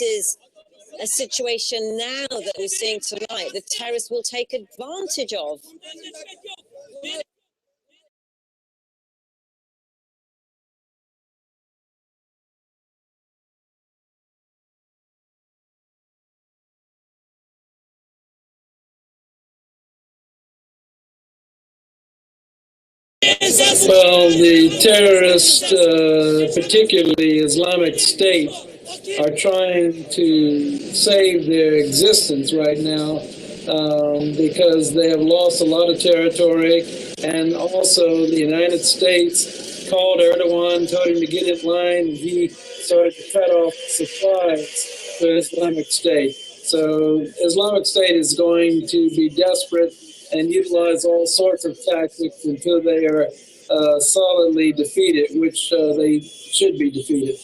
is a situation now that we're seeing tonight the terrorists will take advantage of. Well, the terrorists, particularly Islamic State, are trying to save their existence right now because they have lost a lot of territory, and also the United States called Erdogan, told him to get in line, and he started to cut off supplies to Islamic State. So Islamic State is going to be desperate and utilize all sorts of tactics until they are solidly defeated, which they should be defeated.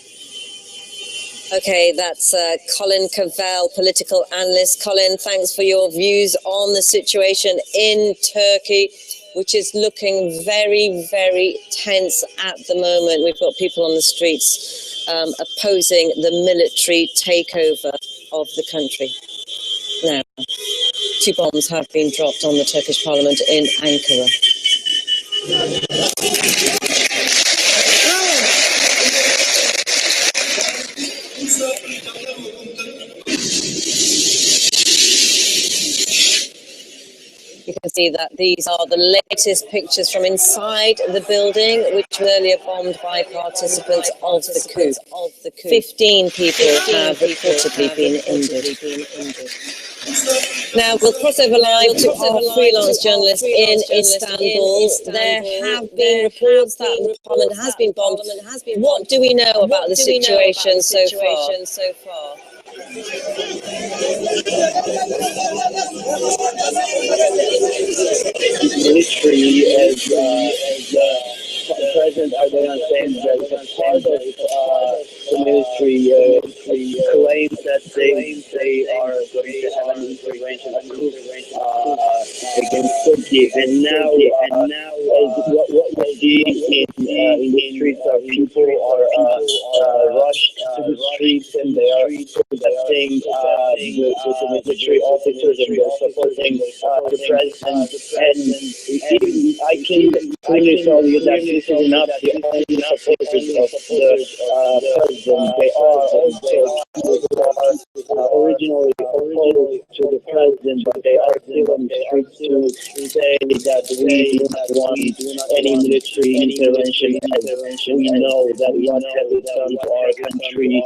Okay, that's Colin Cavell, political analyst. Colin, thanks for your views on the situation in Turkey, which is looking very, very tense at the moment. We've got people on the streets opposing the military takeover of the country. Now, 2 bombs have been dropped on the Turkish parliament in Ankara. You can see that these are the latest pictures from inside the building, which was earlier bombed by participants of the coup. 15 people have reportedly been injured. Now we'll cross over live to our freelance journalist in Istanbul. There have been reports that the parliament has been bombed. What do we know about the situation so far? Military, as President Erdogan says, that part of the military claims that they are going to have an intervention against Turkey, and now what we see in the streets are people are rushed to the streets, and they are protesting the military officers, and they're supporting the president. And I can clearly tell you that this is not the only supporters of the president. They are also originally opposed to the president, but they are still on the streets to say that we do not want any military intervention, as we know that what has done to our country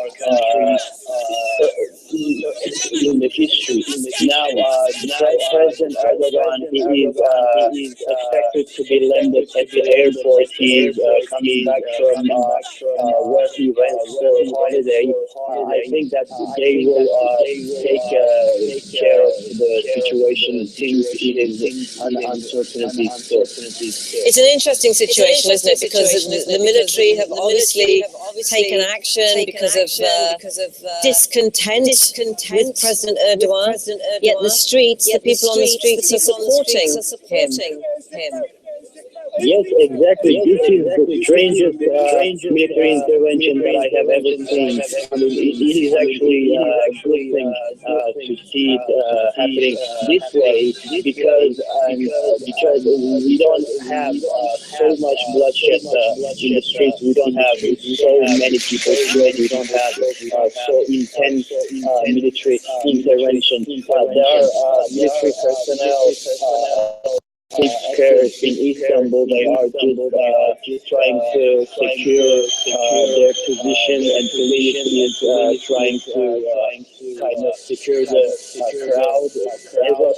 in the history. Now, President Erdogan, he is expected to be landed at the airport. He is coming back from where he went for holiday. I think that they will take care of the situation since it is an uncertainty still. It's an interesting situation, isn't it? Because the military have obviously taken action because of discontent with President Erdogan. Yet the people on the streets are supporting him. Yes, exactly. This is the strangest military intervention that I have ever seen. I mean, it is actually a good thing to see it happening this way, because we don't have so much bloodshed in the streets. We don't have so many people killed. We don't have so intense military intervention. There are military personnel in Istanbul. They are just trying to secure their position, and police is trying to kind of secure the crowd.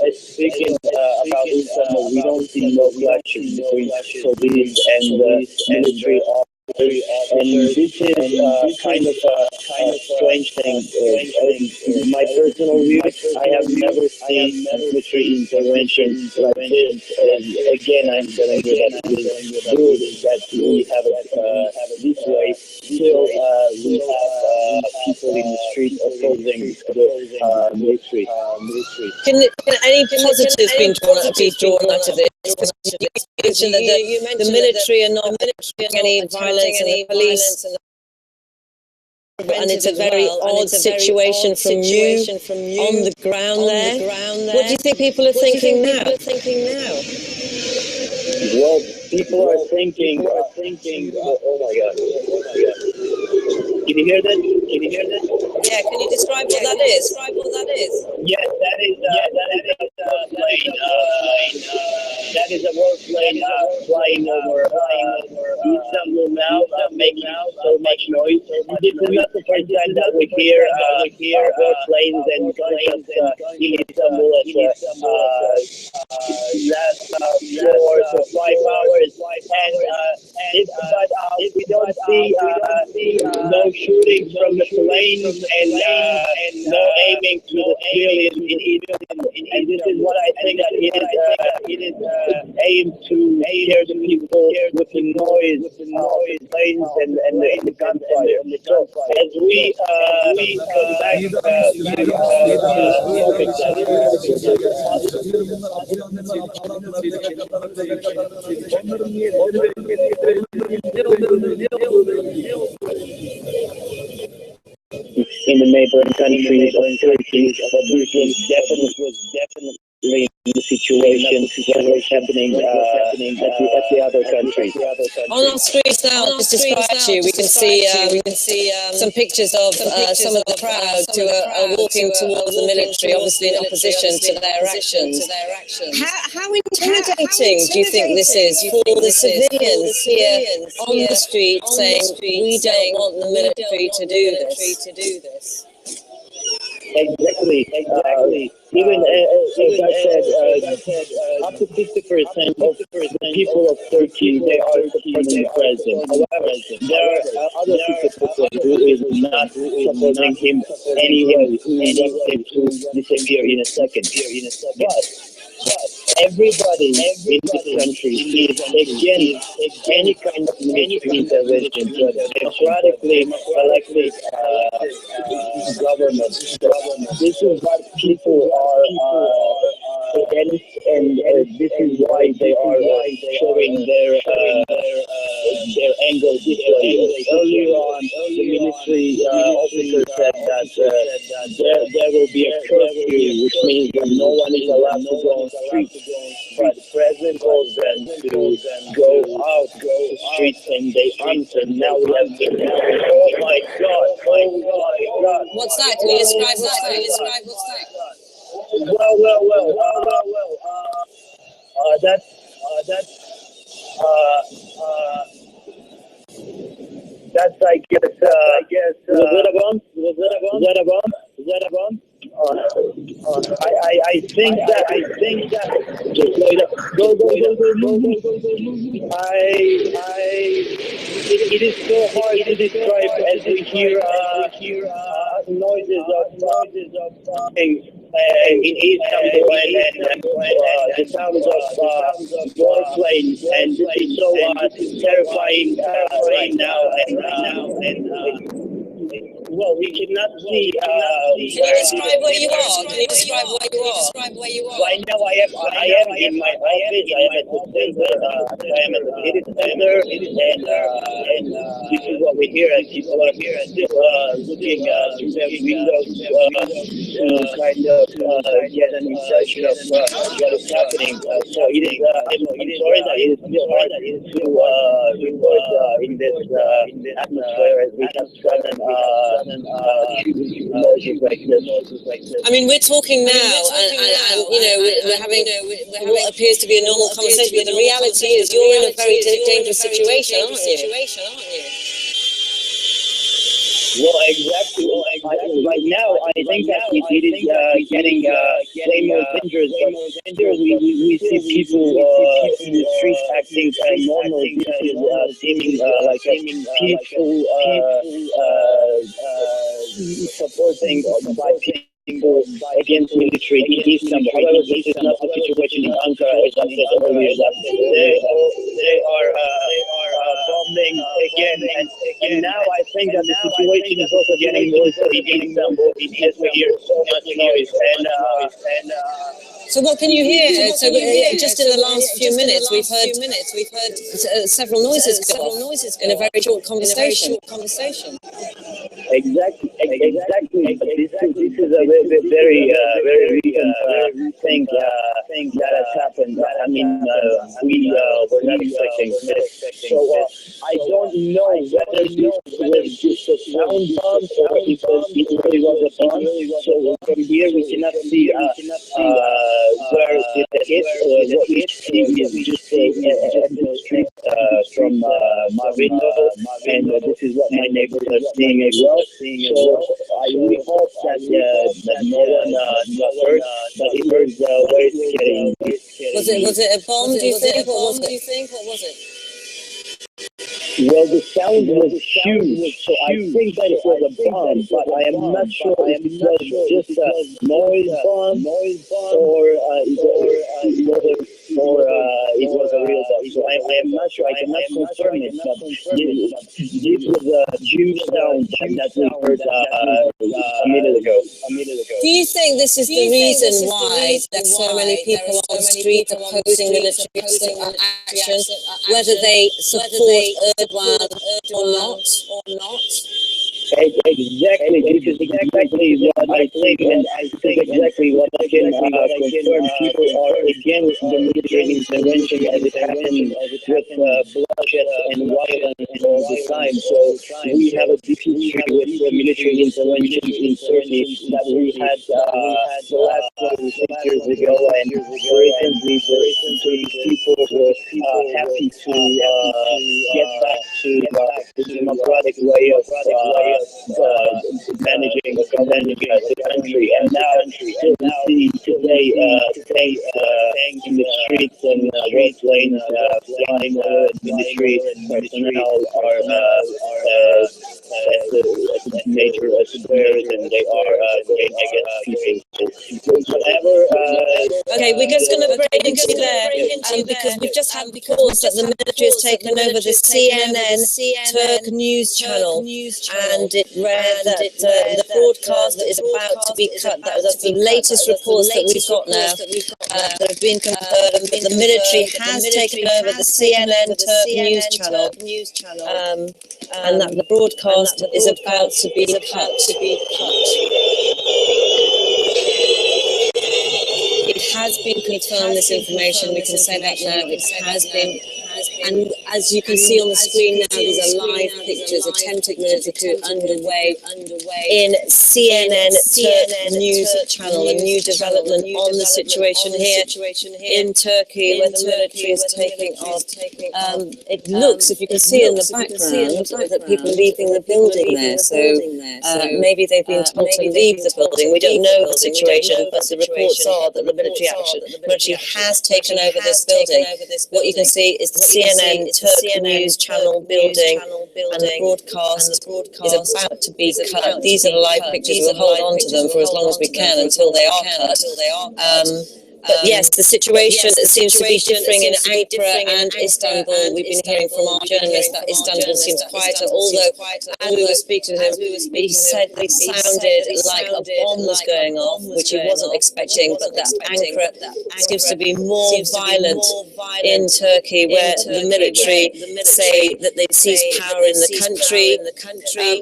As speaking about Istanbul, we don't see no clashes between police and military. And this is kind of a strange thing. In my personal view, I have never seen military intervention like this. And again, I'm telling you that it is good that we have it this way. Still, we have people in the street opposing the military. Can any positives be drawn out of this? You mentioned that the military are not any violence, and the police and it's a very odd situation from you on the ground there. What do you think people are thinking now? Well, people are thinking. Oh my God! Can you hear that? Yeah, can you describe what that is? Yes, that is a plane. That is a warplane flying over Istanbul now, making so much noise. This is not the first time that we hear warplanes and guns in Istanbul at last 4 to 5 hours, and we don't see no shooting from the planes and no aiming to the civilians in Istanbul. And this is what I think that it is aimed to scare the people with the noise, planes and the gunfire. So as we come back to in the neighboring countries of Turkey, but this was definitely the situation that was happening at the other countries. On our screens now, just describe to you, we can see some pictures of some of the crowd who are walking towards the military, obviously in opposition to their actions. How intimidating do you think this is for the civilians here on the street saying, we don't want the military to do this? Exactly. Even as I said, up to 50% of the people of Turkey, they are supporting the president. However, there are other 50% who is not supporting him anyway, and he to disappear in a second. But everybody in this country is against any kind of military intervention, democratically elected government. This is what people are against, and this is why they are showing their anger this way. Earlier on, the military officer said that there will be a curfew, which means that no one is allowed to go on the street. But the president told them to go out to the streets, and they answered. Now we have to. Oh my God! What's that? Can you describe what's that? That's I guess. Was that a bomb? I think that just wait up. Go. It is so hard to describe as we hear noises of things in Istanbul and the sounds of warplanes, and this is so terrifying right now. Well, we cannot see. Can you describe where you are? Right now, I am in my office. I am at the center. I am at the city center, and this is what we hear. And people are here still looking through their windows to kind of get an impression of what is happening. So it is. I'm sorry that it is still hard to report in this atmosphere as we have sudden noises like this. I mean, we're talking now, and you know, we're having what appears to be a normal conversation, but the reality is you're in a very dangerous situation, aren't you? Well, exactly. Right now, I think that it is getting way more dangerous. But still, we see people in the streets acting normal. This is seeming like a peaceful supporting by people against military in Istanbul. However, this is not the situation in Ankara, as I said earlier. They are bombing again, and now I think that the situation is also getting worse in Istanbul as we hear so much noise. So what can you hear? So just in the last few minutes, we've heard several noises go off in a very short conversation. Exactly. This is a very recent thing that has happened. I mean, we were not expecting this. So I don't know whether this was just a sound bomb or if it really was a bomb. So from here we cannot see where it hit. What we see is just a street from Marino, and this is what my neighbors are seeing as well. So I really hope that no one got hurt, but it was very scary. Was it a bomb? Do you think? What was it? Well, the sound was huge, so I think that it was a bomb, but I am not sure if it was just a noise bomb or it was a real bomb. So I am not sure. I cannot confirm it, but this was a huge sound that we heard a minute ago. Do you think this is the reason why that so many people on the street opposing military action, whether they support Erdogan or not? Exactly. This is exactly what I think, and this is exactly what I can confirm. People are against the military intervention as it happened with bloodshed and violence all the time. So we have a deep history with military intervention in Turkey that we had the last 26 years ago, and recently people were happy to get back to the democratic way of managing the country. And now we see today in the streets and airplanes flying military personnel are major squares, and they are going against people. Okay, we're just going to break into there because we've just had reports that the military has taken over the CNN Turk news channel, and it read that the broadcast is about to be cut. That's the latest reports that we've got now that have been confirmed that the military has taken over the CNN Turk news channel, and that the broadcast is about to be cut. It has been confirmed, this information, we can say that now, it has been, and as you can see on the screen now, these are live pictures, attempted military coup underway in CNN Turk news channel, a new development on the situation here in Turkey, where the military is taking off. It looks, if you can see in the background, that people are leaving the building there, so maybe they've been told to leave the building. We don't know the situation, but the reports are that the military has taken over this building. What you can see is the CNN Turk news channel building, and the broadcast is about to be cut. These are the live pictures. We'll hold on to them for as long as we can until they are cut. But yes, the situation seems to be differing in Ankara and Istanbul. We've been hearing from our journalist that Istanbul seems quieter, although as we were speaking to him, he said it sounded like a bomb was going off, which he wasn't expecting, but that Ankara seems to be more violent in Turkey, where the military say that they seized power in the country.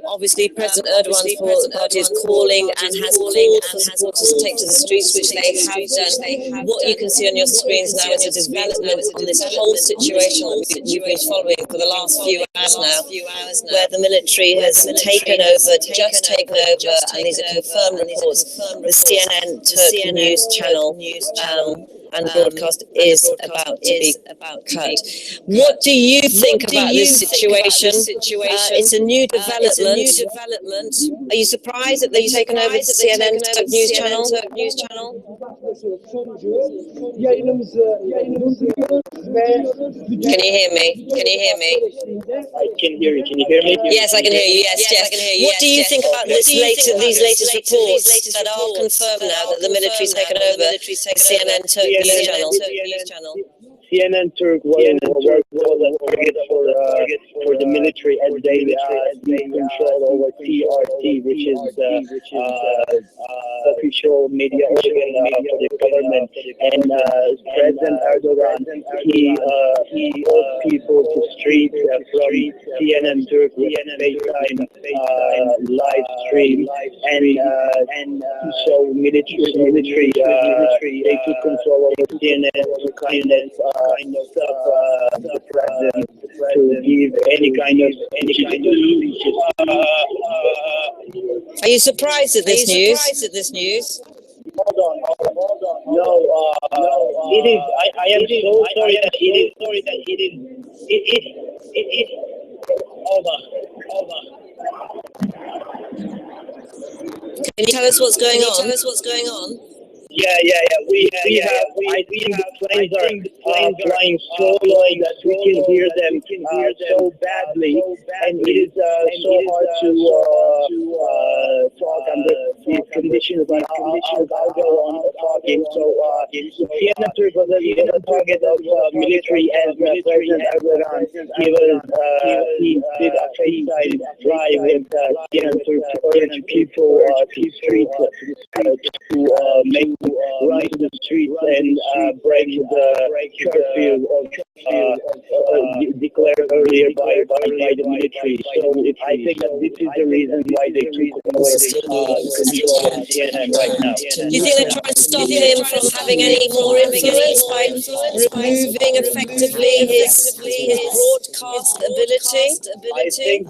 Obviously, President Erdogan's party is calling and has called for supporters to take to the streets, which they have done. What you can see on your screens now is a development on this whole situation that you've been following for the last few hours now, where the military has just taken over, and these are confirmed reports, the CNN Turk news channel, and the broadcast is about to be cut. What do you think about this situation? It's a new development. Are you surprised that they've taken over the CNN Turk news channel? Can you hear me? I can hear you. Can you hear me? Yes, I can hear you. Yes, I can hear you. What do you think about these latest reports that are confirmed now that the military's taken over the CNN Turk news channel? CNN Turk was a target for the military, as they control over TRT, which is the official media organ for the government. And President Erdogan, he called people to street from CNN Turkey, FaceTime live stream, and so military they took control over CNN to kind of stop the president to give any kind of speeches. Are you surprised at this news? Hold on. No, it is. I am so sorry that it is. Hold on. Can you tell us what's going on? Yeah. We have planes are flying so low that we can hear them so badly, and it is so hard to talk under these conditions. But I'll go on talking. So Vienna Turk was a target of military as President Erdogan. He did a FaceTime live with Vienna Turk to urge people to street to make run to the streets and break the curfew declared earlier by the military. So I think that this is the reason why they took over control of CNN right now. Do you think they're trying to stop him from having any more influence by removing effectively his broadcast ability? I think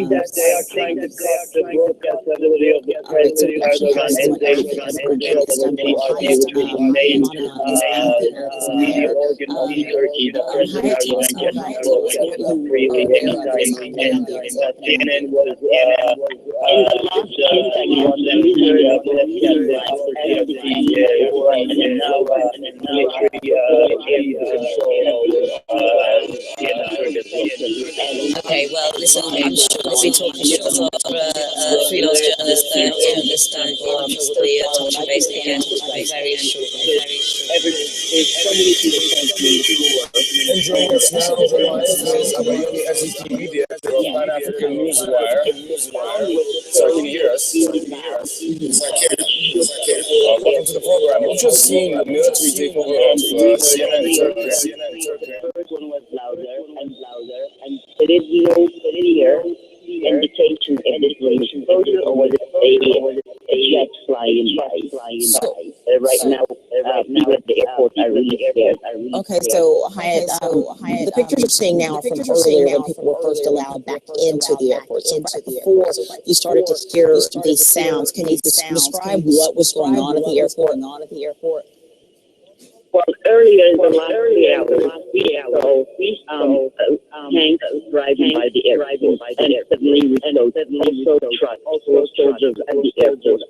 that they are trying to cut the broadcast ability of the President Erdogan, and they control over TRT, which is the main media organ of Turkey. The President Erdogan can broadcast freely anytime, and CNN was one them and now military Okay, well, listen, I'm sure we'll be talking to our freelance journalist there in Istanbul. I'm sure we'll be touching base again very shortly. Joining us now on the line is Abayoni SET Media, the Pan African News Wire. So can you hear us? Welcome to the program. We've just seen the military take over of CNN Turkey. The first one was louder, and there is no clear indication if this was an explosion or was it a jet flying by. Right now, people at the airport are really scared. Okay, so Hyatt, the pictures you're seeing now are from earlier when people were first allowed back into the airport. So before you started to hear these sounds, can you describe what was going on at the airport? Well, earlier in the last 3 hours, we saw tanks driving by the airport, and suddenly we saw trucks, also soldiers at the airport.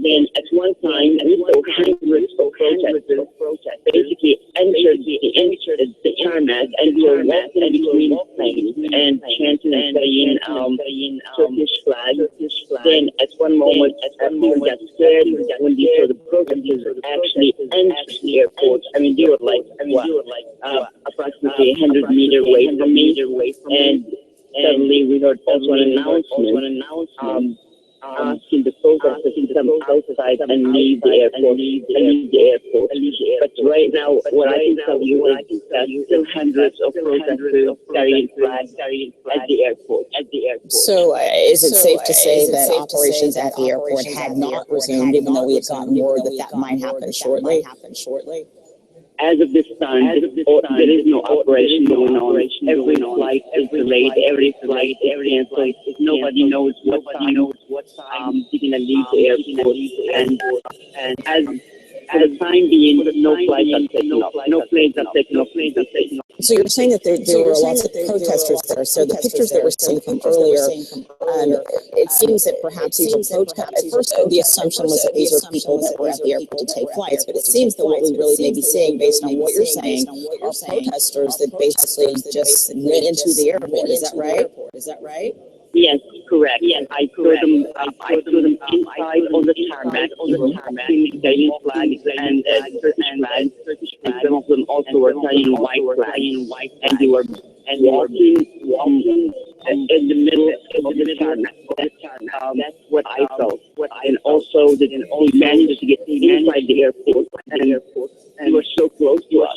Then at one time, we saw hundreds of protesters basically entered the tarmac, and we were walking between planes and chanting and saying Turkish flag. Then at one moment, people got scared when they saw the protesters actually entered the airport. I mean, they were like approximately 100 meters away from me, and suddenly we heard also an announcement asking the protesters to come outside and leave the airport. But right now, what I can tell you is that still hundreds of protesters carrying flags at the airport. So is it safe to say that operations at the airport had not resumed, even though we had gotten word that might happen shortly? As of this time, there is no operation going on. Every flight is delayed. Every flight is canceled. Nobody knows what time they're going to leave the airport. And as for the time being, no flights are taken off. No planes are taken off. So you're saying that there were lots of protesters there. So the pictures that we're seeing from earlier, it seems that perhaps these are protesters. At first, the assumption was that these are people that were at the airport to take flights, but it seems that what we really may be seeing, based on what you're saying, are protesters that basically just went into the airport. Is that right? Yes, correct. Yes, I saw them inside on the tarmac, carrying flags and Turkish flags, and some of them also were carrying white flags, and they were walking in the middle of the tarmac. That's what I felt. And also so that he managed to get inside the airport, and he was so close to us.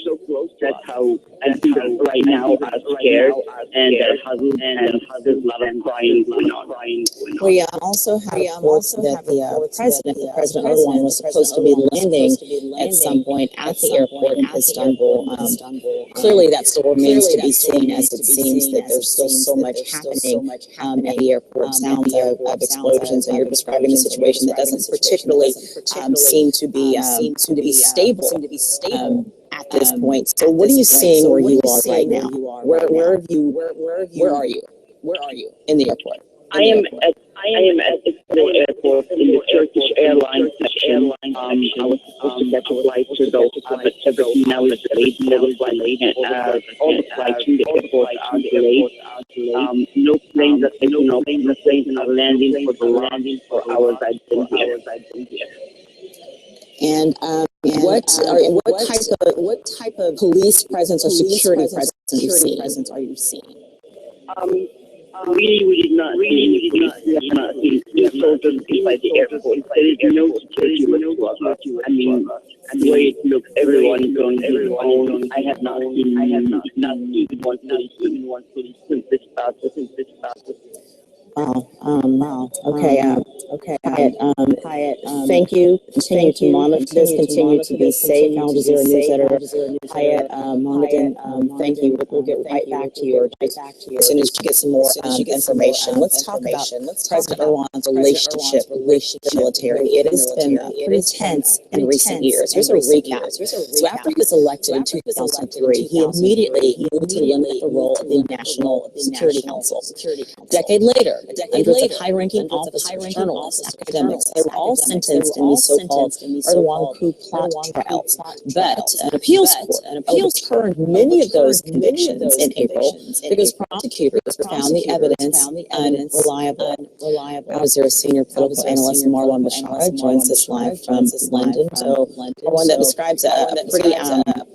That's how, and people right now are scared, and they're huddled, and there's a lot of crying going on. We also have reports that President Erdogan was supposed to be landing at some point at the airport in Istanbul. Clearly, that still remains to be seen, as it seems that there's still so much happening at the airport. Sounds of explosions, and you're describing a situation that doesn't particularly seem to be stable at this point. So, what are you seeing where you are right now? Where are you in the airport? I am at Istanbul Airport in the Turkish Airlines section. I was supposed to catch a flight to Doha, but everything now is delayed. All the flights in the airport are delayed. No planes are taking off. No planes are landing for hours. I've been here. And what type of police presence or security presence are you seeing? We did not see soldiers inside the airport. There is no security whatsoever. I mean, the way it looks, everyone is going to their own. I have not seen even one police since this started. Wow. Okay. Hyatt, thank you. Continue to monitor this. Continue to be safe. Al Jazeera News Editor Hyatt Mohammadan, thank you. We'll get right back to you as soon as you get some more information. Let's talk about President Erdogan's relationship with the military. It has been pretty tense in recent years. Here's a recap. So after he was elected in 2003, he immediately moved to limit the role of the National Security Council. A decade later, hundreds of high-ranking officers, journalists, academics, they were all sentenced in the so-called Erdogan coup plot trial. But an appeals court overturned many of those convictions in April because prosecutors found the evidence unreliable. Al Jazeera senior political analyst Marwan Bashara joins us live from London. So, one that describes a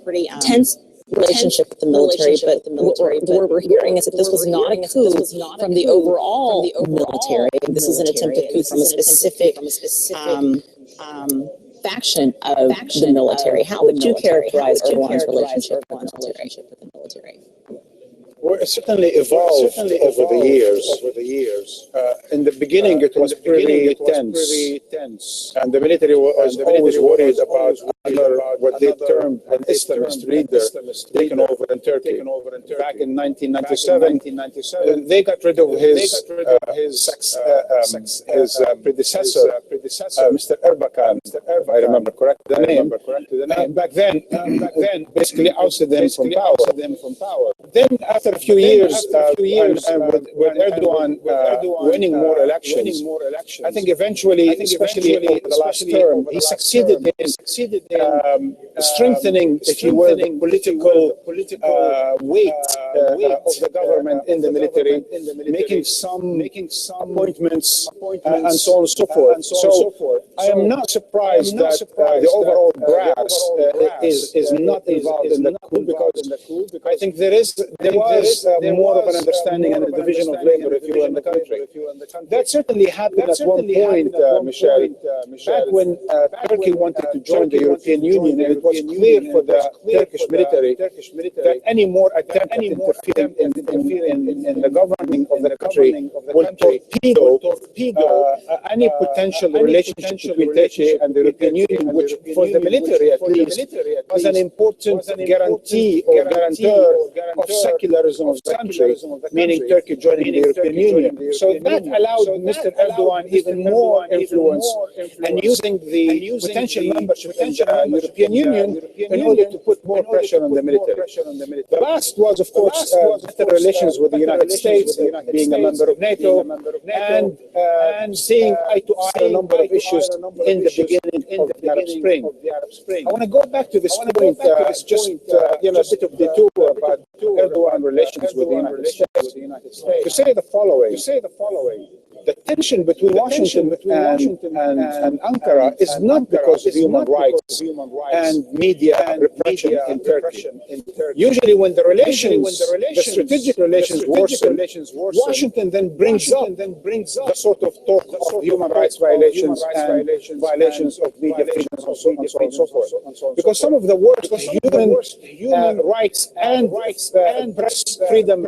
pretty tense relationship with the military, but the word we're hearing is that this was not a coup from the overall military. This is an attempted coup from a specific faction of the military. How would you characterize Erdogan's relationship with the military? Well, it certainly evolved over the years. In the beginning, it was pretty tense, and the military was always worried about what they termed an Islamist leader taking over in Turkey. Back in 1997, they got rid of his predecessor, Mr. Erbakan, if I remember correctly the name. Back then, basically ousted them from power. Then, after a few years, with Erdogan winning more elections, I think eventually, especially over the last term, he succeeded in strengthening, if you will, the political weight of the government in the military, making some appointments and so on and so forth. So I am not surprised that the overall brass is not involved in the coup, because I think there was more of an understanding and a division of labor, if you will, in the country. That certainly happened at one point, Michelle, back when Turkey wanted to join the European Union, and it was clear for the Turkish military that any more attempt at interfering in the governing of the country will torpedo any potential relationship between Turkey and the European Union, which for the military at least was an important guarantee or guarantor of secularism of the country, meaning Turkey joining the European Union. So that allowed Mr. Erdogan even more influence and using the potential membership in the European Union in order to put more pressure on the military. The last was, of course, better relations with the United States, being a member of NATO, and seeing eye to eye a number of issues in the beginning of the Arab Spring. I want to go back to this point, just a bit of detour about Erdogan relations with the United States, to say the following. the tension between Washington and Ankara is not because of human rights and media repression in Turkey. Usually when the strategic relations worsen, Washington then brings up the sort of talk of human rights violations and violations of media freedom and so on and so forth. Because some of the worst human rights and press freedom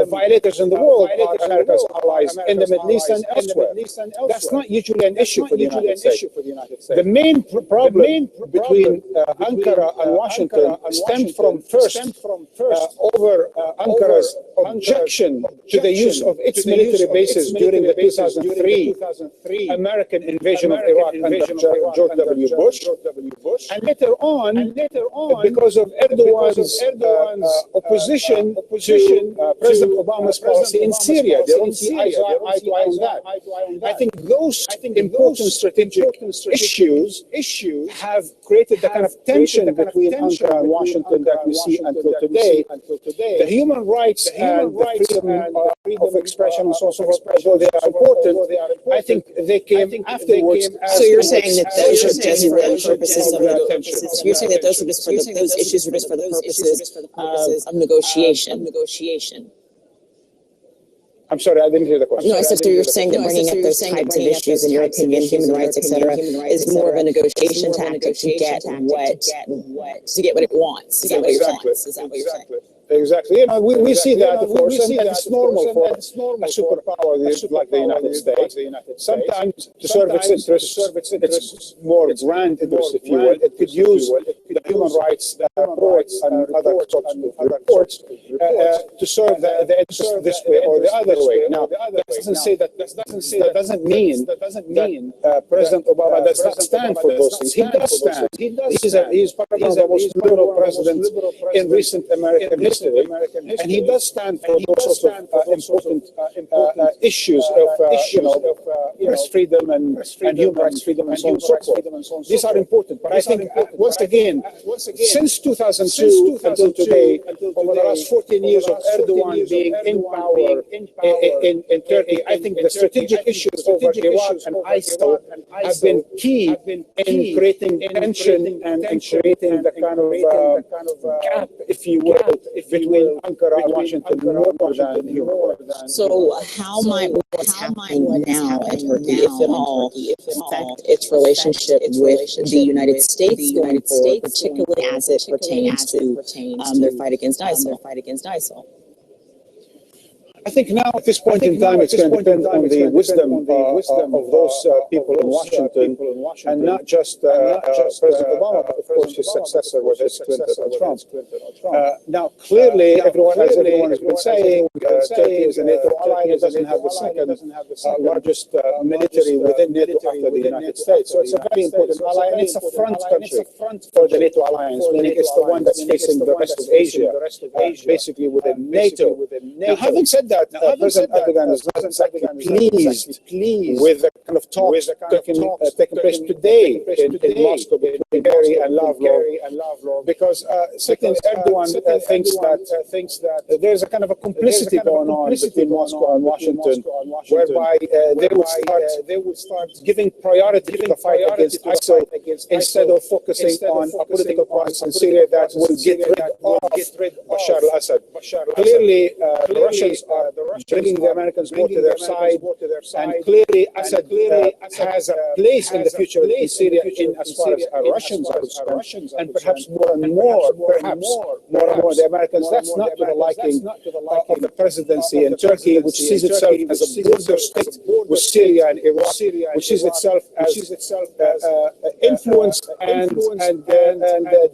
violators in the world are America's allies in the Middle East and elsewhere. That's not usually an issue for the United States. The main problem between Ankara and Washington stemmed from first over Ankara's objection to the use of its military bases during the 2003 American invasion of Iraq under George W. Bush, and later on, because of Erdogan's opposition to President Obama's policy in Syria. They don't see eye to eye on that. I think those important strategic issues have created the kind of tension between Ankara and Washington that we see until today. The human rights and the freedom of expression and so on and so forth, although they are important, I think they came afterwards. So you're saying that those are just for the purposes of so you're saying that those are just for those issues are just for the purposes of negotiation. I'm sorry, I didn't hear the question. No, I said, so you're saying that bringing up those types of issues, in your opinion, human rights, etc., is more of a negotiation tactic to get what it wants. Is that what you're saying? Exactly. You know, we see that, of course, and it's normal for a superpower like the United States. Sometimes to serve its interests, its more grand interests, if you will, it could use the human rights reports and other sorts of reports to serve the interests this way or the other way. Now, that doesn't mean President Obama does not stand for those things. He does stand. He's probably the most liberal president in recent American history. And he does stand for those sorts of important issues of press freedom and human rights freedom and so on and so forth. These are important. But I think, once again, since 2002 until today, over the last 14 years of Erdogan being in power in Turkey, I think the strategic issues over Iraq and ISIL have been key in creating tension and creating the kind of gap, if you will, between Ankara and Washington more than Europe. So how might what's happening now in Turkey, if at all, affect its relationship with the United States going forward, particularly as it pertains to their fight against ISIL? I think now at this point in time, it's going to depend on the wisdom of those people in Washington, and not just President Obama, but of course his successor, whether it's Clinton or Trump. Now, clearly, as everyone has been saying, Turkey is a NATO ally. It doesn't have the second largest military within NATO after the United States. So it's a very important ally, and it's a front country for the NATO alliance, meaning it's the one that's facing the rest of Asia, basically within NATO. Now, having said that, President Erdogan is not exactly pleased with the kind of talks taking place today in Moscow between Kerry and Lavrov, because Secretary Erdogan thinks that there's a kind of a complicity going on between Moscow and Washington, whereby they would start giving priority to the fight against ISIL instead of focusing on a political process in Syria that will get rid of Bashar al-Assad. Clearly, the Russians are bringing the Americans more to their side, and clearly Assad has a place in the future in Syria in as far as Russians are concerned, and perhaps more and more the Americans. That's not to the liking of the presidency in Turkey, which sees itself as a border state with Syria and Iraq, which sees itself as influenced and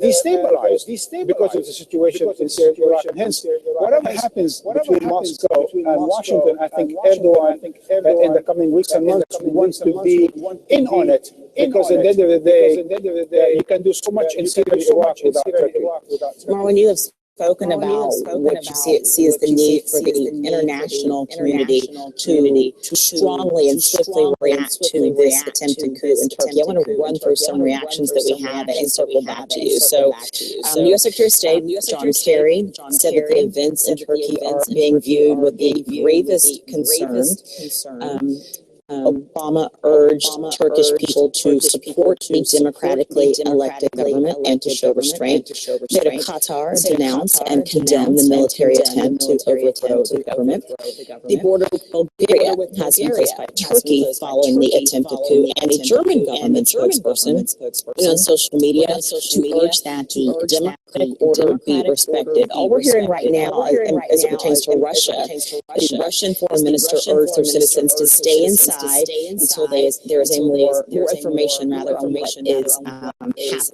destabilized because of the situation in Syria and Iraq. And hence, whatever happens between Moscow and Washington, I think Erdogan in the coming weeks and months wants to be in on it, because at the end of the day, you can do so much in Syria and Iraq without Turkey. Marwan, you have spoken about what you see as the need for the international community to strongly and swiftly react to this attempted coup in Turkey. I want to run through some reactions that we have and circle back to you. So, U.S. Secretary of State John Kerry said that the events in Turkey are being viewed with the gravest concern. Obama urged Turkish people to support a democratically elected government and to show restraint. That Qatar denounced and condemned the military attempt to overthrow the government. The border with Bulgaria has been placed by Turkey following the attempted coup, and a German government spokesperson on social media to urge that the democratic order be respected. All we're hearing right now, as it pertains to Russia, the Russian foreign minister urged their citizens to stay inside until there is more information on what is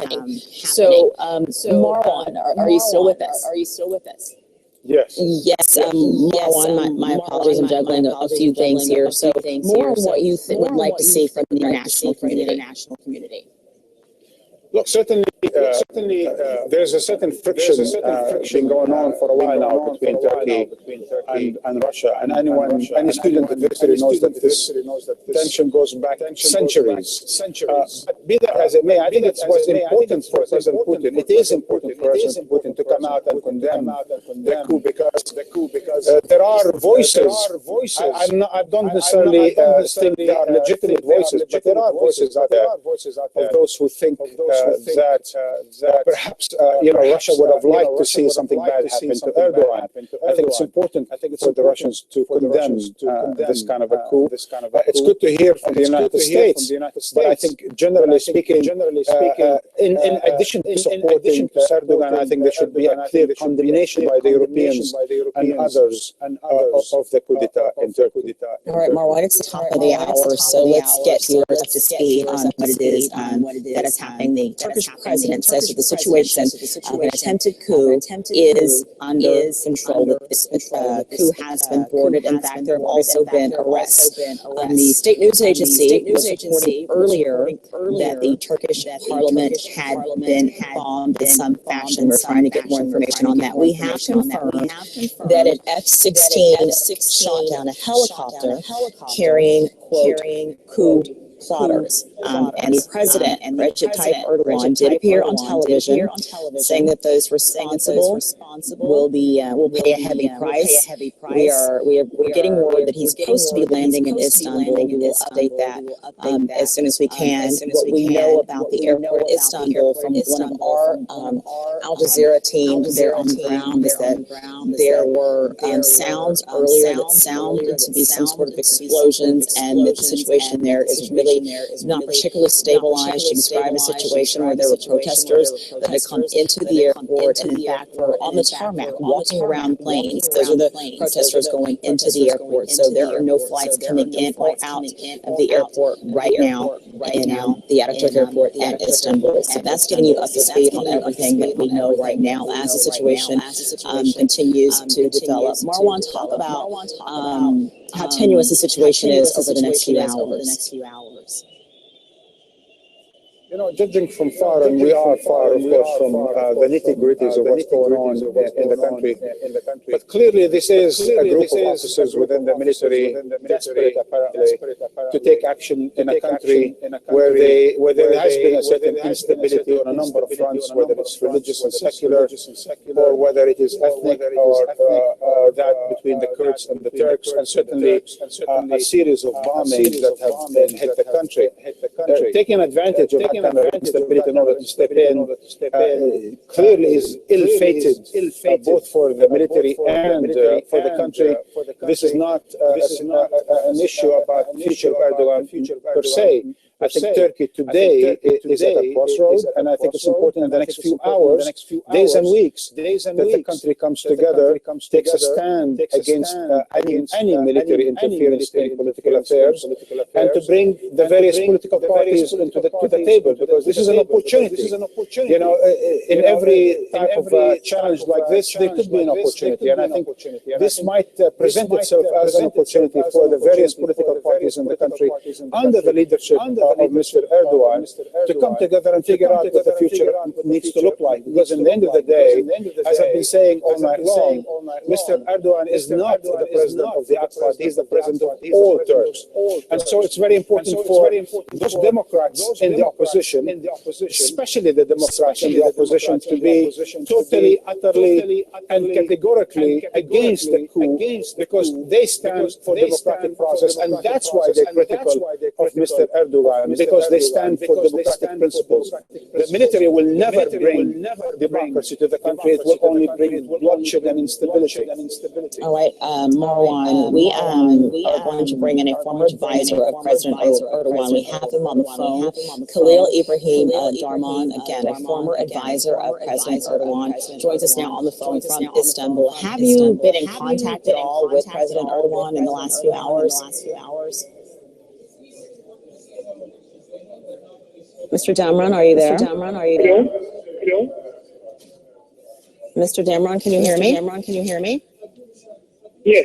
happening. So, Marwan, are you still with us? Yes. Yes, Marwan, my apologies, I'm juggling a few things here. So, more on what you would like to see from the international community. Look, certainly, there's a certain friction been going on for a while now between Turkey and Russia. And any student in history knows that this tension goes back centuries. Be that as it may, I think it was important for President Putin. It is important for President Putin to come out and condemn the coup because there are voices. I don't necessarily think they are legitimate voices, but there are voices out there of those who think that perhaps Russia would have liked to see something bad happen to Erdogan. I think it's important for the Russians to condemn this kind of a coup. It's good to hear from the United States, but I think generally speaking, in addition to supporting Erdogan, I think there should be a clear condemnation by the Europeans and others of the coup d'etat in Turkey. All right, Marwan, it's the top of the hour, so let's get viewers up to speed on what it is that is happening. The Turkish president says that the situation of an attempted coup is under control, that this coup has been thwarted. In fact, there have also been arrests. The state news agency was reporting earlier that the Turkish parliament had been bombed in some fashion. We're trying to get more information on that. We have confirmed that an F-16 shot down a helicopter carrying, quote, coup plotters. And the president, Recep Tayyip Erdogan, did appear on television saying that those responsible will pay a heavy price. We're getting word that he's supposed to be landing in Istanbul. We will update that as soon as we can. What we know about the airport of Istanbul from one of our Al Jazeera team there on the ground is that there were sounds earlier that sounded to be some sort of explosions, and that the situation there is really not particularly stabilized. She described a situation where there were protesters that had come into the airport and in fact were on the tarmac walking around planes. Those are the protesters going into the airport. So there are no flights coming in or out of the airport right now in the Ataturk airport at Istanbul. So that's getting you up to speed on everything that we know right now as the situation continues to develop. Marwan, talk about how tenuous the situation is over the next few hours. Judging from far, and we are far, of course, from the nitty-gritties of what's going on in the country, but clearly this is a group of officers within the military desperate, apparently, to take action in a country where there has been a certain instability on a number of fronts, whether it's religious and secular, or whether it is ethnic, or that between the Kurds and the Turks, and certainly a series of bombings that have hit the country. Taking advantage of that kind of instability in order to step in clearly is ill-fated, both for the military and for the country. This is not an issue about future of Erdogan per se. I think Turkey today is at a crossroads, and I think it's important in the next few hours, days and weeks, that the country comes together, takes a stand against any military interference in political affairs, and to bring the various political parties to the table, because this is an opportunity. In every type of challenge like this, there could be an opportunity, and I think this might present itself as an opportunity for the various political parties in the country under the leadership of Mr. Erdogan to come together and figure out what the future needs to look like. Because in the end of the day, as I've been saying all night long, Mr. Erdogan is not the president of the AK Party, he's the president of all Turks. And so it's very important for those Democrats in the opposition, especially the Democrats in the opposition, to be totally, utterly, and categorically against the coup, because they stand for democratic process, and that's why they're critical of Mr. Erdogan, because they stand for democratic principles. The military will never bring democracy to the country. It will only bring bloodshed and instability. All right, Marwan, we are going to bring in a former advisor of President Erdogan. We have him on the phone. Khalil Ibrahim Darman, again, a former advisor of President Erdogan, joins us now on the phone from Istanbul. Have you been in contact at all with President Erdogan in the last few hours? Mr. Damran, are you there? Hello? Mr. Damran, can you hear me? Yes.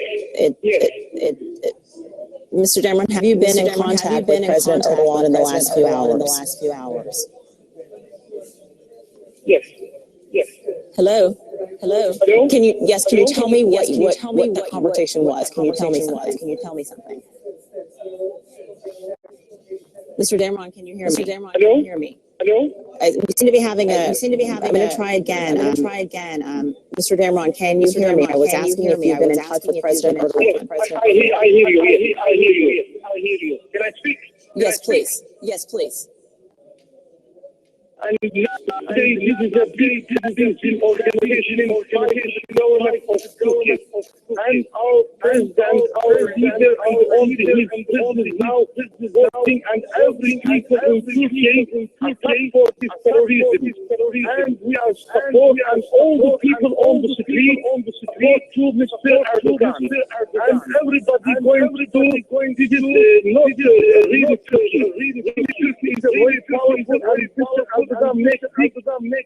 Mr. Damran, have you been in contact with President Erdogan in the last few hours? Yes. Hello? Hello? Can you tell me what the conversation was? Can you tell me something? Mr. Damran, can you hear me? Hello? We seem to be having I'm going to try again. Mr. Damran, can you hear me? I was asking if you've been in touch with President Erdogan. I hear you. Can I speak? Yes, please. And this is a big organization government of Turkey. And our president, our leader, and only his business now working, and every people in Turkey attack for this terrorism. And we are supporting, and all the people on the street support to Mr. Erdogan. And everybody going to do not really Turkey. Turkey is a very powerful and efficient make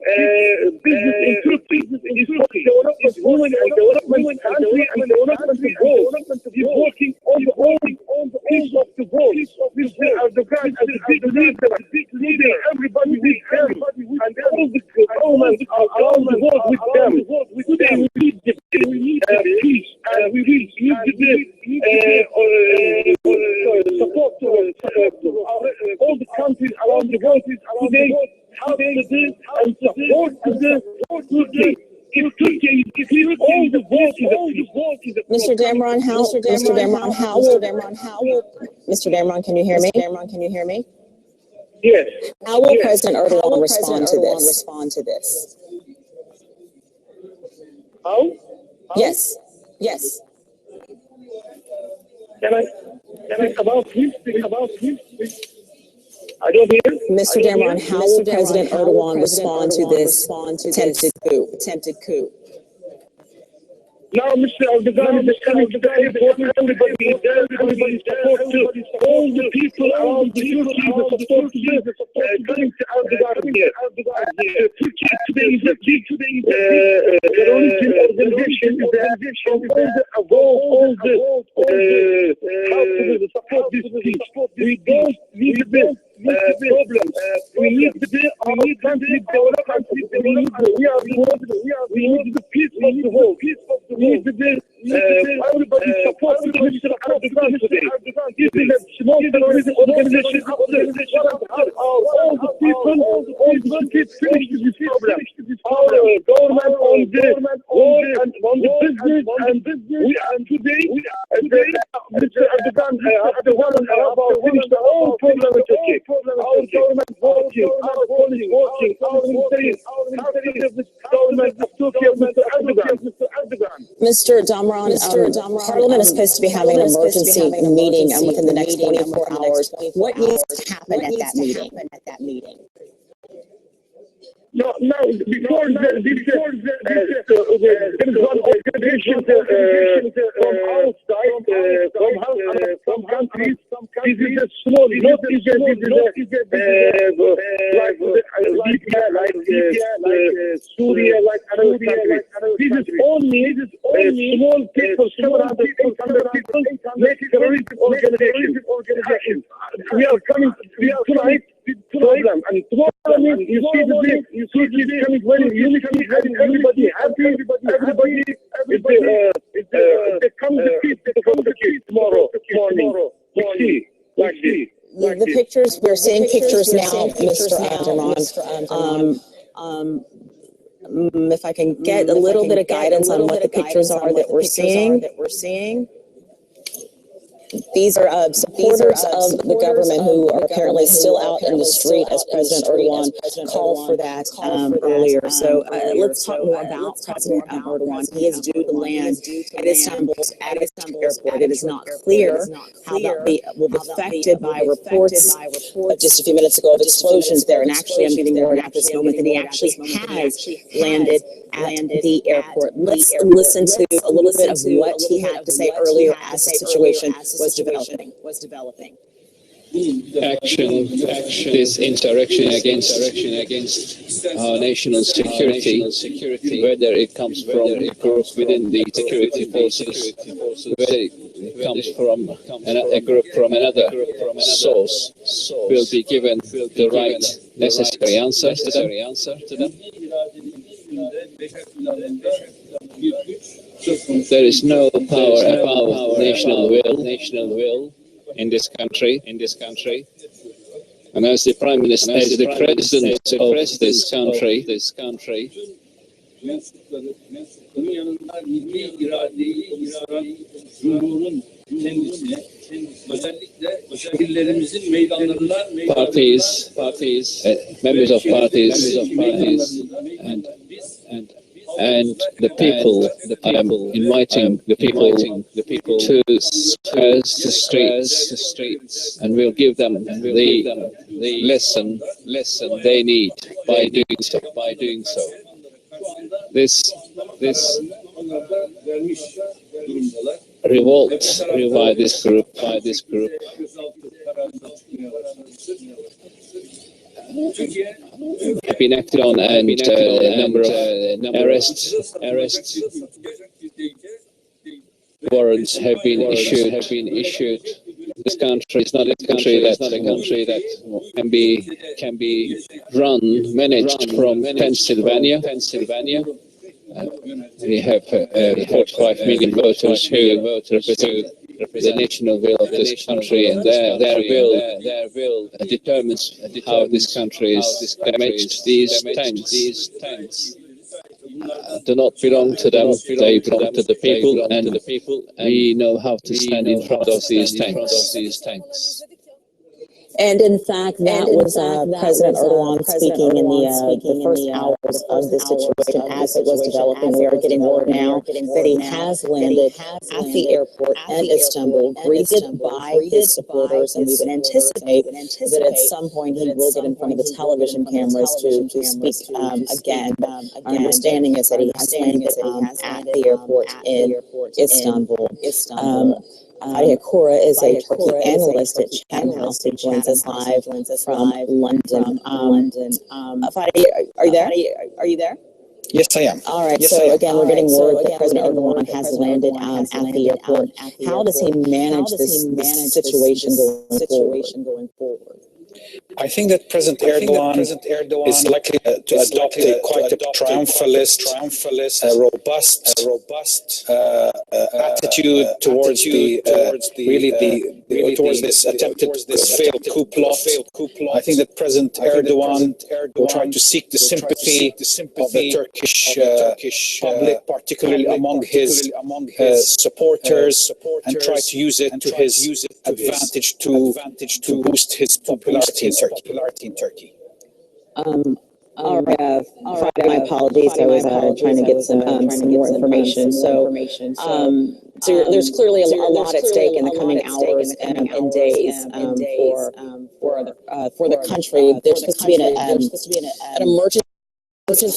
business in Turkey, development women and development country and development goals. He's working on the piece of the goals. Mr. Erdogan as a big leader, everybody with him, and all the governments are around the world with them. Today we need the peace, and we need the support to all the countries around the world today. How to do and support Turkey. If Turkey is all the votes, Mr. Damran, Mr. Damran, can you hear me? Yes. How will President Erdogan respond to this? How? Yes. Can I about him? I don't hear. Mr. Damran, how will President Erdogan respond to this attempted coup? Now, Mr. Erdogan is coming to the airport. Everybody is there. Everybody supports all the people around the Turkey. The support coming to Erdogan here. Turkey today is a big terrorism organization. All the support this peace. We don't need this problem. We need our country development. We need the peace of the world. We need everybody support Mr. Erdogan today. This is a small terrorism organization all the people, all the countries finished this problem. Our government on the war and on the business, and we are today, Mr. Erdogan about finished the whole problem in Turkey. Our government working, our police working, our military, government of Turkey, Mr. Erdogan. Mr. Damran, Parliament is supposed to be having an emergency meeting within the next 24 hours. What needs to happen at that meeting? No, before there is one organization from outside, from countries. This is a small, not like Libya, like Syria, like another country. This is only small people, 700, 800 people, make terrorist organization. We are coming tonight. Problem. And tomorrow morning, you see the day, you see this coming when unity, everybody happy, everybody they come to peace, tomorrow morning. You see, like this. The pictures, we're seeing pictures now, Mr. Abderman. If I can get a little bit of guidance on what the pictures are that we're seeing. These are supporters of the government who are apparently still out in the street as President Erdogan called for that earlier. So let's talk more about President Erdogan. He is due to land at Istanbul's Atatürk Airport. It is not clear how that will be affected by reports just a few minutes ago of explosions there. And actually, I'm getting word at this moment that he actually has landed at the airport. Let's listen to a little bit of what he had to say earlier as the situation was developing. This insurrection against our national security, whether it comes from a group within the security forces, whether it comes from a group from another source, will be given the right necessary answer to them. There is no power above national will in this country, and as the Prime Minister, as the President of this country, parties, members of parties, and the people, inviting the people to the streets, and we'll give them the lesson they need by doing so. This revolt by this group have been acted on, and a number of arrests, warrants have been issued. This country is not a country that can be managed from Pennsylvania. We have 45 million voters who represent the national will of this country, and their will determines how this country is managed. These tanks do not belong to them; they belong to the people, and we know how to stand in front of these tanks. And in fact, that was President Erdogan speaking in the first hours of the situation as it was developing. We are getting word now that he has landed at the airport at Istanbul, greeted by his supporters, and we would anticipate that at some point he will get in front of the television cameras to speak again. Our understanding is that he has landed at the airport in Istanbul. Fadia Koura is a Turkey analyst at Chatham House who joins us live from London. Fadia, are you there? Yes, I am. All right. So again, we're getting word that President Erdogan has landed at the airport. How does he manage this situation going forward? I think that President Erdogan is likely to adopt quite a triumphalist, robust attitude towards towards this attempted failed coup plot. I think that President Erdogan will try to seek the sympathy of the Turkish public, particularly among his supporters, and try to use it to his advantage to boost his popularity in Turkey. All right, my apologies. I was trying to get some more information. So there's clearly a lot at stake in the coming hours and days for the country. There's supposed to be an emergency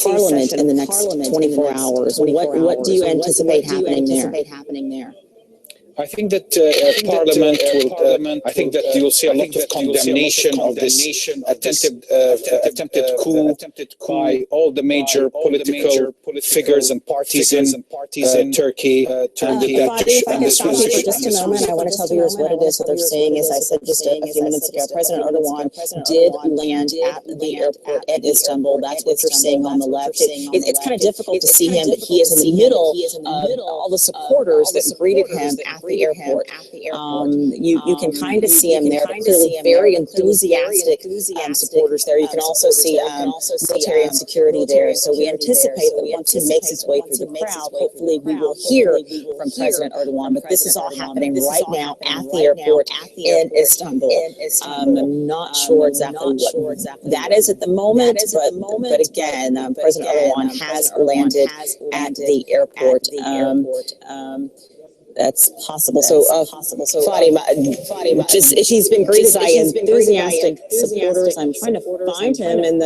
parliament in the next 24 hours. What do you anticipate happening there? I think that Parliament will. I think that you will see a lot of condemnation of this attempted coup by all the major political figures and parties in Turkey. Fadi, if I can stop you for just a moment, I want to tell viewers what it is that they're saying. As I said just a few minutes ago, President Erdogan did land at the airport at Istanbul. That's what you're seeing on the left. It's kind of difficult to see him, but he is in the middle of all the supporters that greeted him at the airport. You can kind of see him there, clearly very enthusiastic supporters there. You can also see military and security there. So we anticipate that once he makes his way through the crowd, hopefully we will hear from President Erdogan. But this is all happening right now at the airport in Istanbul. I'm not sure exactly what that is at the moment, but again, President Erdogan has landed at the airport. That's possible. So, Fatima, he's been greeted by enthusiastic supporters. I'm trying to find him and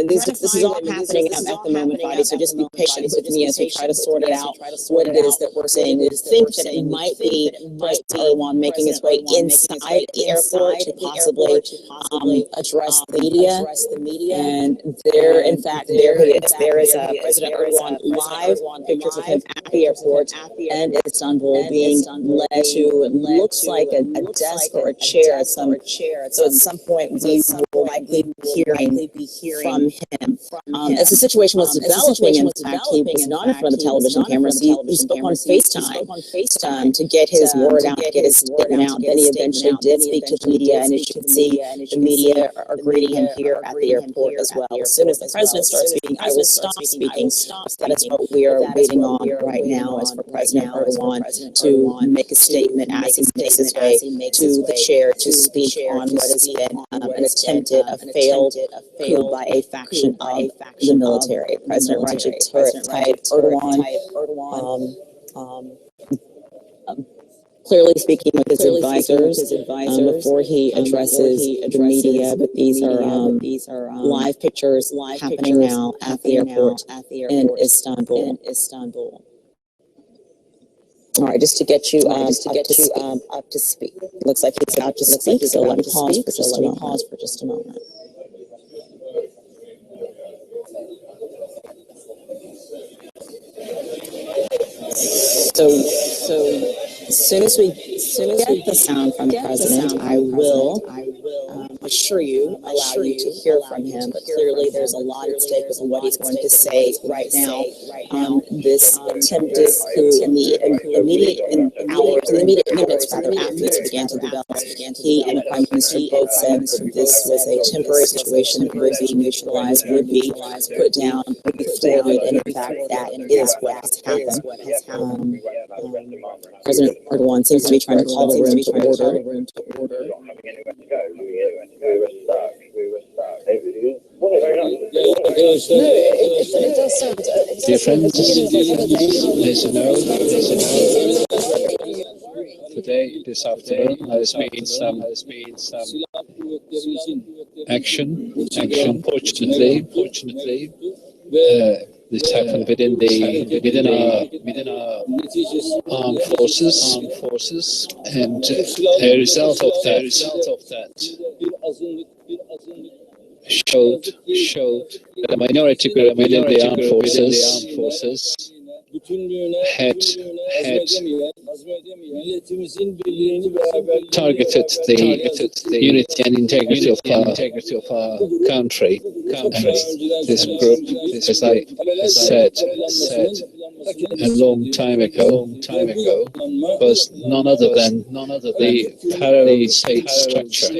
this is all happening at the moment, Fatima. So just be patient with me as we try to sort it out. What it is that we're saying. We think that it might be President Erdogan making his way inside the airport to possibly address the media. And there, in fact, there he is. There is President Erdogan live pictures of him at the airport. And Istanbul being led to what looks like a desk or a chair. So at some point we will likely be hearing from him. As the situation was developing, in fact, he was not in front of the television cameras. He spoke on FaceTime to get his word out, get his statement out. Then he eventually did speak to the media, and as you can see, the media are greeting him here at the airport as well. As soon as the president starts speaking, I will stop speaking. That is what we are waiting on right now, is for President Erdogan to make a statement as he makes his way to the chair to speak on what has been an attempted, a failed coup by a faction of the military. President Recep Tayyip Erdogan clearly speaking with his advisors before he addresses the media, but these are live pictures happening now at the airport in Istanbul. All right, just to get you up to speed. Looks like he's about to speak, so let me pause for just a moment. So as soon as we get the sound from the president, I will assure you, allow you to hear from him. But clearly, there's a lot at stake with what he's going to say right now. This attempted coup in the immediate minutes after this began to develop, he and the Prime Minister both said that this was a temporary situation that would be neutralized, would be put down, would be thwarted, and in fact, that is what has happened. President Erdogan seems to be trying to call the room to order. Dear friends, there's a no. Today, this afternoon, there's been some action. Fortunately, this happened within our armed forces, and a result of that showed the minority group within the armed forces had targeted the unity and integrity of our country. And this group, as I said a long time ago, was none other than the parallel state structure.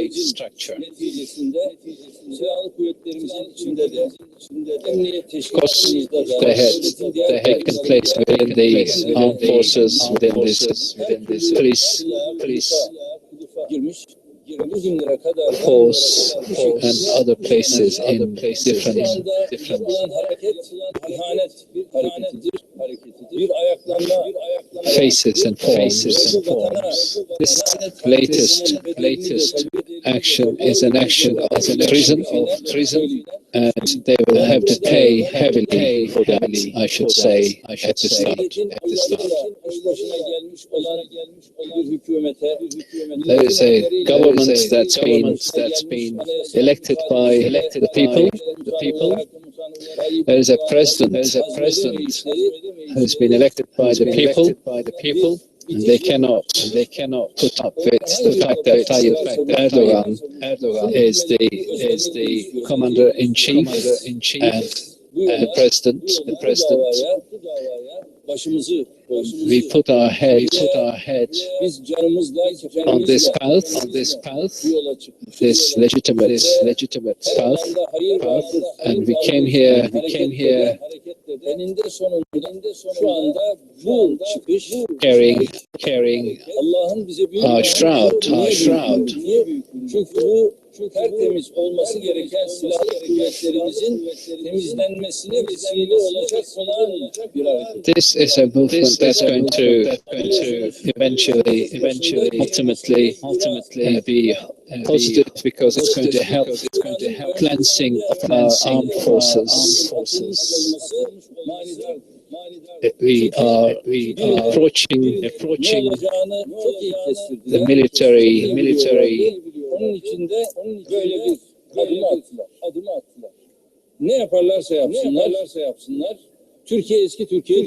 Of course, they had taken place within the armed forces, within this police force and other places in different faces and forms. This latest action is an action of treason and they will have to pay heavily for that, I should say, at the start. There is a government that's been elected by the people. There is a president who's been elected by the people. And they cannot put up with the fact that Erdogan is the commander-in-chief and the president. We put our head on this path, this legitimate path, and we came here carrying our shroud. Tertemiz olması gereken silahlı kuvvetlerimizin temizlenmesine vesile olacak olan bir hareket. This is a movement that's going to eventually be positive because it's going to help cleansing of our armed forces. We are approaching the military. Onun içinde böyle bir adımı attılar. Ne yaparlarsa yapsınlar. Türkiye eski Türkiye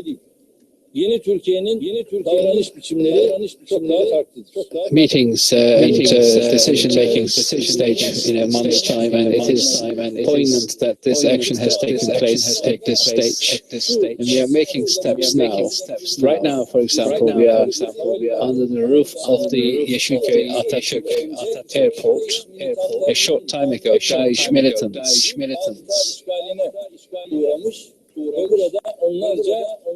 değil. Yeni Türkiye'nin davranış biçimleri çok daha farklıdır. Meetings and decision-making stage in a month's time, and it is poignant that this action has taken place at this stage. And we are making steps now. Right now, for example, we are under the roof of the Yeşilköy Atatürk Airport. A short time ago, Daesh militants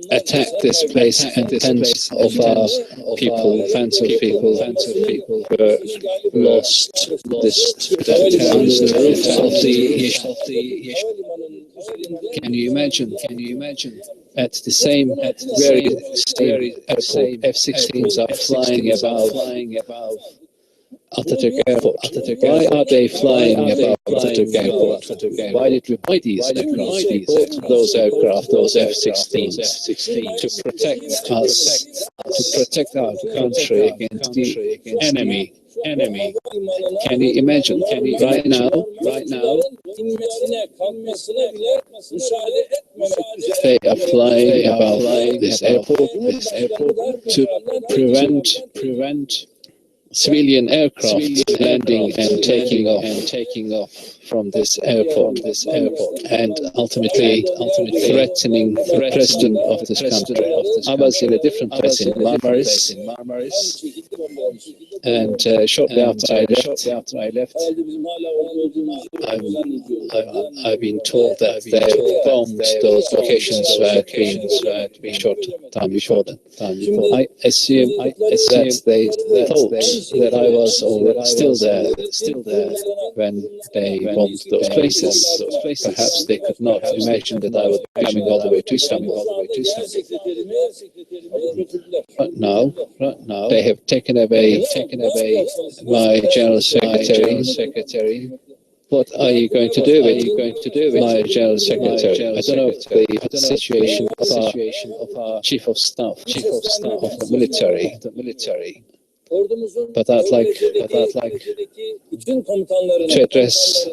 attacked this place, and tens of our people were lost under the roof of the Can you imagine? At the very airport, F-16s are flying above Atatürk Airport. Why are they flying above Atatürk Airport? Why did we buy these aircraft? We bought those aircraft, those F-16s, to protect us, to protect our country against the enemy. Can you imagine? Right now, they are flying above this airport to prevent civilian aircraft landing and taking off from this airport, and ultimately threatening the president of this country. I was in a different place in Marmaris, and shortly after I left, I've been told that they bombed those locations where had been shot time before that. I assume that they thought that I was still there when they bombed those places. Perhaps they could not imagine that I would be coming all the way to Istanbul. But now they have taken away my general secretary. What are you going to do with my general secretary? I don't know the situation of our chief of staff of the military. But I'd like to address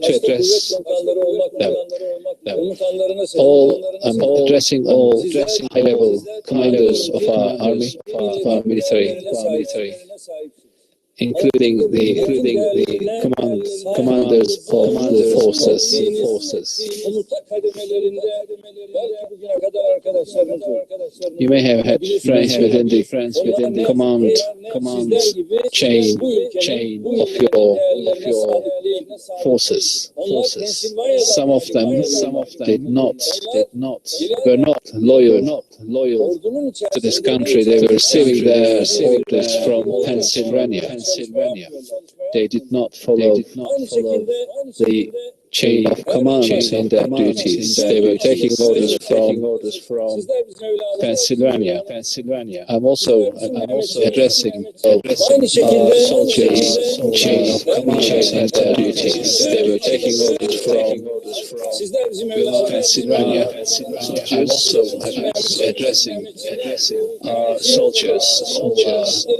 them. I'm addressing all high-level commanders of our army, of our military, including the commanders of the forces. You may have had friends within the command chain of your forces. Some of them were not loyal to this country. They were receiving their orders from Pennsylvania. They did not follow the chain of command in their duties. They were taking orders from Pennsylvania. I'm also addressing soldiers chain of command in their duties. They were taking orders from Pennsylvania. I'm also addressing soldiers,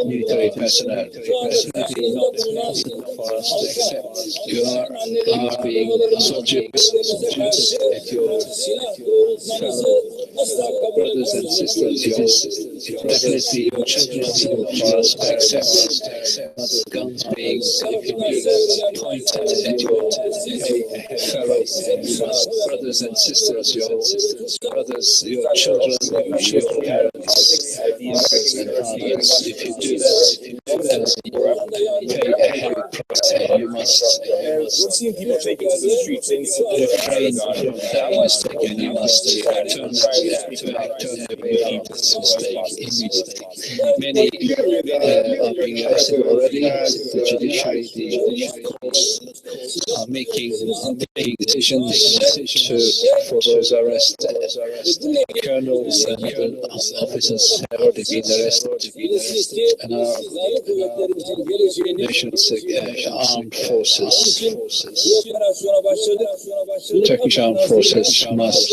military personnel. It's really not possible for us to accept. You are being soldiers at your fellow brothers and sisters. It is definitely not possible for us to accept guns being pointed at your fellow brothers and sisters, your brothers, your children, your parents, mothers and fathers. If you do that, you pay a heavy price. You must refrain from that mistake, and you must turn away from this mistake immediately. Many are being arrested already. The judiciary, the courts are making decisions for those arrested. Colonels and officers have already been arrested, and our nation's armed forces, Turkish armed forces must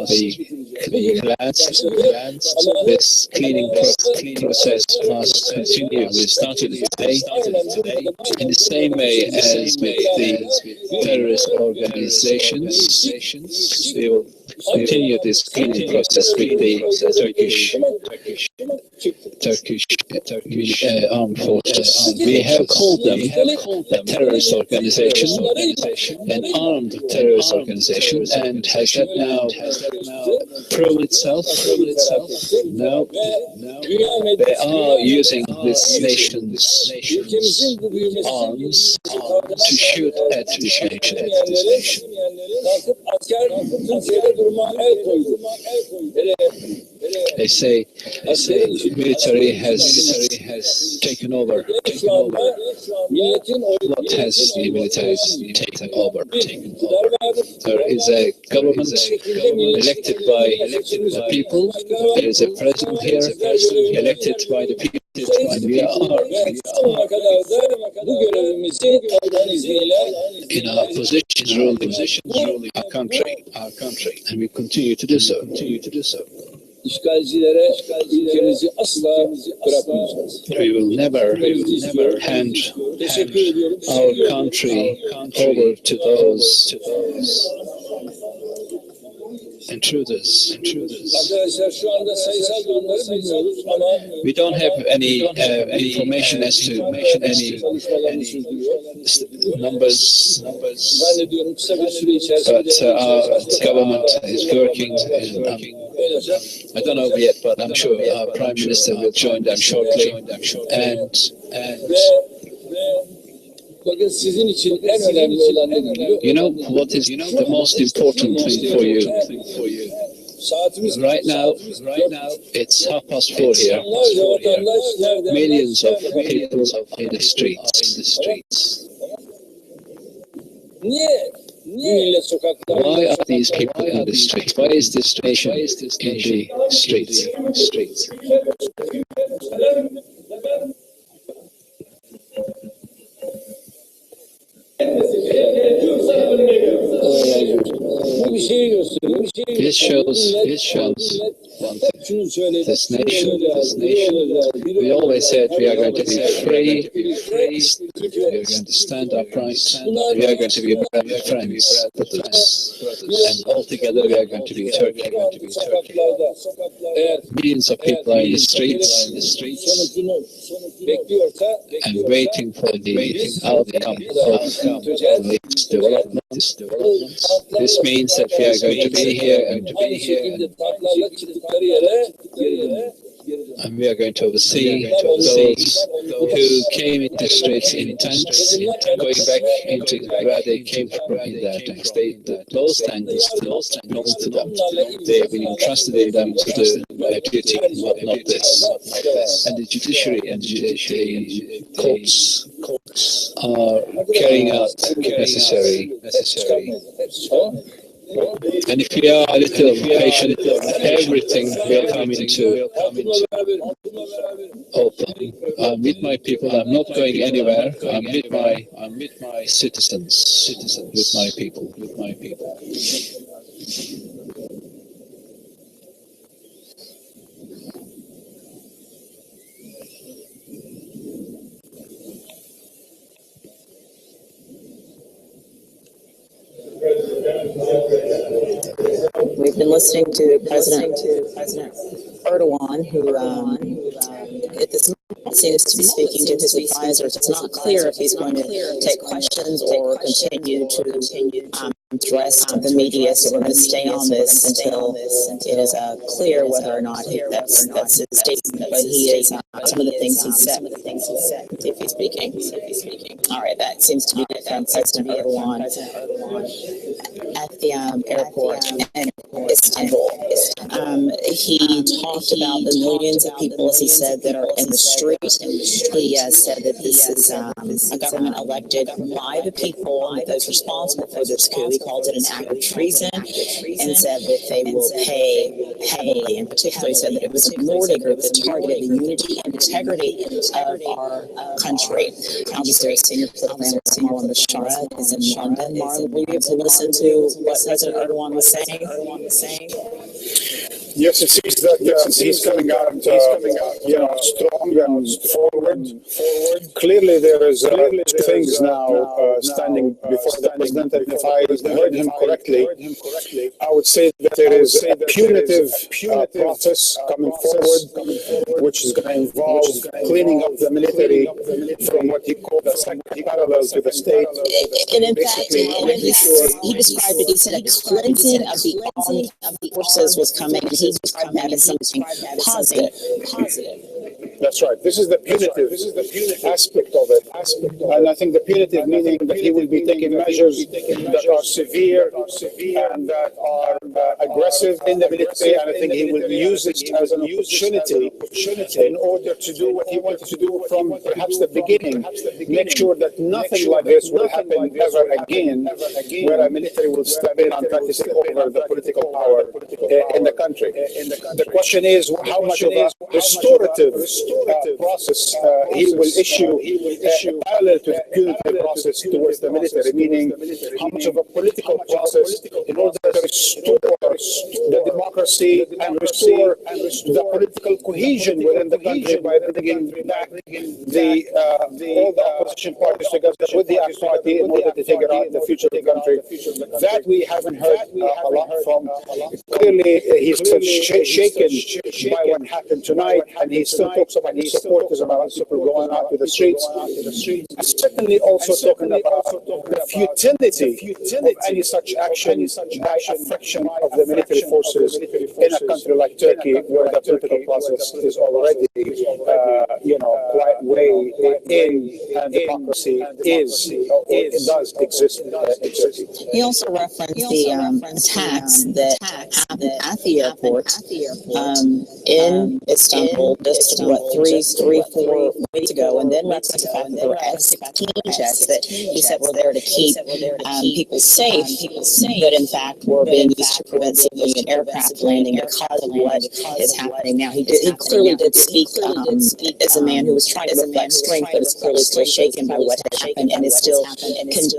be cleansed. This cleaning process must continue. We started today in the same way as with the terrorist organizations. We will continue this cleaning process with the Turkish armed forces. We have called them a terrorist organization, an armed terrorist organization, and has that now proven itself? No. They are using this nation's arms to shoot at this nation. They say military has taken over. What has the military taken over? There is a government elected by the people. There is a president here elected by the people. And we are in our positions ruling our country, and we continue to do so. İşgalcilere ülkemizi asla bırakmayacağız. We will never hand our country over to those intruders. Arkadaşlar şu anda sayısal durumları bilmiyoruz ama we don't have any information as to any numbers. Zannediyorum kısa bir süre içerisinde. But our government is working. I don't know yet, but I'm sure our Prime Minister will join them shortly. And bakın sizin için en önemli olan ne biliyor? you know what is the most important thing for you? Right now, it's 4:30 here. Millions of people in the streets. Niye? Why are these people in the streets? Why is this nation in the streets? Bu bir şeyi gösteriyor. It shows one thing. This nation, we always said we are going to be free, we are going to stand upright, we are going to be friends, and altogether we are going to be Turkey. Millions of people are in the streets and waiting for the outcome of this development. This means that we are going to be here and we are going to oversee those who came into the streets in tanks, going back into where they came from in their tanks. Those tanks belong to them. They have been entrusted in them to do their duty, not this. And the judiciary and the courts are carrying out necessary. And if we are a little patient, everything will come into open. I'm with my people. I'm not going anywhere. I'm with my citizens, with my people. We've been listening to President Erdogan, who at this moment seems to be speaking to his advisors. It's not clear if he's going to take questions or continue to address the media. So we're going to stay on this until it is clear whether or not that's his statement. But he is some of the things he said. If he's speaking. All right, that seems to be from President Erdogan at the airport in Istanbul. He talked about the millions of people, as he said, that are in the street. He said that this is a government elected by the people, and those responsible for this coup. He called it an act of treason and said that they will pay heavily. In particular, he said that it was a minority group that targeted the unity and integrity of our country. Al Jazeera senior political analyst Marwan Bashara is in London. Marwan, were you able to listen to what President Erdogan was saying? Yes, it seems that he's coming out, strong and forward. Clearly, there is two things now standing before the president. And if I heard him correctly, I would say that there is a punitive process coming forward, which is going to involve cleaning up the military from what he called a parallel to the state. And in fact, he described it. He said a cleansing of the armed forces was coming. He described that as something positive. That's right. This is the punitive aspect of it. And I think the punitive meaning that he will be taking measures that are severe and that are aggressive in the military. And I think he will use it as an opportunity in order to do what he wanted to do from perhaps the beginning. Make sure that nothing like this will happen ever again, where a military will step in and try to take over the political power in the country. The question is how much of a restorative process he will issue parallel to the punitive process towards the military, meaning how much of a political process in order to restore the democracy and restore the political cohesion within the country by bringing back all the opposition parties together with the ACT party in order to figure out the future of the country. That we haven't heard a lot from. Clearly, he's still shaken by what happened tonight, and he still talks about his supporters, about people going out to the streets. And certainly also talking about the futility of any such action by a fraction of the military forces in a country like Turkey, where the political process is already, quite way in, and democracy it does exist in Turkey. He also referenced the attacks that happened at the airport in Istanbul just 3-4 weeks ago, and then referenced the fact that there were F-16 jets that he said were there to keep people safe, but in fact were being used to prevent civilian aircraft landing because of what is happening now. He clearly did speak as a man who was trying to reflect strength, but is clearly still shaken by what has happened and is still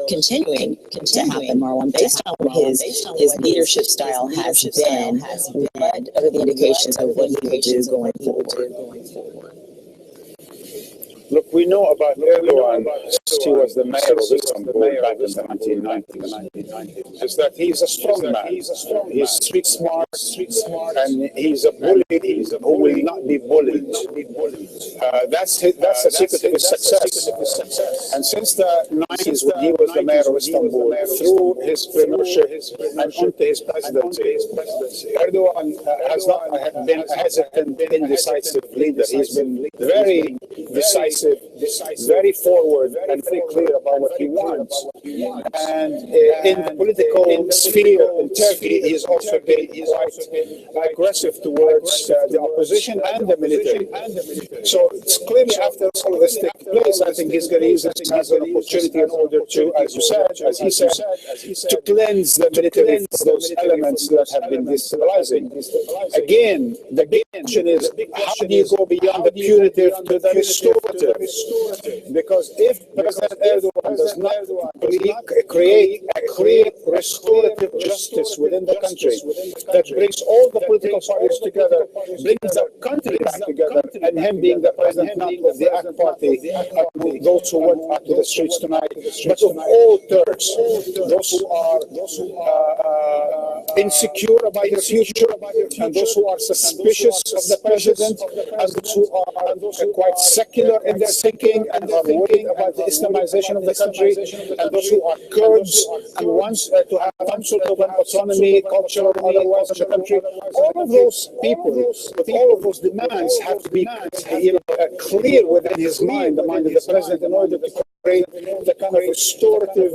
continuing to happen, Marwan. Based on his leadership style has been, what are the indications of what he will do going forward? Look, we know about Erdogan since he was the mayor of Istanbul back in the 1990s. Is that he's a strong man. He's street smart, and he's a bully who will not be bullied. That's the secret of his success. And since the 90s, when he was the mayor of Istanbul, through his premiership and onto his presidency, Erdogan has not been a hesitant, indecisive leader. He's been very decisive, very forward and very clear about what he wants. And in the political sphere in Turkey, he is also been quite aggressive towards the opposition and the military. So it's clearly after all of this takes place, I think he's going to use this as an opportunity in order to, as you said, as he said, to cleanse the military of those elements that have been destabilizing. Again, the big question is, how do you go beyond the punitive to the restorative? Because if President Erdogan does not create restorative justice within the country that brings all the political parties together, brings the country back together, and him being the president not of the AK party, those who went out to the streets tonight, but of all Turks, those who are insecure about their future, and those who are suspicious of the president, and those who are quite secular in their thinking and are worried about the Islamization of the country, and those who are Kurds and want to have some sort of an autonomy, cultural or otherwise in the country. All of those people, with all of those demands, have to be clear within his mind, the mind of the president, in order to create the kind of restorative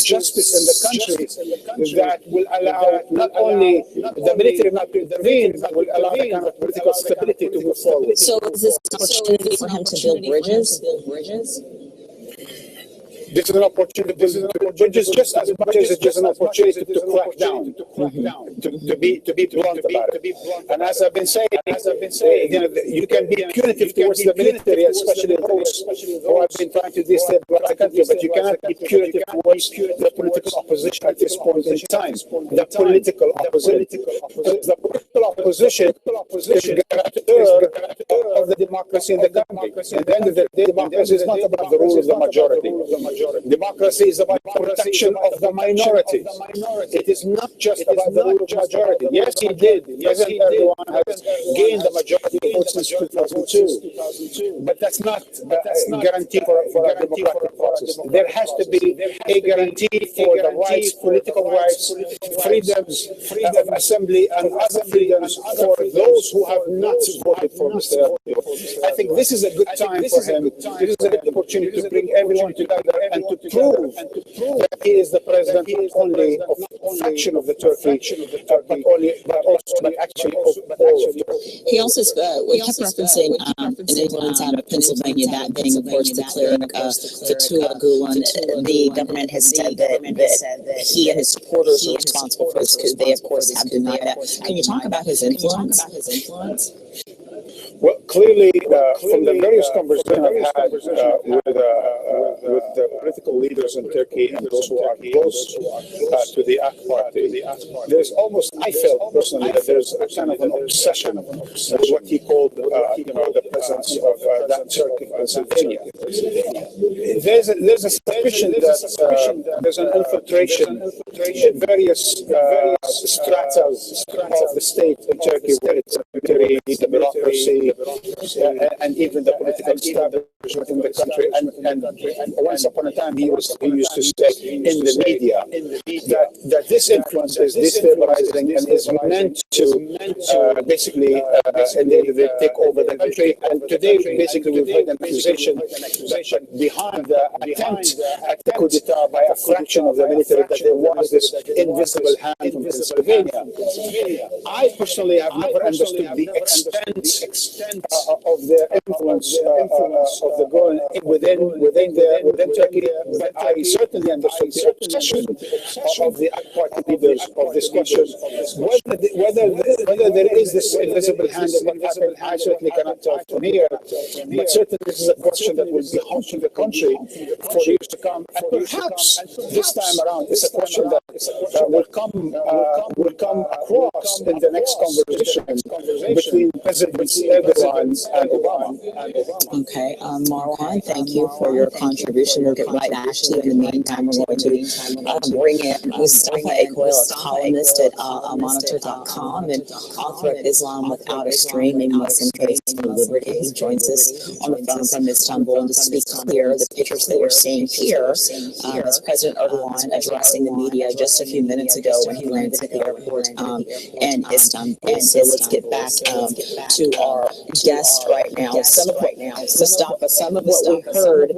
justice in the country that will allow not only the military not to intervene, but will allow the kind of political stability to move forward. So is this an opportunity for him to build bridges? This is an opportunity. Bridges just as much as it's just an opportunity to crack down, to be blunt about it. And as I've been saying, you can be punitive towards the military, especially those who have been trying to destabilize the country, but you cannot be punitive towards the political opposition at this point in time. The political opposition. The political opposition is the guarantor of the democracy in the country. At the end of the day, democracy is not about the rule of the majority. Democracy is about protection of the minority. It is not just about the rule of majority. Yes, he did. President Erdogan has gained the majority votes since 2002. But that's not a guarantee for a democratic process. There has to be a guarantee for the rights, political rights, freedoms of assembly and other freedoms for those who have not voted for Mr. Erdogan. I think this is a good time for him. This is a good opportunity to bring everyone together and to prove that he is the president not only of a fraction of the Turkey, but actually of all of Turkey. He also kept referencing an influence out of Pennsylvania, that being, of course, the cleric Fethullah Gulen. The government has said that he and his supporters are responsible for this coup. They, of course, have denied that. Can you talk about his influence? Well, clearly, from the various conversations I've had with the political leaders in Turkey and those who are close to the AK party, there's almost, I felt personally, that there's a kind of an obsession with what he called, the presence of that Turk in Pennsylvania. There's a suspicion that there's an infiltration in various stratas of the state in Turkey, whether it's military, the bureaucracy, and even the political establishment within the country. And once upon a time, he used to say in the media that this influence is destabilizing and is meant to basically take over the country. And today, basically, we've had an accusation behind the attempt at the coup d'etat by a fraction of the military that there was this invisible hand from Pennsylvania. I personally have never understood the extent of the influence of the Gulen within Turkey, but I certainly understood the obsession of the AK party leaders of this question. Whether there is this invisible hand of what happened, I certainly cannot tell from here. But certainly this is a question that will be haunting the country for years to come. And perhaps this time around, it's a question that will come across in the next conversation between Presidents Erdogan and Obama. Okay, Marwan, thank you for your contribution. We'll get right back to you. In the meantime, we're going to bring in Mustafa Ekwel, a columnist at Monitor.com. and author of Islam Without a Stream, a Muslim Case for Liberty, who joins us on the phone from Istanbul. And just to be clear, the pictures that we're seeing here is President Erdogan addressing the media just a few minutes ago when he landed at the airport in Istanbul. So let's get back to our guest right now. Mustafa, some of what we heard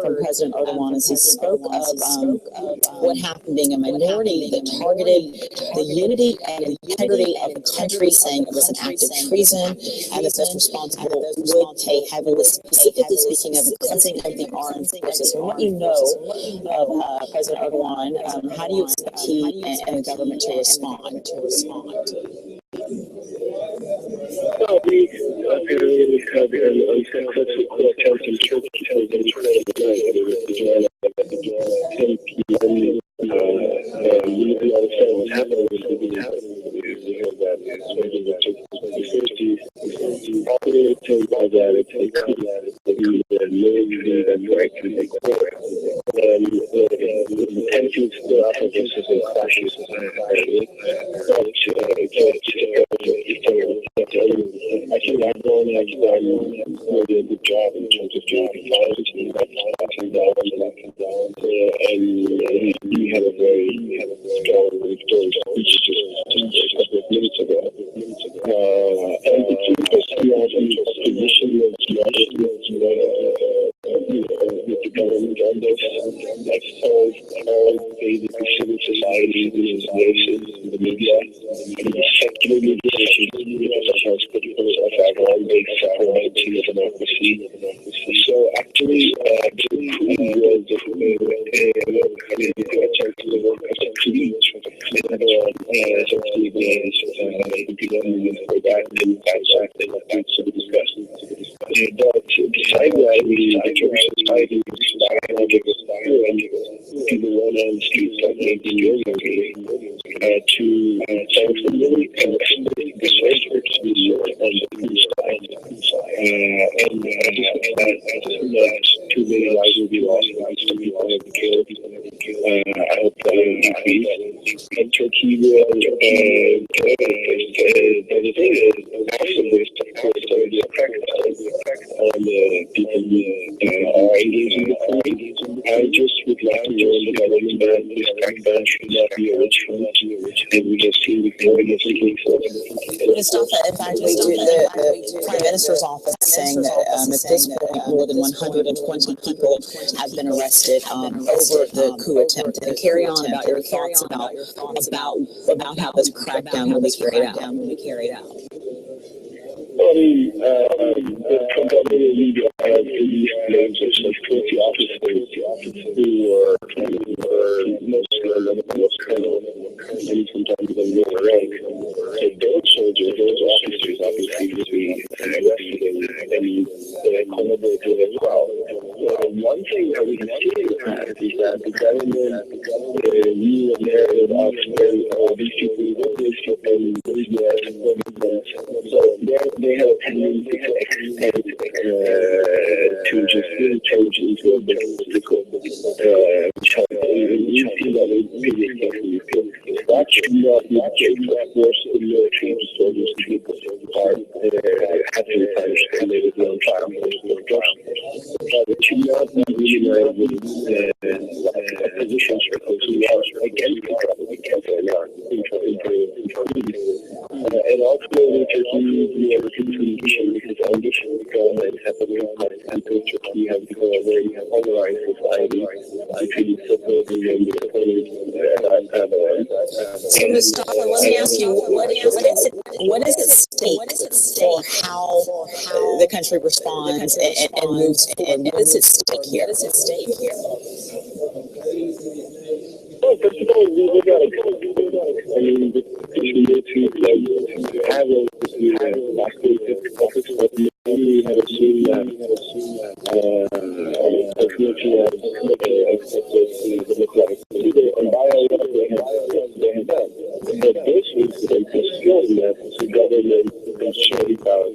from President Erdogan as he spoke of what happened being a minority that targeted the unity and integrity of the country, saying it was an act of treason, and that those responsible would pay heavily, specifically speaking of the cleansing of the armed forces. From what you know of President Erdogan, how do you expect he and the government to respond? Well, we apparently had an unsuccessful attempt in Turkey to Ukraine tonight. At 10 p.m. We understand what happened. We heard that maybe the Turkish operated by that it could be the military that were actually required. The intentions of this is a clashes. Actually, I'm going to do a good job in terms of doing violence and we had a very strong speech just a couple of minutes ago. And the key question was the position of the government on this. That's all basically civil society, the nations, the media, and the secular media, such as critical of our ground-based sovereignty of democracy. So actually, the coup was beside that, the Turkish society was dialogue with people went on the streets like 19 years ago to thankfully and the soldiers on the peace side. And too many lives will be lost, too many people will be killed. I hope that will decrease. And Turkey will, the thing is, after this, of course, there will be effect on the people who are engaged in the coup. I just would like to warn the government that this crackdown should not be a witch hunt, and we have seen before in the Mustafa, in fact, the Prime Minister's office saying that at this point more than 120 people have been arrested over the coup attempt. And carry on about your thoughts about how this crackdown will be carried out. Well, the Trump media has released names of some 20 officers who were most colonel, and sometimes even lower rank. So those soldiers, those officers, obviously will be arrested and accommodated as well. One thing that we can see is that the government view a narrative of these people with this and so they have a tendency to extend to just interchange into a bit political you see that in previous cases. That should not be the case. Of course, the military soldiers are have to be punished and they will be on trial. But it should not be realized with positions for those who are against the government because they are and ultimately Turkey needs to be able to communicate with its ambition to go and have a real life until Turkey has become a very polarized society. I feel it's supporting and supporting So Mustafa, let me ask you, what is at stake for how the country responds and moves forward? What is at stake here? Well, first of all, we got to go. I mean, we need to have a last week office, but we had assumed that unfortunately, and by all that they have done. But this incident has shown that the government is showing about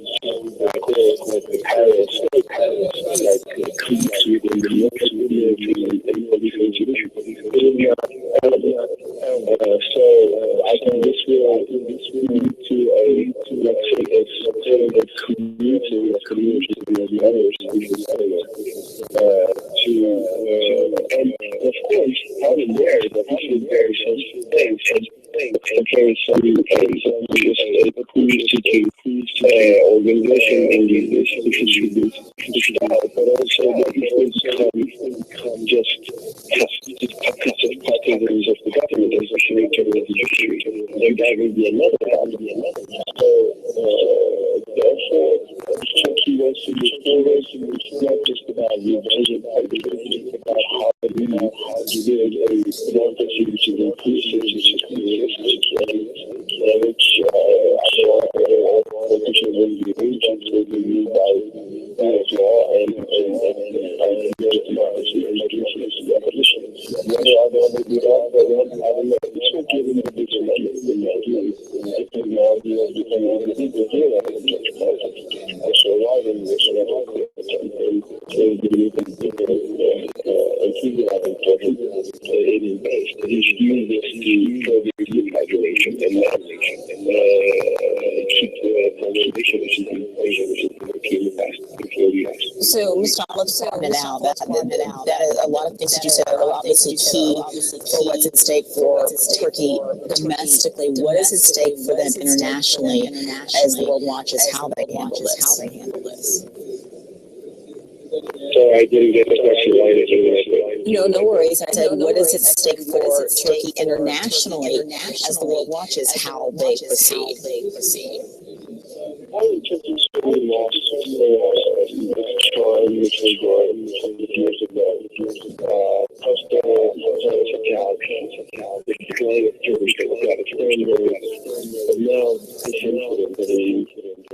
the Paris, like cliques within the military and police institutions. I think this will lead to let's say a community of the others and of course having there that this is very sensitive things and very some just a organization in these institutions should be out, but also that it will become just pockets of partisans of the government, especially in terms of the judiciary. Then that will be another one. So therefore, Turkey wants to be forward. It's not just about revenge, it's about how to build a democracy which is inclusive, which is which all politicians will be ruled by law and democracy and the opposition. Whether I don't agree with that, I don't know. It's not giving a big technology of the people here that are judgmental. Also, arriving with some of it is based. He's using this to graduation and keep the conservation which is in Asia, which is the So, Mr. Olive pointed out that a lot of things that you said are obviously key for what's at stake for Turkey domestically. What is at stake for them internationally as the world watches how they handle this? So I didn't get the question right. No worries. I said, what is at stake for Turkey internationally as the world watches how they proceed? Turkey's really lost its charm, which was born years ago. The decline of Turkish democratic framework, but now it's incident that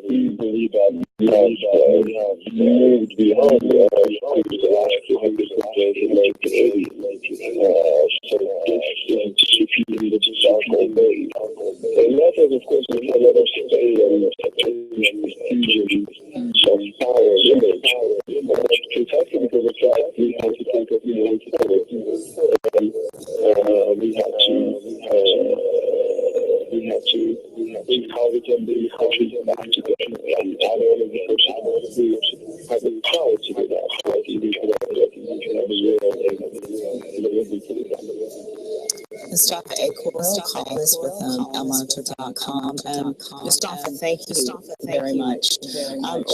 we believe that we have moved beyond the last 200 years in 1980. So this refuting the South Bay. And that has, of course, another state and fusion of power and image. Precisely because of that, we have to think of the we have to think how we can bring countries back together, and not all of the persons have the power to do that. Like even Mustafa, a Quora columnist with elmonitor.com. Mustafa, thank you very much.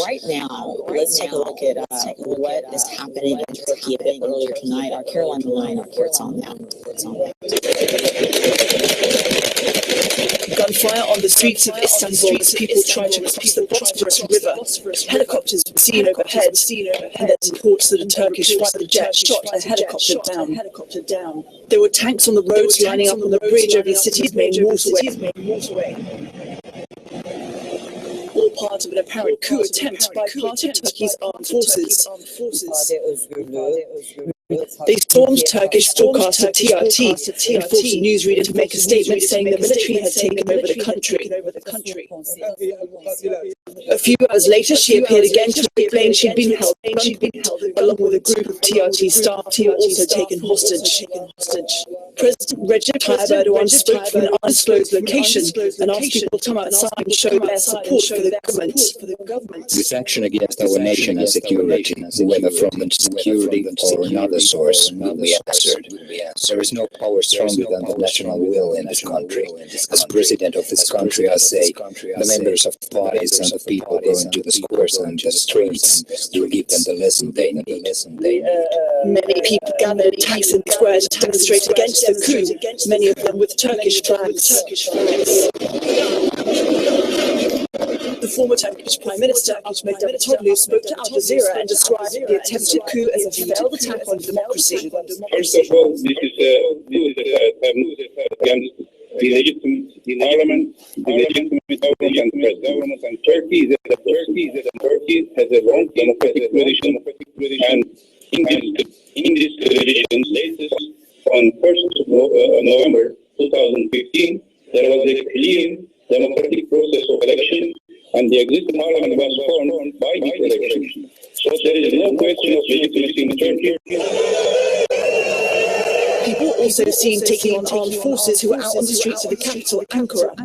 Right now, let's take a look at what is happening in Turkey a bit earlier tonight. Our Caroline Line reports on that. Gunfire on the streets of Istanbul as people try to cross the Bosphorus River. Helicopters were seen overhead, and there's reports that a Turkish fighter jet shot a helicopter down. There were tanks on the roads lining up on the bridge over the city's main waterway. All part of an apparent coup attempt by part of Turkey's armed forces. They stormed Turkish broadcaster TRT and forced a newsreader to make a statement saying the military had taken over the country. A few hours later, she appeared again to explain she'd been held along with a group of TRT staff who were also taken hostage. President Recep Tayyip Erdogan spoke from an undisclosed location and asked people to come outside and show their support for the government. This action against our nation and security, whether from security or another source, will be answered. There is no power stronger than the national will in this country. As president of this country, I say, the members of the parties and the people going to the squares and the streets will give them the lesson they need. Many people gathered tanks in the squares to demonstrate against the coup, many of them with Turkish flags. The former Turkish Prime Minister Ahmet Davutoglu spoke to Al Jazeera and described the attempted coup as a failed attack on democracy. First of all, this is a attempt against the legitimate parliament, the legitimate government, and Turkey has a long democratic tradition, and in this tradition, latest on 1st of November 2015, there was a clean democratic process of election, and the existing parliament was formed by this election. So there is no question of legitimacy in Turkey. people also seen taking on armed forces who were out on the streets of the capital, Ankara.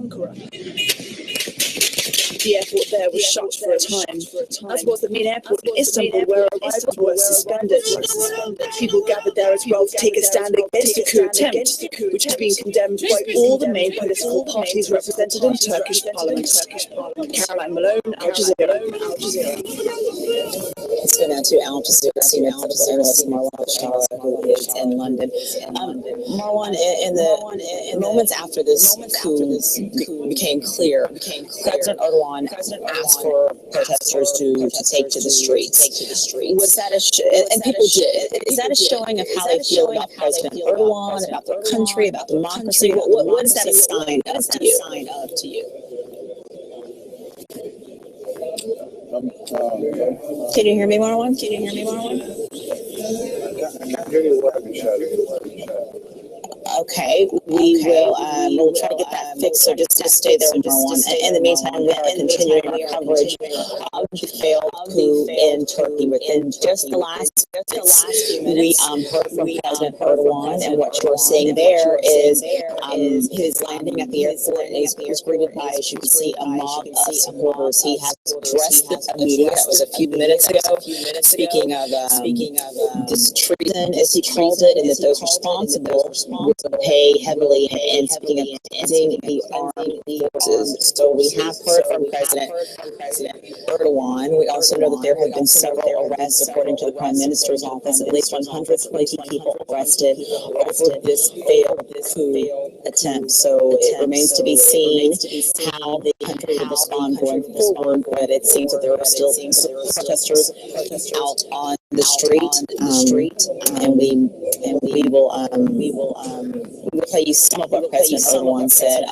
The airport there was shut for a time, as was the main airport in Istanbul, where arrivals were suspended. People gathered there as well to take a stand against the coup attempt, which has been condemned by all the main political parties represented in Turkish parliament. Caroline Malone, Al Jazeera. Let's go now to Al Jazeera senior journalist Marwan Bashar, who is in London. Marwan, in the moments after this coup became clear, President Erdogan asked for protesters to take to the streets. Was that and people did. Is that a showing of how they feel about President Erdogan, about their country, about democracy? What is that a sign of to you? Can you hear me, Marwan? I can't hear you well, Michelle. Okay, we'll try to get that fixed, so just stay there, Marwan. In the meantime, we are continuing our coverage of the failed coup in Turkey. Within just the last few minutes, we heard from President Erdogan, and what you're seeing there is his landing at the airport, and he's greeted by, as you can see, a mob of supporters. He has addressed the media. That was a few minutes ago, speaking of this treason, as he called it, and that those responsible would pay heavily in speaking of ending the armed forces. So we have heard from President Erdogan. We also know that there have been several arrests, according to the Prime Minister's office, at least 120 people arrested over this failed coup attempt. So it remains to be seen how the country will respond going forward, but it seems that there are still protesters out on the street, and we will play you some of what President Erdogan said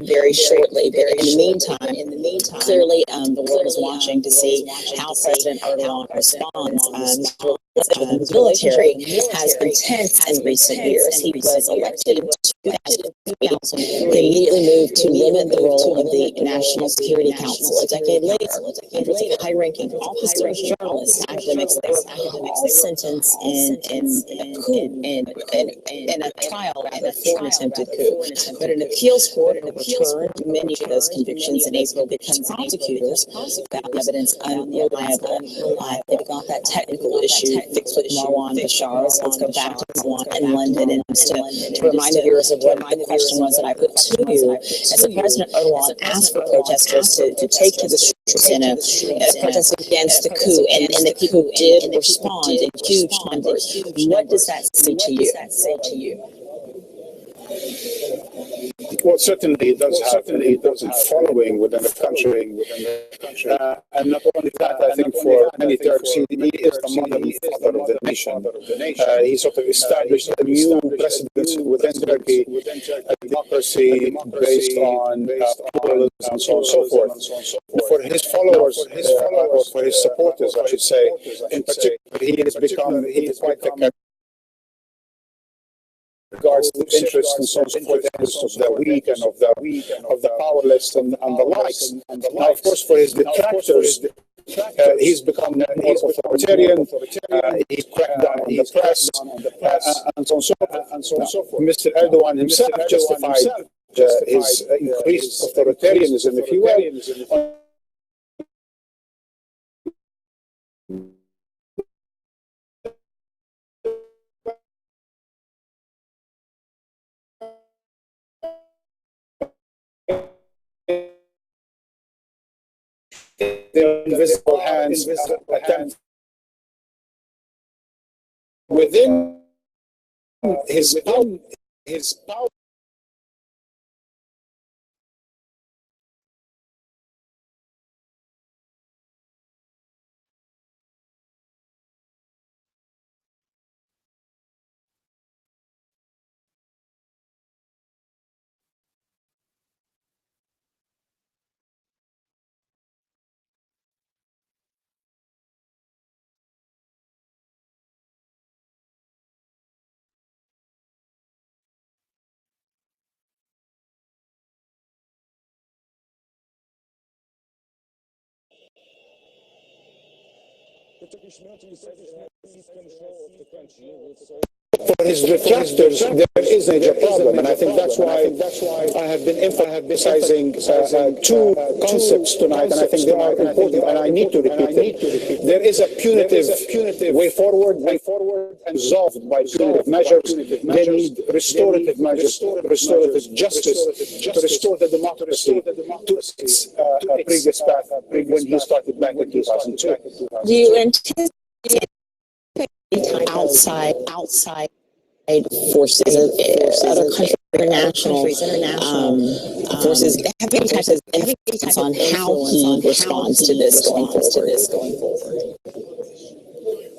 very shortly. But in the meantime, clearly the world is watching to see how President Erdogan responds. The military has been tense in recent years. He was elected in 2000. They immediately moved to limit the role of the National Security Council. A decade later, hundreds of high-ranking officers, journalists, academics, they were all sentenced in a coup, in a trial for an attempted coup. But an appeals court overturned many of those convictions in April because prosecutors found evidence unreliable. They've got that technical issue fixed with Marwan Bashar. So let's go back to Marwan in London, and just to remind the viewers of what the question was that I put to you. As the President Erdogan asked for protesters to take to the streets in a protest against the coup, and the people did respond in huge numbers. What does that say to you? Well, certainly it does have an important following within the country. And not only that, I think for many Turks, he is the modern father of the nation. He sort of established a new precedent within Turkey, a democracy based on pluralism and so on and so forth. For his followers, or for his supporters, I should say, in particular, he has become quite the regards to interest and so forth, interests of the weak and of the powerless and the likes. Now, of course, for his detractors, he's become more authoritarian. He's cracked down on the press, and so on and so forth. Mr. Erdogan himself justified his increased authoritarianism, if you will, their invisible hands attempt within his power. The Turkish military said it has seized control of the country with for his detractors, there is a major problem, and I think that's why I have been emphasizing two concepts tonight, and I think they are important, and I need to repeat them. There is a punitive way forward, and resolved by punitive measures. They need restorative measures, restorative justice to restore the democracy to its previous path when he started back in 2002. Do you anticipate outside forces, other countries, international forces, have any types of influence on how he responds to this going forward?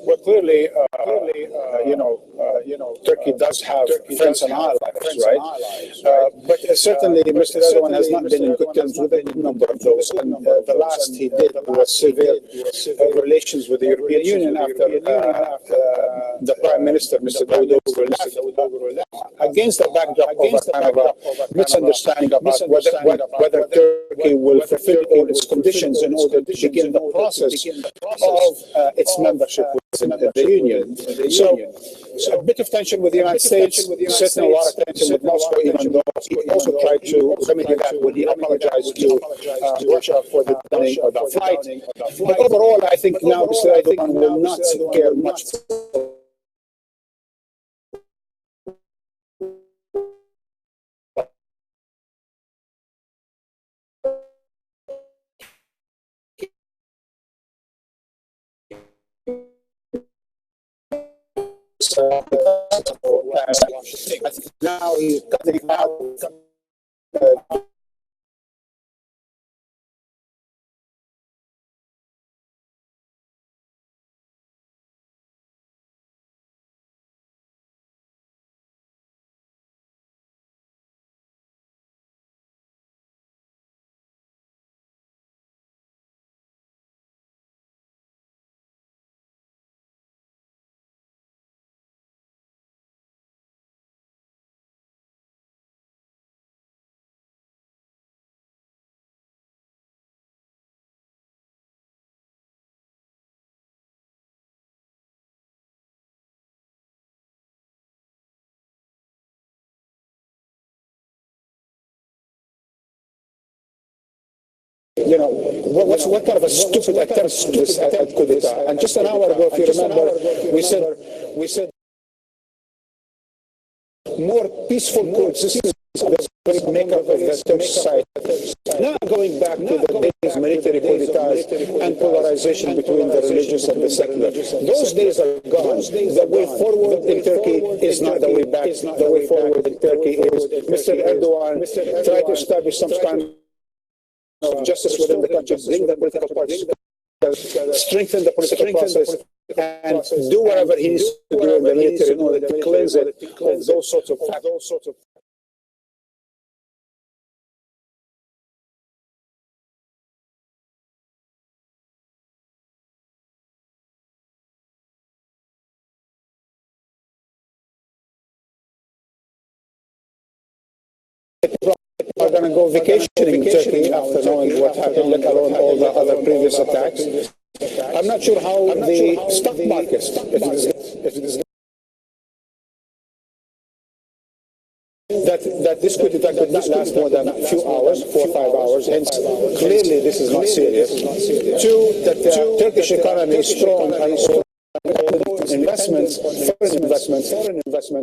Well, clearly, Turkey does have friends and allies, right? But certainly, Mr. Erdogan has not been in good terms with a number of those. And the last he did was severe relations with the European Union after the Prime Minister, Mr. Davutoglu, left. Against the backdrop of a kind of a misunderstanding about whether Turkey will fulfill all its conditions in order to begin the process of its membership within the Union. So a bit of tension with the United States, certainly a lot of tension with Moscow, even though he also tried to remedy that when he apologized to Russia for the delaying of the flight. But overall, I think now Mr. Erdogan will not care much I think now he's cutting out what kind of a stupid attempt this at coup d'etat. And just an hour ago, if you remember, we said more peaceful coexistence was the makeup of the Turkish society. Now going back to the days of military coup d'etats and polarization between the religious and the secular. Those days are gone. The way forward in Turkey is not the way back. The way forward in Turkey is Mr. Erdogan try to establish some kind of justice within the country, bring the political parties, strengthen the political process, and do whatever he needs to do in the military in order to cleanse it of those sorts of factors. Are going to go vacationing in Turkey after knowing what happened, let alone all the other previous attacks. I'm not sure how the stock market, if it is that this coup d'etat could not last more than a few hours, 4 or 5 hours. Hence, clearly this is not serious. Two, that the Turkish economy is strong and foreign investments,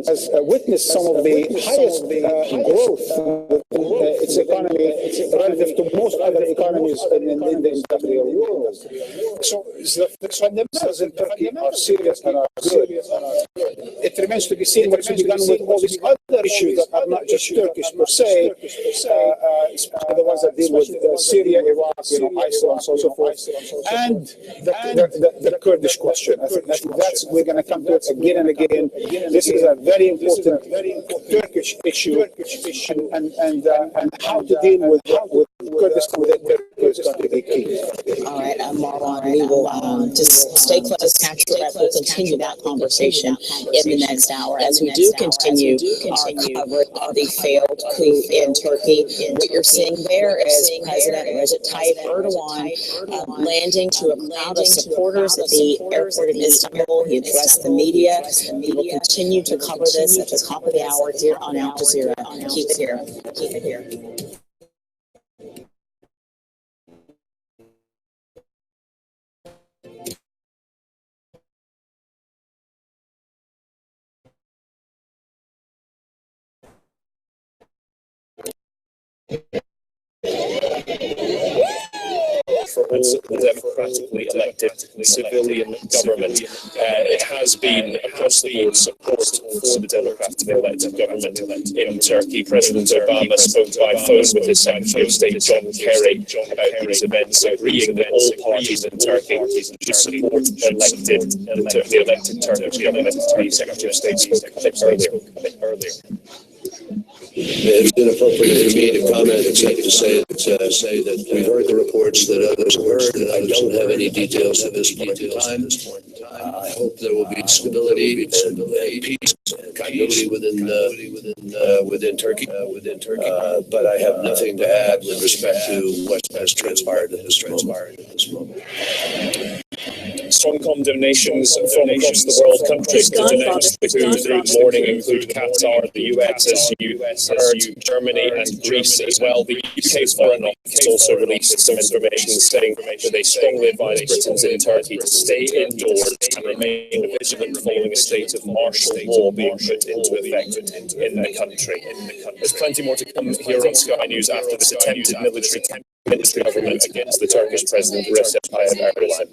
has witnessed some of the highest growth in its economy relative to most other economies in the industrial world. So the fundamentals in Turkey are serious and are good. It remains to be seen what will be done with all these other issues that are not just Turkish per se, especially the ones that deal with Syria, Iraq, ISIL, and so forth, and the Kurdish question. I think that's we're going to come to it again and again. This is a very important Turkish issue, and how to deal with Kurdistan within Turkey Turkey is going to be key. All right, Marwan, we will just stay close, catch your breath. We'll continue that conversation in the next hour as we do continue our coverage of the failed coup in Turkey. What you're seeing there is President Recep Tayyip Erdogan landing to a crowd of supporters at the airport in Istanbul. He addressed the media. We will continue to cover this at the top of the hour here on Al Jazeera. Keep it here. Keep it here. For all democratically elected civilian government. It has been across the board support for the democratically elected government in Turkey. President Obama spoke by phone with his Secretary of State John Kerry about these events, agreeing that all parties in Turkey should support the elected Turkish government. The Secretary of State spoke a bit earlier. It's inappropriate for me to comment except to say that we've heard the reports that others have heard, and I don't have any details at this point in time. I hope there will be stability and peace and continuity within Turkey. But I have nothing to add with respect to what has transpired at this moment. Strong condemnations from across the world. Countries that denounced the coup through the morning include Qatar, the US, as you heard, Germany and Greece as well. The UK's Foreign Office also released some information saying that they strongly advise Britons in Turkey to stay indoors and remain vigilant following a state of martial law being put into effect in the country. There's plenty more to come here on Sky News after this attempted military government against the Turkish President Recep Tayyip Erdogan.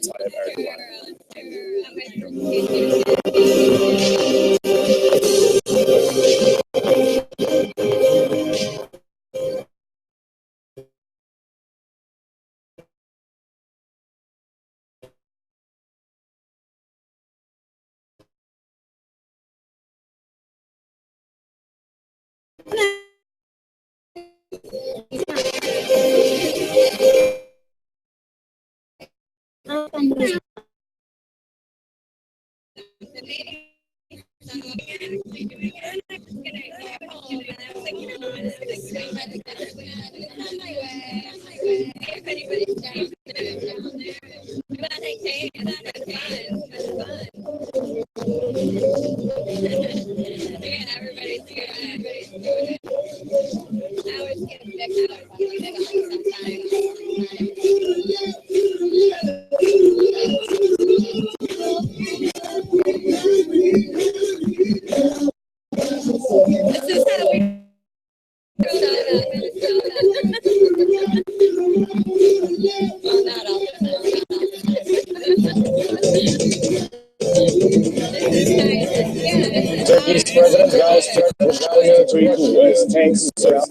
Turkey's president vows to push the military coup as tanks surround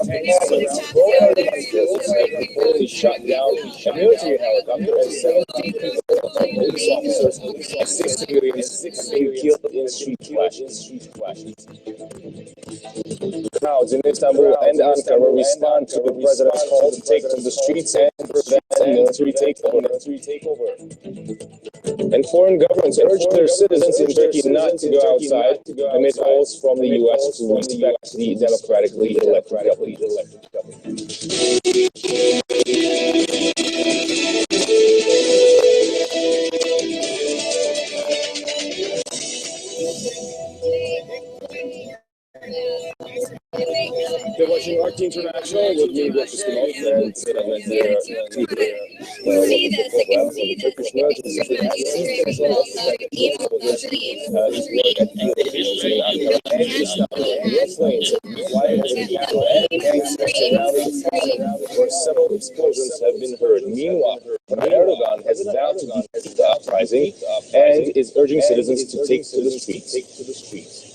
reportedly shot down a military helicopter and 17 people, police officers, and 6 civilians being killed in street clashes. Crowds in Istanbul and Ankara respond to the president's call to take to the streets and prevent military takeover. And foreign governments urge their citizens in Turkey not to go outside amid calls from the U.S. to respect the democratically elected They're watching RT International with me, Breakfast the Most, and the Turkish where several explosions have been heard. Meanwhile, Erdogan has vowed to defeat the uprising and is urging citizens to take to the streets.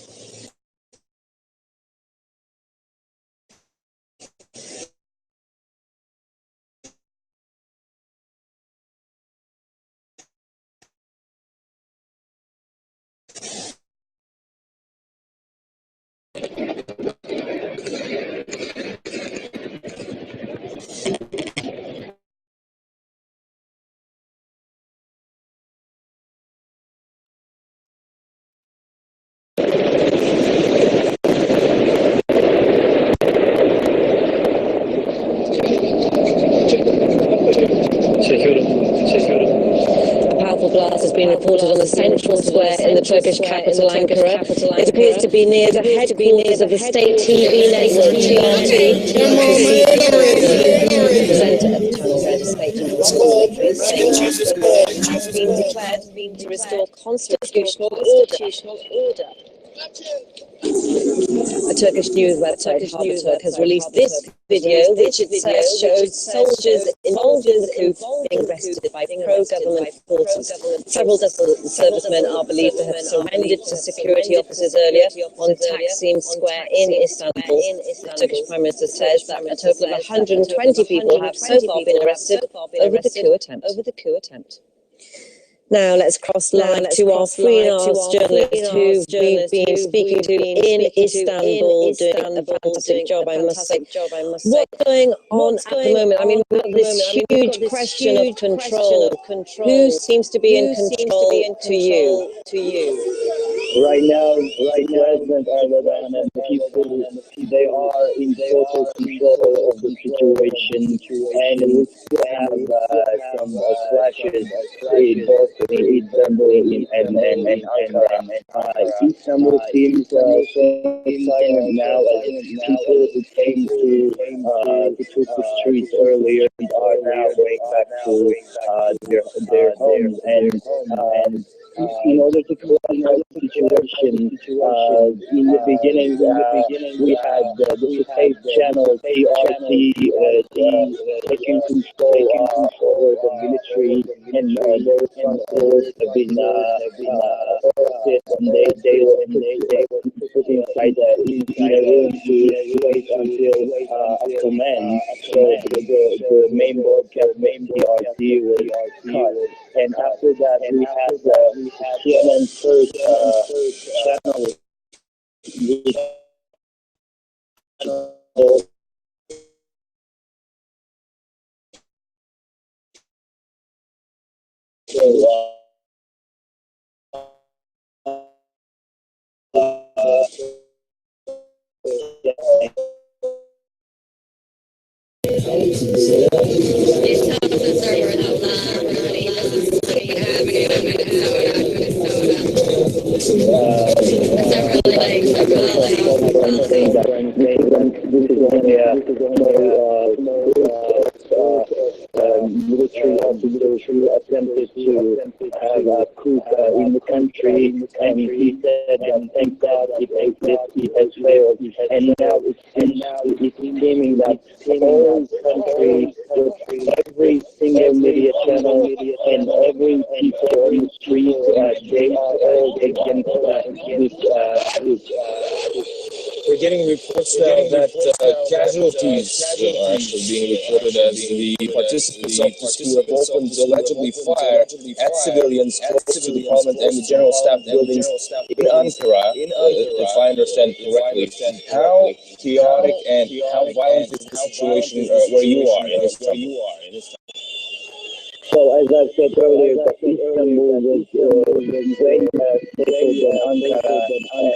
headquartered on the central square in the Turkish capital, Ankara. It appears to be near the headquarters of the state TV network TRT. The presenter of the channel read a statement from the military saying that Ankara has been declared to restore constitutional order. A Turkish news website, Haberturk, has released this video, which it says showed soldiers involved in the coup being arrested by pro-government forces. Several dozen servicemen are believed to have surrendered to security officers earlier on Taksim Square in Istanbul. The Turkish Prime Minister says that a total of 120 people have so far been arrested over the coup attempt. Now let's cross line to our freelance journalist who we've been speaking to in Istanbul, doing a fantastic job, I must say. What's going on at the moment? I mean, we've got this huge question of control. Who seems to be in control to you? Right now, President Erdogan and the people, they are in total control of the situation, and we still have some clashes in both Istanbul and Ankara. Istanbul seems so silent now, as people who came to the streets earlier are now going back to their homes, and in order to clarify the situation, in the beginning, we had the state channel TRT taking control over the military, and their responsibilities have been arrested, and they were put inside a room to wait until command. So the main broadcast, TRT, was cut. And after that, we had CNN third channel, which military officers who attempted to have a coup in the country, and he said, and thank God it has failed. And now it's seeming that the whole country, with every single media channel and every people on the street, they are all against this. We're getting reports now that casualties are actually being reported as the participants of this who have opened allegedly fire at civilians close to the Parliament and the General Staff buildings in Ankara, if I understand correctly. How chaotic and how violent is the situation where you are in Istanbul? So, as I said earlier, that Istanbul was way safer than Ankara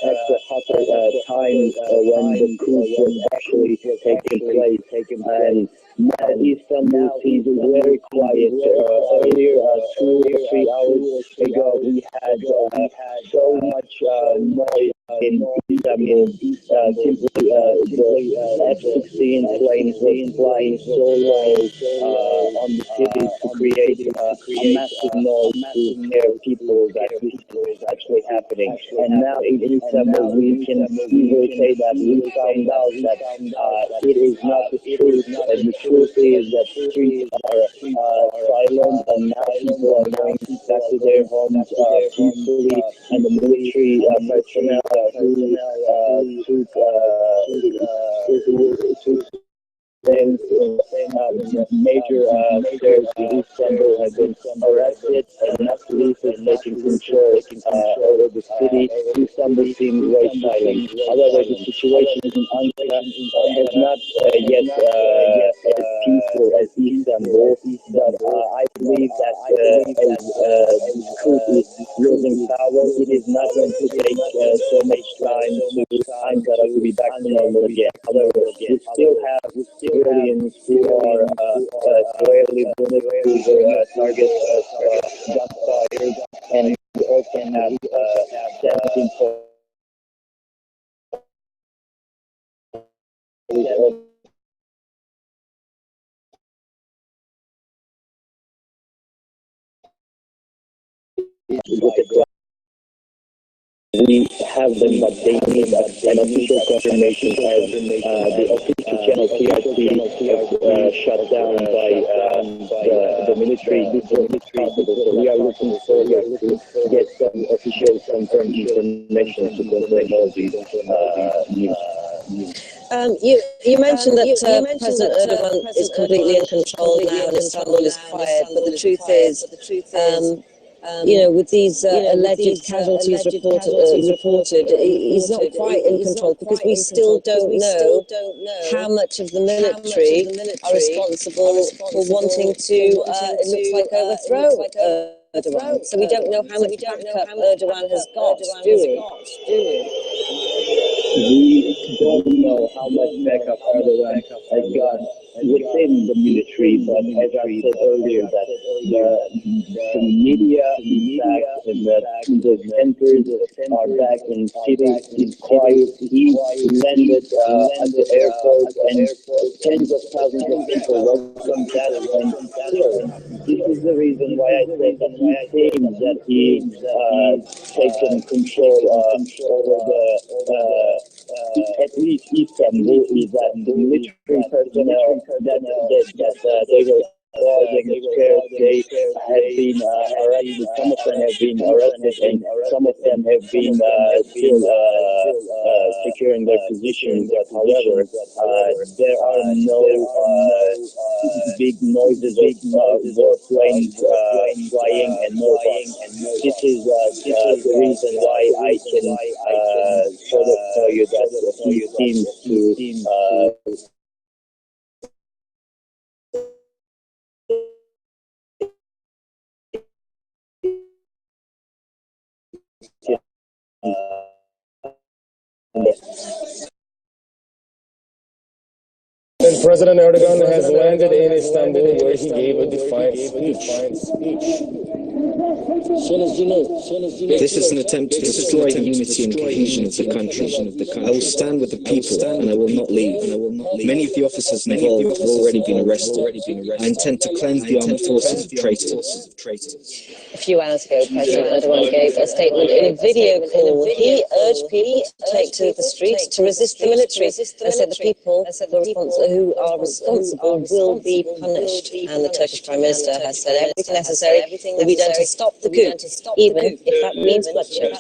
at the hotter time when the coup was actually taking place. And now Istanbul seems very quiet. Earlier, 2 or 3 hours ago, we had so much noise in Istanbul. Simply the F-16 planes were flying so low on the city to create a massive noise to scare people that this is actually happening. And now in Istanbul, we can easily say that we found out that it is not the truth. And the truth is that streets are silent, and now people are going back to their homes peacefully, and the military personnel who took major stairs in Istanbul have been arrested, and not police is taking control over the city. Istanbul seems very silent. However, the situation in Ankara has not yet as peaceful as Istanbul, but I believe that as the coup is losing power, it is not going to take so much time to Ankara to be back to normal again. However, we still have civilians who are squarely bullet to their targets of gunfire, and we also have 17 we have them, but they need an official confirmation as the official channel TRT shut down by the military before it's possible. So we are looking forward to get some official confirmed information to confirm all these news. You mentioned that President Erdogan is completely in control now and Istanbul is quiet, but the truth is, with these alleged casualties reported, he's not quite in control because we still don't know how much of the military are responsible for wanting to, it looks like, overthrow Erdogan. So we don't know how much backup Erdogan has got, do we? We don't know how much backup Erdogan has got within the military, but as I said earlier, that the media is back and the centers are back in cities. It's quiet. He landed at the airport and tens of thousands of people welcome that. And this is the reason why I said that he claims that he taken control over at least Istanbul, is that the military personnel that they were causing scares, they have been arrested. Some of them have been arrested, and some of them have been still securing their positions. But however, there are no big noises of warplanes flying and moving. This is the reason why I can sort of tell you that he seems to And President Erdogan has landed in Istanbul, where he gave a defiant speech. This is an attempt to destroy the unity and cohesion of the country. I will stand with the people and I will not leave. Many of the officers involved have already been arrested. I intend to cleanse the armed forces of traitors. A few hours ago, President Erdogan gave a statement in a video call. He urged people to take to the streets to resist the military and said the people who are responsible will be punished. And the Turkish Prime Minister has said everything necessary will be done to stop the coup, even if that means bloodshed.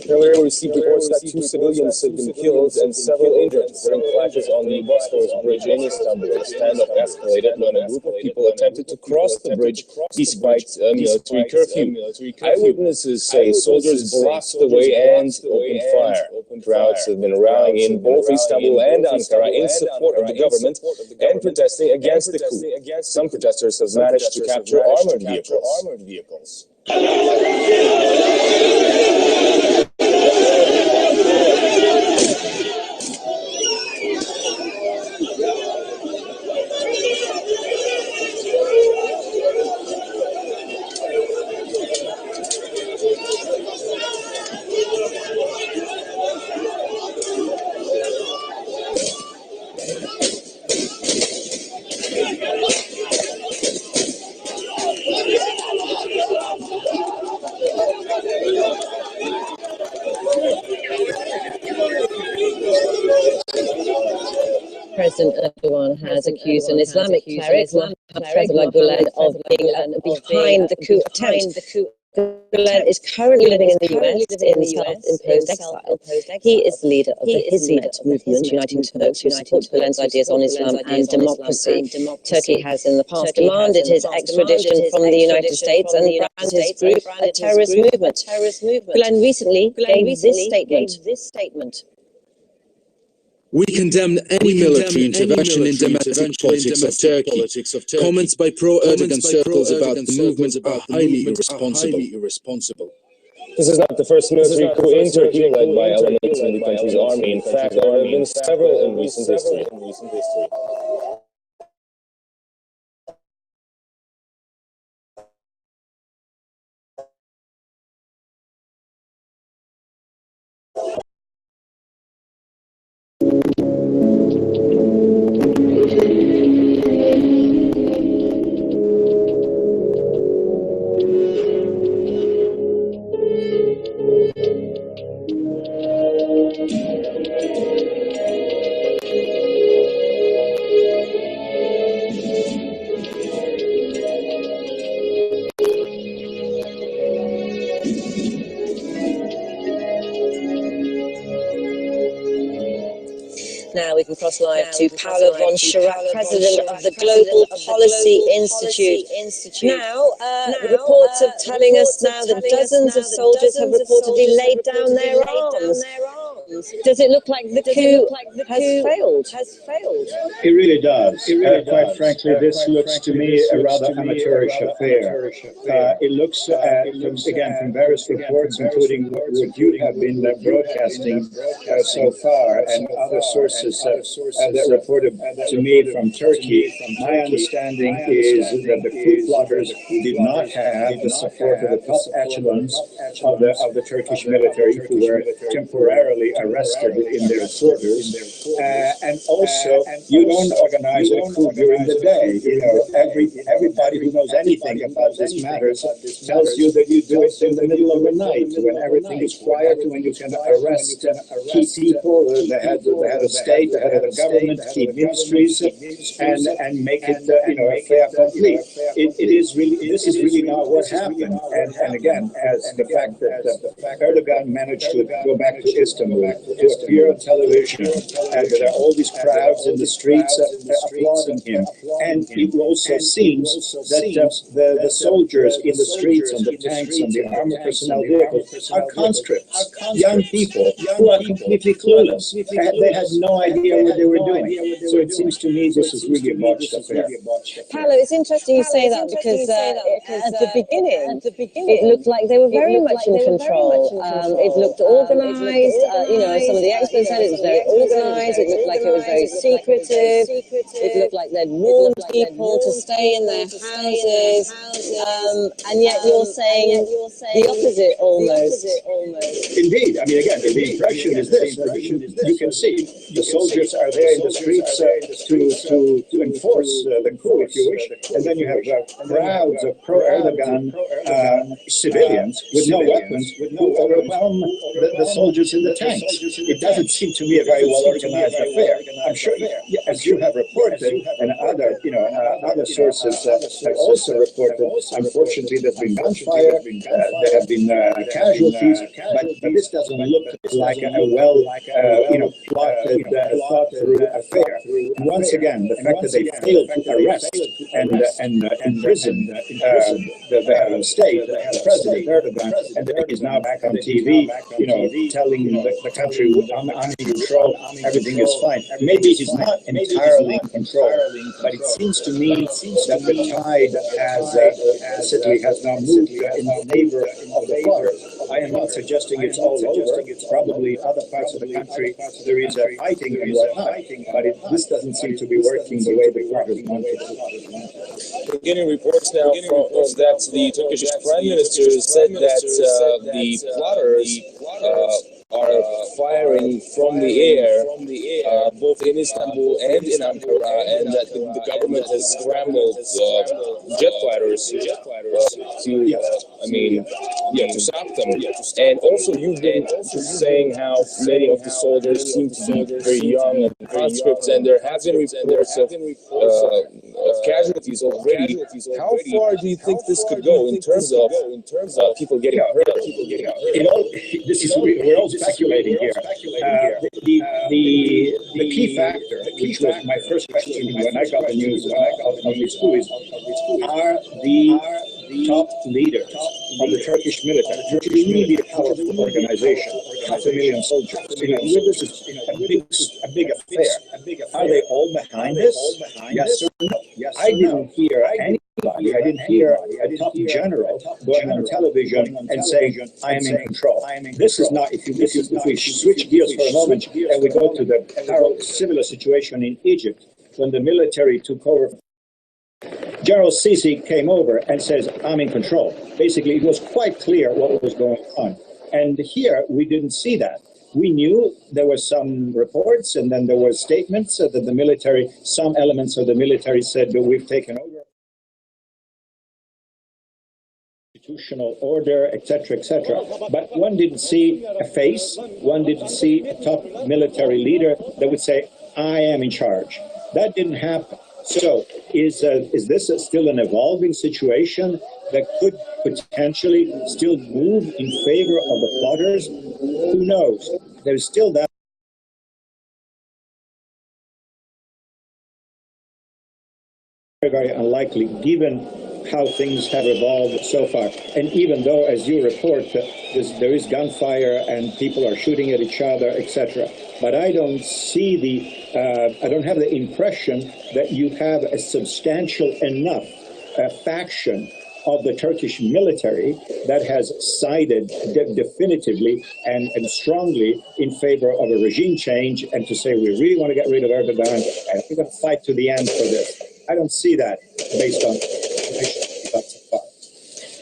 Earlier, we received reports that 2 civilians have been killed and several injured during clashes on the Bosphorus Bridge in Istanbul. The standoff escalated when a group of people attempted to cross the bridge despite a military curfew. Eyewitnesses say soldiers blocked the way and opened fire. Crowds have been rallying in both Istanbul and Ankara in support of the government and protesting against the coup. Some protesters have managed to capture armored vehicles. President Erdogan has accused an Islamic cleric, Fethullah Gulen, of being behind the coup attempt. Gulen is currently living in the US in self-imposed exile. He is the leader of the Hizmet movement, uniting Turks who support Gulen's ideas on Islam and democracy. Turkey has in the past demanded his extradition from the United States and branded his group a terrorist movement. Gulen recently gave this statement. We condemn any military intervention in domestic politics of Turkey. Comments by pro-Erdogan circles about the movement are highly irresponsible. This is not the first military coup in Turkey led by elements in the country's army. In fact, there have been several in recent history. Now we can cross live to Paolo von Schirach, President of the Global Policy Institute. Now, the reports are telling us now that dozens of soldiers have reportedly laid down their arms. Does it look like the coup has failed? It really does. Quite frankly, this looks to me a rather amateurish affair. It looks, again, from various reports, including what you have been broadcasting so far, and other sources that reported to me from Turkey. My understanding is that the coup plotters did not have the support of the top echelons of the Turkish military, who were temporarily arrested in their quarters. And also, you don't organize a coup during the day. You know, everybody who knows anything about this matters tells you that you do it in the middle of the night, when everything is quiet, when you can arrest key people, the head of state, the head of the government, key ministries, and make it, a fait accompli. This is really not what happened. And again, as the fact that Erdogan managed to go back to Istanbul, to appear on television, and there are all these crowds in the streets applauding him. And it also seems that the soldiers in the streets, on the tanks, on the armored personnel vehicles, are conscripts, young people who are completely clueless. They had no idea what they were doing. So it seems to me this is really a botched affair. Paolo, it's interesting you say that because at the beginning, it looked like they were very much in control. It looked organized. Some of the experts said it was very organized. It looked like it was very secretive. It looked like they'd warned people to stay in their houses. And yet you're saying the opposite almost. Indeed. I mean, again, the impression is this. You can see the soldiers are there in the streets to enforce the coup, if you wish. And then you have crowds of pro-Erdogan civilians with no weapons who overwhelm the soldiers in the tanks. It doesn't seem to me a very well-organized affair. I'm sure, as you have reported, and other sources have also reported, unfortunately, there's been gunfire, there have been casualties, but this doesn't look like a plotted, thought-through affair. Once again, the fact that they failed to arrest and imprison the head of state, the president Erdogan, and he's now back on TV, telling the country under control, everything is fine. Maybe he's not entirely in control, but it seems to me that the tide has now moved in favor of the plotters. I am not suggesting it's all over. Probably other parts of the country there is fighting and whatnot, but this doesn't seem to be working the way the plotters want it to. We're getting reports now from that the Turkish Prime Minister said that the plotters are firing from the air, both in Istanbul and in Ankara, and that the government has scrambled jet fighters to stop them. And also, you've been saying how many of the soldiers seem to be very young and conscripts, and there have been reports of casualties already. How far do you think this could go in terms of people getting hurt? We're all speculating here. The key factor, which was my first question when I got the news of these coups, are the top leaders of the Turkish military, which is really a powerful organization. 500,000 soldiers. This is a big affair. Are they all behind this? Yes or no? I didn't hear anybody. I didn't hear a top general going on television and saying, "I am in control." This is not. If we switch gears for a moment and we go to the similar situation in Egypt when the military took over. General Sisi came over and says, "I'm in control." Basically, it was quite clear what was going on. And here, we didn't see that. We knew there were some reports, and then there were statements that the military, some elements of the military said that we've taken over. Constitutional order, etc., etc. But one didn't see a face, one didn't see a top military leader that would say, "I am in charge." That didn't happen. So is this still an evolving situation that could potentially still move in favor of the plotters? Who knows? There's still that. Very, very unlikely given how things have evolved so far. And even though, as you report, there is gunfire and people are shooting at each other, etc. But I don't see I don't have the impression that you have a substantial enough faction of the Turkish military that has sided definitively and strongly in favor of a regime change and to say we really want to get rid of Erdogan and we're going to fight to the end for this. I don't see that based on information so far.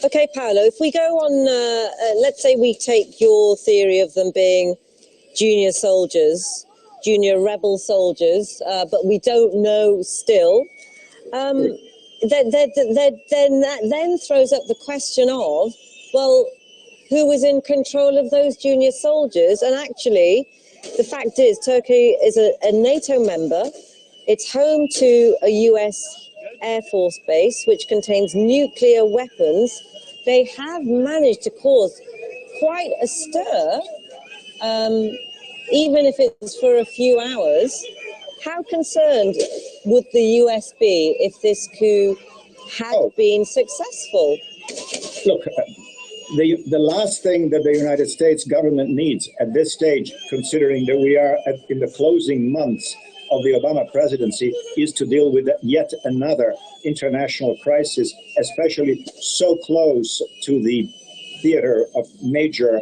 Okay, Paolo, if we go on, let's say we take your theory of them being junior soldiers, junior rebel soldiers, but we don't know still. Then that then throws up the question of, well, who was in control of those junior soldiers? And actually, the fact is, Turkey is a NATO member. It's home to a US Air Force base, which contains nuclear weapons. They have managed to cause quite a stir, even if it's for a few hours. How concerned would the US be if this coup had been successful? Look, the last thing that the United States government needs at this stage, considering that we are in the closing months of the Obama presidency, is to deal with yet another international crisis, especially so close to the theater of major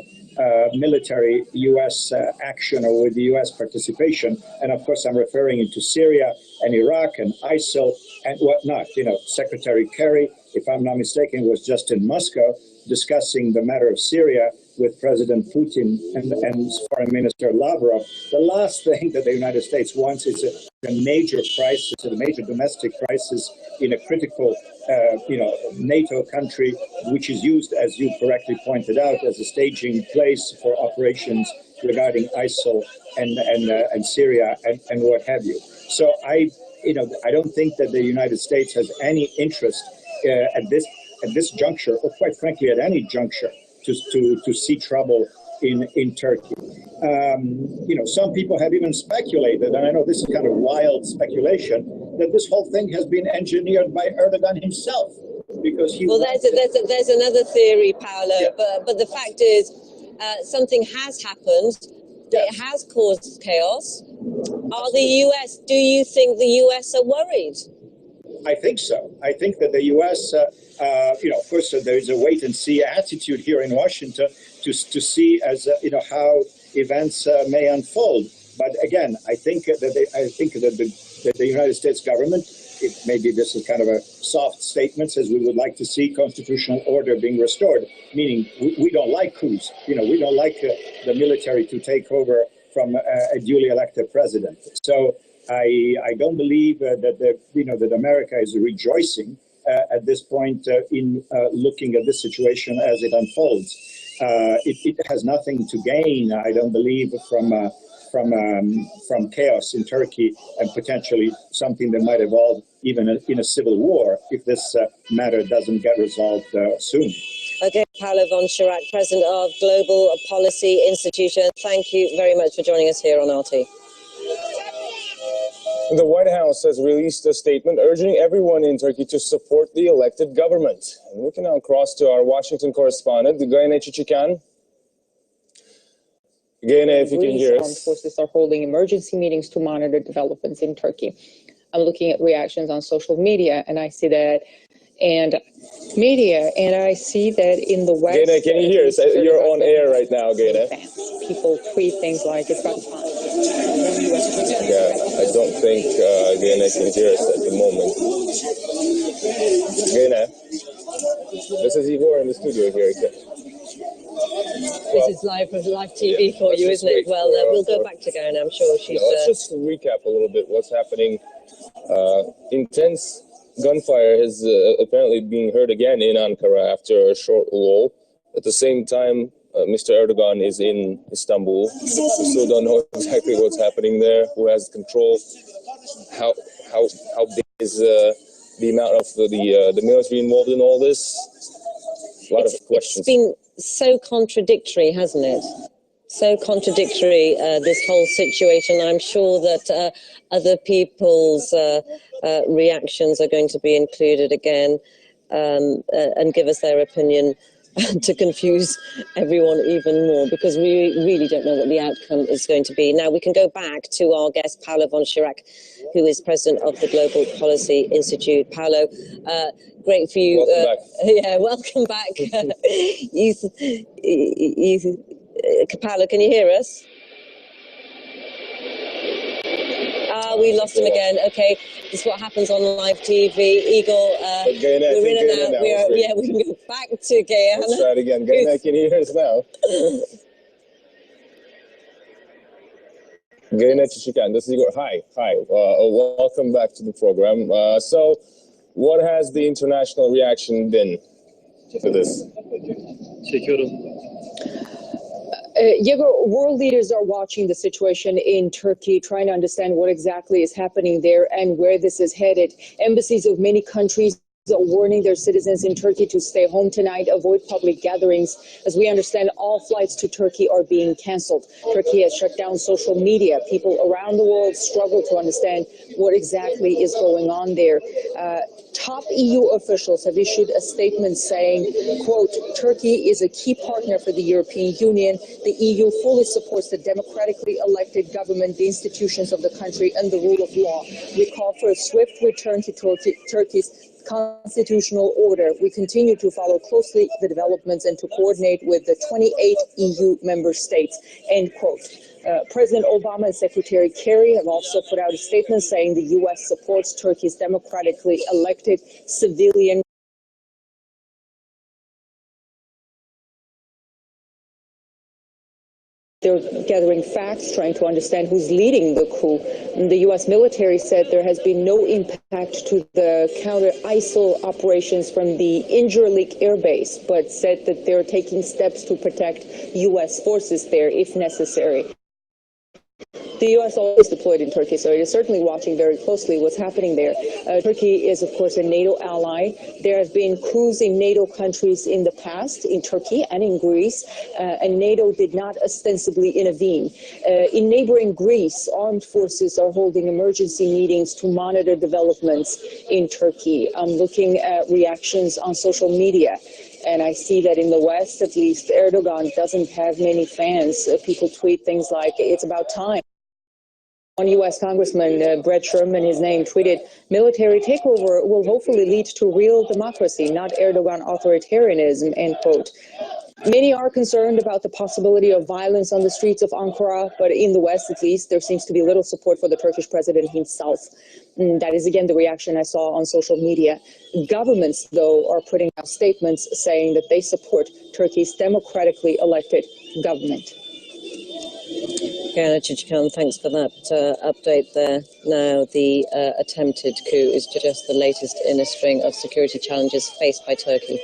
military U.S. action or with the U.S. participation. And of course, I'm referring into Syria and Iraq and ISIL and whatnot. You know, Secretary Kerry, if I'm not mistaken, was just in Moscow discussing the matter of Syria with President Putin and Foreign Minister Lavrov. The last thing that the United States wants is a major crisis, a major domestic crisis in a critical, NATO country, which is used, as you correctly pointed out, as a staging place for operations regarding ISIL and Syria and what have you. So I don't think that the United States has any interest at this juncture, or quite frankly, at any juncture, to see trouble in Turkey. Some people have even speculated, and I know this is kind of wild speculation, that this whole thing has been engineered by Erdogan himself, because he. Well, there's another theory, Paolo, yeah. but the fact is, something has happened. Yes. It has caused chaos. Do you think the US are worried? I think so. I think that the U.S., of course, there is a wait-and-see attitude here in Washington to see as how events may unfold. But again, I think that the United States government, maybe this is kind of a soft statement, says we would like to see constitutional order being restored. Meaning, we don't like coups. We don't like the military to take over from a duly elected president. So. I don't believe that America is rejoicing at this point in looking at this situation as it unfolds. It has nothing to gain, I don't believe, from chaos in Turkey and potentially something that might evolve even in a civil war if this matter doesn't get resolved soon. Okay, Paolo von Schirach, President of Global Policy Institute. Thank you very much for joining us here on RT. The White House has released a statement urging everyone in Turkey to support the elected government. And we can now cross to our Washington correspondent, Gayane Chichikan. Gayna, if you can hear Armed us. forces are holding emergency meetings to monitor developments in Turkey. I'm looking at reactions on social media, and I see that, and I see that in the West. Gayna, can you hear us? You're on air right now, Gayna. People tweet things like it's about time. Yeah, I don't think Gayna can hear us at the moment. Gayna, this is Igor in the studio here. This is live TV for you, isn't it? Well, we'll go back to Gayna. I'm sure she's. Let's just recap a little bit what's happening. Intense gunfire is apparently being heard again in Ankara after a short lull. At the same time, Mr. Erdogan is in Istanbul. We still don't know exactly what's happening there, who has control, how big is the amount of the military involved in all this. A lot of questions. It's been so contradictory, hasn't it? So contradictory, this whole situation. I'm sure that other people's reactions are going to be included again and give us their opinion to confuse everyone even more, because we really don't know what the outcome is going to be. Now, we can go back to our guest, Paolo von Schirach, who is president of the Global Policy Institute. Paolo, great for you. Welcome back. Yeah, welcome back. Paolo, can you hear us? We lost him again. Okay, this is what happens on live TV. Igor, we're in and out. We can go back to Gayna. Let's try it again. Gayna, can you hear us now? Gayna Chichikan, this is Igor. Hi. Welcome back to the program. So, what has the international reaction been to this? Yegor, world leaders are watching the situation in Turkey, trying to understand what exactly is happening there and where this is headed. Embassies of many countries are warning their citizens in Turkey to stay home tonight, avoid public gatherings. As we understand, all flights to Turkey are being canceled. Turkey has shut down social media. People around the world struggle to understand what exactly is going on there. Top EU officials have issued a statement saying, quote, Turkey is a key partner for the European Union. The EU fully supports the democratically elected government, the institutions of the country, and the rule of law. We call for a swift return to Turkey's constitutional order. We continue to follow closely the developments and to coordinate with the 28 EU member states, end quote. President Obama and Secretary Kerry have also put out a statement saying the U.S. supports Turkey's democratically elected civilian. They're gathering facts, trying to understand who's leading the coup. And the U.S. military said there has been no impact to the counter-ISIL operations from the Incirlik air base, but said that they're taking steps to protect U.S. forces there if necessary. The U.S. always deployed in Turkey, so it is certainly watching very closely what's happening there. Turkey is, of course, a NATO ally. There have been coups in NATO countries in the past, in Turkey and in Greece, and NATO did not ostensibly intervene. In neighboring Greece, armed forces are holding emergency meetings to monitor developments in Turkey. I'm looking at reactions on social media. And I see that in the West, at least, Erdogan doesn't have many fans. People tweet things like, it's about time. One U.S. Congressman, Brett Sherman, his name, tweeted, military takeover will hopefully lead to real democracy, not Erdogan authoritarianism, end quote. Many are concerned about the possibility of violence on the streets of Ankara, but in the West, at least, there seems to be little support for the Turkish president himself. And that is, again, the reaction I saw on social media. Governments, though, are putting out statements saying that they support Turkey's democratically elected government. Gayna Chichikan, thanks for that update there. Now, the attempted coup is just the latest in a string of security challenges faced by Turkey.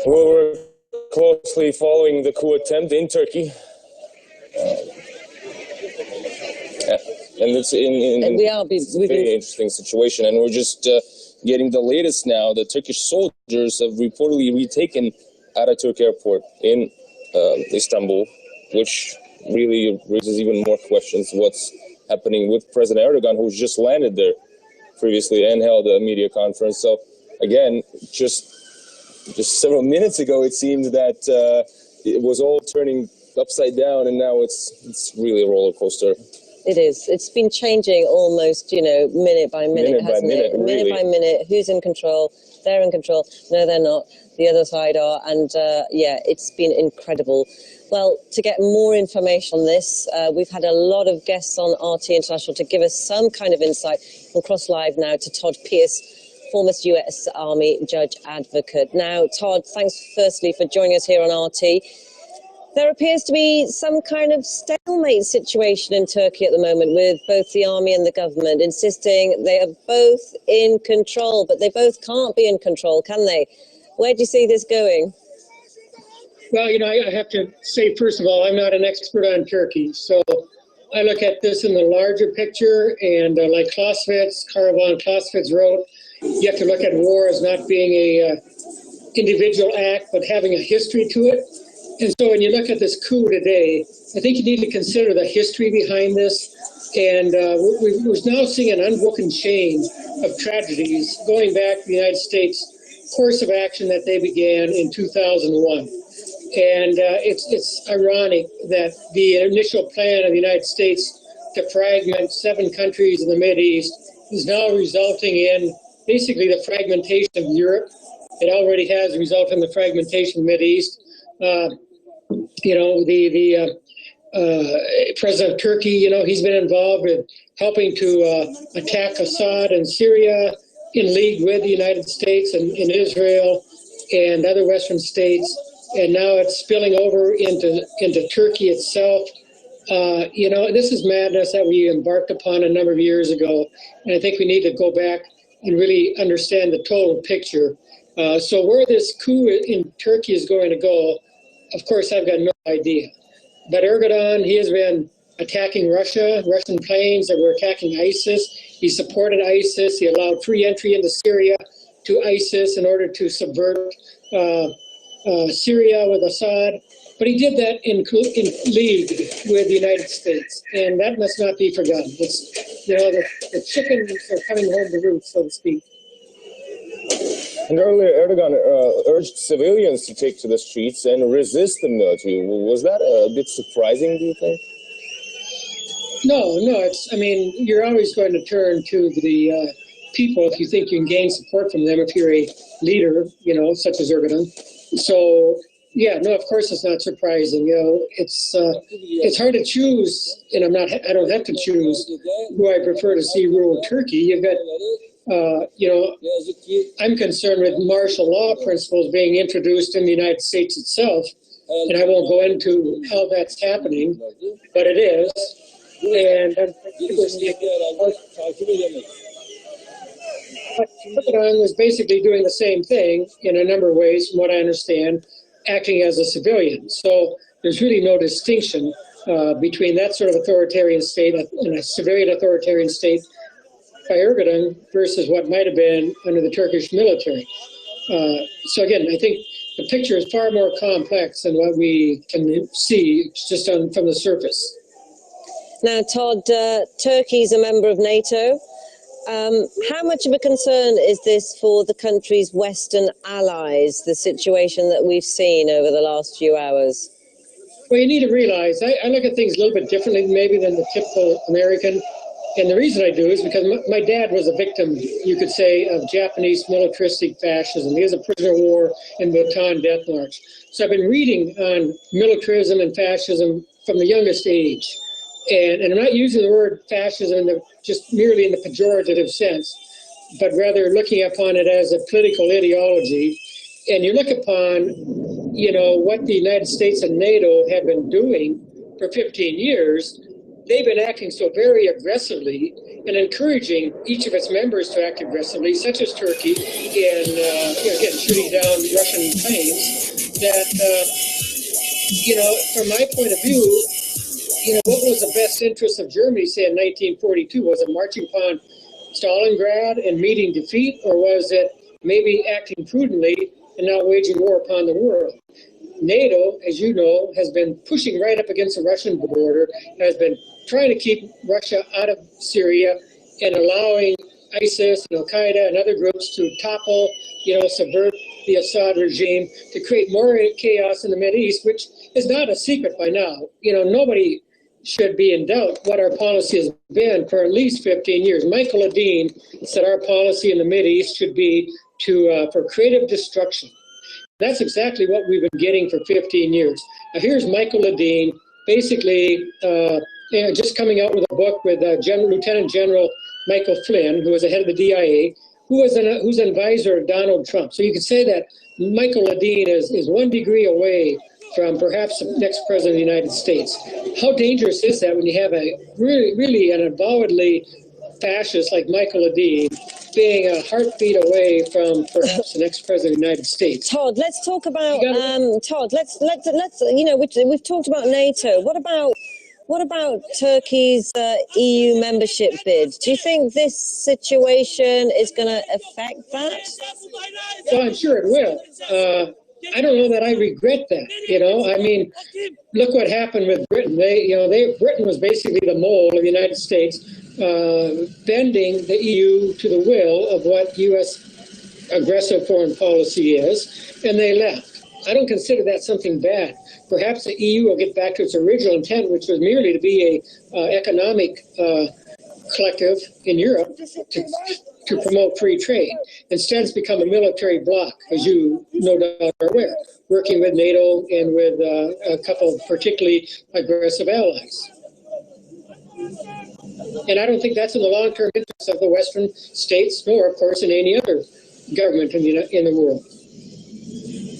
Well, we're closely following the coup attempt in Turkey. And it's it's a very interesting situation. And we're just getting the latest now. The Turkish soldiers have reportedly retaken Ataturk Airport in Istanbul, which really raises even more questions. What's happening with President Erdogan, who's just landed there previously and held a media conference. So again, just several minutes ago, it seemed that it was all turning upside down, and now it's really a roller coaster. It is. It's been changing almost, minute by minute, hasn't it? Minute by minute. Who's in control? They're in control. No, they're not. The other side are. And it's been incredible. Well, to get more information on this, we've had a lot of guests on RT International to give us some kind of insight. We'll cross live now to Todd Pierce, former US Army judge advocate. Now, Todd, thanks firstly for joining us here on RT. There appears to be some kind of stalemate situation in Turkey at the moment with both the army and the government insisting they are both in control, but they both can't be in control, can they? Where do you see this going? Well, I have to say, first of all, I'm not an expert on Turkey. So I look at this in the larger picture, and like Karl von Clausewitz wrote, you have to look at war as not being a individual act, but having a history to it. And so when you look at this coup today, I think you need to consider the history behind this. And we're now seeing an unbroken chain of tragedies going back to the United States course of action that they began in 2001. And it's ironic that the initial plan of the United States to fragment 7 countries in the Mideast is now resulting in basically the fragmentation of Europe. It already has resulted in the fragmentation of the Mideast. President of Turkey, he's been involved with helping to attack Assad in Syria in league with the United States and in Israel and other Western states. And now it's spilling over into Turkey itself. This is madness that we embarked upon a number of years ago. And I think we need to go back and really understand the total picture. So where this coup in Turkey is going to go, of course, I've got no idea. But Erdogan, he has been attacking Russian planes that were attacking ISIS. He supported ISIS. He allowed free entry into Syria to ISIS in order to subvert Syria with Assad. But he did that in league with the United States. And that must not be forgotten. It's, the chickens are coming home to roost, so to speak. And earlier, Erdogan urged civilians to take to the streets and resist the military. Was that a bit surprising, do you think? No. You're always going to turn to the people if you think you can gain support from them if you're a leader, such as Erdogan. So, of course it's not surprising. It's hard to choose, and I don't have to choose who I prefer to see rule Turkey. You've got I'm concerned with martial law principles being introduced in the United States itself, and I won't go into how that's happening, but it is. And Erdogan was basically doing the same thing in a number of ways, from what I understand, acting as a civilian. So there's really no distinction between that sort of authoritarian state and a civilian authoritarian state by Erdogan versus what might have been under the Turkish military. So again, I think the picture is far more complex than what we can see just from the surface. Now, Todd, Turkey's a member of NATO. How much of a concern is this for the country's Western allies, the situation that we've seen over the last few hours? Well, you need to realize, I look at things a little bit differently maybe than the typical American. And the reason I do is because my dad was a victim, you could say, of Japanese militaristic fascism. He was a prisoner of war in the Bataan Death March. So I've been reading on militarism and fascism from the youngest age. And I'm not using the word fascism just merely in the pejorative sense, but rather looking upon it as a political ideology. And you look upon, what the United States and NATO have been doing for 15 years. They've been acting so very aggressively and encouraging each of its members to act aggressively, such as Turkey, in again shooting down Russian planes. That from my point of view, what was the best interest of Germany, say in 1942? Was it marching upon Stalingrad and meeting defeat, or was it maybe acting prudently and not waging war upon the world? NATO, as you know, has been pushing right up against the Russian border, has been trying to keep Russia out of Syria and allowing ISIS and Al-Qaeda and other groups to topple, subvert the Assad regime, to create more chaos in the Middle East, which is not a secret by now. Nobody should be in doubt what our policy has been for at least 15 years. Michael Ledeen said our policy in the Middle East should be for creative destruction. That's exactly what we've been getting for 15 years. Now here's Michael Ledeen, basically just coming out with a book with Lieutenant General Michael Flynn, who was the head of the DIA, who's an advisor of Donald Trump. So you could say that Michael Ledeen is 1 degree away from perhaps the next president of the United States. How dangerous is that when you have a really an avowedly fascist like Michael Ledeen being a heartbeat away from perhaps the next president of the United States? Todd, let's talk about Todd. Let's we've talked about NATO. What about Turkey's EU membership bid? Do you think this situation is going to affect that? Well, I'm sure it will. I don't know that I regret that. I mean, look what happened with Britain. Britain was basically the mole of the United States, bending the EU to the will of what U.S. aggressive foreign policy is, and they left. I don't consider that something bad. Perhaps the EU will get back to its original intent, which was merely to be a economic collective in Europe to promote free trade. Instead, it's become a military bloc, as you no doubt are aware, working with NATO and with a couple of particularly aggressive allies. And I don't think that's in the long-term interest of the Western states, nor, of course, in any other government in the world.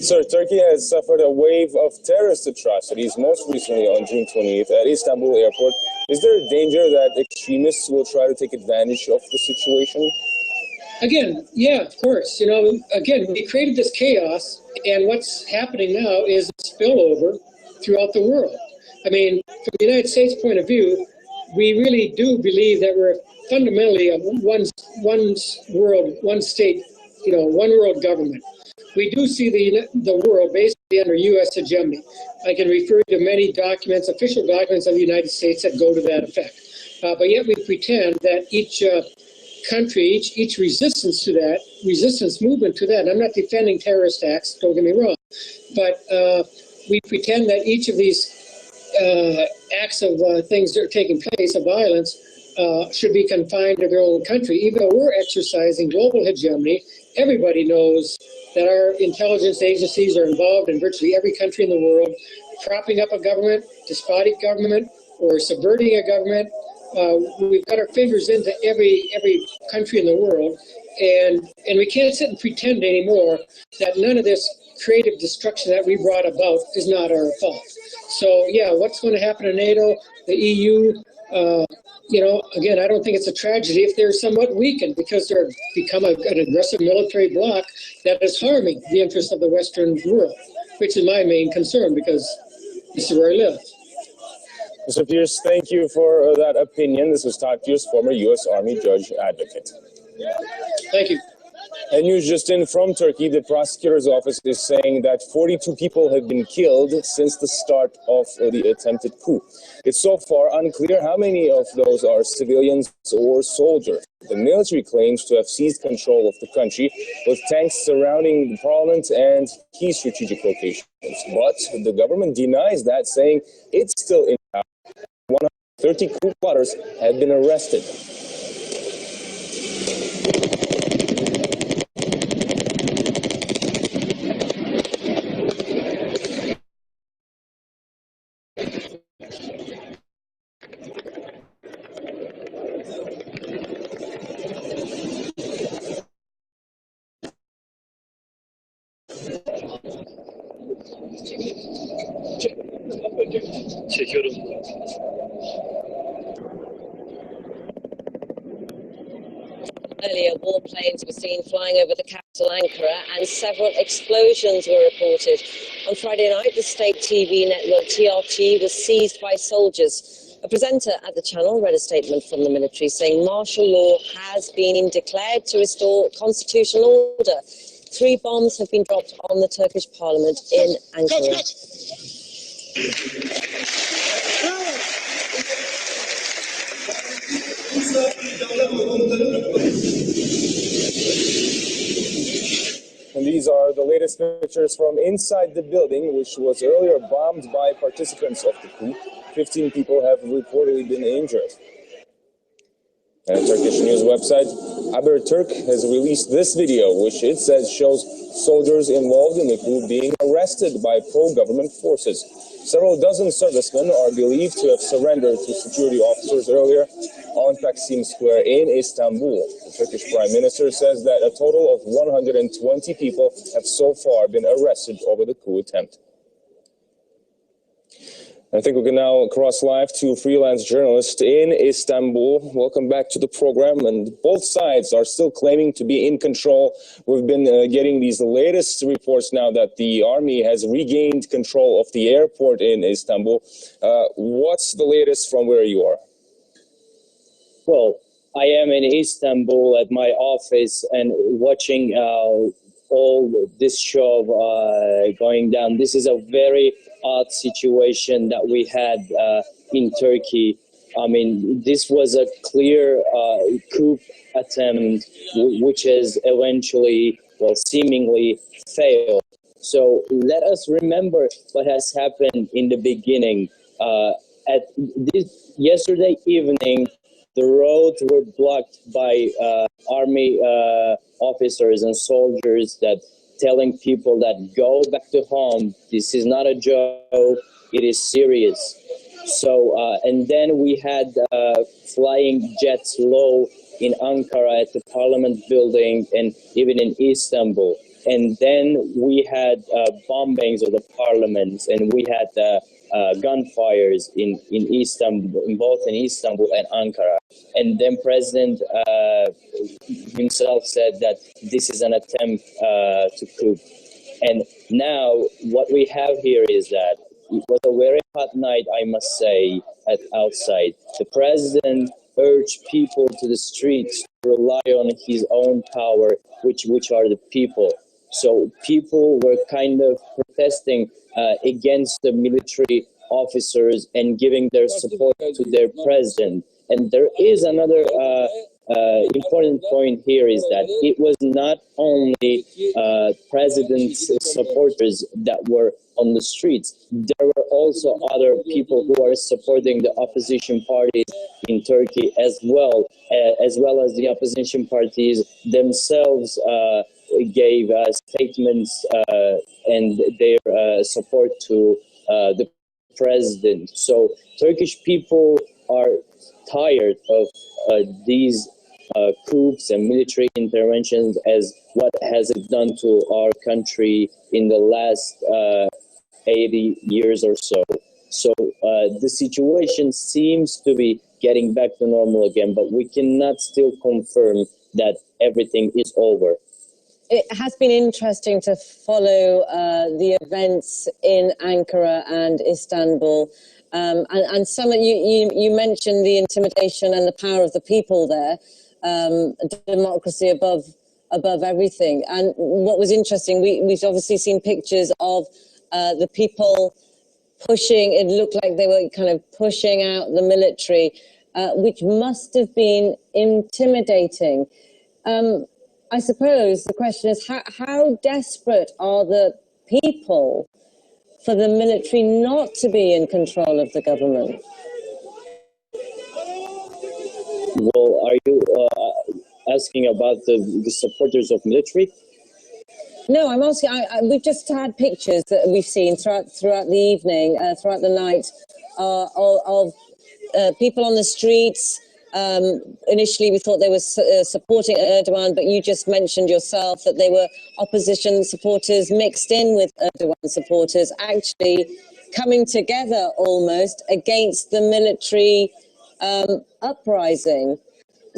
Sir, Turkey has suffered a wave of terrorist atrocities, most recently on June 28th at Istanbul airport. Is there a danger that extremists will try to take advantage of the situation? Again, yeah, of course. Again, we created this chaos, and what's happening now is a spillover throughout the world. I mean, from the United States point of view, we really do believe that we're fundamentally a one world, one state, one world government. We do see the world basically under U.S. hegemony. I can refer you to many documents, official documents of the United States that go to that effect. But yet we pretend that each country, each resistance movement to that, and I'm not defending terrorist acts, don't get me wrong, but we pretend that each of these acts of things that are taking place of violence should be confined to their own country. Even though we're exercising global hegemony, everybody knows that our intelligence agencies are involved in virtually every country in the world, propping up a government, despotic government, or subverting a government. We've got our fingers into every country in the world, and we can't sit and pretend anymore that none of this creative destruction that we brought about is not our fault. So yeah, what's going to happen to NATO, the EU? Again, I don't think it's a tragedy if they're somewhat weakened because they're become an aggressive military bloc that is harming the interests of the Western world, which is my main concern because this is where I live. Mr. Pierce, thank you for that opinion. This was Todd Pierce, former U.S. Army judge advocate. Thank you. And news just in from Turkey, the prosecutor's office is saying that 42 people have been killed since the start of the attempted coup. It's so far unclear how many of those are civilians or soldiers. The military claims to have seized control of the country with tanks surrounding the parliament and key strategic locations. But the government denies that, saying it's still in power. 130 coup plotters have been arrested. Çekiyorum. Earlier, warplanes were seen flying over the capital Ankara and several explosions were reported. On Friday night, the state TV network TRT was seized by soldiers. A presenter at the channel read a statement from the military saying martial law has been declared to restore constitutional order. 3 bombs have been dropped on the Turkish parliament in Ankara. And these are the latest pictures from inside the building, which was earlier bombed by participants of the coup. 15 people have reportedly been injured. And Turkish news website Haberturk has released this video, which it says shows soldiers involved in the coup being arrested by pro-government forces. Several dozen servicemen are believed to have surrendered to security officers earlier on Taksim Square in Istanbul. The Turkish Prime Minister says that a total of 120 people have so far been arrested over the coup attempt. I think we can now cross live to freelance journalist in Istanbul. Welcome back to the program. And both sides are still claiming to be in control. We've been getting these latest reports now that the army has regained control of the airport in Istanbul. What's the latest from where you are? Well, I am in Istanbul at my office and watching all this show going down. This is a very odd situation that we had in Turkey. I mean, this was a clear coup attempt, which has eventually, well, seemingly failed. So let us remember what has happened in the beginning. At this yesterday evening, the roads were blocked by army officers and soldiers that telling people that go back to home. This is not a joke. It is serious. So, and then we had flying jets low in Ankara at the parliament building and even in Istanbul. And then we had bombings of the parliaments, and we had gunfires in Istanbul, both in Istanbul and Ankara. And then President himself said that this is an attempt to coup. And now what we have here is that it was a very hot night, I must say, outside. The president urged people to the streets to rely on his own power, which are the people. So people were kind of protesting against the military officers and giving their support to their president. And there is another important point here is that it was not only president's supporters that were on the streets. There were also other people who are supporting the opposition parties in Turkey as well as the opposition parties themselves gave statements and their support to the president. So Turkish people are tired of these coups and military interventions as what has it done to our country in the last 80 years or so. So the situation seems to be getting back to normal again, but we cannot still confirm that everything is over. It has been interesting to follow the events in Ankara and Istanbul. And some of you mentioned the intimidation and the power of the people there, democracy above everything. And what was interesting, we've obviously seen pictures of the people pushing. It looked like they were kind of pushing out the military, which must have been intimidating. I suppose the question is, how desperate are the people for the military not to be in control of the government? Well, are you asking about the supporters of military? No, I'm asking, we've just had pictures that we've seen throughout the evening, throughout the night, of people on the streets. Initially, we thought they were supporting Erdogan, but you just mentioned yourself that they were opposition supporters mixed in with Erdogan supporters, actually coming together almost against the military uprising.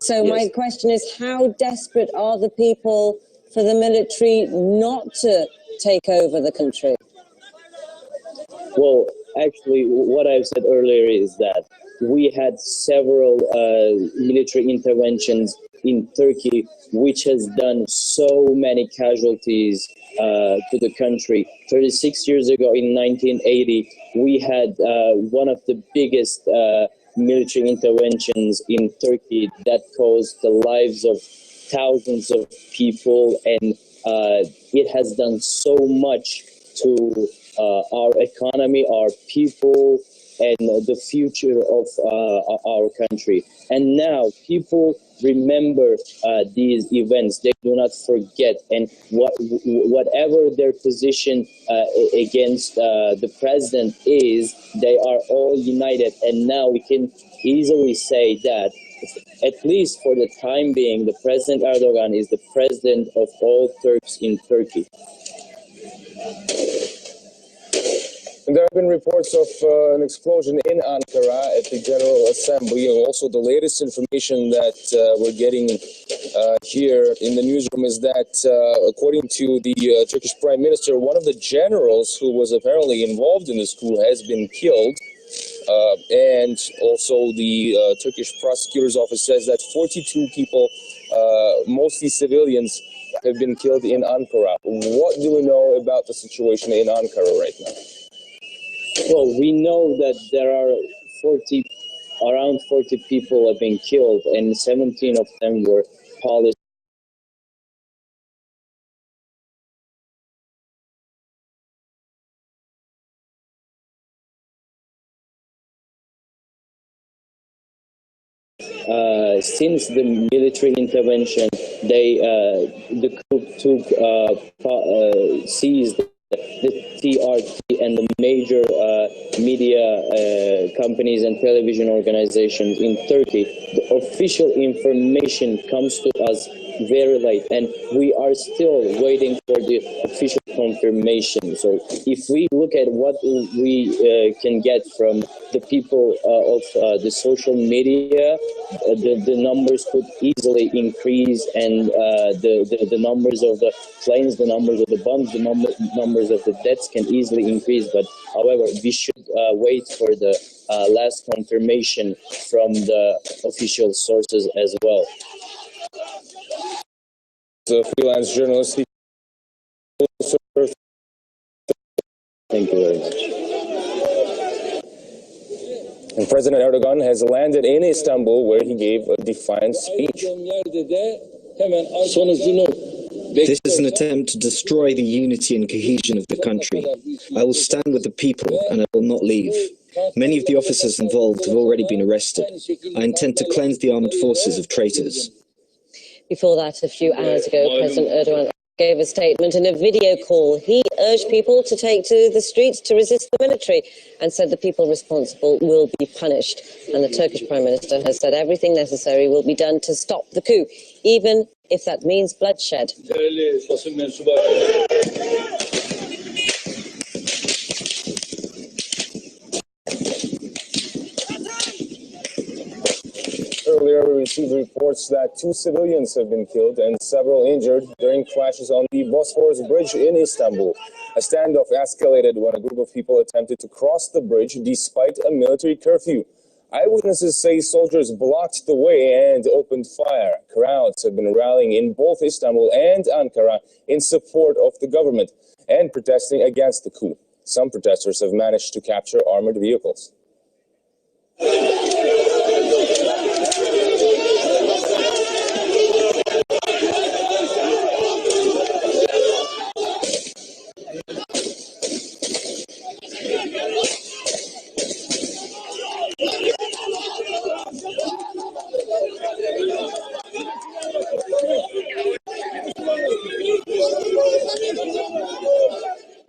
So my question is, how desperate are the people for the military not to take over the country? Well, actually, what I've said earlier is that we had several military interventions in Turkey, which has done so many casualties to the country. 36 years ago, in 1980, we had one of the biggest military interventions in Turkey that caused the lives of thousands of people, and it has done so much to our economy, our people, and the future of our country. And now people remember these events. They do not forget. And whatever their position against the president is, they are all united. And now we can easily say that, at least for the time being, the President Erdogan is the president of all Turks in Turkey. And there have been reports of an explosion in Ankara at the General Assembly, and also the latest information that we're getting here in the newsroom is that, according to the Turkish Prime Minister, one of the generals who was apparently involved in this coup has been killed. And also the Turkish prosecutor's office says that 42 people, mostly civilians, have been killed in Ankara. What do we know about the situation in Ankara right now? Well, we know that there are around 40 people have been killed, and 17 of them were Polish. Since the military intervention, the coup seized the TRT and the major media companies and television organizations in Turkey. The official information comes to us very late, and we are still waiting for the official confirmation. So if we look at what we can get from the people of the social media, the numbers could easily increase, and the numbers of the planes, the numbers of the bombs, the numbers of the deaths can easily increase. But however, we should wait for the last confirmation from the official sources as well. The freelance journalist. Thank you very much. And President Erdogan has landed in Istanbul, where he gave a defiant speech. This is an attempt to destroy the unity and cohesion of the country. I will stand with the people, and I will not leave. Many of the officers involved have already been arrested. I intend to cleanse the armed forces of traitors. Before that, a few hours ago, President Erdogan gave a statement in a video call. He urged people to take to the streets to resist the military and said the people responsible will be punished. And the Turkish Prime Minister has said everything necessary will be done to stop the coup, even if that means bloodshed. Earlier, we received reports that 2 civilians have been killed and several injured during clashes on the Bosphorus Bridge in Istanbul. A standoff escalated when a group of people attempted to cross the bridge despite a military curfew. Eyewitnesses say soldiers blocked the way and opened fire. Crowds have been rallying in both Istanbul and Ankara in support of the government and protesting against the coup. Some protesters have managed to capture armored vehicles.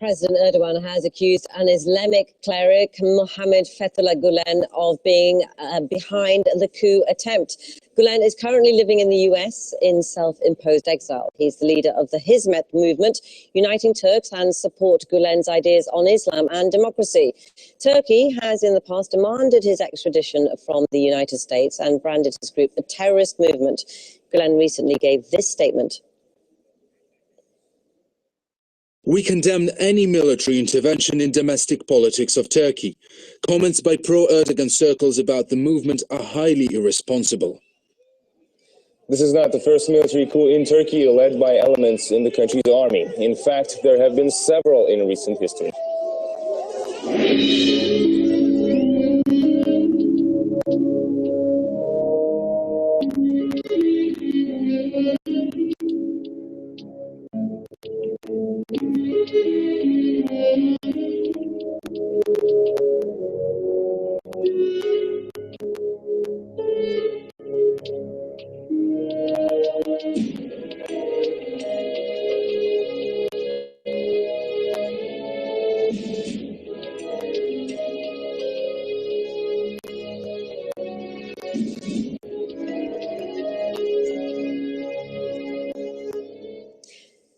President Erdogan has accused an Islamic cleric, Mohammed Fethullah Gulen, of being behind the coup attempt. Gulen is currently living in the US in self-imposed exile. He's the leader of the Hizmet movement, uniting Turks and support Gulen's ideas on Islam and democracy. Turkey has in the past demanded his extradition from the United States and branded his group a terrorist movement. Gulen recently gave this statement. We condemn any military intervention in domestic politics of Turkey. Comments by pro-Erdogan circles about the movement are highly irresponsible. This is not the first military coup in Turkey led by elements in the country's army. In fact, there have been several in recent history.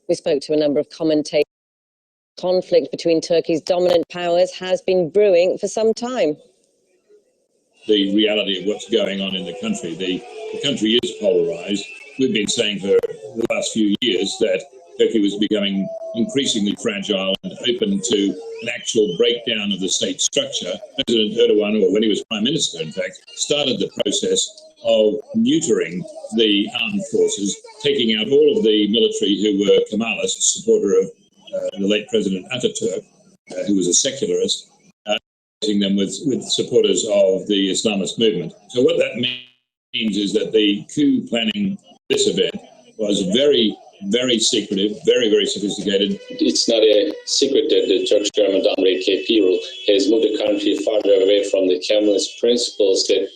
We spoke to a number of commentators. Conflict between Turkey's dominant powers has been brewing for some time. The reality of what's going on in the country. The country is polarized. We've been saying for the last few years that Turkey was becoming increasingly fragile and open to an actual breakdown of the state structure. President Erdogan, or when he was Prime Minister, in fact, started the process of neutering the armed forces, taking out all of the military who were Kemalist, supporter of the late President Ataturk, who was a secularist, replacing them with supporters of the Islamist movement. So what that means is that the coup planning this event was very, very secretive, very, very sophisticated. It's not a secret that the Turkish government under AKP rule has moved the country farther away from the Kemalist principles that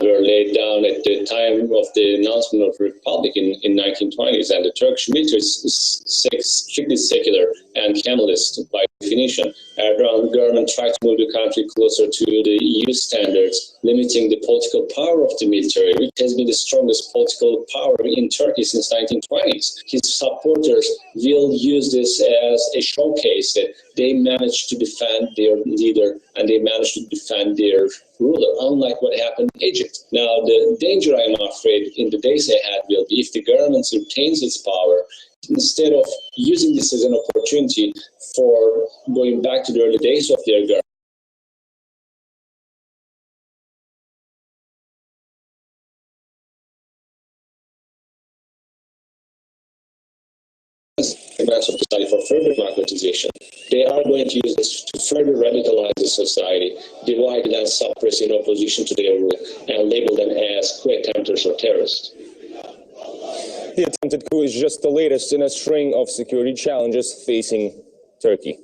were laid down at the time of the announcement of the Republic in 1920s. And the Turkish military is strictly secular and Kemalist by definition. Erdogan government tried to move the country closer to the EU standards, limiting the political power of the military, which has been the strongest political power in Turkey since 1920s. His supporters will use this as a showcase that they managed to defend their leader and they managed to defend their ruler, unlike what happened in Egypt. Now, the danger, I'm afraid, in the days ahead will be if the government retains its power, instead of using this as an opportunity for going back to the early days of their government. Advance of society for further democratization. They are going to use this to further radicalize the society, divide and suppress in opposition to their rule, and label them as coup attempters or terrorists. The attempted coup is just the latest in a string of security challenges facing Turkey.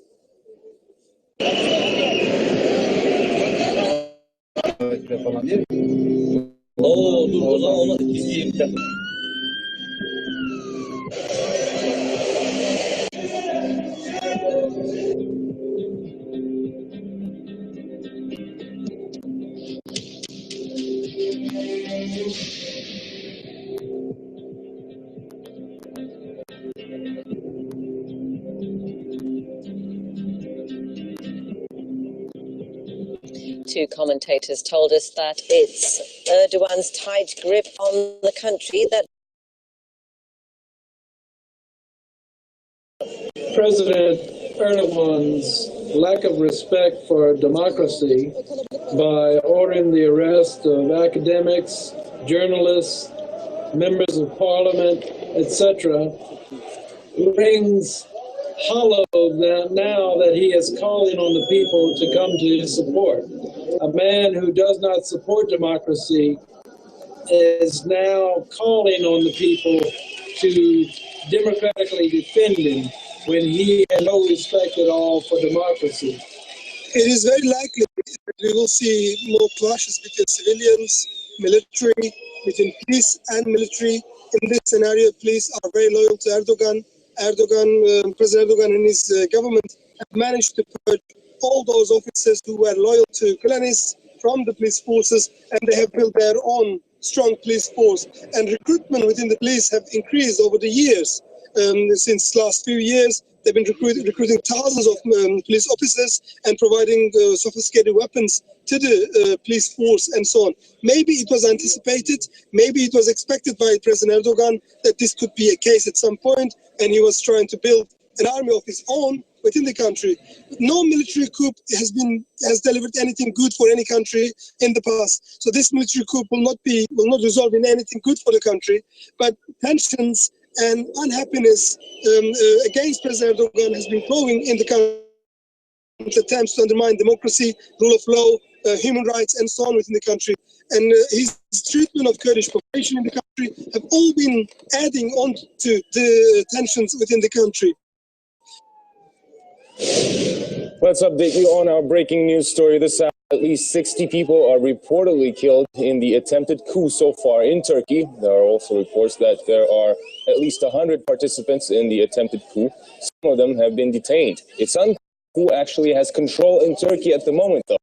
Two commentators told us that it's Erdogan's tight grip on the country that President Erdogan's lack of respect for democracy by ordering the arrest of academics, journalists, members of parliament, etc., rings hollow that now that he is calling on the people to come to his support. A man who does not support democracy is now calling on the people to democratically defend him when he had no respect at all for democracy. It is very likely that we will see more clashes between civilians, military, between police and military. In this scenario, police are very loyal to Erdogan. Erdogan, President Erdogan and his government have managed to purge all those officers who were loyal to Gulanis from the police forces, and they have built their own strong police force. And recruitment within the police have increased over the years. Since last few years, they've been recruiting thousands of police officers and providing sophisticated weapons to the police force and so on. Maybe it was anticipated, maybe it was expected by President Erdogan that this could be a case at some point, and he was trying to build an army of his own within the country. No military coup has delivered anything good for any country in the past. So this military coup will not result in anything good for the country. But tensions and unhappiness against President Erdogan has been growing in the country. Attempts to undermine democracy, rule of law, human rights, and so on within the country. And his treatment of Kurdish population in the country have all been adding on to the tensions within the country. Let's update you on our breaking news story this hour. At least 60 people are reportedly killed in the attempted coup so far in Turkey. There are also reports that there are at least 100 participants in the attempted coup. Some of them have been detained. It's unclear who actually has control in Turkey at the moment, though.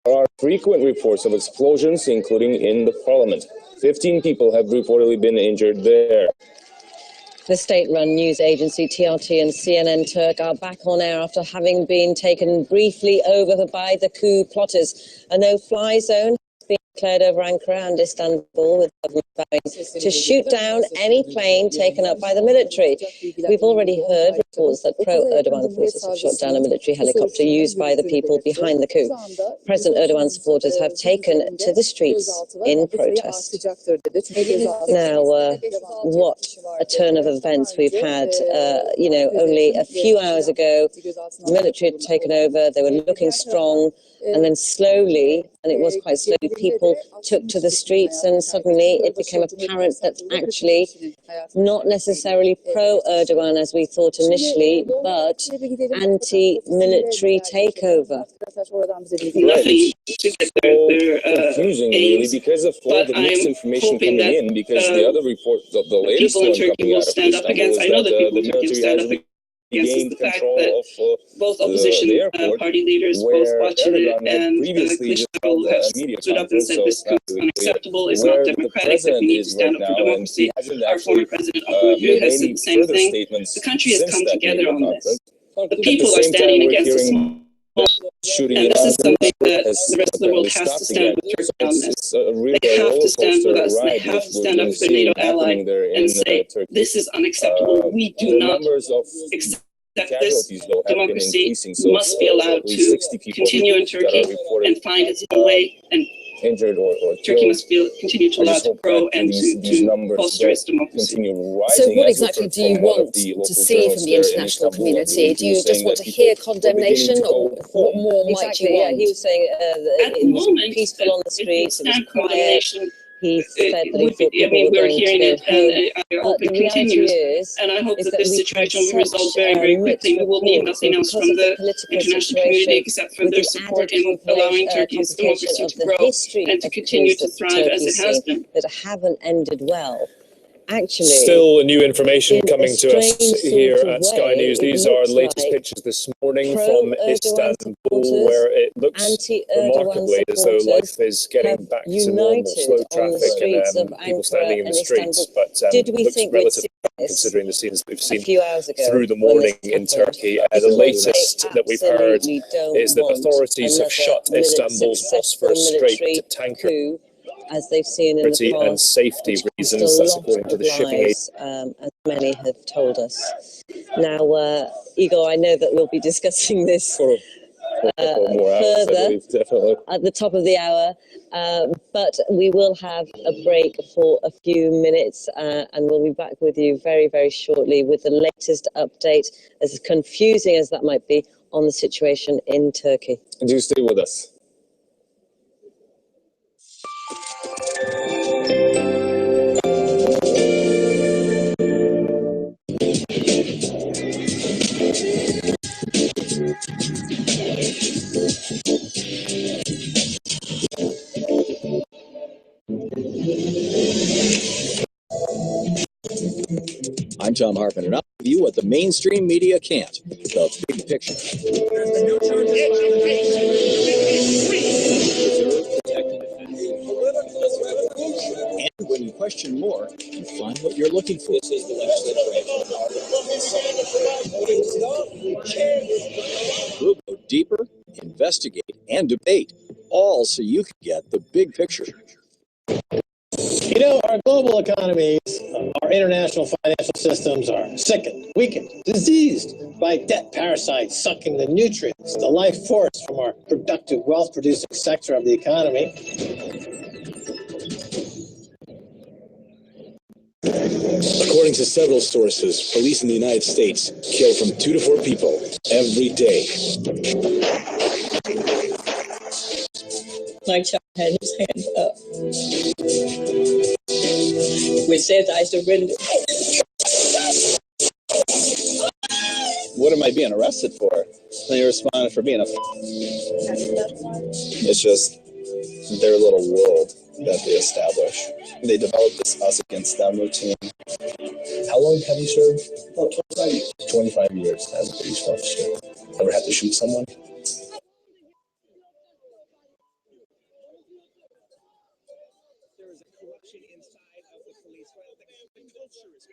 There are frequent reports of explosions, including in the parliament. 15 people have reportedly been injured there. The state-run news agency TRT and CNN Turk are back on air after having been taken briefly over by the coup plotters. A no-fly zone has been declared over Ankara and Istanbul, with government vowing to shoot down any plane taken up by the military. We've already heard reports that pro-Erdogan forces have shot down a military helicopter used by the people behind the coup. President Erdogan supporters have taken to the streets in protest. Now, what a turn of events we've had. Only a few hours ago, the military had taken over, they were looking strong, and then slowly, and it was quite slowly, people took to the streets, and suddenly it became apparent that actually not necessarily pro-Erdogan as we thought initially, but anti-military takeover. Nothing confusing, really, because of all the mixed information coming in, because the other report, the latest one coming out of Istanbul, is that the military has gained control of both opposition party leaders, both Bahçeli and Kılıçdaroğlu, have stood up and said this coup is unacceptable, it's not democratic, that we need to stand up for democracy. Our former president Gül has said the same thing. The country has come together on this. The people are standing against the small. And this is something that the rest of the world has to stand with Turkey on this. They have to stand with us. They have to stand up for their NATO ally and say, this is unacceptable. We do not accept this. Democracy must be allowed to continue in Turkey and find its own way, and injured or Turkey must continue to allow to grow and to foster its democracy. So what exactly do you want to see from the international community? Do you just want to hear condemnation, or what more might you want? Yeah, he was saying at the moment, peaceful on the streets, it was quiet. Condemnation. He said that he thought people we're were going hearing to it, and I hope it continues. And I hope that this situation will resolve very, very quickly. We will need nothing else from the international community except for their support in allowing Turkey's democracy to grow and to continue to thrive as it has been. That haven't ended well. Actually, still new information coming to us here at Sky News. These are latest pictures this morning from Istanbul, where it looks remarkably as though life is getting back to normal, slow traffic and people standing in the streets. But it looks relatively calm considering the scenes we've seen through the morning in Turkey. The latest that we've heard is that authorities have shut Istanbul's Bosphorus Strait tanker as they've seen in the past, and safety reasons, that's according to the shipping agency. As many have told us. Now, Igor, I know that we'll be discussing this further at the top of the hour, but we will have a break for a few minutes, and we'll be back with you very, very shortly with the latest update, as confusing as that might be, on the situation in Turkey. Do stay with us. I'm Tom Harpin, and you what the mainstream media can't, the big picture. And when you question more, you find what you're looking for. This is the legislature. We'll go deeper, investigate, and debate, all so you can get the big picture. You know, our global economies, our international financial systems are sickened, weakened, diseased by debt parasites sucking the nutrients, the life force from our productive, wealth-producing sector of the economy. According to several sources, police in the United States kill from 2 to 4 people every day. My child had his hand up. We said I surrendered. What am I being arrested for? Then you responded for being a... It's just their little world that they establish. They develop this us against them routine. How long have you served? Oh, 25 years. 25 years as a police officer. Ever had to shoot someone? There is a corruption inside of the police. Well, the culture is...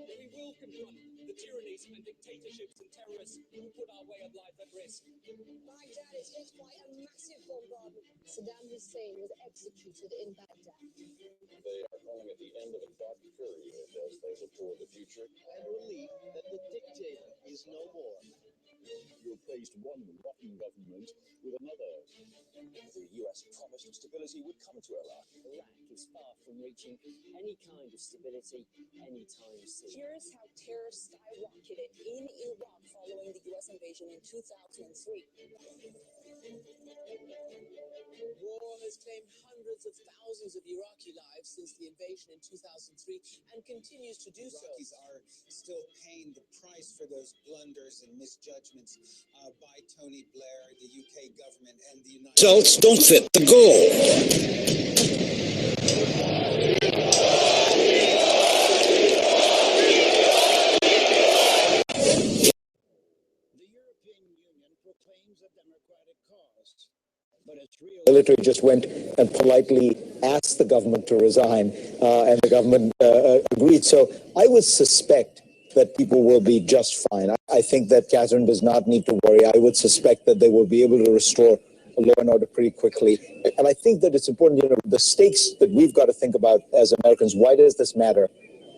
We will confront the tyrannies and dictatorships and terrorists who put our way of life at risk. Baghdad is hit by a massive bombardment. Saddam Hussein was executed in Baghdad. They are calling it the end of a dark period as they look toward the future. And relief that the dictator is no more. You replaced one rotten government with another. The U.S. promised stability would come to Iraq. Iraq is far from reaching any kind of stability anytime soon. Here's how terror skyrocketed in Iraq following the U.S. invasion in 2003. War has claimed hundreds of thousands of Iraqi lives since the invasion in 2003 and continues to do so. Iraqis are still paying the price for those blunders and misjudgments by Tony Blair, the UK government, and the United Results don't fit the goal. The military just went and politely asked the government to resign, and the government agreed. So I would suspect that people will be just fine. I think that Catherine does not need to worry. I would suspect that they will be able to restore law and order pretty quickly. And I think that it's important, the stakes that we've got to think about as Americans. Why does this matter?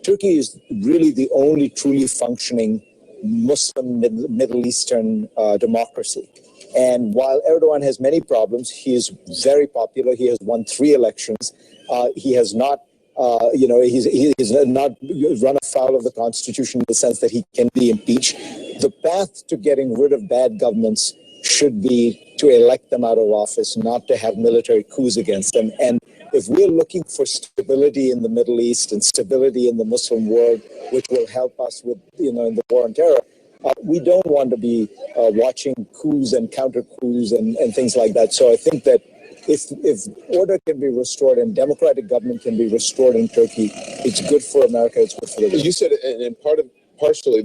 Turkey is really the only truly functioning Muslim Middle Eastern democracy. And while Erdogan has many problems, he is very popular. He has won 3 elections. He has not, he's not run afoul of the Constitution in the sense that he can be impeached. The path to getting rid of bad governments should be to elect them out of office, not to have military coups against them. And if we're looking for stability in the Middle East and stability in the Muslim world, which will help us with, in the war on terror, we don't want to be watching coups and counter coups and things like that. So I think that if order can be restored and democratic government can be restored in Turkey, it's good for America. It's good for the world. You said, and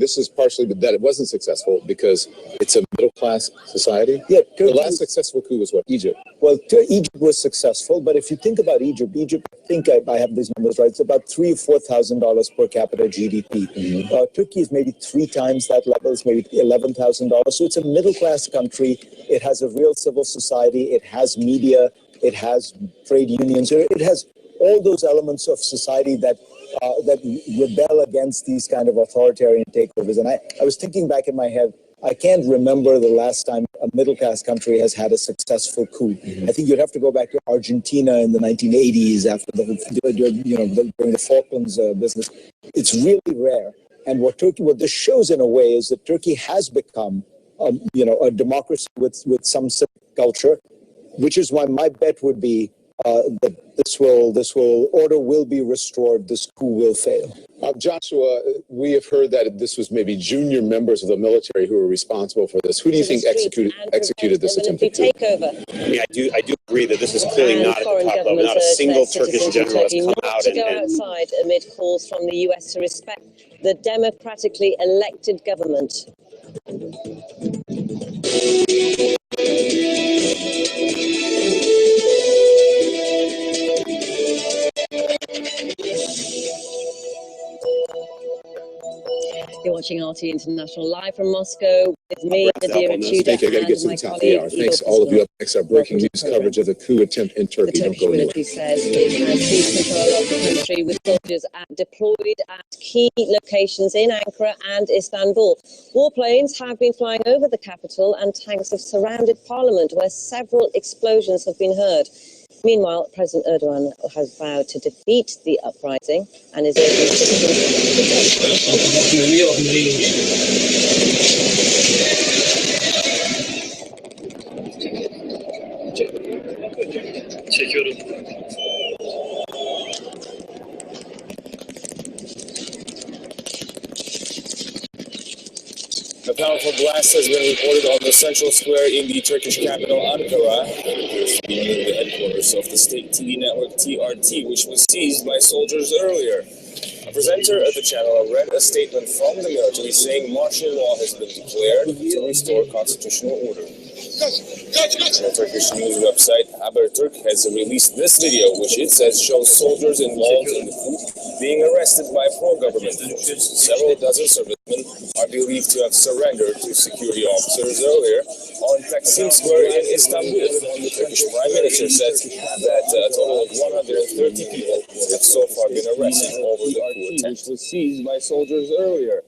this is partially that it wasn't successful because it's a middle-class society. Yeah, the last successful coup was what? Egypt. Well, Egypt was successful, but if you think about Egypt, I think I have these numbers right. It's about $3,000 or $4,000 per capita GDP. Turkey is maybe 3 times that level. It's maybe $11,000. So it's a middle-class country. It has a real civil society. It has media. It has trade unions. It has all those elements of society that rebel against these kind of authoritarian takeovers. And I was thinking back in my head, I can't remember the last time a middle-class country has had a successful coup. I think you'd have to go back to Argentina in the 1980s after during the Falklands business. It's really rare. And what this shows in a way is that Turkey has become, a democracy with some civic culture, which is why my bet would be that this order will be restored. This coup will fail. Joshua, we have heard that this was maybe junior members of the military who were responsible for this. Who do you think executed this attempted coup? I do agree that this is clearly not at the top level. Not a single Turkish general has come out to go outside amid calls from the US to respect the democratically elected government. You're watching RT International live from Moscow with me, Nadira Tudor, Thank you. I got to get to the top of the hour. Thanks all of you. Up next, our breaking news coverage of the coup attempt in Turkey. The Turkish military says it has seized control of the country with soldiers deployed at key locations in Ankara and Istanbul. Warplanes have been flying over the capital and tanks have surrounded parliament, where several explosions have been heard. Meanwhile, President Erdogan has vowed to defeat the uprising and is urging A powerful blast has been reported on the central square in the Turkish capital, Ankara. It appears to be near the headquarters of the state TV network TRT, which was seized by soldiers earlier. A presenter at the channel read a statement from the military saying martial law has been declared to restore constitutional order. The Turkish news website Haberturk has released this video, which it says shows soldiers involved in the coup being arrested by pro-government forces. Several dozen servicemen are believed to have surrendered to security officers earlier on Taksim Square in Istanbul. The Turkish Prime Minister said that a total of 130 people have so far been arrested over the coup attempt, which was seized by soldiers earlier.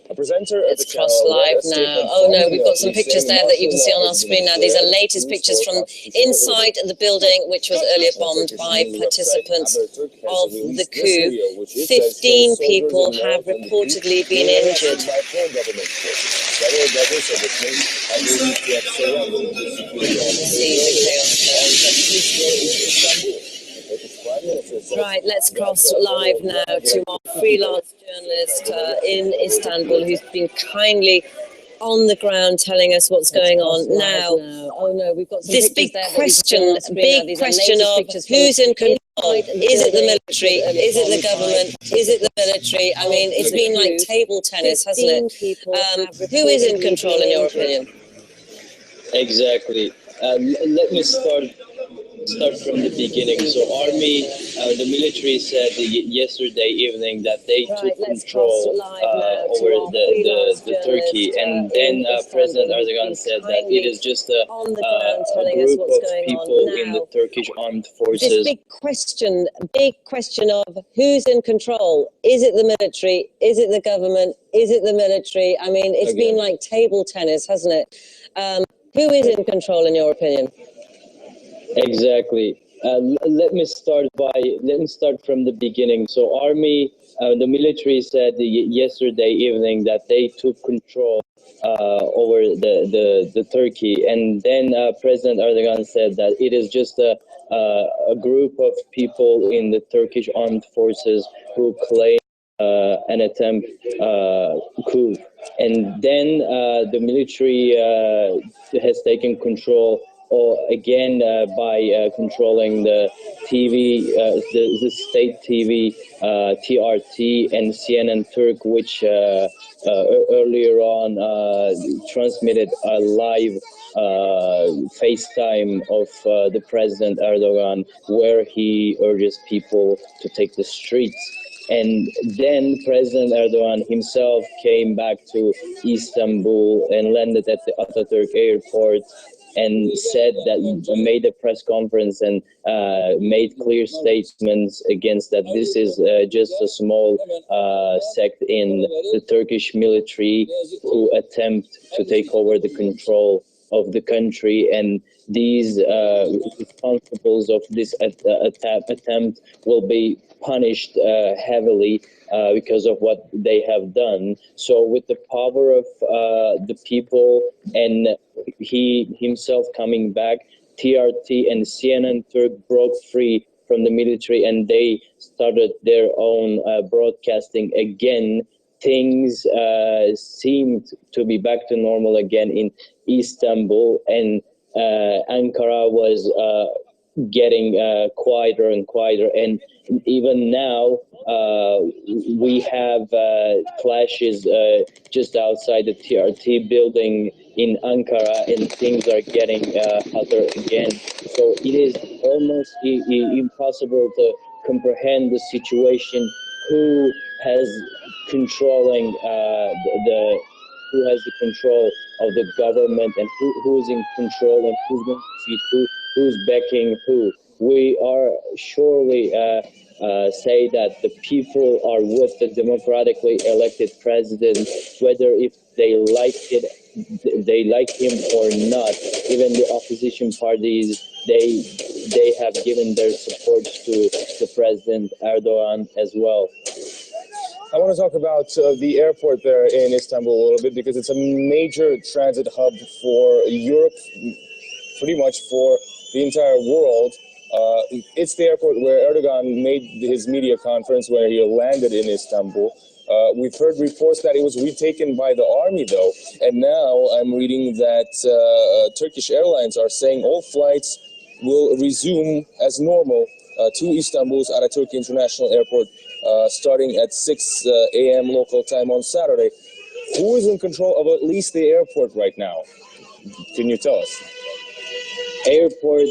A presenter at the crossed live now. Oh no, we've got some pictures there that you can see on our screen now. These are latest pictures from inside the building, which was earlier bombed by participants of the coup. 15 people have reportedly been injured. Right, let's cross live now to our freelance journalist in Istanbul, who's been kindly on the ground telling us what's going on now. Oh no, we've got this big question of who's in control. Is it the military? Is it the government? Is it the military? I mean, it's been like table tennis, hasn't it? Who is in control, in your opinion? Exactly. Let me start from the beginning. So army, the military said yesterday evening that they took control over the Turkey, and then President Erdogan said that it is just a group of people in the Turkish armed forces. This big question of who's in control. Is it the military? Is it the government? Is it the military? I mean, it's been like table tennis, hasn't it? Who is in control, in your opinion? Exactly. Let me start from the beginning. So army, the military said yesterday evening that they took control over the Turkey, and then President Erdogan said that it is just a group of people in the Turkish armed forces who claim an attempt coup, and then the military has taken control again by controlling the TV, the state TV, TRT and CNN Turk, which earlier on transmitted a live FaceTime of the President Erdogan, where he urges people to take the streets. And then President Erdogan himself came back to Istanbul and landed at the Atatürk airport and said that made a press conference and made clear statements against that this is just a small sect in the Turkish military who attempt to take over the control of the country, and these responsibles of this attempt will be punished heavily because of what they have done. So with the power of the people and he himself coming back TRT and CNN Turk broke free from the military and they started their own broadcasting again. Things seemed to be back to normal again in Istanbul, and Ankara was getting quieter and quieter, and even now we have clashes just outside the TRT building in Ankara, and things are getting hotter again. So it is almost impossible to comprehend the situation. Who has controlling who has the control of the government, and who's in control, and who's going to feed who's backing who? We are surely say that the people are with the democratically elected president, whether if they like him or not. Even the opposition parties, they have given their support to the President Erdogan as well. I want to talk about the airport there in Istanbul a little bit, because it's a major transit hub for Europe, pretty much for the entire world. It's the airport where Erdogan made his media conference where he landed in Istanbul. We've heard reports that it was retaken by the army, though, and now I'm reading that Turkish Airlines are saying all flights will resume as normal to Istanbul's Ataturk International Airport starting at 6 a.m. local time on Saturday. Who is in control of at least the airport right now? Can you tell us? Airport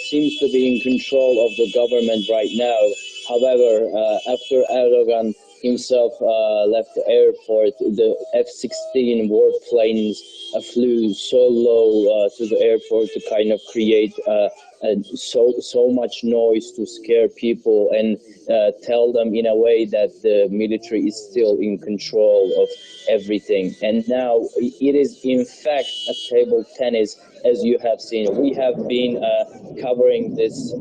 seems to be in control of the government right now. However, after Erdogan himself left the airport, the F-16 warplanes flew so low to the airport to kind of create so much noise to scare people and tell them in a way that the military is still in control of everything. And now it is in fact a table tennis, as you have seen. We have been covering this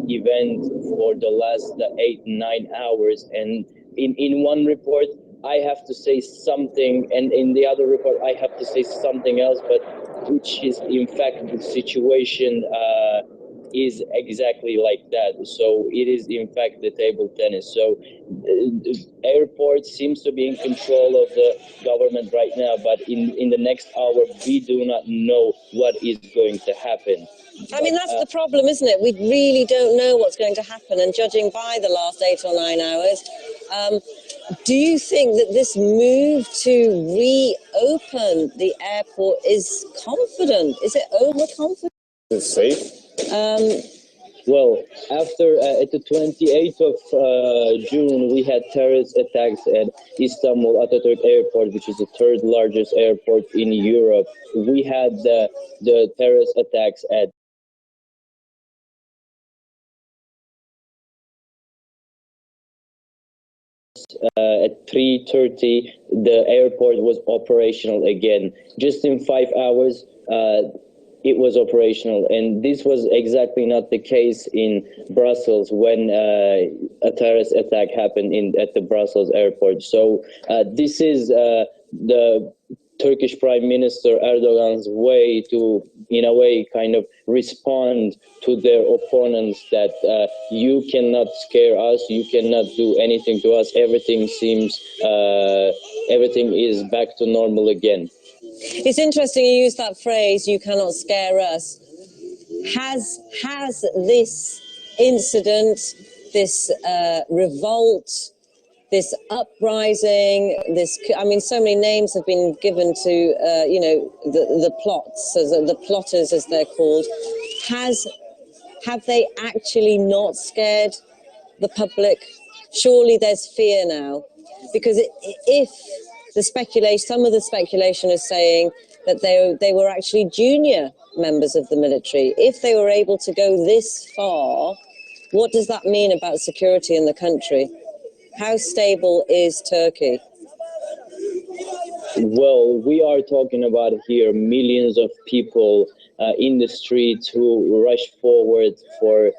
event for the last 8-9 hours, and in one report I have to say something, and in the other report I have to say something else, but which is in fact the situation is exactly like that. So it is in fact the table tennis. So the airport seems to be in control of the government right now, but in the next hour we do not know what is going to happen. I mean, that's the problem, isn't it? We really don't know what's going to happen, and judging by the last 8 or 9 hours, do you think that this move to reopen the airport is confident? Is it overconfident? Is it safe? Well, after at the 28th of June, we had terrorist attacks at Istanbul Ataturk Airport, which is the 3rd largest airport in Europe. We had the terrorist attacks at at 3:30, the airport was operational again. Just in 5 hours, it was operational, and this was exactly not the case in Brussels when a terrorist attack happened at the Brussels airport. So this is the Turkish Prime Minister Erdogan's way to, in a way, kind of respond to their opponents that you cannot scare us, you cannot do anything to us, everything seems, everything is back to normal again. It's interesting you use that phrase, you cannot scare us. Has this incident, this revolt, this uprising, I mean, so many names have been given to, you know, the plots, the plotters as they're called. Have they actually not scared the public? Surely there's fear now, because if the speculation, some of the speculation is saying that they were actually junior members of the military. If they were able to go this far, what does that mean about security in the country? How stable is Turkey? Well, we are talking about here millions of people in the streets who rush forward for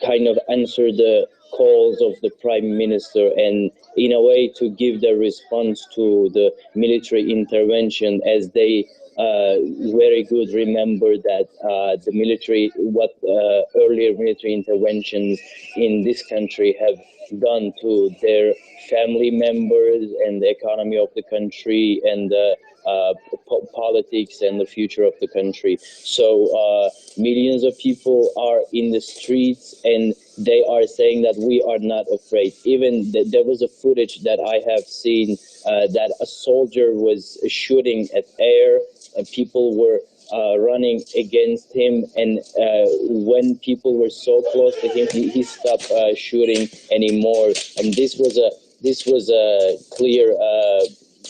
kind of answer the calls of the Prime Minister and in a way to give their response to the military intervention, as they very good remember that the military, what earlier military interventions in this country have done to their family members and the economy of the country and politics and the future of the country. So millions of people are in the streets and they are saying that we are not afraid. Even there was a footage that I have seen that a soldier was shooting at air and people were running against him, and when people were so close to him, he stopped shooting anymore. And this was a clear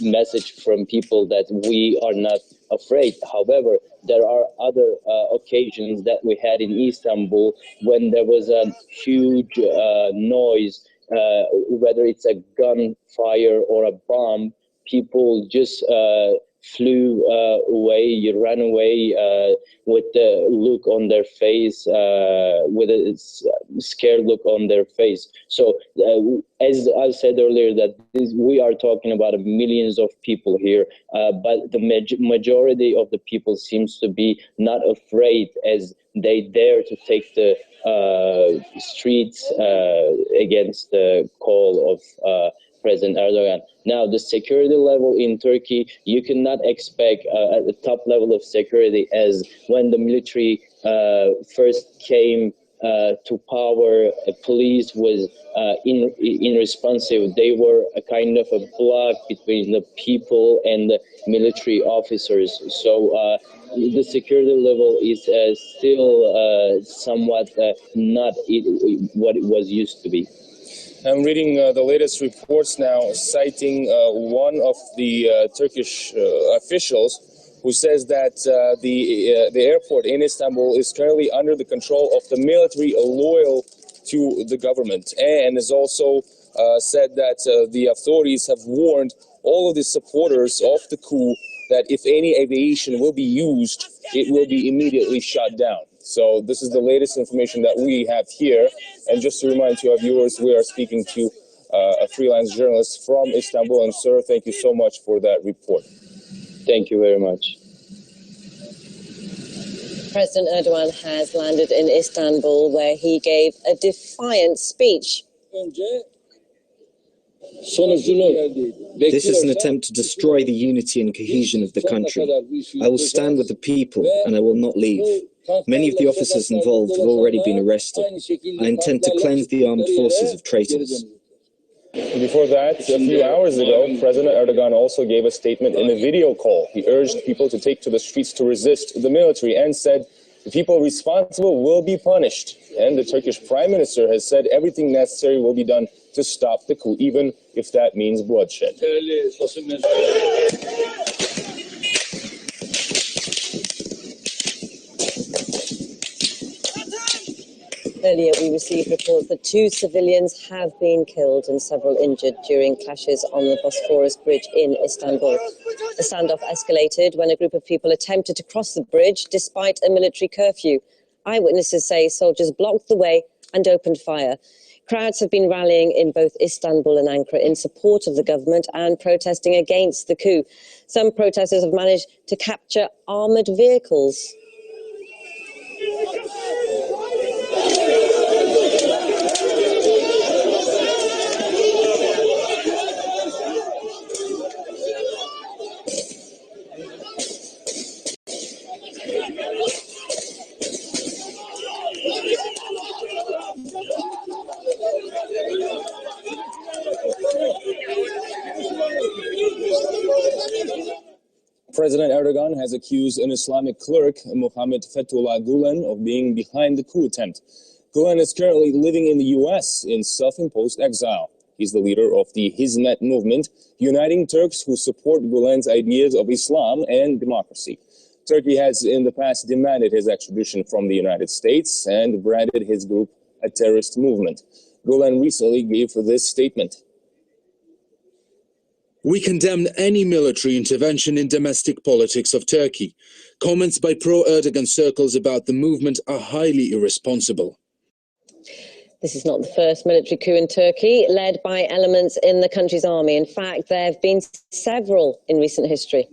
message from people that we are not afraid. However, there are other occasions that we had in Istanbul when there was a huge noise, whether it's a gunfire or a bomb. People just flew away, ran away with the look on their face, with a scared look on their face. So as I said earlier, that we are talking about millions of people here, but the majority of the people seems to be not afraid as they dare to take the streets against the call of President Erdogan. Now, the security level in Turkey, you cannot expect at the top level of security as when the military first came to power, police was irresponsive. They were a kind of a block between the people and the military officers. So the security level is still somewhat not what it was used to be. I'm reading the latest reports now, citing one of the Turkish officials who says that the airport in Istanbul is currently under the control of the military loyal to the government, and has also said that the authorities have warned all of the supporters of the coup that if any aviation will be used, it will be immediately shut down. So this is the latest information that we have here. And just to remind you, our viewers, we are speaking to a freelance journalist from Istanbul. And sir, thank you so much for that report. Thank you very much. President Erdogan has landed in Istanbul, where he gave a defiant speech. This is an attempt to destroy the unity and cohesion of the country. I will stand with the people and I will not leave. Many of the officers involved have already been arrested. I intend to cleanse the armed forces of traitors. Before that, a few hours ago, President Erdogan also gave a statement in a video call. He urged people to take to the streets to resist the military and said the people responsible will be punished. And the Turkish Prime Minister has said everything necessary will be done to stop the coup, even if that means bloodshed. Earlier, we received reports that 2 civilians have been killed and several injured during clashes on the Bosphorus Bridge in Istanbul. The standoff escalated when a group of people attempted to cross the bridge despite a military curfew. Eyewitnesses say soldiers blocked the way and opened fire. Crowds have been rallying in both Istanbul and Ankara in support of the government and protesting against the coup. Some protesters have managed to capture armoured vehicles. President Erdogan has accused an Islamic cleric, Mohammed Fethullah Gulen, of being behind the coup attempt. Gulen is currently living in the U.S. in self-imposed exile. He's the leader of the Hizmet movement, uniting Turks who support Gulen's ideas of Islam and democracy. Turkey has in the past demanded his extradition from the United States and branded his group a terrorist movement. Gulen recently gave this statement. We condemn any military intervention in domestic politics of Turkey. Comments by pro-Erdogan circles about the movement are highly irresponsible. This is not the first military coup in Turkey, led by elements in the country's army. In fact, there have been several in recent history.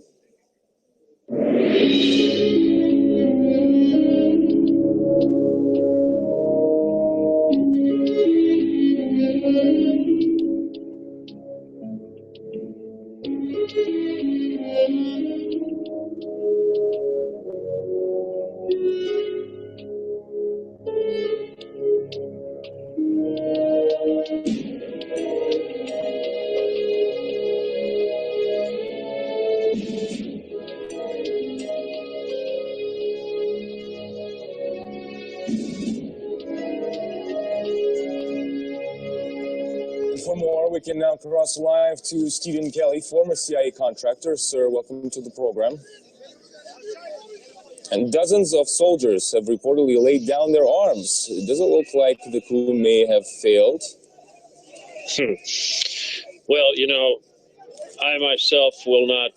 For more, we can now cross live to Stephen Kelly, former CIA contractor. Sir, welcome to the program. And dozens of soldiers have reportedly laid down their arms. Does it look like the coup may have failed? Well, you know, I myself will not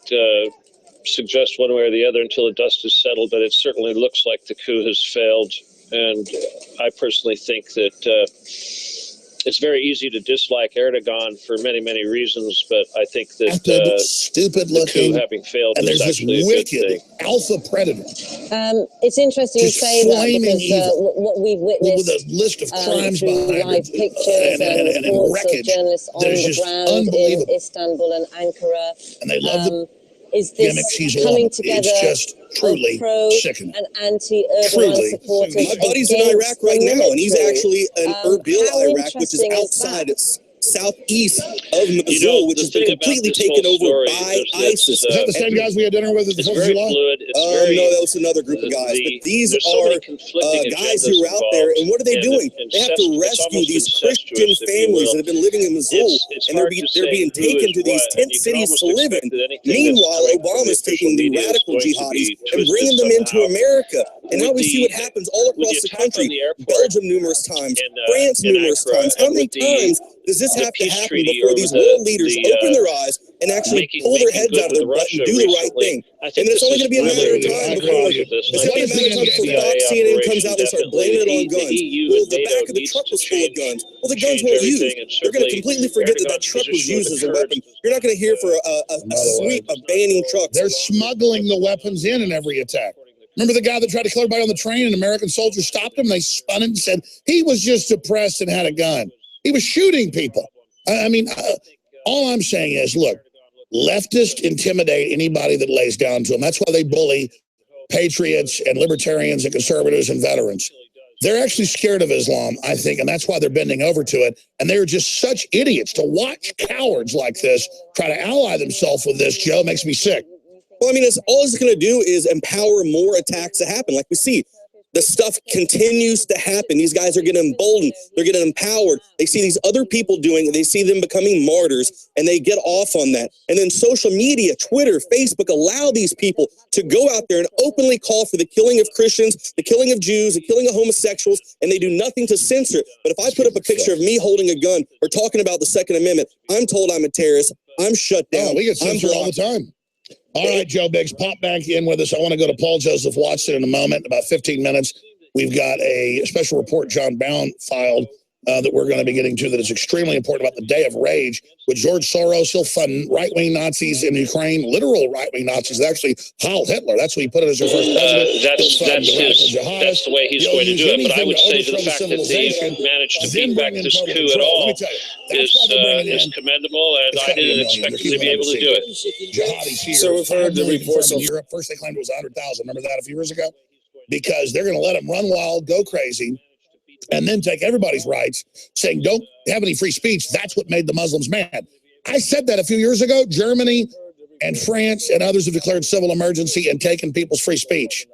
suggest one way or the other until the dust is settled, but it certainly looks like the coup has failed. And I personally think that it's very easy to dislike Erdogan for many, many reasons, but I think that stupid-looking, the coup having failed and is there's this actually a good wicked thing. alpha predator. It's interesting you Just say that flaming because evil. what we've witnessed With a list of crimes through behind live it, pictures and and reports of wreckage journalists on that is the just ground in unbelievable. Istanbul and Ankara. And they love the Is gimmick. this She's a coming woman. together It's just truly pro sickening. and anti-Erdogan Truly. supporters? My buddy's in Iraq right now, and he's military? actually in Erbil, How Iraq, which is interesting is outside. that? It's southeast of Mosul, You know, which the has been thing about completely this taken whole over story by is that, ISIS. Is that the same guys we had dinner with at the It's 4th of very July? fluid. It's very No, that was another group of guys. But these there's so are many conflicting guys agendas who are out there, and what are they involved, doing? They have to it's rescue almost these incestuous, Christian if you families will. that have been living in Mosul, It's and they're, hard to they're say being who taken is to these what, tent and you can cities to almost live in. expect that anything that's Meanwhile, coming from the Obama's official taking the media is radical going to jihadis be and twisted bringing them into somehow. America. And now With we see what the- happens all with across the attack on country. the airport Belgium numerous times, France in numerous Ankara, times. How and many with the- times does this the have to peace happen treaty before or these the- world leaders the, open their eyes and actually pull their heads good out of their with butt and Russia do the right recently. thing? I And think it's this only is going to be a matter of really time the before cause of this. it's And I only a think matter of time the before CIA Fox CNN comes out and starts operation blaming it on definitely, guns. the EU Well, and the NATO back of the needs truck to was full of guns. Well, the guns change weren't everything, used. and They're going to certainly completely forget that that Erdogan's truck was position with used the as a weapon. Kurds. You're not going to hear for a sweep of banning trucks. They're smuggling the weapons in every attack. Remember the guy that tried to kill everybody on the train and American soldiers stopped him? They spun it and said he was just depressed and had a gun. He was shooting people. I mean, all I'm saying is, look, leftists intimidate anybody that lays down to them. That's why they bully patriots and libertarians and conservatives and veterans. They're actually scared of Islam, I think, and that's why they're bending over to it. And they're just such idiots to watch cowards like this try to ally themselves with this. Joe, makes me sick. Well, I mean, all it's going to do is empower more attacks to happen. Like we see, the stuff continues to happen. These guys are getting emboldened. They're getting empowered. They see these other people doing it. They see them becoming martyrs, and they get off on that. And then social media, Twitter, Facebook, allow these people to go out there and openly call for the killing of Christians, the killing of Jews, the killing of homosexuals, and they do nothing to censor it. But if I put up a picture of me holding a gun or talking about the Second Amendment, I'm told I'm a terrorist. I'm shut down. Oh, we get censored all the time. All right, Joe Biggs, pop back in with us. I want to go to Paul Joseph Watson in a moment, about 15 minutes. We've got a special report John Bound filed that we're going to be getting to that is extremely important about the Day of Rage with George Soros. He'll fund right-wing Nazis in Ukraine, literal right-wing Nazis. Actually, Heil Hitler. That's what he put it as their first president. That's the way he's going to do it. But I would say to the fact that they managed to beat back this coup at all is commendable, and I didn't expect them to be able to do it. So we've heard the reports in Europe. First, they claimed it was 100,000. Remember that a few years ago? Because they're going to let them run wild, go crazy, and then take everybody's rights, saying don't have any free speech. That's what made the Muslims mad. I said that a few years ago. Germany and France and others have declared civil emergency and taken people's free speech.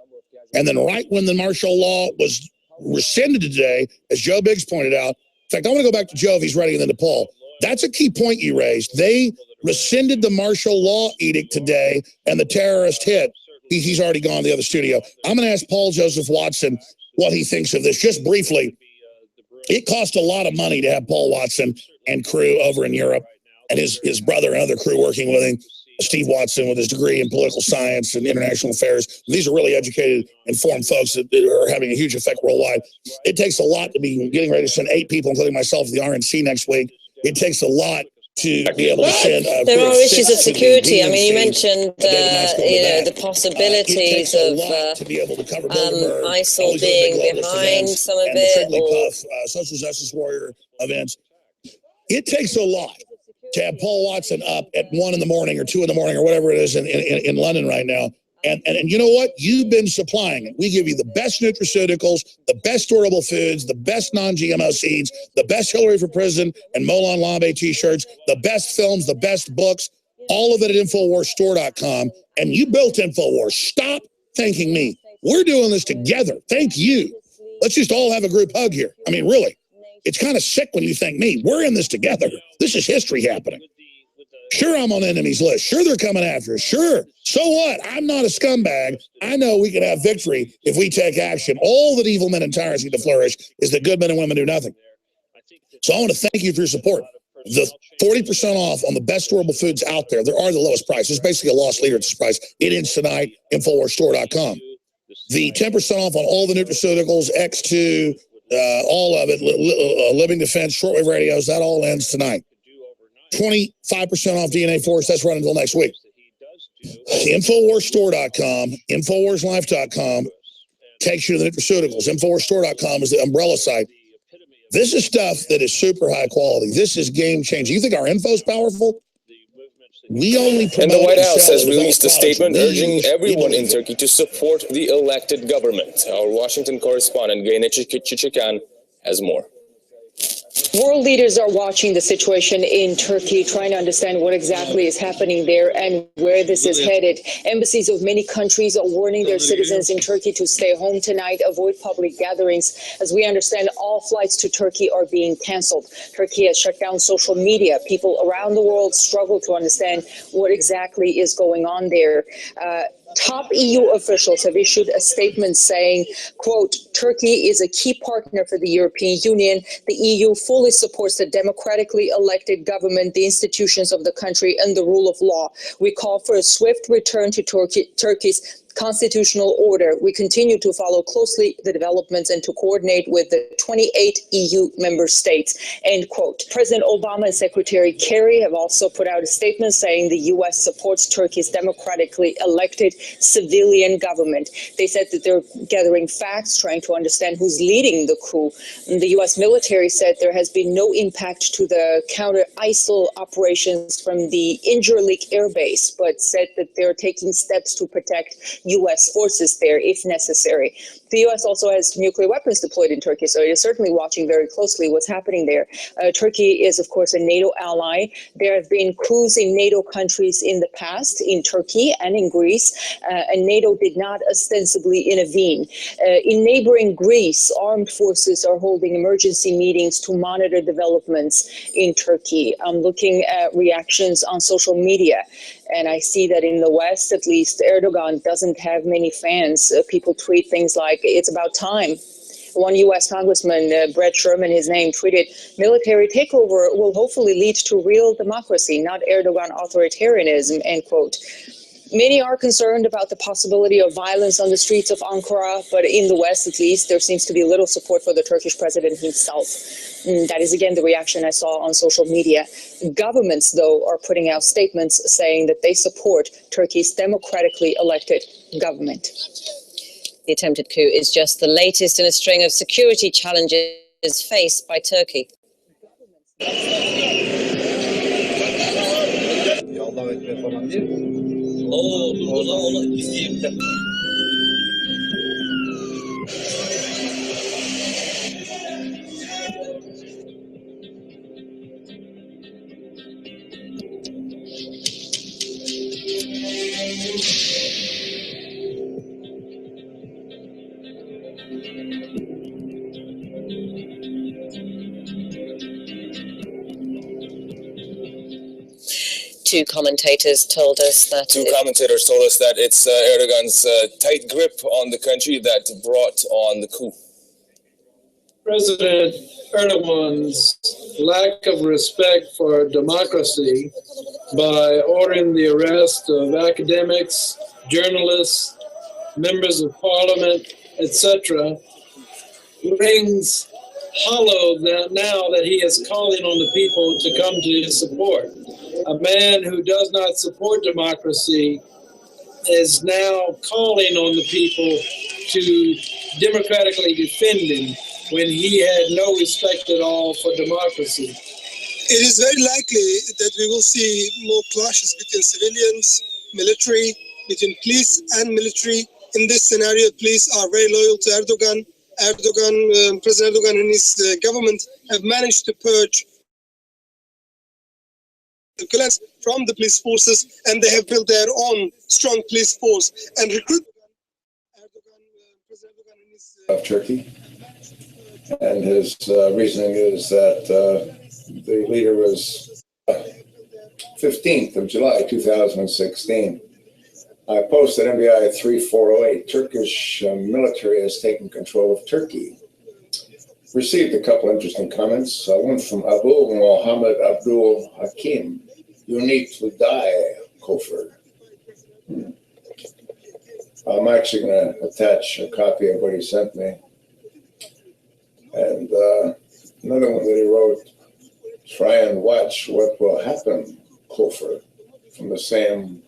And then right when the martial law was rescinded today, as Joe Biggs pointed out, in fact, I want to go back to Joe if he's ready and then to Paul. That's a key point you raised. They rescinded the martial law edict today and the terrorist hit. He's already gone to the other studio. I'm going to ask Paul Joseph Watson what he thinks of this. Just briefly, it cost a lot of money to have Paul Watson and crew over in Europe, and his brother and other crew working with him, Steve Watson with his degree in political science and international affairs. These are really educated, informed folks that are having a huge effect worldwide. It takes a lot to be getting ready to send 8 people, including myself, to the RNC next week. It takes a lot to be able to send. There are issues of security. I mean, you mentioned the possibilities of ISIL being behind some of it, or social justice warrior events. It takes a lot to have Paul Watson up at 1 in the morning or 2 in the morning or whatever it is in London right now. And you know what? You've been supplying it. We give you the best nutraceuticals, the best durable foods, the best non-GMO seeds, the best Hillary for President and Molon Labe t-shirts, the best films, the best books, all of it at InfoWarsStore.com. And you built InfoWars. Stop thanking me. We're doing this together. Thank you. Let's just all have a group hug here. I mean, really. It's kind of sick when you thank me. We're in this together. This is history happening. Sure, I'm on the enemy's list. Sure, they're coming after us. Sure. So what? I'm not a scumbag. I know we can have victory if we take action. All that evil men and tyrants need to flourish is that good men and women do nothing. So I want to thank you for your support. The 40% off on the best durable foods out there. There are the lowest price. It's basically a lost leader at this price. It ends tonight. InfoWarsStore.com. The 10% off on all the nutraceuticals, X2, all of it, Living Defense, shortwave radios, that all ends tonight. 25% off DNA Force, that's running until next week. InfoWarsStore.com, InfoWarsLife.com takes you to the nutraceuticals. InfoWarsStore.com is the umbrella site. This is stuff that is super high quality. This is game changing. You think our info is powerful? We only and the White House has released a statement urging everyone in Turkey to support the elected government. Our Washington correspondent, Gayne Chichikan, has more. World leaders are watching the situation in Turkey, trying to understand what exactly is happening there and where this is headed. Embassies of many countries are warning their citizens in Turkey to stay home tonight, avoid public gatherings. As we understand, all flights to Turkey are being canceled. Turkey has shut down social media. People around the world struggle to understand what exactly is going on there. Top EU officials have issued a statement saying, quote, Turkey is a key partner for the European Union. The EU fully supports the democratically elected government, the institutions of the country, and the rule of law. We call for a swift return to Turkey's constitutional order. We continue to follow closely the developments and to coordinate with the 28 EU member states, end quote. President Obama and Secretary Kerry have also put out a statement saying the U.S. supports Turkey's democratically elected civilian government. They said that they're gathering facts, trying to understand who's leading the coup. And the U.S. military said there has been no impact to the counter-ISIL operations from the Incirlik air base, but said that they're taking steps to protect U.S. forces there if necessary. The U.S. also has nuclear weapons deployed in Turkey, so it is certainly watching very closely what's happening there. Turkey is, of course, a NATO ally. There have been coups in NATO countries in the past, in Turkey and in Greece, and NATO did not ostensibly intervene. In neighboring Greece, armed forces are holding emergency meetings to monitor developments in Turkey. I'm looking at reactions on social media. And I see that in the West, at least, Erdogan doesn't have many fans. People tweet things like, it's about time. One U.S. Congressman, Brett Sherman, his name, tweeted, military takeover will hopefully lead to real democracy, not Erdogan authoritarianism, end quote. Many are concerned about the possibility of violence on the streets of Ankara, but in the West, at least, there seems to be little support for the Turkish president himself. That is, again, the reaction I saw on social media. Governments, though, are putting out statements saying that they support Turkey's democratically elected government. The attempted coup is just the latest in a string of security challenges faced by Turkey. Two commentators told us that it's Erdogan's tight grip on the country that brought on the coup. President Erdogan's lack of respect for democracy by ordering the arrest of academics, journalists, members of parliament, etc., brings hollow now that he is calling on the people to come to his support. A man who does not support democracy is now calling on the people to democratically defend him when he had no respect at all for democracy. It is very likely that we will see more clashes between civilians, military, between police and military. In this scenario, police are very loyal to Erdogan. President Erdogan and his government have managed to purge the violence from the police forces, and they have built their own strong police force and recruit of Turkey. And his reasoning is that the leader was 15th of July 2016. I posted NBI 3408. Turkish military has taken control of Turkey. Received a couple interesting comments. One from Abu Mohammed Abdul Hakim. You need to die, Kofur. I'm actually going to attach a copy of what he sent me. And another one that he wrote, try and watch what will happen, Kofur, from the same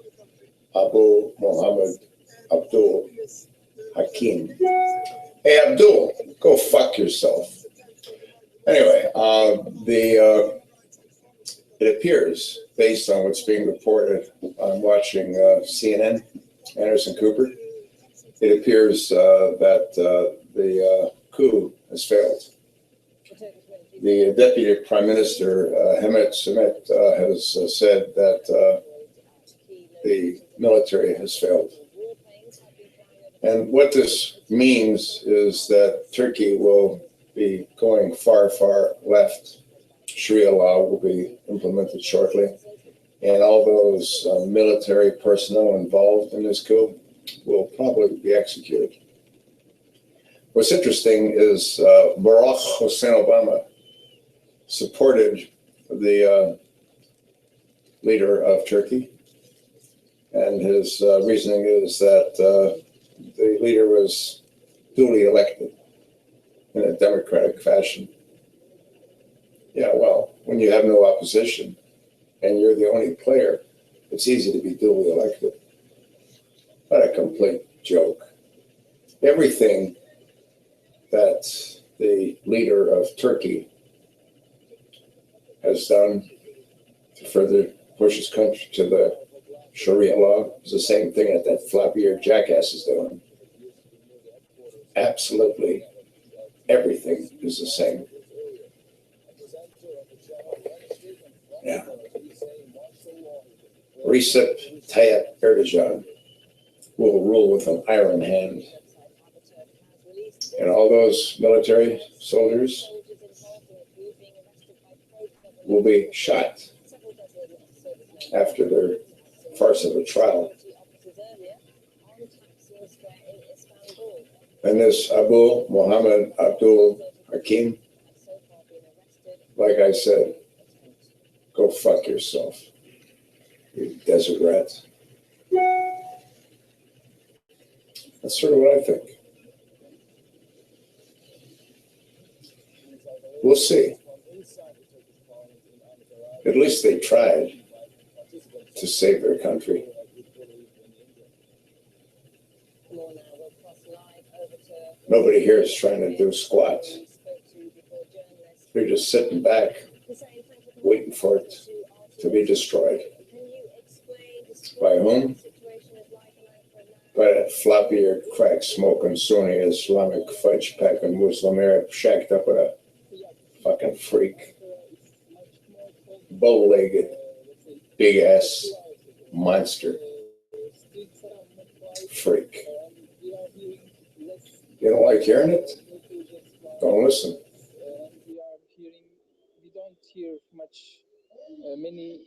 Abu Mohammed Abdul Hakim. Hey, Abdul, go fuck yourself. Anyway, it appears, based on what's being reported, I'm watching CNN, Anderson Cooper, it appears that the coup has failed. The Deputy Prime Minister, Hemmet Semet, has said that the military has failed. And what this means is that Turkey will be going far, far left. Sharia law will be implemented shortly. And all those military personnel involved in this coup will probably be executed. What's interesting is Barack Hussein Obama supported the leader of Turkey. And his reasoning is that the leader was duly elected in a democratic fashion. Yeah, well, when you have no opposition and you're the only player, it's easy to be duly elected. What a complete joke. Everything that the leader of Turkey has done to further push his country to the Sharia law is the same thing that that floppy-eared jackass is doing. Absolutely everything is the same. Yeah. Recep Tayyip Erdogan will rule with an iron hand. And all those military soldiers will be shot after their farce of a trial. And this Abu Mohammed Abdul Hakim, like I said, go fuck yourself, you desert rat. That's sort of what I think. We'll see. At least they tried to save their country. Nobody here is trying to do squat. They're just sitting back, waiting for it to be destroyed. By whom? By that floppy-eared, crack-smoking, Sunni Islamic fudge-packing Muslim Arab shacked up with a fucking freak. Bow-legged, big-ass monster. Freak. You don't like hearing it? Don't listen. We don't hear many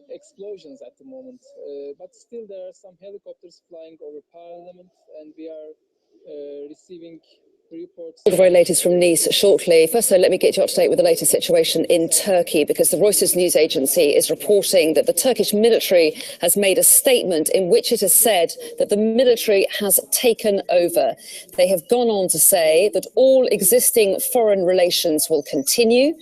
explosions at the moment, but still there are some helicopters flying over Parliament, and we are receiving The very latest from Nice shortly. First, though, let me get you up to date with the latest situation in Turkey, because the Reuters news agency is reporting that the Turkish military has made a statement in which it has said that the military has taken over. They have gone on to say that all existing foreign relations will continue.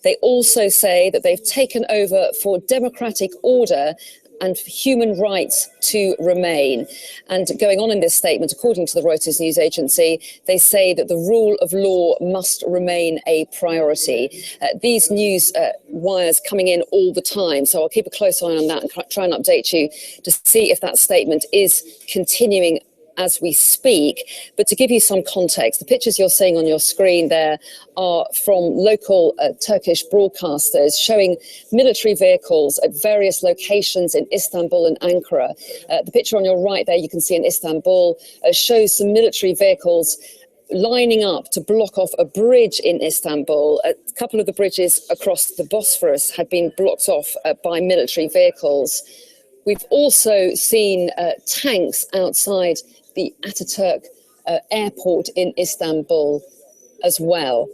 They also say that they've taken over for democratic order and for human rights to remain. And going on in this statement, according to the Reuters news agency, they say that the rule of law must remain a priority. These news wires coming in all the time, so I'll keep a close eye on that and try and update you to see if that statement is continuing as we speak. But to give you some context, the pictures you're seeing on your screen there are from local Turkish broadcasters showing military vehicles at various locations in Istanbul and Ankara. The picture on your right there, you can see in Istanbul, shows some military vehicles lining up to block off a bridge in Istanbul. A couple of the bridges across the Bosphorus had been blocked off by military vehicles. We've also seen tanks outside the Ataturk airport in Istanbul as well.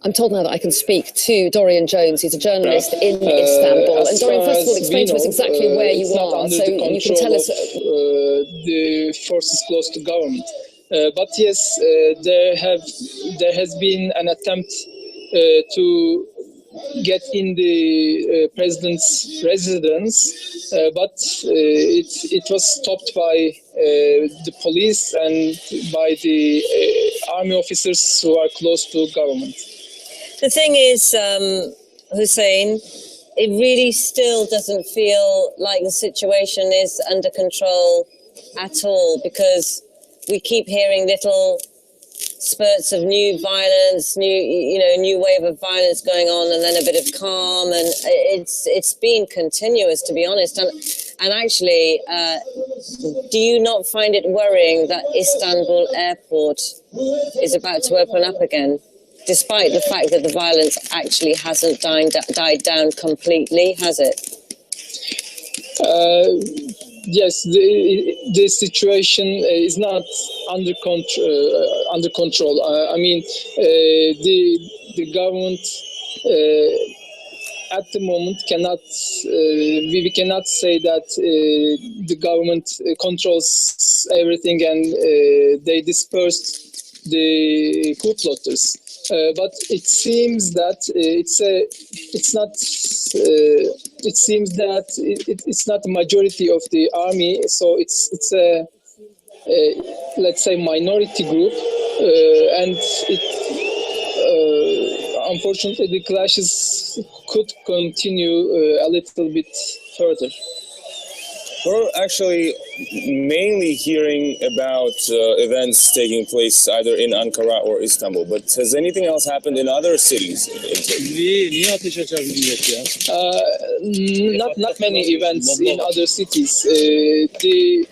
I'm told now that I can speak to Dorian Jones, who's a journalist in Istanbul. And Dorian, first of all, explain to us exactly where you are, so you can tell us. The forces close to government. But yes, there has been an attempt to get in the president's residence, but it was stopped by the police and by the army officers who are close to government. The thing is, Hussein, it really still doesn't feel like the situation is under control at all, because we keep hearing little spurts of new violence, new wave of violence going on, and then a bit of calm, and it's been continuous, to be honest. And actually, do you not find it worrying that Istanbul airport is about to open up again, despite the fact that the violence actually hasn't died down completely, has it? Yes, the situation is not under control. I mean, the government at the moment cannot. We cannot say that the government controls everything and they dispersed the coup plotters. But it seems that it's not the majority of the army, so it's a let's say minority group, and unfortunately the clashes could continue a little bit further. We're actually mainly hearing about events taking place either in Ankara or Istanbul, but has anything else happened in other cities in Turkey? Not many events in other cities. The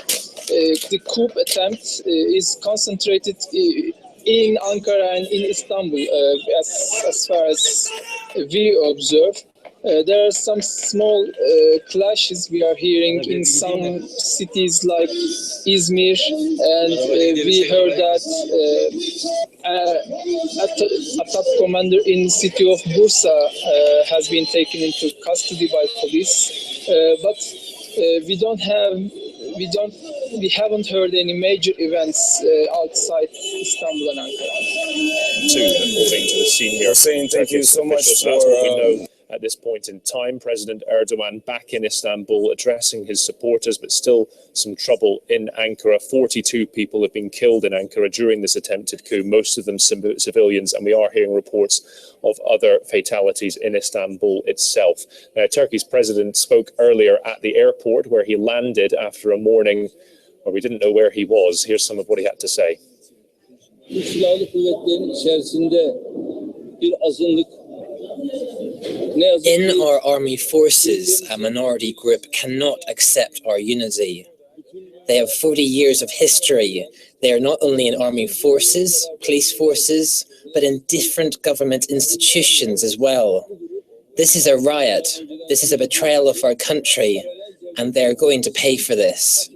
coup attempt is concentrated in Ankara and in Istanbul, as far as we observe. There are some small clashes we are hearing in some cities like Izmir, and we heard that a top commander in the city of Bursa has been taken into custody by police. But we haven't heard any major events outside Istanbul and Ankara. According to the senior saying, thank you so much for what we know. At this point in time, President Erdogan back in Istanbul addressing his supporters, but still some trouble in Ankara. 42 people have been killed in Ankara during this attempted coup, most of them civilians, and we are hearing reports of other fatalities in Istanbul itself. Now, Turkey's president spoke earlier at the airport where he landed after a morning where we didn't know where he was. Here's some of what he had to say. In our army forces, a minority group cannot accept our unity. They have 40 years of history. They are not only in army forces, police forces, but in different government institutions as well. This is a riot. This is a betrayal of our country. and they're going to pay for this.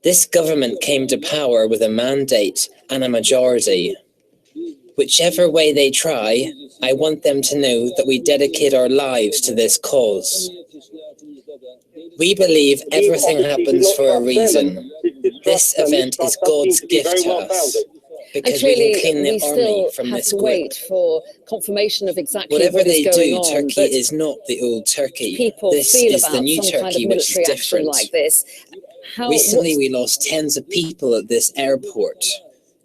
This government came to power with a mandate and a majority. Whichever way they try, I want them to know that we dedicate our lives to this cause. We believe everything happens for a reason. This event is God's gift to us, because we can clean the army from this grip. Wait for confirmation of exactly Whatever what is they going do, on. Turkey is not the old Turkey. People This feel is about the new some kind of Turkey, which is military action different. like this. Recently, we lost tens of people at this airport.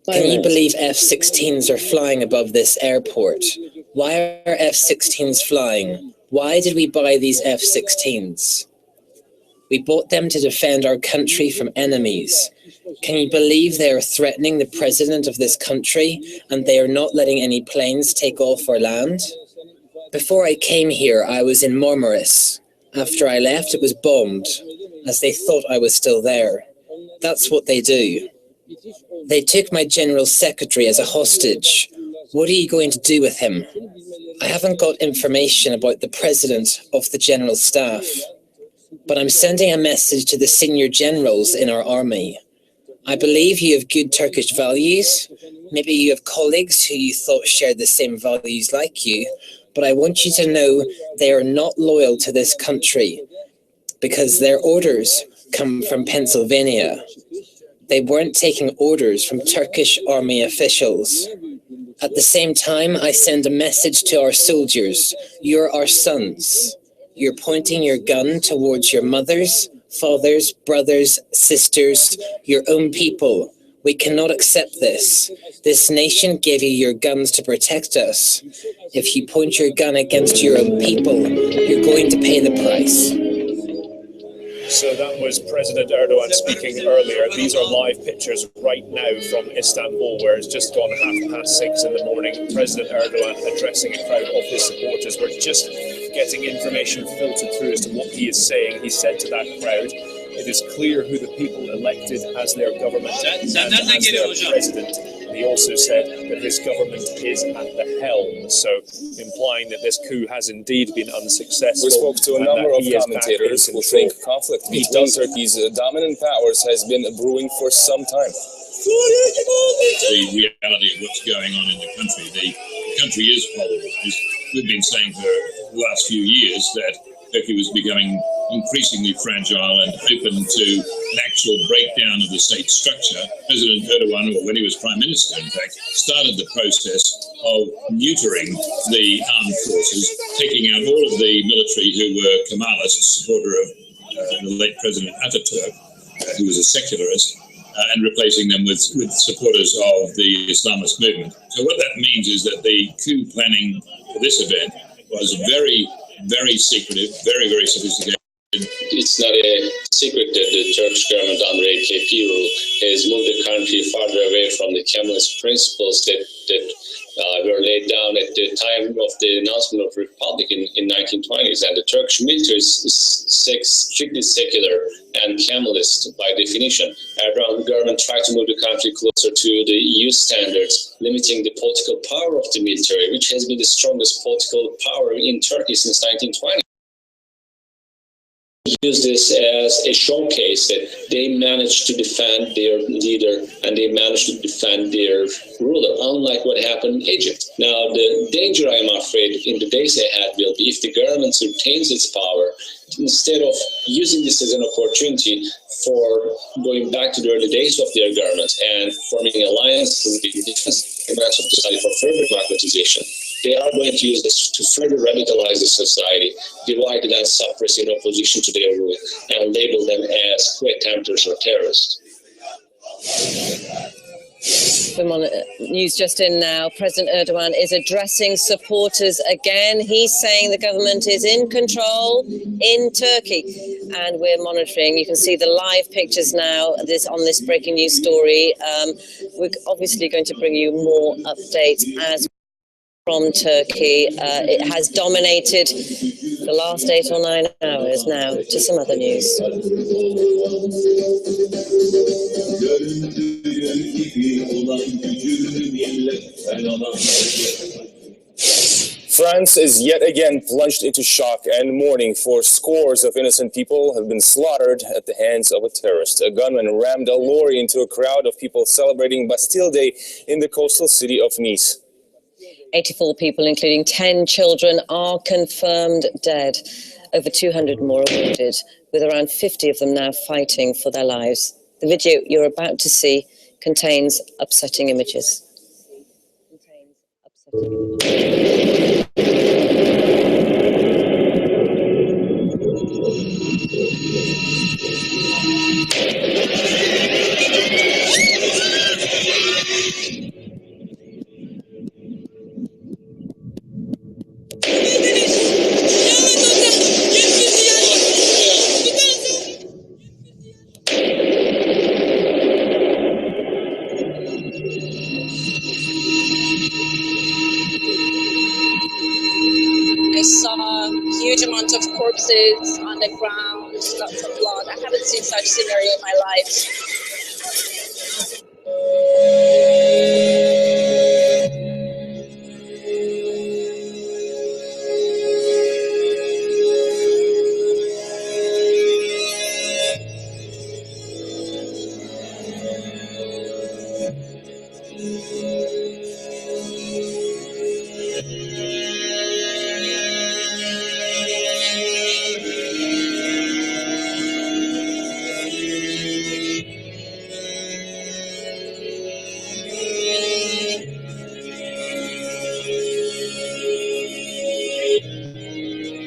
Can you believe F-16s are flying above this airport? Why are F-16s flying? Why did we buy these F-16s? We bought them to defend our country from enemies. Can you believe they are threatening the president of this country and they are not letting any planes take off our land? Before I came here, I was in Marmaris. After I left, it was bombed, as they thought I was still there. That's what they do. They took my general secretary as a hostage. What are you going to do with him? I haven't got information about the president of the general staff, but I'm sending a message to the senior generals in our army. I believe you have good Turkish values. Maybe you have colleagues who you thought shared the same values like you, but I want you to know they are not loyal to this country because their orders come from Pennsylvania. They weren't taking orders from Turkish army officials. At the same time, I send a message to our soldiers. You're our sons. You're pointing your gun towards your mothers, fathers, brothers, sisters, your own people. We cannot accept this. This nation gave you your guns to protect us. If you point your gun against your own people, you're going to pay the price. So that was President Erdogan speaking earlier. These are live pictures right now from Istanbul, where it's just gone 6:30 in the morning. President Erdogan addressing a crowd of his supporters. We're just getting information filtered through as to what he is saying. He said to that crowd, it is clear who the people elected as their government and as their president. And he also said that his government is at the helm, so implying that this coup has indeed been unsuccessful. We spoke to a number of commentators who think conflict between Turkey's dominant powers has been brewing for some time. The reality of what's going on in the country is polarized. We've been saying for the last few years that Turkey was becoming increasingly fragile and open to an actual breakdown of the state structure. President Erdogan, or when he was Prime Minister, in fact, started the process of neutering the armed forces, taking out all of the military who were Kemalist, supporter of the late President Ataturk, who was a secularist, and replacing them with supporters of the Islamist movement. So what that means is that the coup planning for this event was very, very secretive, very, very sophisticated. It's not a secret that the Turkish government under AKP rule has moved the country farther away from the Kemalist principles that were laid down at the time of the announcement of the Republic in 1920s. And the Turkish military is strictly secular and Kemalist by definition. Erdogan government tried to move the country closer to the EU standards, limiting the political power of the military, which has been the strongest political power in Turkey since 1920. Use this as a showcase that they managed to defend their leader and they managed to defend their ruler, unlike what happened in Egypt. Now, the danger, I'm afraid, in the days ahead will be if the government retains its power, instead of using this as an opportunity for going back to the early days of their government and forming alliances with the different segments of society for further democratization. They are going to use this to further radicalize the society, divide and suppress in opposition to their rule, and label them as coup attempters or terrorists. Come on, news just in now. President Erdogan is addressing supporters again. He's saying the government is in control in Turkey, and we're monitoring. You can see the live pictures now on this breaking news story. We're obviously going to bring you more updates as from Turkey. It has dominated the last 8 or 9 hours. Now to some other news. France is yet again plunged into shock and mourning, for scores of innocent people have been slaughtered at the hands of a terrorist. A gunman rammed a lorry into a crowd of people celebrating Bastille Day in the coastal city of Nice. 84 people, including 10 children, are confirmed dead. Over 200 more are wounded, with around 50 of them now fighting for their lives. The video you're about to see contains upsetting images. I saw a huge amount of corpses on the ground, lots of blood. I haven't seen such scenario in my life.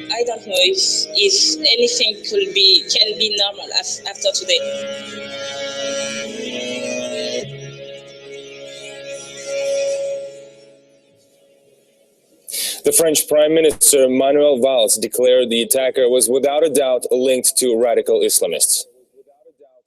I don't know if anything can be normal after today. The French Prime Minister Manuel Valls declared the attacker was without a doubt linked to radical Islamists.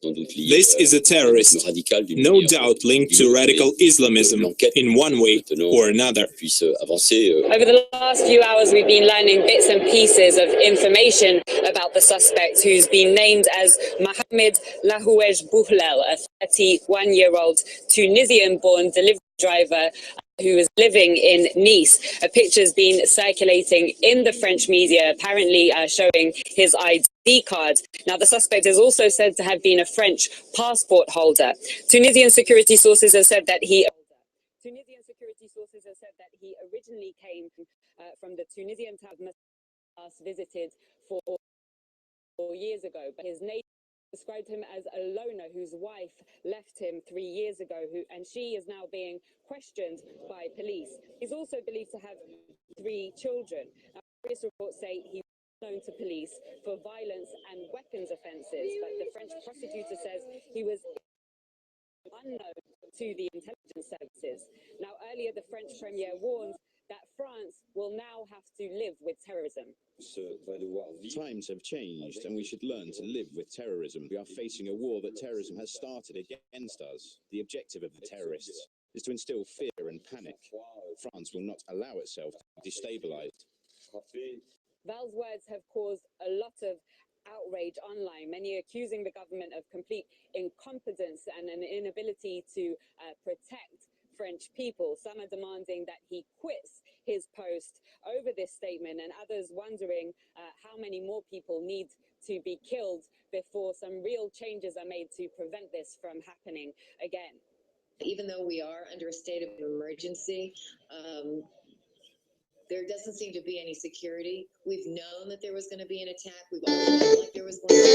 This is a terrorist, no doubt linked to radical Islamism in one way or another. Over the last few hours, we've been learning bits and pieces of information about the suspect, who's been named as Mohamed Lahouej Bouhlel, a 31-year-old Tunisian-born delivery driver who is living in Nice. A picture's been circulating in the French media, apparently showing his ID card. Now, the suspect is also said to have been a French passport holder. Tunisian security sources have said that he originally came from the Tunisian town visited 4 years ago, but his neighbor described him as a loner whose wife left him 3 years ago, and she is now being questioned by police. He's also believed to have 3 children. Now, various reports say he was known to police for violence and weapons offences, but the French prosecutor says he was unknown to the intelligence services. Now, earlier the French premier warned that France will now have to live with terrorism. Times have changed and we should learn to live with terrorism. We are facing a war that terrorism has started against us. The objective of the terrorists is to instill fear and panic. France will not allow itself to be destabilized. Val's words have caused a lot of outrage online, many accusing the government of complete incompetence and an inability to protect French people. Some are demanding that he quits his post over this statement, and others wondering how many more people need to be killed before some real changes are made to prevent this from happening again. Even though we are under a state of emergency, there doesn't seem to be any security. We've known that there was going to be an attack. We've all felt like there was going to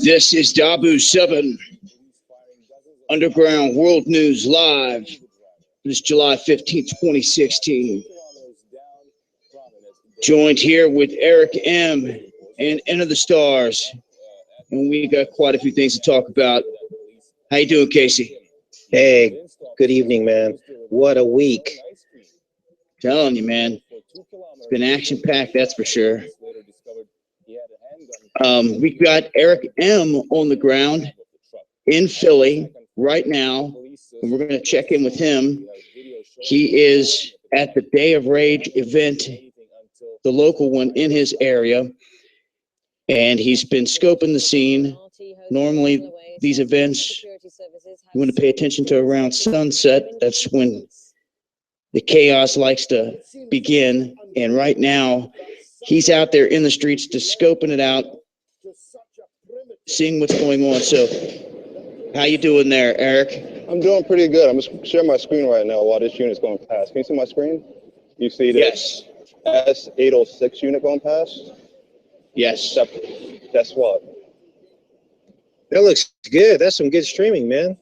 This is Dabu 7 Underground World News Live. This July 15th, 2016. Joined here with Eric M. and Enter the Stars. And we got quite a few things to talk about. How you doing, Casey? Hey, good evening, man. What a week. Telling you, man. It's been action-packed, that's for sure. We got Eric M. on the ground in Philly right now, and we're going to check in with him. He is at the Day of Rage event, the local one in his area, and he's been scoping the scene. Normally, these events, you want to pay attention to around sunset. That's when the chaos likes to begin, and right now, he's out there in the streets just scoping it out, seeing what's going on. So, how you doing there, Eric? I'm doing pretty good. I'm just sharing my screen right now while this unit's going past. Can you see my screen? You see this S806 unit going past? Yes. That's what? That looks good. That's some good streaming, man.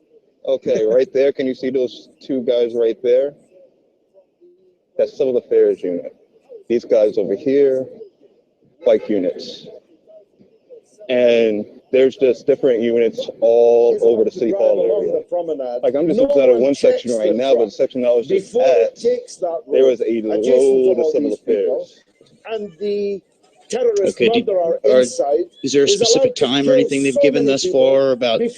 Okay, right there. Can you see those two guys right there? That's Civil Affairs unit. These guys over here, bike units. And there's just different units all over the City Hall area. Like I'm just looking at one section right now, but the section I was just at, there was a load of Civil Affairs. And the terrorists Okay, is there a specific time or anything they've given thus far about, or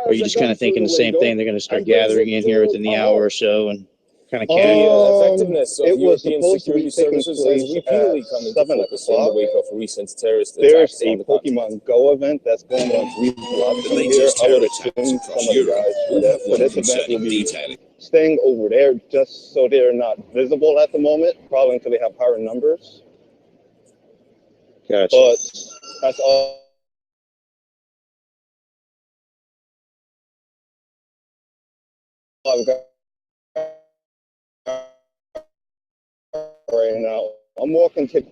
are you just kind of thinking the same thing? They're going to start gathering in here within the hour or so and kind of effectiveness of it was European supposed to security be taking services has place repeatedly at come into 7 focus in the o'clock. wake of recent terrorist There's attacks a on the continent. Pokemon Go event that's going on 3 blocks from here. I would assume some of the guys for this event will be staying over there just so they're not visible at the moment, probably until they have higher numbers. Gotcha. But that's all I've got right now. I'm walking to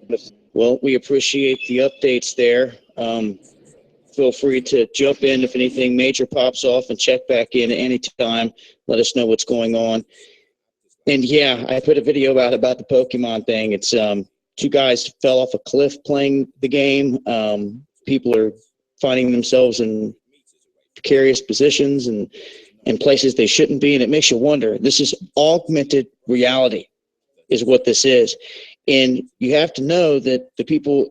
this. Well, we appreciate the updates there. Feel free to jump in if anything major pops off and check back in at any time. Let us know what's going on. And yeah, I put a video out about the Pokemon thing. It's two guys fell off a cliff playing the game. People are finding themselves in precarious positions and places they shouldn't be. And it makes you wonder, this is augmented reality is what this is. And you have to know that the people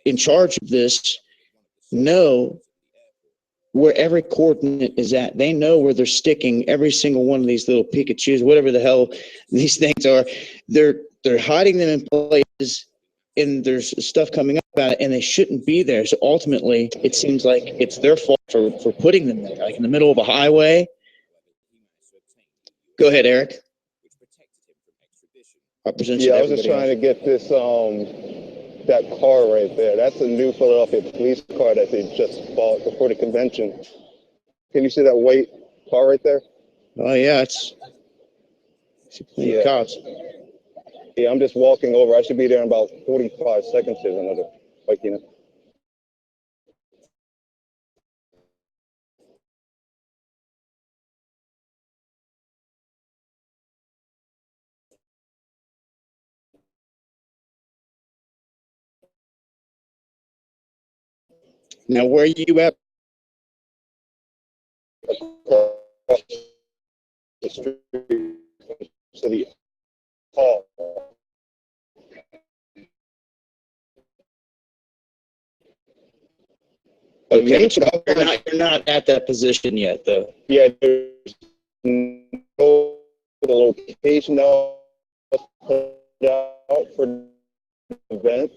in charge of this know where every coordinate is at. They know where they're sticking every single one of these little Pikachus, whatever the hell these things are. They're hiding them in places, and there's stuff coming up about it, and they shouldn't be there. So ultimately, it seems like it's their fault for putting them there, like in the middle of a highway. Go ahead, Eric. Yeah, I was just trying to get this that car right there. That's a new Philadelphia police car that they just bought before the convention. Can you see that white car right there? Oh yeah, it's cops. Yeah, I'm just walking over. I should be there in about 45 seconds. There's another bike unit. Now, where are you at? The street, City Hall. Okay, you're not at that position yet, though. Yeah, there's no location now put out for the event.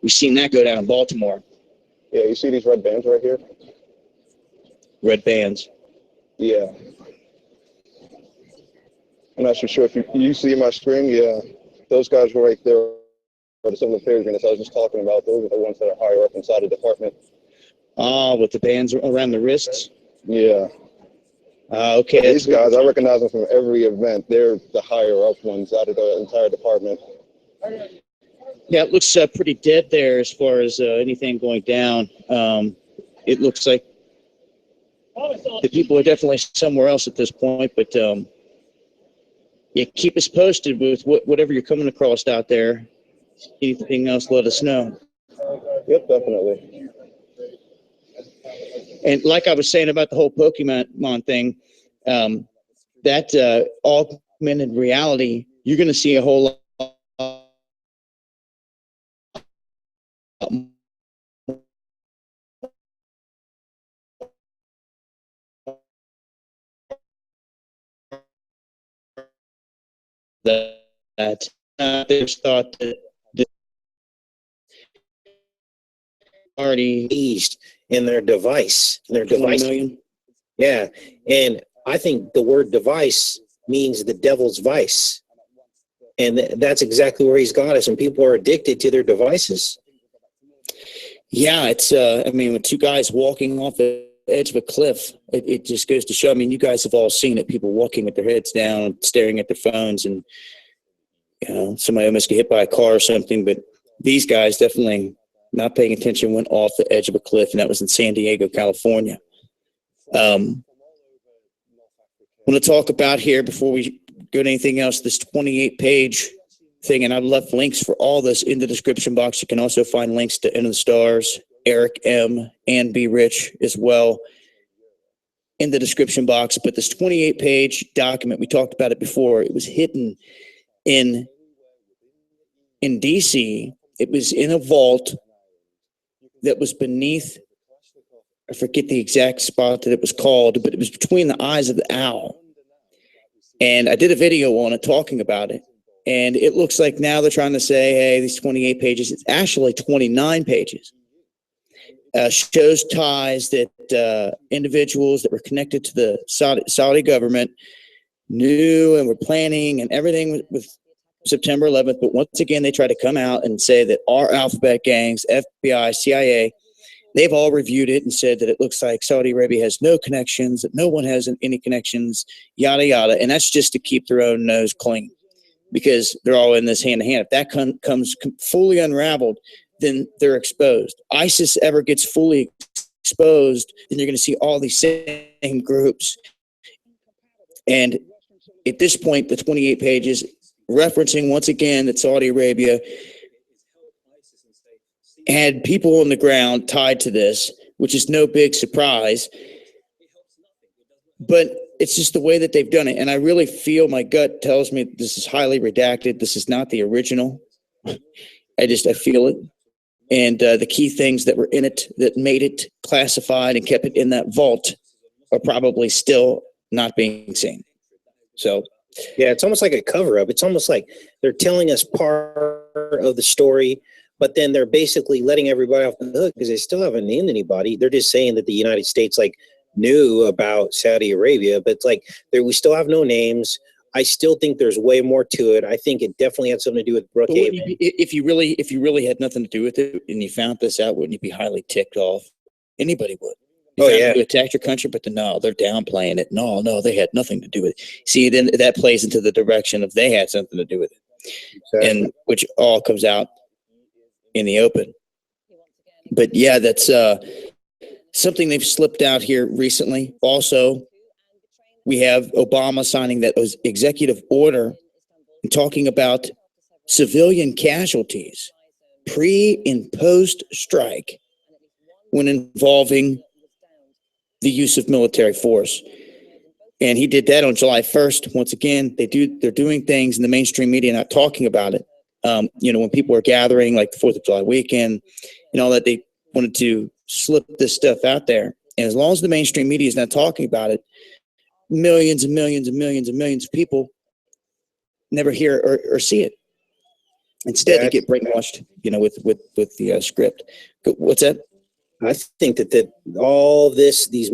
We've seen that go down in Baltimore. Yeah, you see these red bands right here? Red bands. Yeah. I'm not so sure if you see my screen. Yeah, those guys were right there or the civil affairs units I was just talking about, those are the ones that are higher up inside the department. With the bands around the wrists? Yeah. Okay. These guys, I recognize them from every event. They're the higher up ones out of the entire department. Yeah, it looks pretty dead there as far as anything going down. It looks like the people are definitely somewhere else at this point, but yeah, keep us posted with whatever you're coming across out there. Anything else, let us know. Yep, definitely. And like I was saying about the whole Pokemon thing, that augmented reality, you're going to see a whole lot that there's thought that already eased in their device. Yeah, and I think the word device means the devil's vice, and that's exactly where he's got us. And people are addicted to their devices. Yeah, it's I mean, with two guys walking off the edge of a cliff, it just goes to show. I mean, you guys have all seen it, people walking with their heads down, staring at their phones, and you know, somebody almost get hit by a car or something. But these guys definitely not paying attention, went off the edge of a cliff, and that was in San Diego, California. I want to talk about here, before we go to anything else, this 28-page thing, and I've left links for all this in the description box. You can also find links to End of the Stars, Eric M., and Be Rich as well in the description box. But this 28-page document, we talked about it before, it was hidden in D.C. It was in a vault that was beneath, I forget the exact spot that it was called, but it was between the eyes of the owl. And I did a video on it talking about it. And it looks like now they're trying to say, hey, these 28 pages, it's actually 29 pages. Shows ties that individuals that were connected to the Saudi government knew and were planning and everything with September 11th. But once again, they try to come out and say that our alphabet gangs, FBI, CIA, they've all reviewed it and said that it looks like Saudi Arabia has no connections, that no one has any connections, yada, yada. And that's just to keep their own nose clean, because they're all in this hand to hand. If that comes fully unraveled, then they're exposed. ISIS ever gets fully exposed, then you're going to see all these same groups. And at this point, the 28 pages referencing once again that Saudi Arabia had people on the ground tied to this, which is no big surprise. But it's just the way that they've done it. And I really feel, my gut tells me this is highly redacted. This is not the original. I feel it. And the key things that were in it that made it classified and kept it in that vault are probably still not being seen. So, yeah, it's almost like a cover up. It's almost like they're telling us part of the story, but then they're basically letting everybody off the hook because they still haven't named anybody. They're just saying that the United States knew about Saudi Arabia, but it's like we still have no names. I still think there's way more to it. I think it definitely had something to do with Brookhaven. If you really had nothing to do with it and you found this out, wouldn't you be highly ticked off? Anybody would. You attacked your country, but no, they're downplaying it. No, they had nothing to do with it. See, then that plays into the direction of they had something to do with it, exactly. And which all comes out in the open. But yeah, that's something they've slipped out here recently. Also, we have Obama signing that executive order and talking about civilian casualties pre and post strike when involving the use of military force. And he did that on July 1st. Once again, they're doing things in the mainstream media, not talking about it. When people are gathering like the 4th of July weekend and all that, they wanted to slip this stuff out there. And as long as the mainstream media is not talking about it, millions and millions and millions and millions of people never hear or see it. Instead, they get brainwashed, with the script. What's that? I think that all this, these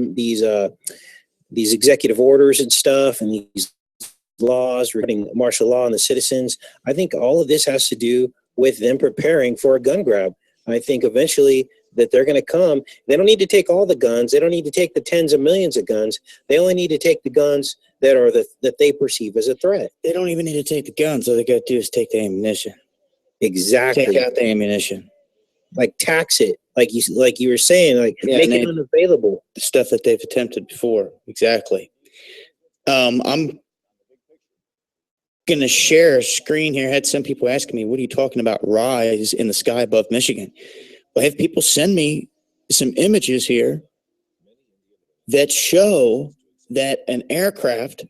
executive orders and stuff, and these laws regarding martial law and the citizens, I think all of this has to do with them preparing for a gun grab. I think eventually that they're going to come. They don't need to take all the guns. They don't need to take the tens of millions of guns. They only need to take the guns that are that they perceive as a threat. They don't even need to take the guns. All they got to do is take the ammunition. Exactly. Take out the ammunition. Like tax it, like you were saying, like make it unavailable. The stuff that they've attempted before. Exactly. I'm going to share a screen here. I had some people asking me, what are you talking about, rise in the sky above Michigan? Well, I have people send me some images here that show that an aircraft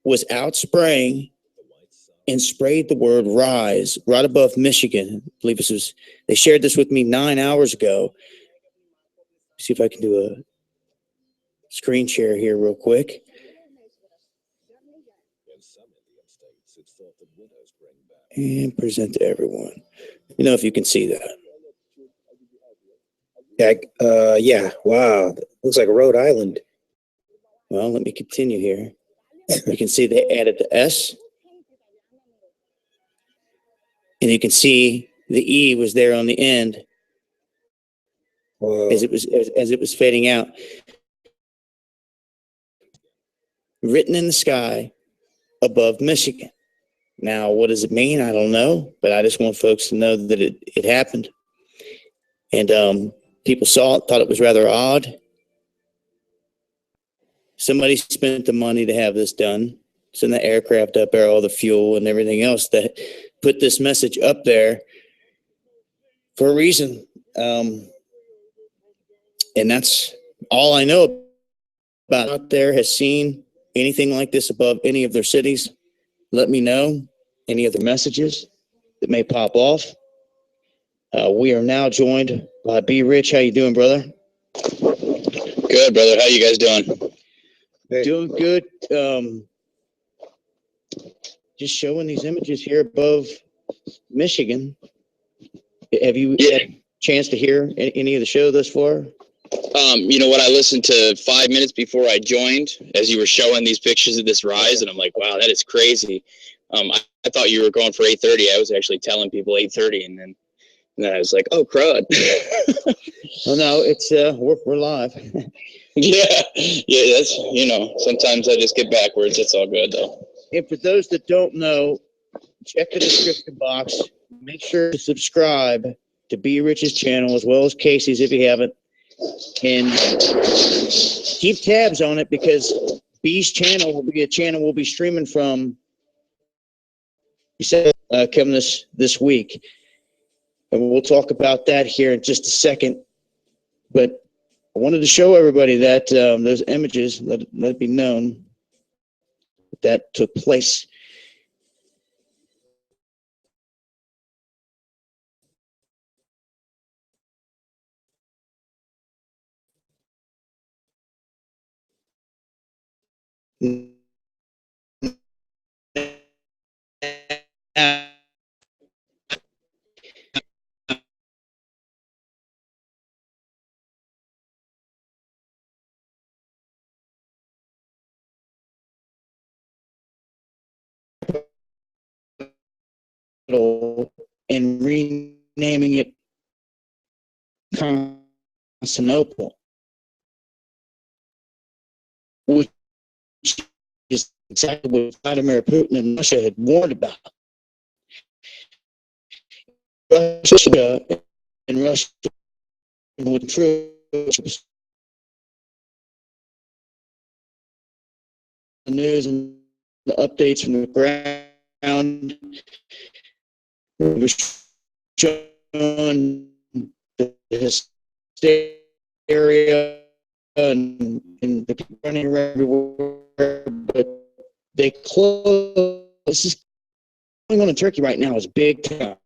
was out spraying and sprayed the word rise right above Michigan. I believe this was, they shared this with me 9 hours ago. See if I can do a screen share here real quick. And present to everyone. You know, if you can see that. Yeah. Wow. Looks like Rhode Island. Well, let me continue here. You can see they added the S. And you can see the E was there on the end. Whoa. as it was fading out. Written in the sky above Michigan. Now, what does it mean? I don't know, but I just want folks to know that it happened. And people saw it, thought it was rather odd. Somebody spent the money to have this done. Send the aircraft up there, all the fuel and everything else that put this message up there for a reason. And that's all I know about out there. Has seen anything like this above any of their cities. Let me know any other messages that may pop off. We are now joined by B. Rich. How you doing, brother? Good, brother. How you guys doing? Hey. Doing good. Just showing these images here above Michigan. Have you had a chance to hear any of the show thus far? You know what? I listened to 5 minutes before I joined as you were showing these pictures of this rise, and I'm like, wow, that is crazy. I thought you were going for 8:30. I was actually telling people 8:30, and then I was like, oh, crud. Oh, no, it's we're live. Yeah, that's, you know, sometimes I just get backwards. It's all good, though. And for those that don't know, check the description box. Make sure to subscribe to B. Rich's channel as well as Casey's if you haven't. And keep tabs on it because B's channel will be a channel we'll be streaming from coming this week. And we'll talk about that here in just a second. But I wanted to show everybody that those images, let it be known that took place. And renaming it Constantinople, which is exactly what Vladimir Putin and Russia had warned about. Russia with troops, the news and the updates from the ground was showing the hysteria and the people running around everywhere, but they close. This is going on in Turkey right now is big time.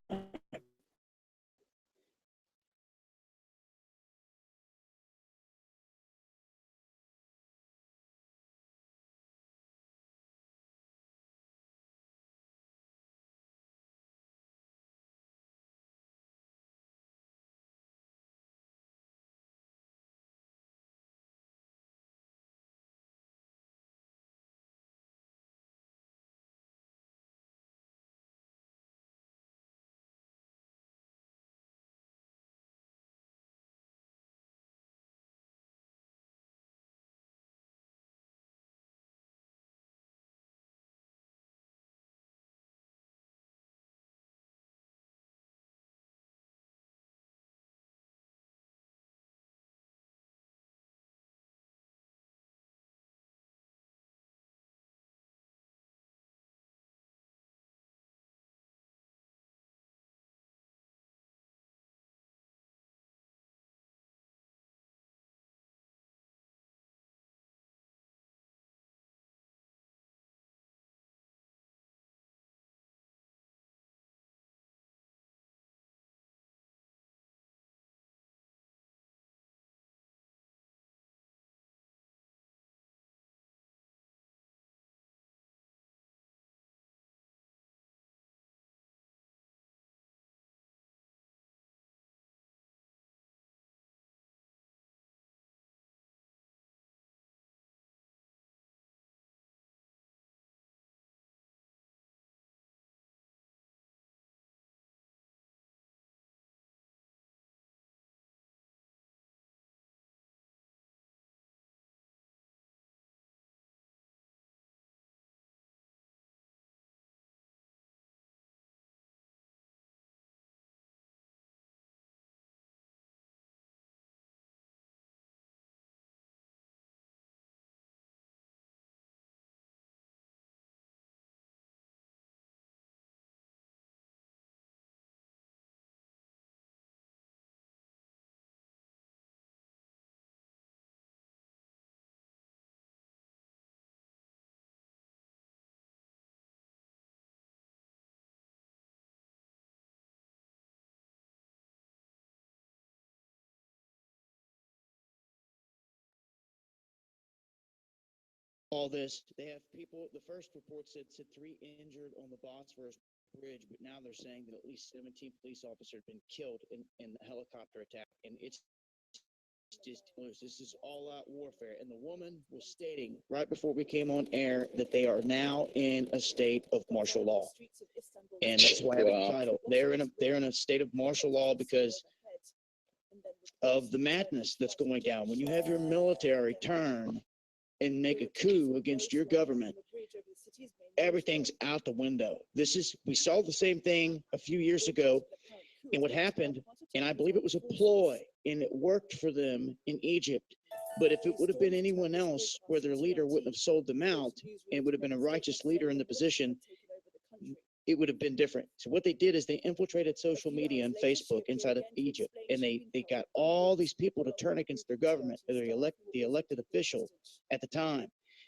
all this. They have people, the first report said 3 injured on the Bosphorus Bridge, but now they're saying that at least 17 police officers have been killed in the helicopter attack. And it's just, this is all-out warfare. And the woman was stating right before we came on air that they are now in a state of martial law. And that's why I have a title. They're in a state of martial law because of the madness that's going down. When you have your military turn and make a coup against your government, everything's out the window. We saw the same thing a few years ago, and what happened, and I believe it was a ploy, and it worked for them in Egypt. But if it would have been anyone else where their leader wouldn't have sold them out, and it would have been a righteous leader in the position, it would have been different. So what they did is they infiltrated social media and Facebook inside of Egypt, and they got all these people to turn against their government, or the elected official at the time.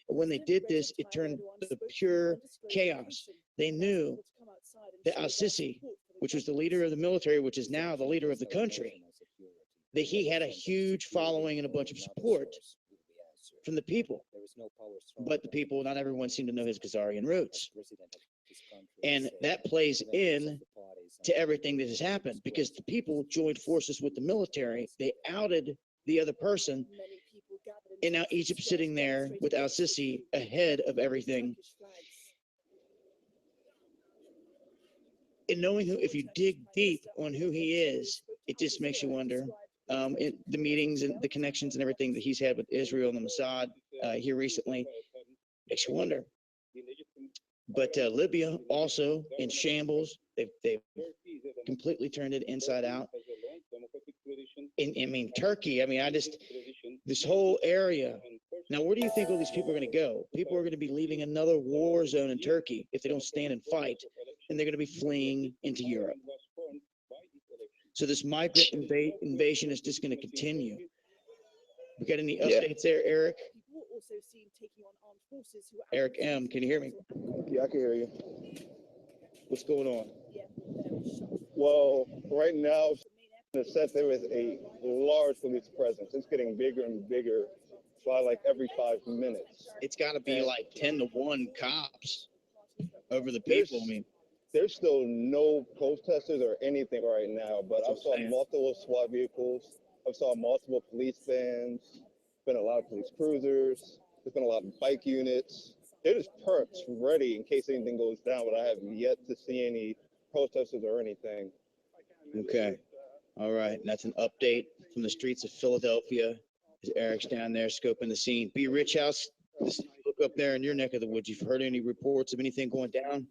And when they did this, it turned to pure chaos. They knew that al-Sisi, which was the leader of the military, which is now the leader of the country, that he had a huge following and a bunch of support from the people. But the people, not everyone seemed to know his Khazarian roots. And that plays in to everything that has happened, because the people joined forces with the military. They outed the other person, and now Egypt's sitting there with al-Sisi ahead of everything. And knowing if you dig deep on who he is, it just makes you wonder. The meetings and the connections and everything that he's had with Israel and the Mossad here recently makes you wonder. But Libya also in shambles. They've completely turned it inside out. I mean, Turkey, this whole area. Now, where do you think all these people are going to go? People are going to be leaving another war zone in Turkey if they don't stand and fight, and they're going to be fleeing into Europe. So this migrant invasion is just going to continue. We got any updates there, Eric? Eric M., can you hear me? Yeah, I can hear you. What's going on? Well, right now, the set there is a large police presence. It's getting bigger and bigger by like every 5 minutes. It's got to be like 10 to 1 cops over the people. There's still no protesters or anything right now, but I saw multiple SWAT vehicles. I saw multiple police vans. Been a lot of police cruisers. There's been a lot of bike units. They're just perps ready in case anything goes down, but I have yet to see any protesters or anything. Okay. All right. And that's an update from the streets of Philadelphia. Eric's down there scoping the scene. B. Rich House, look up there in your neck of the woods. You've heard any reports of anything going down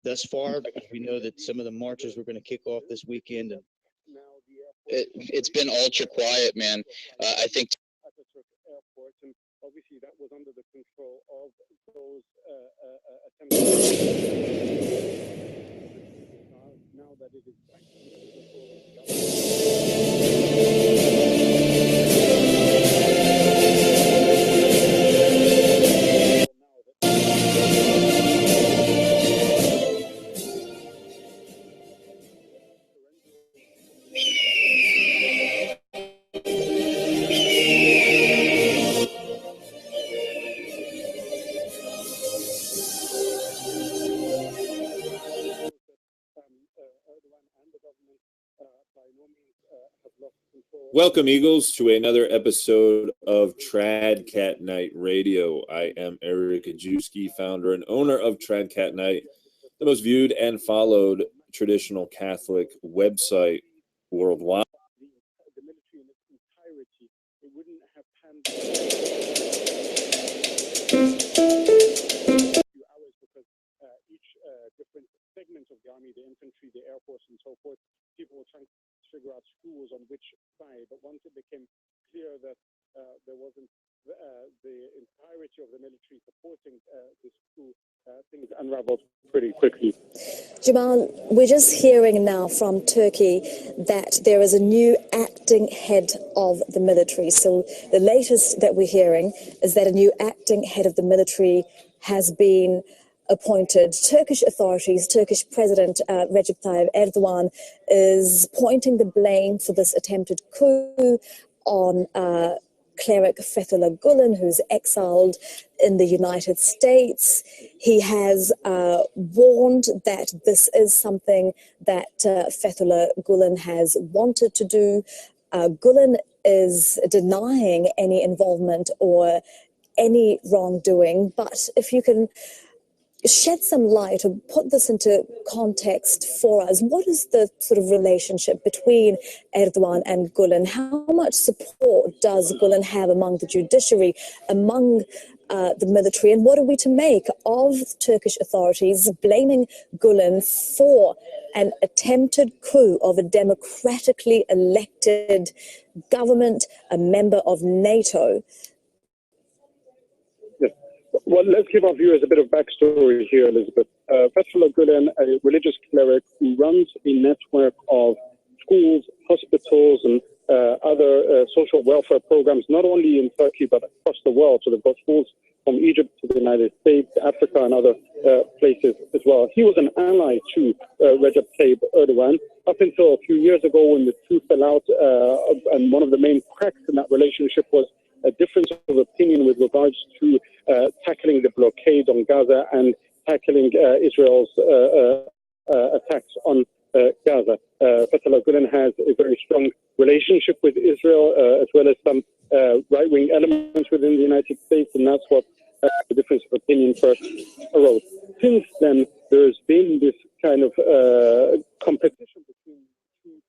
thus far? Because we know that some of the marches were going to kick off this weekend. It's been ultra quiet, man. I think. Obviously, that was under the control of those attempts. Now that it is back Welcome, Eagles, to another episode of Trad Cat Night Radio. I am Eric Ajewski, founder and owner of Trad Cat Night, the most viewed and followed traditional Catholic website worldwide. The military in its entirety, it wouldn't have panned few hours because each different segment of the army, the infantry, the air force, and so forth, people were trying to figure out who was on which side. But once it became clear that there wasn't the entirety of the military supporting this coup, things unraveled pretty quickly. Jamal, we're just hearing now from Turkey that there is a new acting head of the military. So the latest that we're hearing is that a new acting head of the military has been appointed. Turkish authorities, Turkish President Recep Tayyip Erdogan is pointing the blame for this attempted coup on cleric Fethullah Gulen, who's exiled in the United States. He has warned that this is something that Fethullah Gulen has wanted to do. Gulen is denying any involvement or any wrongdoing, but if you can shed some light or put this into context for us, what is the sort of relationship between Erdogan and Gulen? How much support does Gulen have among the judiciary, among the military, and what are we to make of Turkish authorities blaming Gulen for an attempted coup of a democratically elected government, a member of NATO? Well, let's give our viewers a bit of backstory here, Elizabeth. Fethullah Gulen, a religious cleric who runs a network of schools, hospitals, and other social welfare programs, not only in Turkey, but across the world. So they've got schools from Egypt to the United States, Africa, and other places as well. He was an ally to Recep Tayyip Erdogan up until a few years ago when the two fell out. And one of the main cracks in that relationship was a difference of opinion with regards to tackling the blockade on Gaza and tackling Israel's attacks on Gaza. Fethullah Gulen has a very strong relationship with Israel, as well as some right-wing elements within the United States, and that's what the difference of opinion first arose. Since then, there's been this kind of competition between two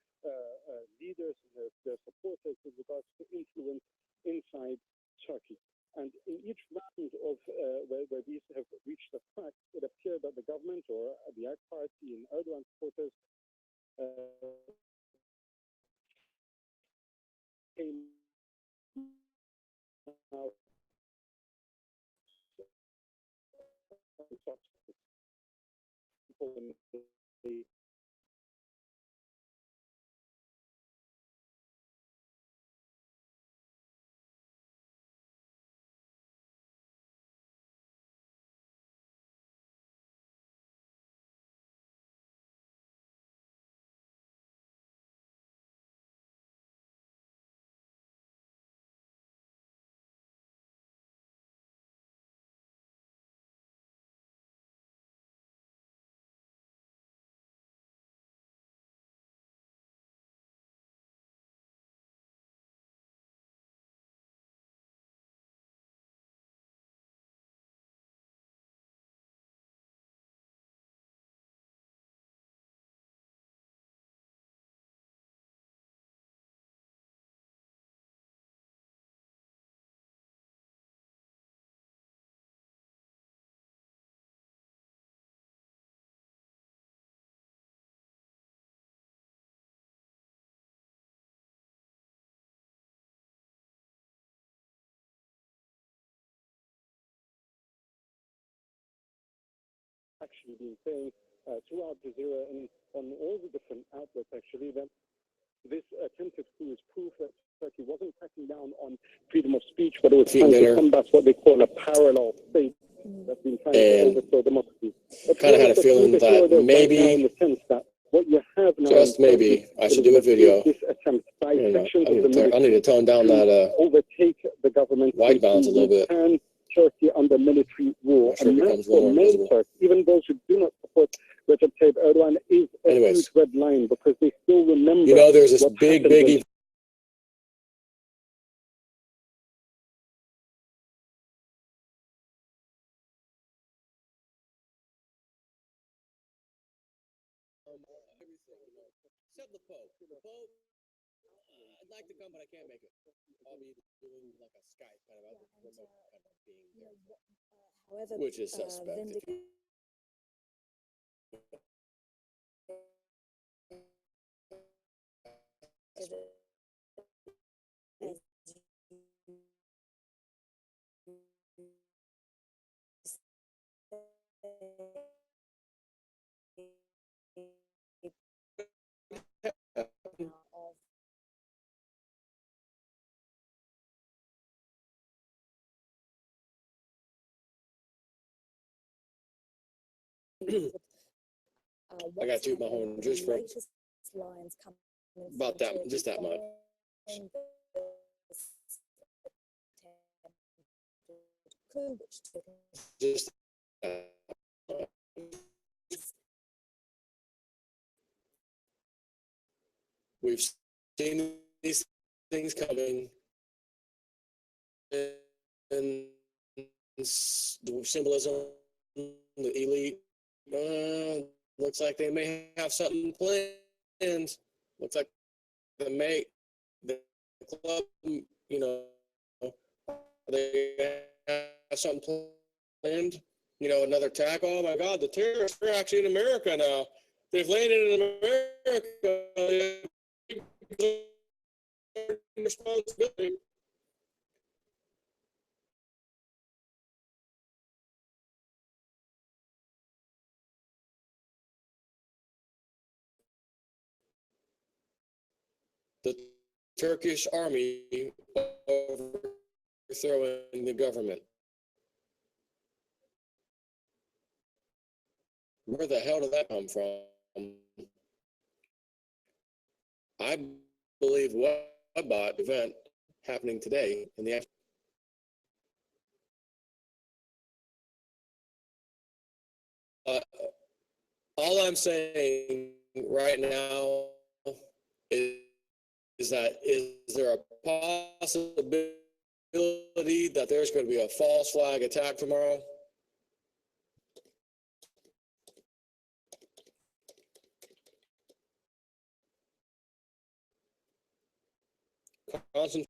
leaders and their supporters with regards to influence inside Turkey. And in each round of where these have reached the fact, it appeared that the government or the AK Party and Erdogan supporters came out actually been saying throughout Jazeera and on all the different outlets, actually, that this attempted coup is proof that Turkey wasn't cracking down on freedom of speech, but it was trying to combat what they call a parallel state that's been trying to overthrow democracy. Kind of had a feeling that maybe, in the sense that what you have now just maybe, I should do a video. This attempt by sections I need to tone down that overtake the government, white balance a little bit. Turkey under military rule, Sure, and that's for many Turks, even those who do not support Recep Tayyip Erdogan, is a huge red line because they still remember. You know, there's this big Said the Pope. The Pope, I'd like to come, but I can't make it. I'll be doing like a Skype kind of remote kind of being there. However, which is suspect. I got to toot my horn just for about that, just that much. coup which took just we've seen these things coming, and the symbolism, the elite. Looks like they may have something planned. Looks like the club, they have something planned. Another attack. Oh my God, the terrorists are actually in America now. They've landed in America. Responsibility. The Turkish army overthrowing the government. Where the hell did that come from? I believe Webot event happening today in the afternoon. All I'm saying right now is that is there a possibility that there's going to be a false flag attack tomorrow? Constant.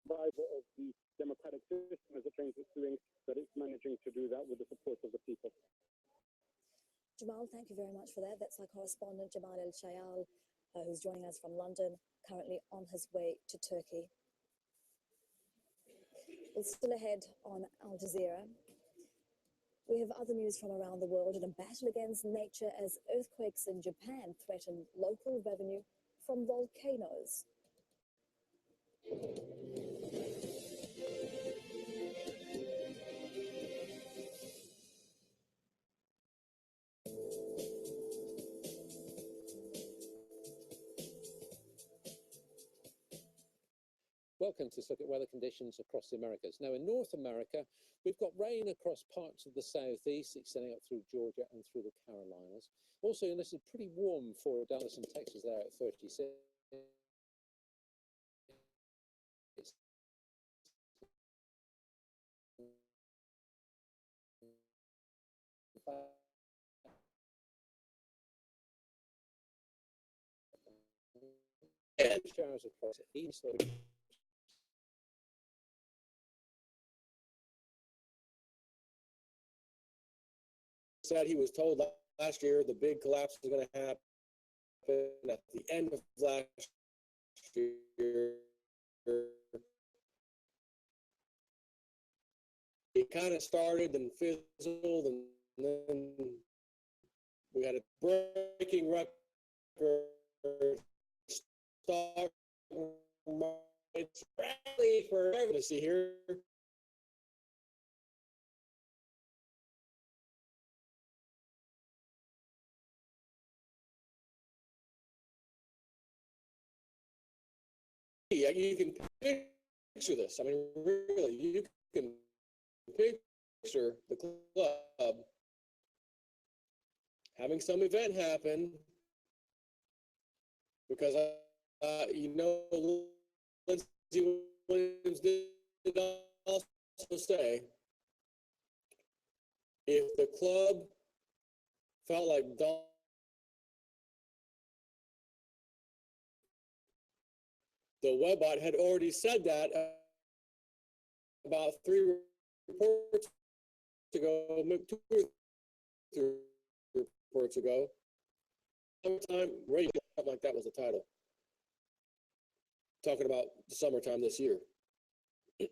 Survival of the democratic system as it claims it's doing, that it's managing to do that with the support of the people. Jamal, thank you very much for that. That's our correspondent Jamal El Shayal, who's joining us from London, currently on his way to Turkey. Well, still ahead on Al Jazeera, we have other news from around the world in a battle against nature as earthquakes in Japan threaten local revenue from volcanoes. Welcome to look at weather conditions across the Americas. Now, in North America, we've got rain across parts of the southeast, extending up through Georgia and through the Carolinas. Also, and this is pretty warm for Dallas and Texas there at 36. Showers across the east. Said he was told last year the big collapse was going to happen at the end of last year. It kind of started and fizzled, and then we had a breaking record stock market rally for everyone to see here. Yeah, you can picture this. I mean, really, you can picture the club having some event happen because, Lindsey Williams did also say if the club felt like the Webbot had already said that about 3 reports ago, maybe 2 or 3 reports ago. Summertime radio, something like that was the title. Talking about the summertime this year.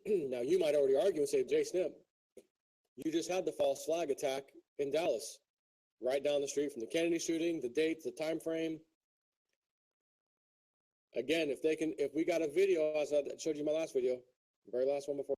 Now, you might already argue and say, Jay Snip, you just had the false flag attack in Dallas, right down the street from the Kennedy shooting, the dates, the time frame. Again, if we got a video, as I showed you my last video, the very last one before.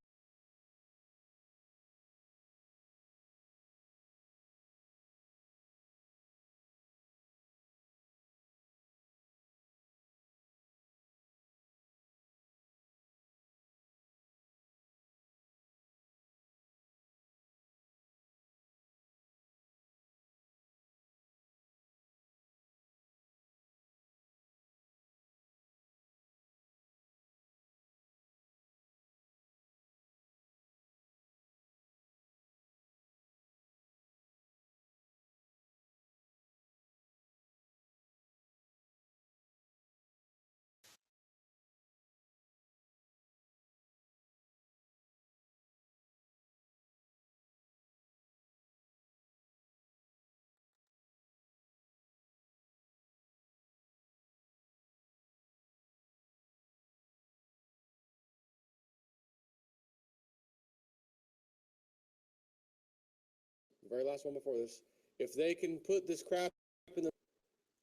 The very last one before this, if they can put this crap in the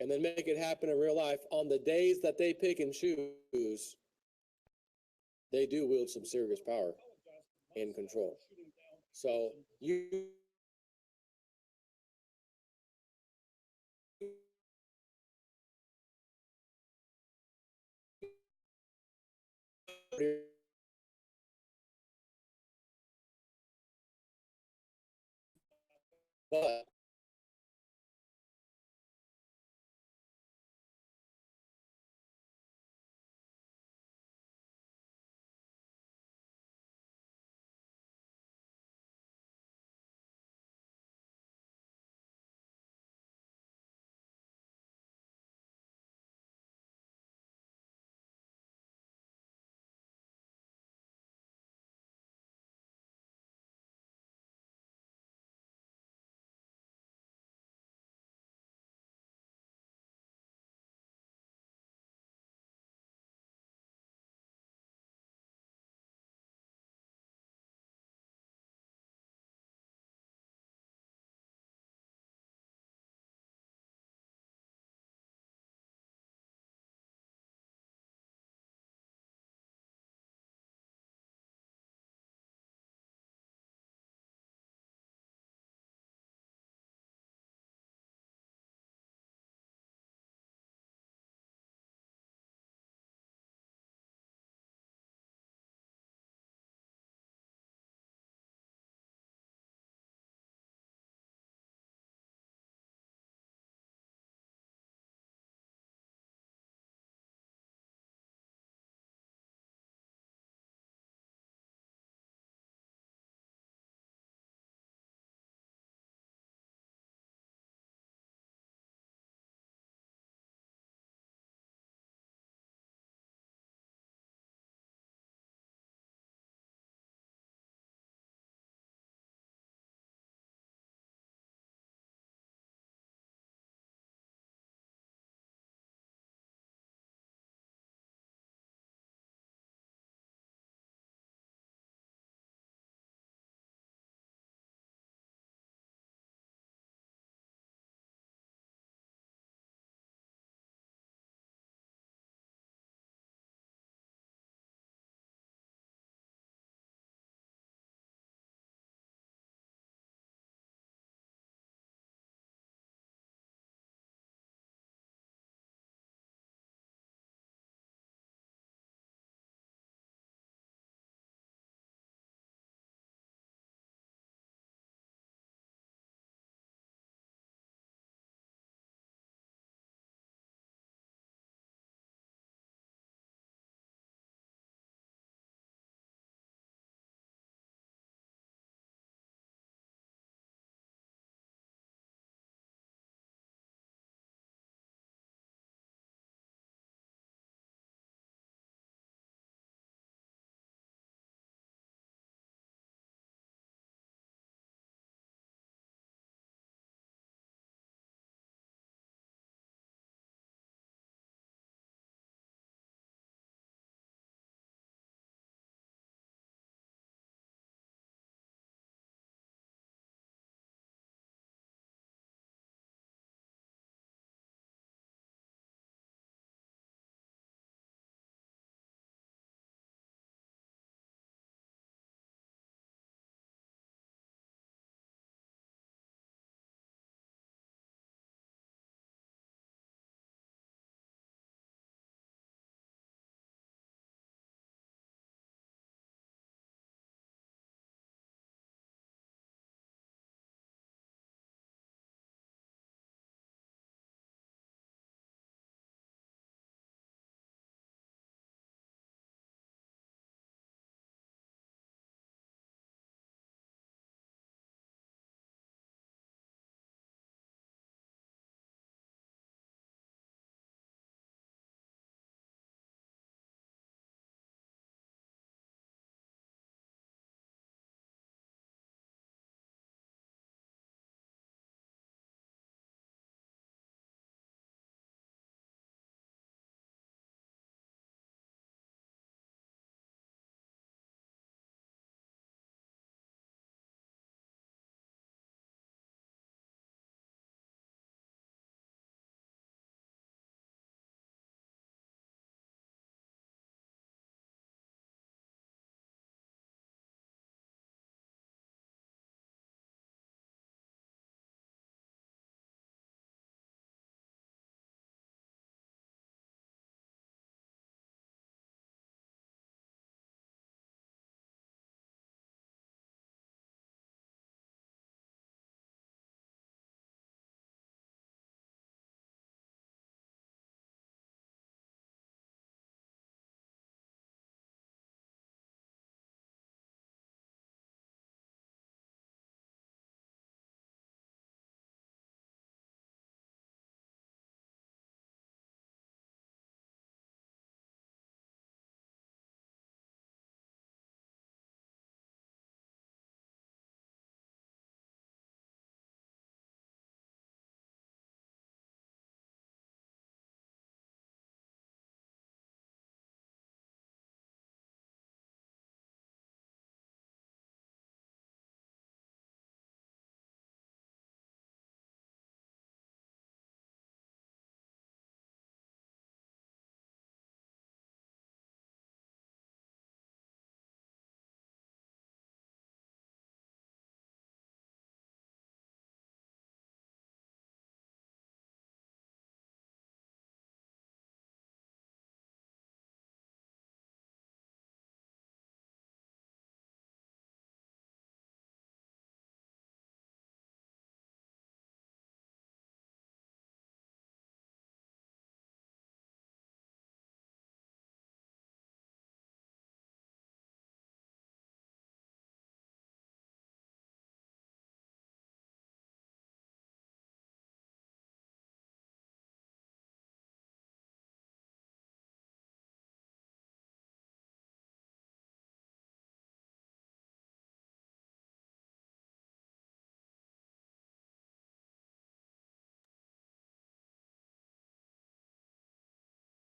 and then make it happen in real life on the days that they pick and choose, they do wield some serious power and control. So you but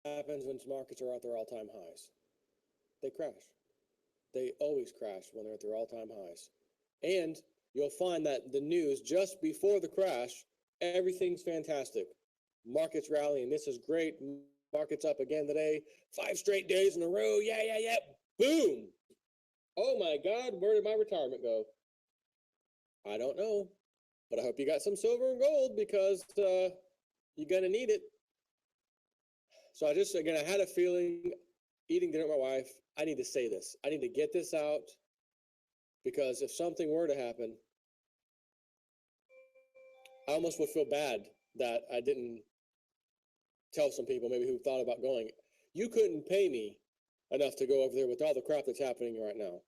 happens when markets are at their all-time highs? They crash. They always crash when they're at their all-time highs. And you'll find that the news just before the crash, everything's fantastic. Markets rallying. This is great. Markets up again today. 5 straight days in a row. Yeah, yeah, yeah. Boom. Oh my God, where did my retirement go? I don't know. But I hope you got some silver and gold because you're going to need it. So I had a feeling eating dinner with my wife, I need to say this. I need to get this out because if something were to happen, I almost would feel bad that I didn't tell some people maybe who thought about going. You couldn't pay me enough to go over there with all the crap that's happening right now.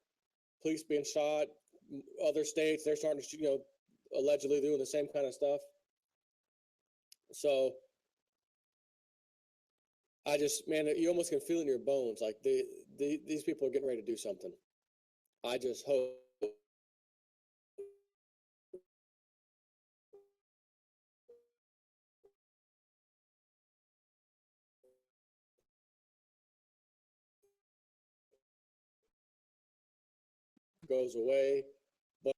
Police being shot, other states, they're starting to, allegedly doing the same kind of stuff. So you almost can feel in your bones, like these people are getting ready to do something. I just hope goes away, but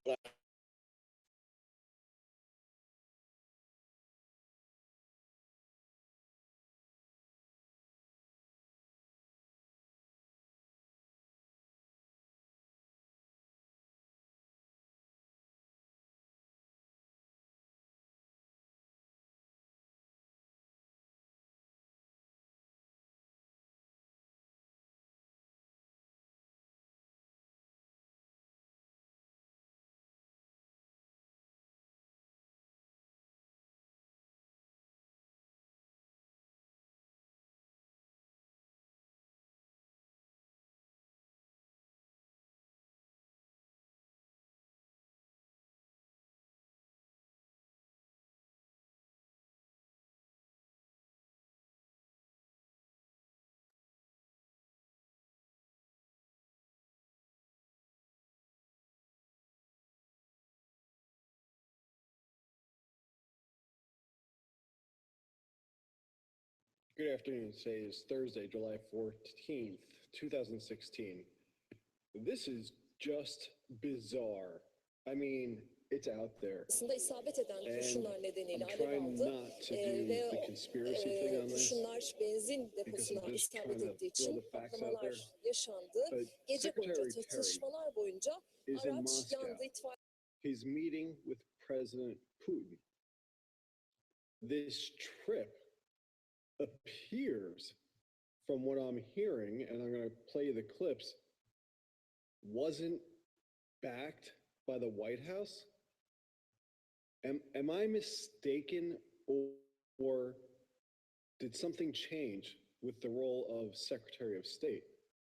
Good afternoon. Today is Thursday, July 14th, 2016. This is just bizarre. I mean, it's out there. Aslında isabet eden kurşunlar nedeniyle I'm alev trying aldı not to do ve the conspiracy thing on this kurşunlar benzin because deposuna I'm just isabet trying to ettiği throw için the facts out there. patlamalar yaşandı. But Gece boyunca Secretary Terry çatışmalar boyunca is in araç Moscow. yandı, itfaiye. He's meeting with President Putin. This trip appears, from what I'm hearing, and I'm going to play the clips, wasn't backed by the White House. Am I mistaken, or did something change with the role of Secretary of State?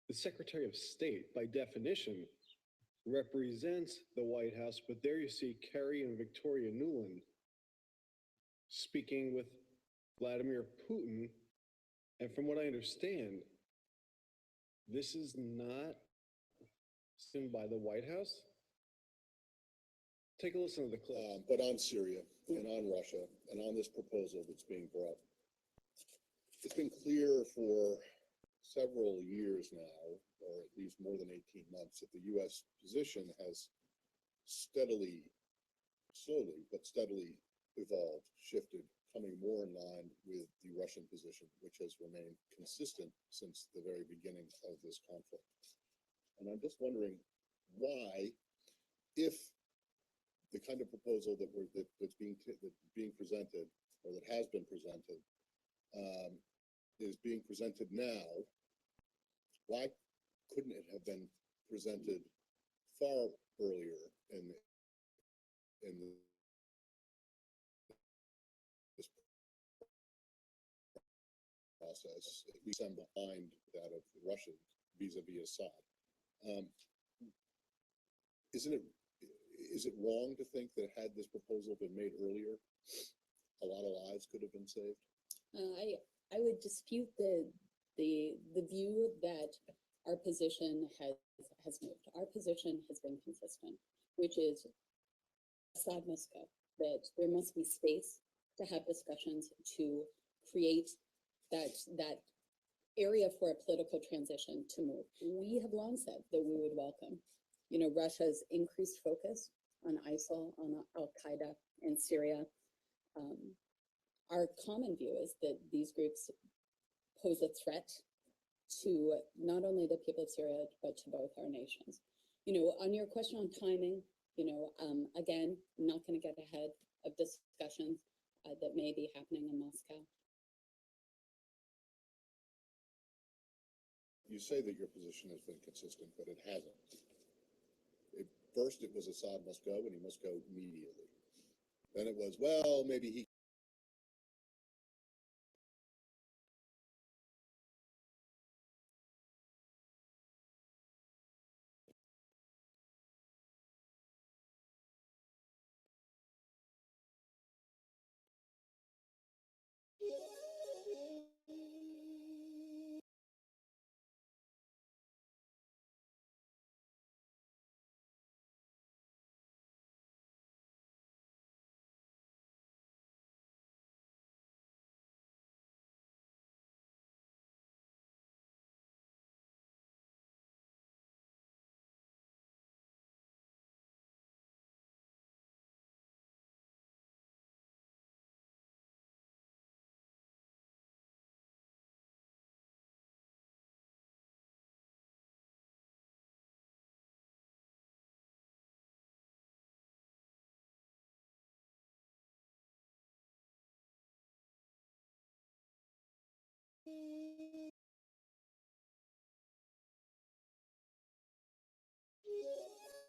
The Secretary of State, by definition, represents the White House, but there you see Kerry and Victoria Nuland speaking with Vladimir Putin. And from what I understand, this is not seen by the White House. Take a listen to the clip. But on Syria and on Russia and on this proposal that's being brought, it's been clear for several years now, or at least more than 18 months, that the U.S. position has slowly, but steadily evolved, shifted, coming more in line with the Russian position, which has remained consistent since the very beginning of this conflict. And I'm just wondering why, if the kind of proposal that's being presented, or that has been presented, is being presented now, why couldn't it have been presented far earlier in this process, at least I'm behind that of the Russians vis-a-vis Assad? Is it wrong to think that had this proposal been made earlier, a lot of lives could have been saved? I would dispute the view that our position has moved. Our position has been consistent, which is Assad must go, that there must be space to have discussions to create that area for a political transition to move. We have long said that we would welcome, Russia's increased focus on ISIL, on Al-Qaeda in Syria. Our common view is that these groups pose a threat to not only the people of Syria, but to both our nations. On your question on timing, again, I'm not going to get ahead of discussions that may be happening in Moscow. You say that your position has been consistent, but it hasn't. First, it was Assad must go, and he must go immediately. Then it was, well, maybe he.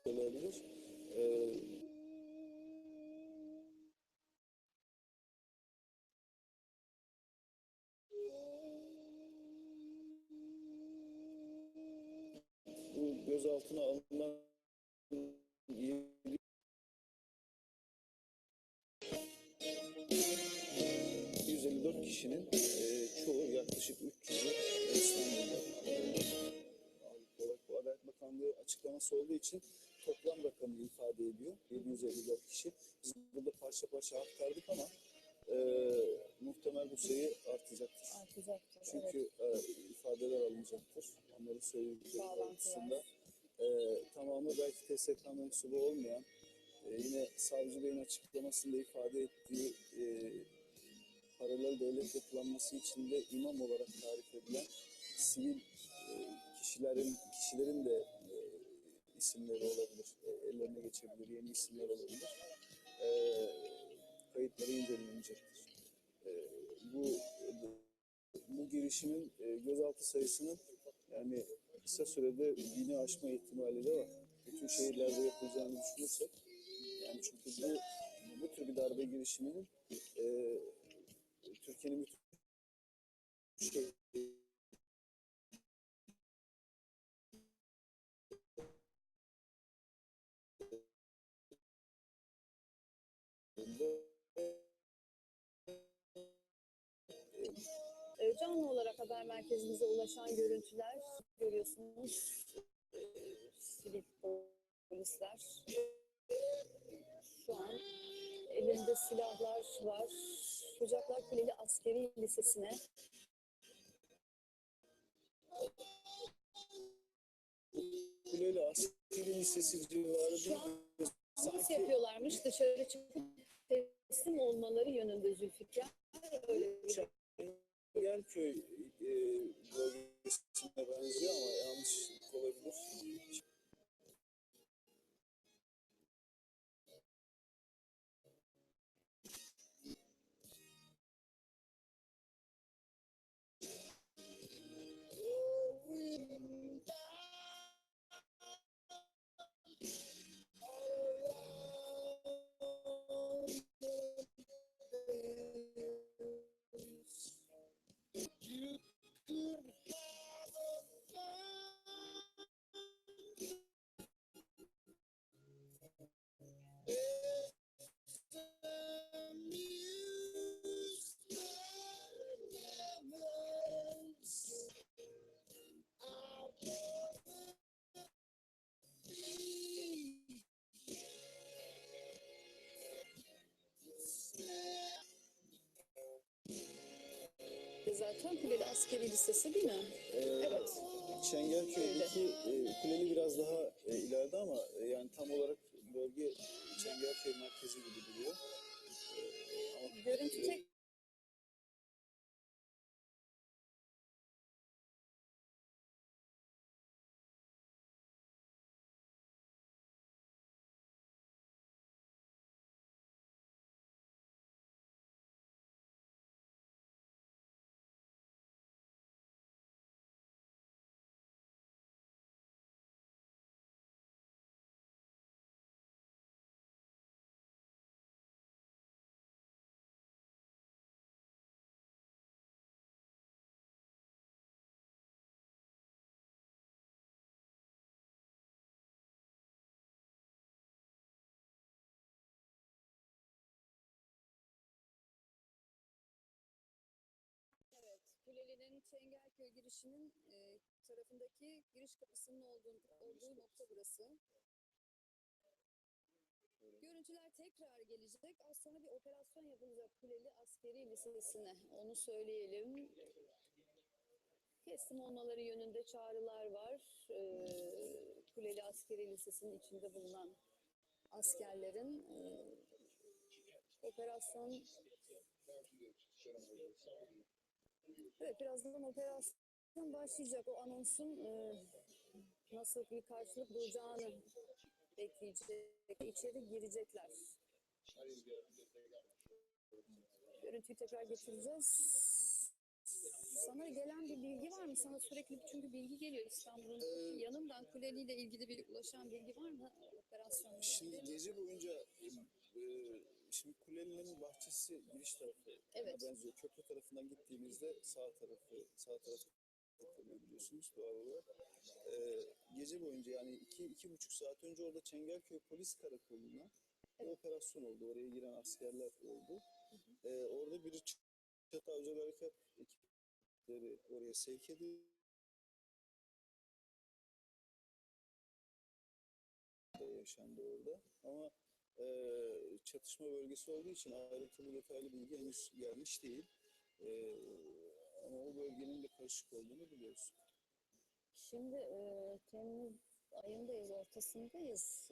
Olabilir. Bu gözaltına alınan 154 kişinin çoğu yaklaşık 300'ü İstanbul'da. Bu Adalet Bakanlığı açıklaması olduğu için toplam rakamı ifade ediyor. 754 kişi. Biz burada parça parça aktardık ama muhtemel bu sayı artacaktır. Çünkü ifadeler alınacaktır. Onların söyledikleri doğrultusunda tamamı belki TSK mensubu olmayan, yine Savcı Bey'in açıklamasında ifade ettiği paralel devlet yapılanması içinde imam olarak tarif edilen sivil kişilerin de isimleri olabilir, ellerine geçebilir, yeni isimler olabilir. Kayıtları incelenecektir. Bu girişimin gözaltı sayısının yani kısa sürede 1000'i aşma ihtimali de var. Bütün şehirlerde yapılacağını düşünürsek, yani çünkü bu tür bir darbe girişiminin Türkiye'nin bütün Canlı olarak haber merkezimize ulaşan görüntüler görüyorsunuz. Sivil polisler. Şu an elinde silahlar var. Ocaklar Kuleli Askeri Lisesi'ne Kuleli Askeri Lisesi civarında nasıl yapıyorlarmış? Dışarı çıkıp teslim olmaları yönünde Zülfikar. Öyle bir Yerköy bölgesine benziyor ama yanlış olabilir. zaten. Kuleli Askeri Lisesi değil mi? Evet. Çengelköy'deki kuleli biraz daha ileride ama yani tam olarak bölge Çengelköy merkezi gibi duruyor. Görüntü tek Kuleli'nin Çengelköy girişinin tarafındaki giriş kapısının olduğu nokta burası. Görüntüler tekrar gelecek. Az sonra bir operasyon yapılacak Kuleli Askeri Lisesi'ne. Onu söyleyelim. Teslim olmaları yönünde çağrılar var. Kuleli Askeri Lisesi'nin içinde bulunan askerlerin operasyon... Evet, birazdan operasyon başlayacak. O anonsun nasıl bir karşılık bulacağını bekleyecek. İçeri girecekler. Görüntüyü tekrar getireceğiz. Sana gelen bir bilgi var mı? Sana sürekli çünkü bilgi geliyor İstanbul'un yanından. Kuleli ile ilgili bir ulaşan bilgi var mı? Operasyonla Şimdi gece boyunca şimdi Kuleli'nin bahçesi giriş tarafı benziyor. Köprü tarafından gittiğimizde sağ tarafı biliyorsunuz doğal olarak. Gece boyunca yani 2,5 saat önce orada Çengelköy Polis Karakolu'na bir operasyon oldu. Oraya giren askerler oldu. Orada bir Çatı Avcılar Harekat ekipleri oraya sevk edildi. Yaşandı orada. Ama çatışma bölgesi olduğu için ayrıntılı detaylı bilgi henüz gelmiş değil. Ama o bölgenin de karışık olduğunu biliyoruz. Şimdi Temmuz ayındayız, ortasındayız.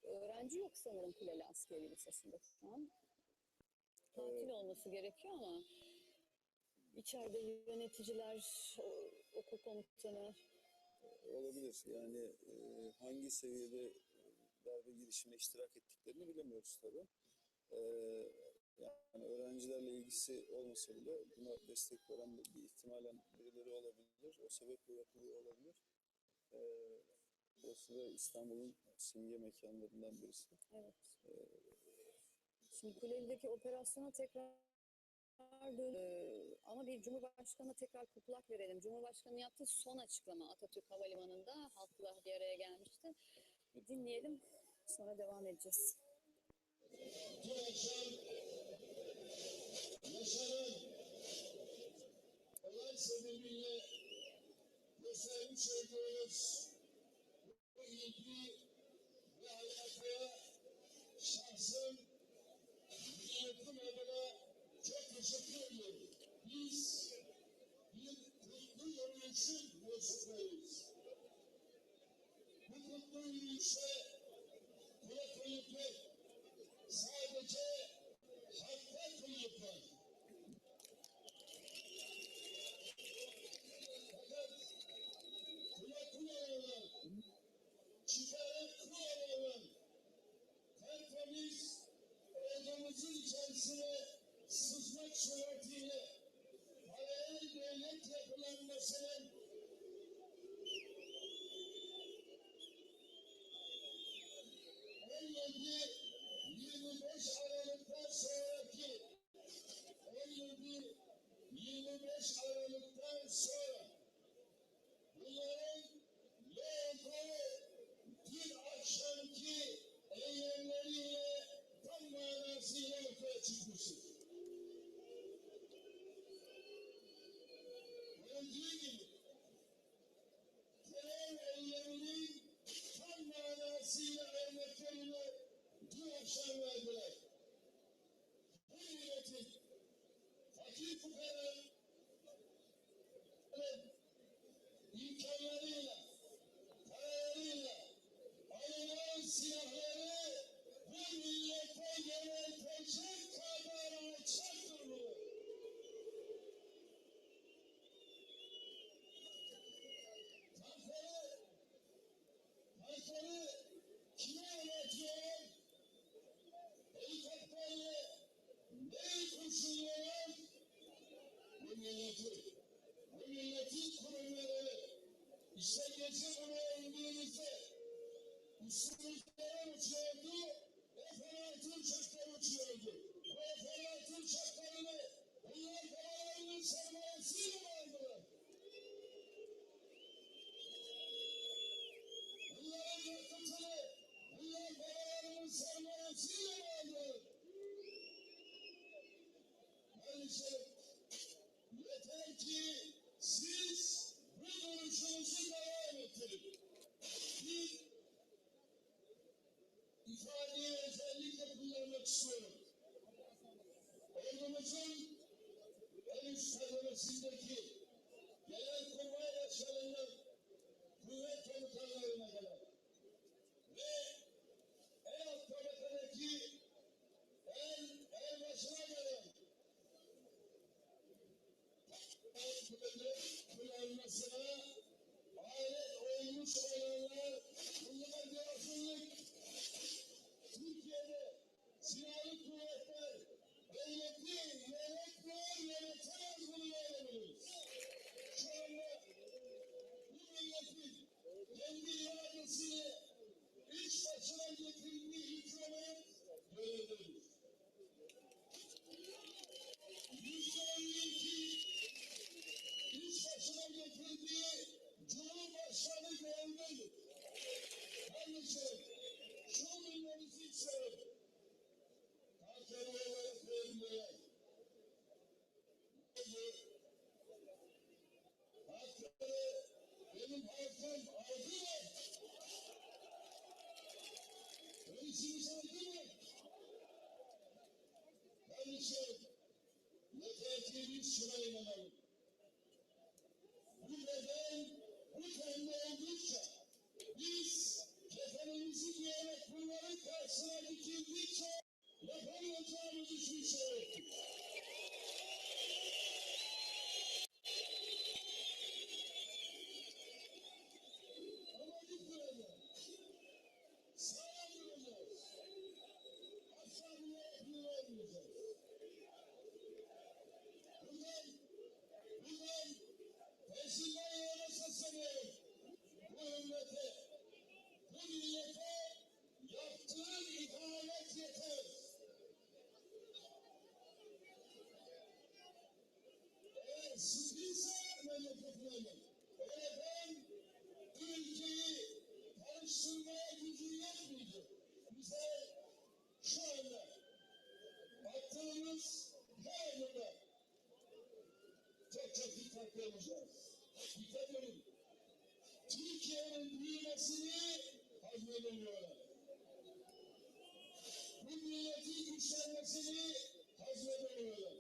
Öğrenci yok sanırım Kuleli Askeri Lisesi'nde şu an. Tatil olması gerekiyor ama içeride yöneticiler, okul komutanı... Olabilir. Yani hangi seviyede darbe girişimine iştirak ettiklerini bilemiyoruz tabii. Yani öğrencilerle ilgisi olmasa bile buna destek veren bir ihtimalen birileri olabilir. O sebeple yapılıyor olabilir. Burası da İstanbul'un simge mekanlarından birisi. Evet. Şimdi Kuleli'deki operasyona tekrar ama bir Cumhurbaşkanı'na tekrar kulak verelim. Cumhurbaşkanı yaptığı son açıklama Atatürk Havalimanı'nda halkla bir araya gelmişti. Bir dinleyelim, sonra devam edeceğiz. Bu akşam yaşanan olay sebebiyle göstermiş olduğunuz bu ilgi ve alakaya şahsım milletim adına çok teşekkür ediyorum. Biz bir kutlu yürüyüşün mensuplarıyız. Bu kutlu yürüyüşe kulak verirken sadece hakka kulak var. Fakat kulak kulağından, çıkarak kulağından tertemiz ordumuzun içerisine sızmak suretiyle paralel devlet yapılanmasının Aralık'tan sonra bunların bir akşamki eylemleriyle tam manasıyla ortaya çıkmıştır. Gördüğü gibi terör eyleminin tam manasıyla örneklerini bu akşam verdiler. Bu milletin fakir fukara, gece buraya indiğimizde üstümüzden uçuyordu, F-16 uçaklar uçuyordu. Bu F-16 uçaklarını bunlar babalarının sermayesiyle aldılar. Bunların yakıtını bunlar babalarının sermayesiyle aldılar. Maalesef yeter ki siz bu duruşunuzu devam ettirin. Bir ifadeyi özellikle kullanmak istiyorum. Ordumuzun en üst kademesindeki Genelkurmay Başkanı'ndan kuvvet komutanlarına kadar ve en alt tabakadaki en başına gelen kullanmasına alet olmuş olanlar bunlar diyorsunluk Türkiye'de silahlı kuvvetler yönetemez bunu öğreniriz. Şu anda bu milletin kendi iradesiyle iş başına getirdiği hükümet görebiliriz. %52 iş başına getirdiği Cumhurbaşkanı görebiliriz. Maalesef şu milletimizi istiyorum. Hakkari olarak verilmeyen. Hakkari benim halkım aldı mı? Reisimiz aldı mı? Maalesef yeter ki biz şuna inanalım. Bu beden bu kendi oldukça biz kefenimizi giyerek bunların karşısına dikildikçe yapamayacağımız hiçbir şey yoktur. Ama dik duracağız. Sağlam duracağız. Asla bir yapıyor olmayacağız. Buradan Pensilvanya'ya sesleniyorum. Bu ümmete, bu millete yaptığın ihanet yeter. Eğer sıkıysa memleketine eğer ben bu ülkeyi karıştırmaya gücü yok muydu? Bize şu anda baktığımız her yılda çok dikkatli olacağız. Dikkat edin. Türkiye'nin büyümesini hazmedemiyorlar. Bu milletin güçlenmesini hazmedemiyorlar.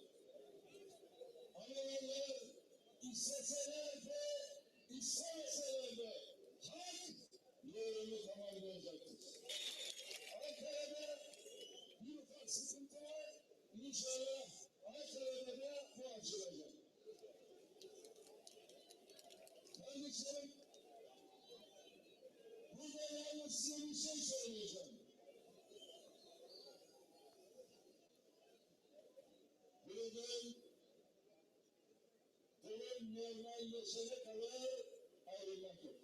Anadolu'lar isteseler de istemeseler de hak yerini tamamlayacaktır. Ankara'da bir ufak sıkıntı var. İnşallah Ankara'da da bu açılacak. Kardeşlerim, burada yalnız size bir şey söyleyeceğim. Buradan durum normalleşene kadar ayrılmak yok.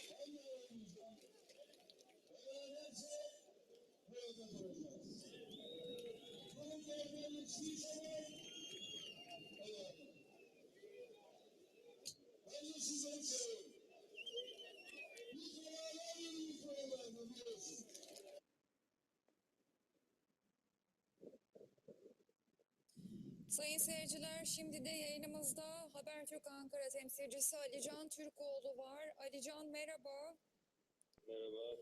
Ben de ayrılmayacağım. Beraberce burada duracağız. Durum normalleştiği zaman ben de sizleri seviyorum. Bir keralar yürüyüşlerden biliyorsun. Sayın seyirciler, şimdi de yayınımızda Habertürk Ankara temsilcisi Alican Türkoğlu var. Alican merhaba. Merhaba.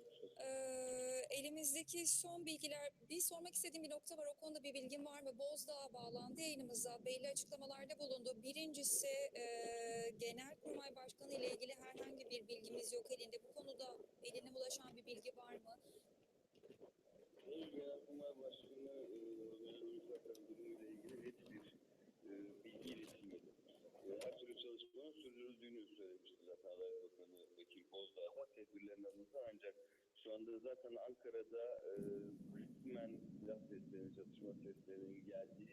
Elimizdeki son bilgiler, bir sormak istediğim bir nokta var. O konuda bir bilgin var mı? Bozdağ bağlandı yayınımıza. Belli açıklamalarda bulundu. Birincisi Genelkurmay Başkanı ile ilgili herhangi bir bilgimiz yok elinde. Bu konuda eline ulaşan bir bilgi var mı? Genelkurmay Başkanı zaten durumuyla ilgili net bir bilgi iletilmedi. Her türlü çalışmanın sürdürüldüğünü söylemişti zaten Adalet Bakanı Bekir Bozdağ. Tedbirlerin alındı ancak şu anda zaten Ankara'da kısmen silah seslerinin, çatışma seslerinin geldiği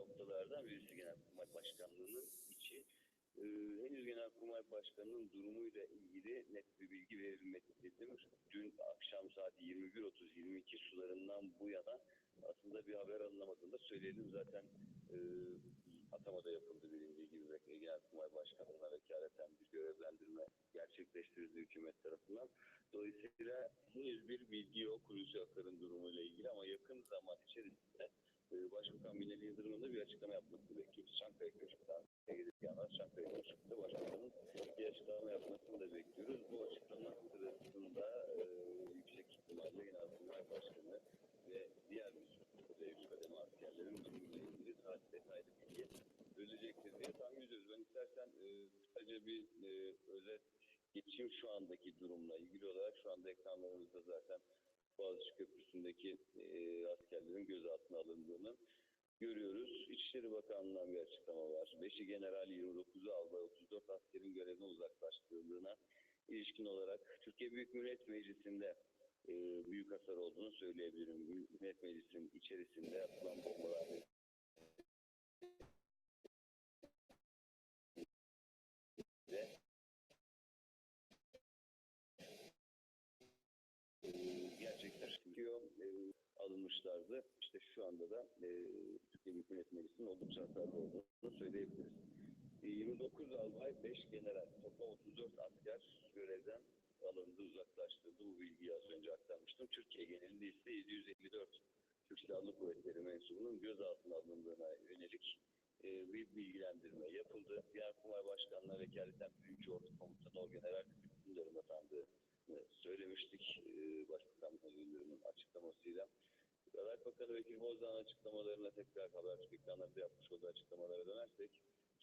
noktalardan birisi Genelkurmay Başkanlığı'nın içi. Henüz Genelkurmay Başkanı'nın durumuyla ilgili net bir bilgi verilmektedir. Dün akşam saat 21.30-22 sularından bu yana aslında bir haber alınamadığını da söyleyelim. Zaten atamada yapıldı bilindiği gibi Genelkurmay Başkanlığı'na vekaleten bir görevlendirme gerçekleştirildi hükümet tarafından. Dolayısıyla henüz bir bilgi yok Hulusi Akar'ın durumuyla ilgili ama yakın zaman içerisinde Başbakan Binali Yıldırım'ın da bir açıklama yapmasını bekliyoruz. Çankaya Köşkü'nden gelip yanlar Çankaya Köşkü'nde Başbakan'ın bir açıklama yapmasını da bekliyoruz. Bu açıklama sırasında yüksek ihtimalle Genelkurmay Başkanı ve diğer üst kademe askerlerin durumuyla ilgili detaylı bilgi verilecektir diye tahmin ediyoruz. Ben istersen kısaca bir özet geçeyim şu andaki durumla ilgili olarak. Şu anda ekranlarımızda zaten Boğaziçi Köprüsü'ndeki askerlerin gözaltına alındığını görüyoruz. İçişleri Bakanlığı'ndan bir açıklama var. 5'i general, 29'u albay, 34 askerin görevine uzaklaştırıldığına ilişkin olarak Türkiye Büyük Millet Meclisi'nde büyük hasar olduğunu söyleyebilirim. Millet Meclisi'nin içerisinde atılan bombalar gerçekleştiriyor. Alınmışlardı. İşte şu anda da Türkiye Büyük Millet Meclisi'nin oldukça hasarlı olduğunu söyleyebiliriz. 29 albay, 5 general, toplam 34 asker görevden alındı, uzaklaştırıldı. Bu bilgiyi az önce aktarmıştım. Türkiye genelinde ise 754 Türk Silahlı Kuvvetleri mensubunun gözaltına alındığına yönelik bir bilgilendirme yapıldı. Genelkurmay Başkanı'na vekaleten Büyük Ordu Komutanı Orgeneral Dündar'ın atandığını söylemiştik. Başbakan Yıldırım'ın açıklamasıyla. Adalet Bakanı Bekir Bozdağ'ın açıklamalarına tekrar Habertürk ekranlarında yapmış olduğu açıklamalara dönersek,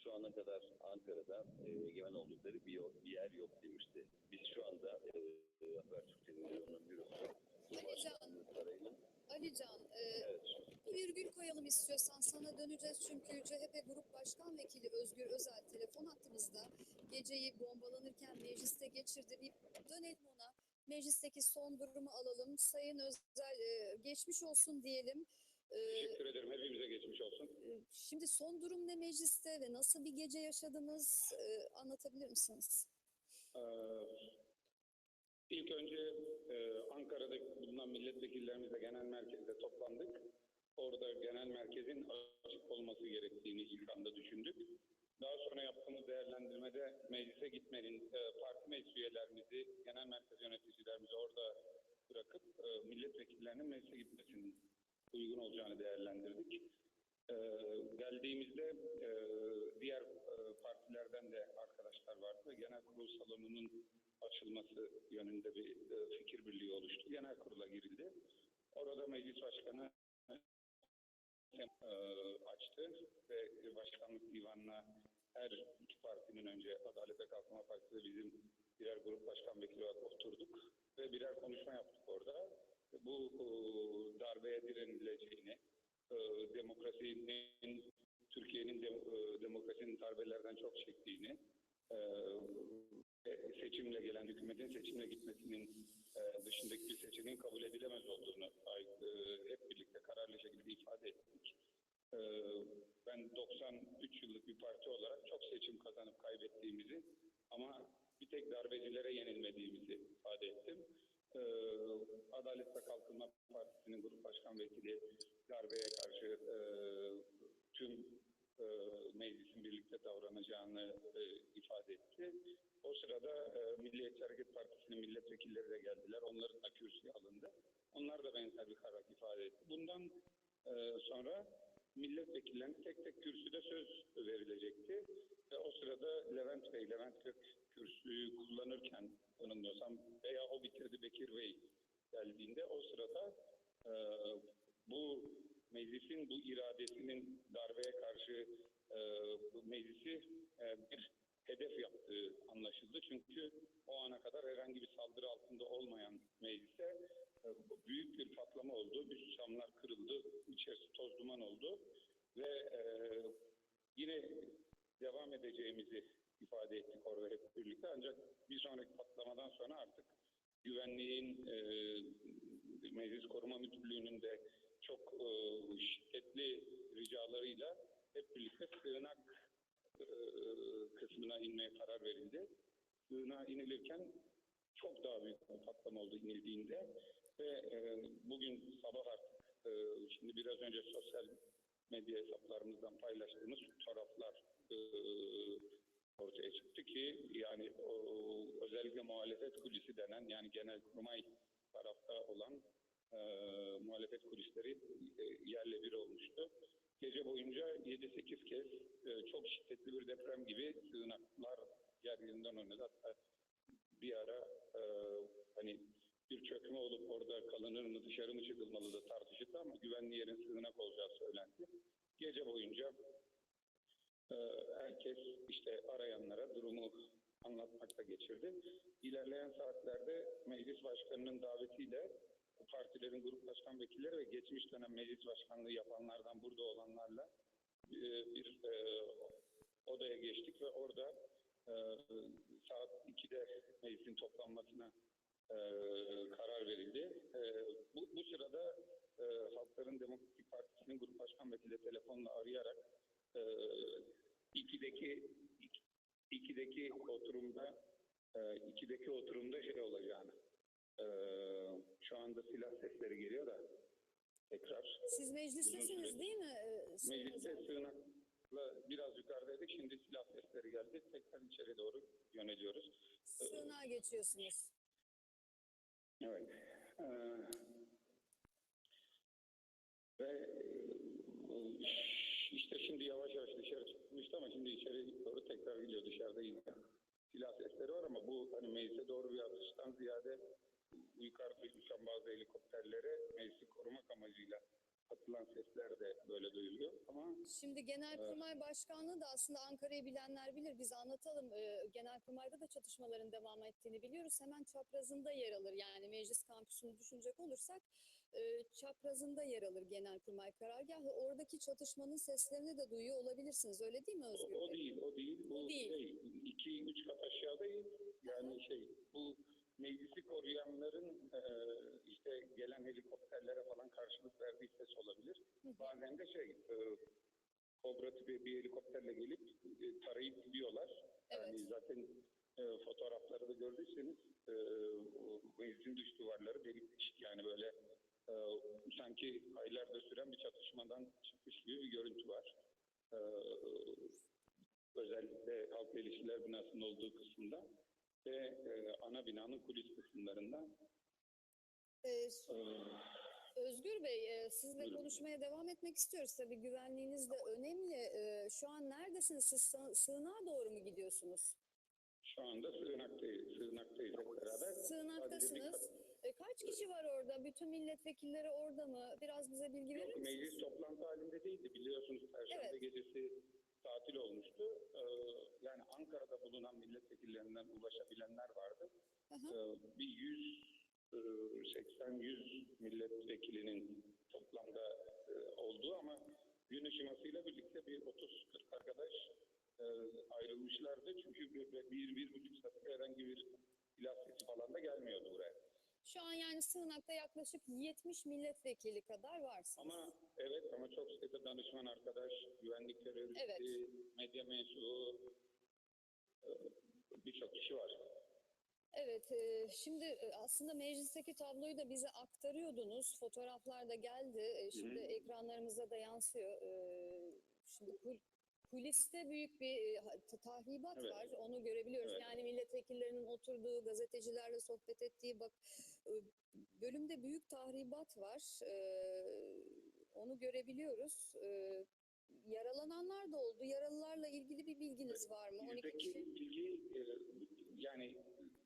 şu ana kadar Ankara'da egemen oldukları bir yer yok demişti. Biz şu anda Habertürk televizyonunun bürosu Cumhurbaşkanlığı Sarayı'nın... Alican, Evet. bir virgül koyalım istiyorsan, sana döneceğiz çünkü CHP Grup Başkan Vekili Özgür Özel telefon hattımızda geceyi bombalanırken mecliste geçirdi. Bir dönelim ona, meclisteki son durumu alalım. Sayın Özel, geçmiş olsun diyelim. Teşekkür ederim. Hepimize geçmiş olsun. Şimdi son durum ne mecliste ve nasıl bir gece yaşadınız, anlatabilir misiniz? İlk önce Ankara'da bulunan milletvekillerimizle genel merkezde toplandık. Orada genel merkezin açık olması gerektiğini ilk anda düşündük. Daha sonra yaptığımız değerlendirmede meclise gitmenin, parti meclis üyelerimizi, genel merkez yöneticilerimizi orada bırakıp milletvekillerinin meclise gitmesinin uygun olacağını değerlendirdik. Geldiğimizde diğer partilerden de arkadaşlar vardı ve genel kurul salonunun açılması yönünde bir fikir birliği oluştu. Genel kurula girildi. Orada meclis başkanı açtı ve başkanlık divanına her iki partinin önce Adalet ve Kalkınma Partisi ve bizim birer grup başkan vekili olarak oturduk ve birer konuşma yaptık orada. Bu darbeye direnileceğini, demokrasinin, Türkiye'nin demokrasinin darbelerden çok çektiğini, seçimle gelen hükümetin seçimle gitmesinin dışındaki bir seçeneğin kabul edilemez olduğunu hep birlikte kararlı şekilde ifade ettik. Ben 93 yıllık bir parti olarak çok seçim kazanıp kaybettiğimizi ama bir tek darbecilere yenilmediğimizi ifade ettim. Adalet ve Kalkınma Partisi'nin grup başkan vekili darbeye karşı tüm meclisin birlikte davranacağını ifade etti. O sırada Milliyetçi Hareket Partisi'nin milletvekilleri de geldiler. Onların da kürsüye alındı. Onlar da benzer bir karar ifade etti. Bundan sonra milletvekillerine tek tek kürsüde söz verilecekti. Ve o sırada Levent Bey, Levent Kök kürsüyü kullanırken yanılmıyorsam veya o bitirdi Bekir Bey geldiğinde o sırada bu meclisin bu iradesinin darbeye karşı meclisi bir hedef yaptığı anlaşıldı. Çünkü o ana kadar herhangi bir saldırı altında olmayan meclise büyük bir patlama oldu. Üst camlar kırıldı. İçerisi toz duman oldu. Ve yine devam edeceğimizi ifade ettik orada hep birlikte. Ancak bir sonraki patlamadan sonra artık güvenliğin, Meclis Koruma Müdürlüğü'nün de çok şiddetli ricalarıyla hep birlikte sığınak kısmına inmeye karar verildi. Sığınağa inilirken çok daha büyük bir patlama oldu inildiğinde ve bugün sabah artık şimdi biraz önce sosyal medya hesaplarımızdan paylaştığımız fotoğraflar ortaya çıktı ki yani özellikle muhalefet kulisi denen yani Genelkurmay tarafta olan muhalefet kulisleri yerle bir olmuştu. Gece boyunca 7-8 kez çok şiddetli bir deprem gibi sığınaklar yerlerinden oynadı. Hatta bir ara hani bir çökme olup orada kalınır mı dışarı mı çıkılmalı da tartışıldı ama güvenli yerin sığınak olacağı söylendi. Gece boyunca herkes işte arayanlara durumu anlatmakta geçirdi. İlerleyen saatlerde meclis başkanının davetiyle partilerin grup başkan vekilleri ve geçmiş dönem meclis başkanlığı yapanlardan burada olanlarla bir odaya geçtik ve orada saat 2'de meclisin toplanmasına karar verildi. Bu sırada Halkların Demokratik Partisi'nin grup başkan vekili telefonla arayarak ikideki oturumda şey olacağını şu anda silah sesleri geliyor da tekrar. Siz meclistesiniz değil mi? Mecliste sığınakla biraz yukarıdaydık. Şimdi silah sesleri geldi. Tekrar içeri doğru yöneliyoruz. Sığınağa geçiyorsunuz. Evet. Ve işte şimdi yavaş yavaş dışarı çıkmıştı ama şimdi içeri doğru tekrar gidiyor. Dışarıda yine silah sesleri var ama bu hani meclise doğru bir atıştan ziyade yukarıda uçan bazı helikopterlere meclisi korumak amacıyla atılan sesler de böyle duyuluyor ama Şimdi Genelkurmay Başkanlığı da aslında Ankara'yı bilenler bilir. Biz anlatalım. Genelkurmay'da da çatışmaların devam ettiğini biliyoruz. Hemen çaprazında yer alır. Yani meclis kampüsünü düşünecek olursak çaprazında yer alır Genelkurmay karargahı. Oradaki çatışmanın seslerini de duyuyor olabilirsiniz. Öyle değil mi Özgür Bey? o değil. Bu şey 2-3 kat aşağıdayız. Yani bu meclisi koruyanların işte gelen helikopterlere falan karşılık verdiği ses olabilir. Bazen de Kobra tipi bir helikopterle gelip tarayıp gidiyorlar. Evet. Yani zaten fotoğrafları da gördüyseniz meclisin dış duvarları delik deşik. Yani böyle sanki aylarda süren bir çatışmadan çıkmış gibi bir görüntü var. Özellikle Halkla İlişkiler binasının olduğu kısımda ve ana binanın kulis kısımlarında. Özgür Bey, sizle konuşmaya devam etmek istiyoruz. Tabii güvenliğiniz de önemli. Şu an neredesiniz? Siz sığınağa doğru mu gidiyorsunuz? Şu anda sığınaktayız hep beraber. Sığınaktasınız. Kaç kişi var orada? Bütün milletvekilleri orada mı? Biraz bize bilgi verir misiniz? Meclis toplantı halinde değildi. Biliyorsunuz Perşembe gecesi tatil olmuştu. Yani Ankara'da bulunan milletvekillerinden ulaşabilenler vardı. Bir 180-100 milletvekilinin toplamda olduğu ama gün ışımasıyla birlikte bir 30-40 arkadaş ayrılmışlardı. Çünkü 1-1,5 saat herhangi bir silah sesi falan da gelmiyordu buraya. Şu an yani sığınakta yaklaşık 70 milletvekili kadar varsınız. Ama çok sayıda danışman arkadaş, güvenlik teröristi, medya mensubu birçok kişi var. Evet, şimdi aslında meclisteki tabloyu da bize aktarıyordunuz. Fotoğraflar da geldi. Şimdi ekranlarımıza da yansıyor. Şimdi kuliste büyük bir tahribat var. Onu görebiliyoruz. Yani milletvekillerinin oturduğu, gazetecilerle sohbet ettiği bölümde büyük tahribat var. Onu görebiliyoruz. Yaralananlar da oldu. Yaralılarla ilgili bir bilginiz var mı? 12 kişi. Bilgi yani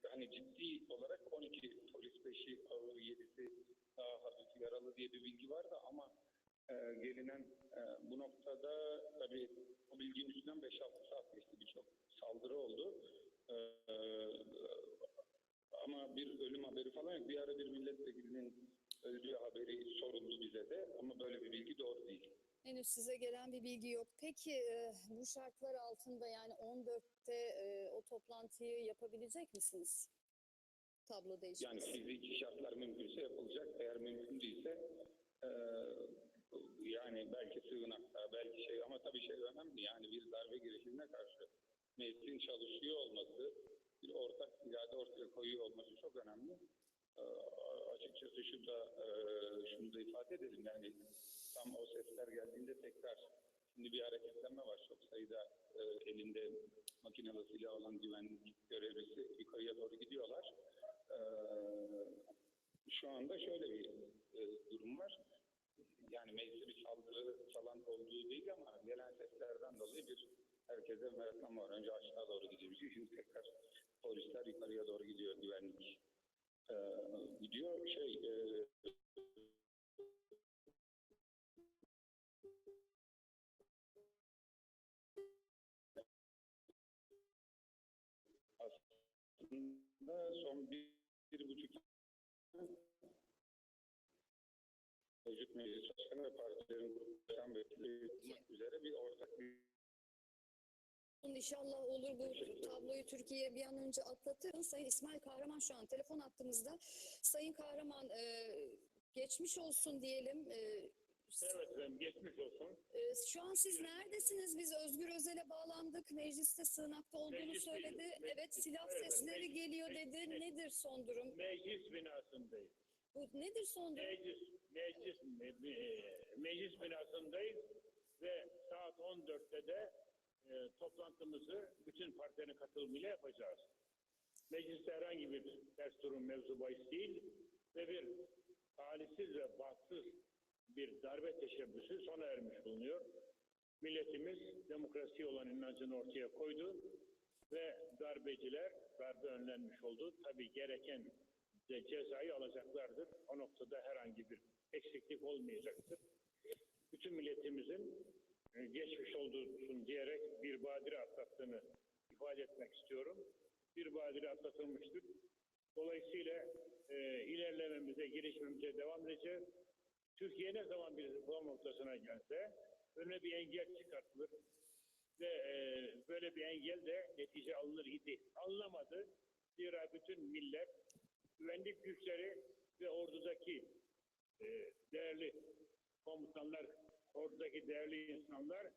hani ciddi olarak 12 polis 5'i ağır 7'si daha hafif yaralı diye bir bilgi vardı ama gelinen bu noktada tabii o bilginin üstünden 5-6 saat geçti. Birçok saldırı oldu. Ama bir ölüm haberi falan yok. Bir ara bir milletvekilinin öldüğü haberi soruldu bize de ama böyle bir bilgi doğru değil. Henüz size gelen bir bilgi yok. Peki bu şartlar altında yani 14'te o toplantıyı yapabilecek misiniz? Tablo değişmesi. Yani fiziki şartlar mümkünse yapılacak. Eğer mümkün değilse belki şey ama tabii şey önemli yani bir darbe girişimine karşı meclisin çalışıyor olması, bir ortak irade ortaya koyuyor olması çok önemli. Açıkçası şunu da ifade edelim yani tam o sesler geldiğinde tekrar şimdi bir hareketlenme var çok sayıda elinde makinalı silah olan güvenlik görevlisi yukarıya doğru gidiyorlar. Şu anda şöyle bir durum var. Yani meclise bir saldırı falan olduğu değil ama gelen seslerden dolayı bir herkese meraklanma var. Önce aşağı doğru gidiyor. Şimdi tekrar polisler yukarıya doğru gidiyor, güvenlik gidiyor. Aslında son bir buçuk mevcut meclis başkanı ve partilerin gruplarından beklemek üzere bir ortak bir İnşallah olur bu tabloyu Türkiye bir an önce atlatır. Sayın İsmail Kahraman şu an telefon attığımızda. Sayın Kahraman geçmiş olsun diyelim. Evet efendim geçmiş olsun. Şu an siz neredesiniz? Biz Özgür Özel'e bağlandık. Mecliste sığınakta olduğunu söyledi. Evet silah sesleri geliyor dedi. Nedir son durum? Meclis binasındayız. Bu nedir son durum? Meclis binasındayız ve saat 14'te de toplantımızı bütün partilerin katılımıyla yapacağız. Mecliste herhangi bir ters durum mevzu bahis değil ve bir talihsiz ve bahtsız bir darbe teşebbüsü sona ermiş bulunuyor. Milletimiz demokrasiye olan inancını ortaya koydu ve darbe önlenmiş oldu. Tabii gereken cezayı alacaklardır. O noktada herhangi bir eksiklik olmayacaktır. Bütün milletimizin geçmiş olduğunu diyerek bir badire atlattığını ifade etmek istiyorum. Bir badire atlatılmıştır. Dolayısıyla ilerlememize, gelişmemize devam edeceğiz. Türkiye ne zaman bir reform noktasına gelse önüne bir engel çıkartılır. Ve böyle bir engel de netice alınır idi. Alınamadı. Zira bütün millet, güvenlik güçleri ve ordudaki değerli komutanlar, ordudaki değerli insanlar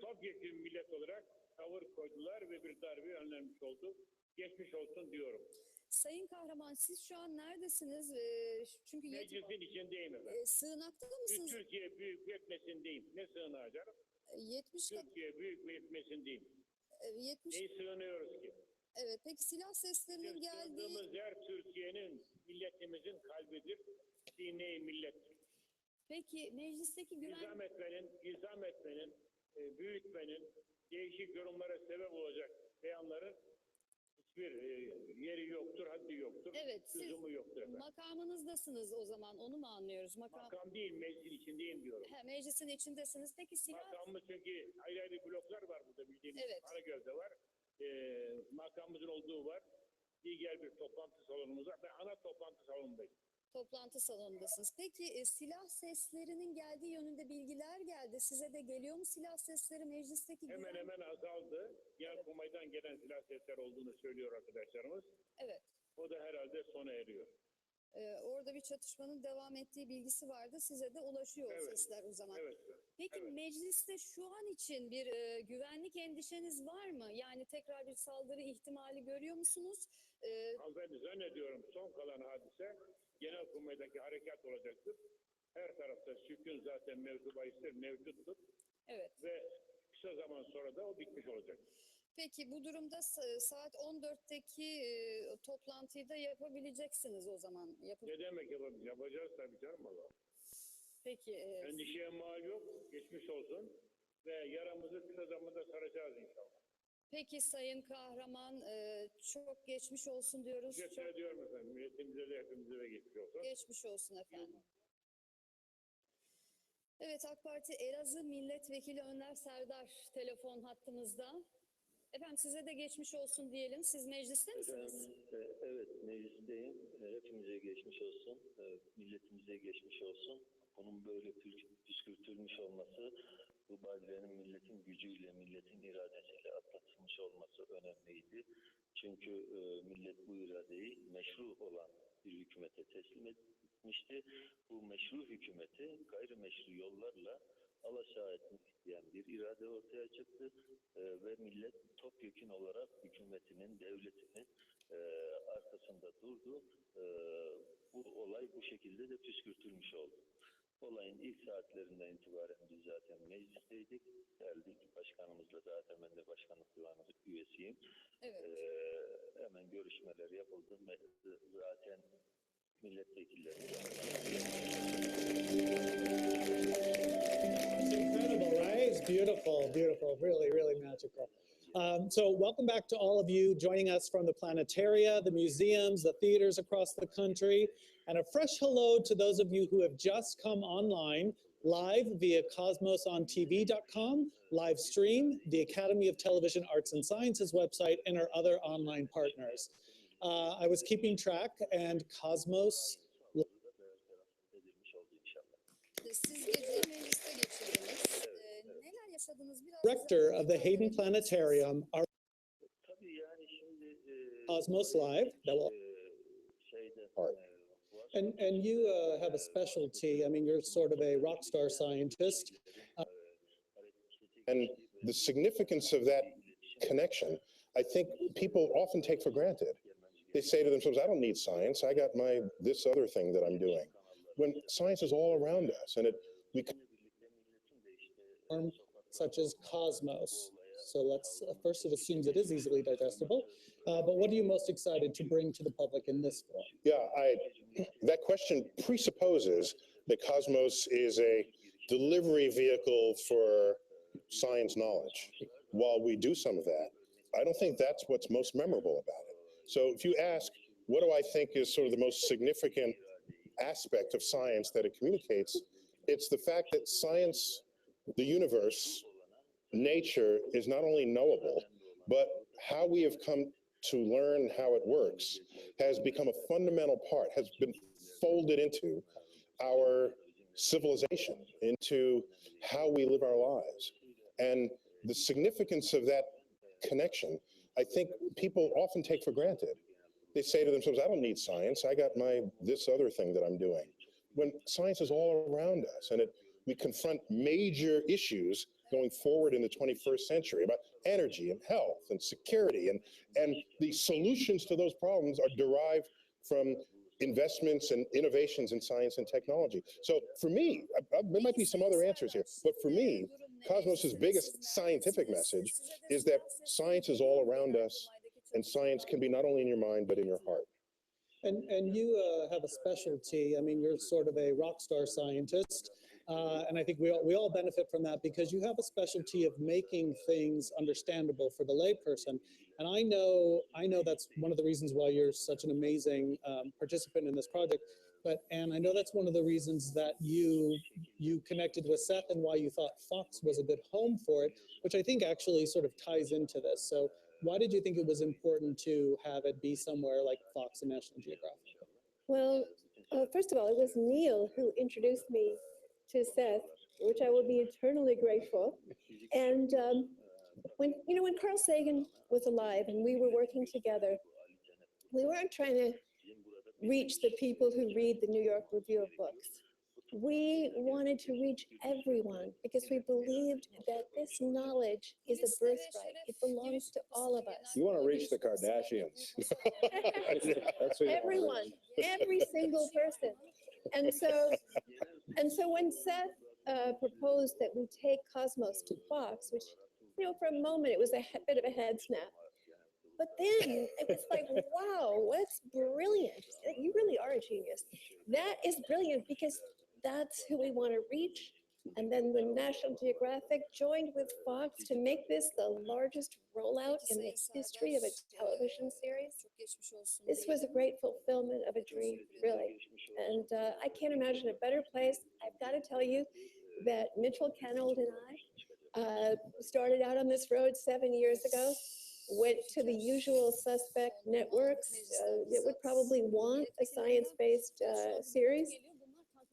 topyekun millet olarak tavır koydular ve bir darbe önlenmiş oldu. Geçmiş olsun diyorum. Sayın Kahraman siz şu an neredesiniz? Çünkü meclisin içindeyim efendim. Sığınakta mısınız? Türkiye Büyük Yetmesi'ndeyim. Ne sığınağı canım? 70 Türkiye Büyük Yetmesi'ndeyim. 70 Neyi sığınıyoruz ki? Evet peki silah seslerinin geldiği... Sığındığımız yer Türkiye'nin, milletimizin kalbidir. Sine-i millettir. Peki meclisteki güven... İzam etmenin, büyütmenin, değişik yorumlara sebep olacak beyanların hiçbir yeri yoktur, haddi yoktur, evet, lüzumu yoktur efendim. Makamınızdasınız o zaman, onu mu anlıyoruz? Makam değil, meclisin içindeyim diyorum. Meclisin içindesiniz. Peki silah... Makamımız çünkü ayrı bloklar var burada bildiğiniz. Evet. Karagöl'de var. Makamımızın olduğu var. Diğer bir toplantı salonumuz var. Ben ana toplantı salonundayım. Toplantı salonundasınız. Peki silah seslerinin geldiği yönünde bilgiler geldi. Size de geliyor mu silah sesleri meclisteki? Hemen azaldı. Genelkurmay'dan gelen silah sesler olduğunu söylüyor arkadaşlarımız. Evet. O da herhalde sona eriyor. Orada bir çatışmanın devam ettiği bilgisi vardı. Size de ulaşıyor o sesler o zaman. Evet. Peki mecliste şu an için bir güvenlik endişeniz var mı? Yani tekrar bir saldırı ihtimali görüyor musunuz? Hanımefendi zannediyorum son kalan hadise Genelkurmay'daki harekat olacaktır. Her tarafta sükun zaten mevzu bahistir, mevcuttur. Evet. Ve kısa zaman sonra da o bitmiş olacak. Peki bu durumda saat 14'teki toplantıyı da yapabileceksiniz o zaman. Ne demek yapacağız tabii canım valla. Peki. Endişeye mal yok, geçmiş olsun ve yaramızı kısa zamanda saracağız inşallah. Peki Sayın Kahraman çok geçmiş olsun diyoruz. Teşekkür ediyorum efendim. Milletimize de hepimize de geçmiş olsun. Geçmiş olsun efendim. Evet AK Parti Elazığ Milletvekili Önder Serdar telefon hattımızda. Efendim size de geçmiş olsun diyelim. Siz mecliste misiniz? Evet meclisteyim. Hepimize geçmiş olsun. Milletimize geçmiş olsun. Bunun böyle püskürtülmüş olması, bu badirenin milletin gücüyle, milletin iradesiyle atlatılmış olması önemliydi. Çünkü millet bu iradeyi meşru olan bir hükümete teslim etmişti. Bu meşru hükümeti gayrimeşru yollarla alaşağı etmek isteyen bir irade ortaya çıktı ve millet topyekün olarak hükümetinin, devletinin arkasında durdu. Bu olay bu şekilde de püskürtülmüş oldu. Olayın ilk saatlerinden itibaren biz zaten meclisteydik, geldik. Başkanımızla zaten ben de başkanlık divanı üyesiyim. Evet. Hemen görüşmeler yapıldı. Zaten milletvekilleri. It's incredible, right? It's beautiful, beautiful, really, really magical. So welcome back to all of you joining us from the planetaria, the museums, the theaters across the country, and a fresh hello to those of you who have just come online live via cosmosontv.com, live stream, the Academy of Television Arts and Sciences website, and our other online partners. I was keeping track, and Cosmos Siz geceyi mecliste geçirdiniz. Neler yaşadınız? Biraz director of the Hayden Planetarium, our Cosmos Live, that will and you have a specialty. I mean, you're sort of a rock star scientist. And the significance of that connection, I think people often take for granted. They say to themselves, I don't need science. I got my this other thing that I'm doing. When science is all around us, and such as Cosmos. So let's first, it assumes it is easily digestible. But what are you most excited to bring to the public in this form? Yeah, that question presupposes that Cosmos is a delivery vehicle for science knowledge. While we do some of that, I don't think that's what's most memorable about it. So if you ask, what do I think is sort of the most significant aspect of science that it communicates, it's the fact that science, the universe, nature is not only knowable, but how we have come to learn how it works has become a fundamental part, has been folded into our civilization, into how we live our lives. And the significance of that connection, I think people often take for granted. They say to themselves, I don't need science. I got my this other thing that I'm doing. When science is all around us, and we confront major issues going forward in the 21st century about energy and health and security, and the solutions to those problems are derived from investments and innovations in science and technology. So for me, there might be some other answers here, but for me, Cosmos's biggest scientific message is that science is all around us, and science can be not only in your mind, but in your heart. And you have a specialty. I mean, you're sort of a rock star scientist. And I think we all benefit from that because you have a specialty of making things understandable for the layperson. And I know that's one of the reasons why you're such an amazing participant in this project. And I know that's one of the reasons that you connected with Seth and why you thought Fox was a good home for it, which I think actually sort of ties into this. So why did you think it was important to have it be somewhere like Fox and National Geographic? Well, first of all, it was Neil who introduced me to Seth, which I will be eternally grateful. And when Carl Sagan was alive and we were working together, we weren't trying to reach the people who read the New York Review of Books. We wanted to reach everyone because we believed that this knowledge is a birthright. It belongs to all of us. You want to reach the Kardashians. Everyone, every single person. And so when Seth proposed that we take Cosmos to Fox, which, for a moment it was a bit of a head snap. But then it was like, wow, that's brilliant. You really are a genius. That is brilliant because that's who we want to reach. And then when National Geographic joined with Fox to make this the largest rollout in the history of a television series, this was a great fulfillment of a dream, really. And I can't imagine a better place. I've got to tell you that Mitchell Kenold and I started out on this road 7 years ago, went to the usual suspect networks that would probably want a science-based series.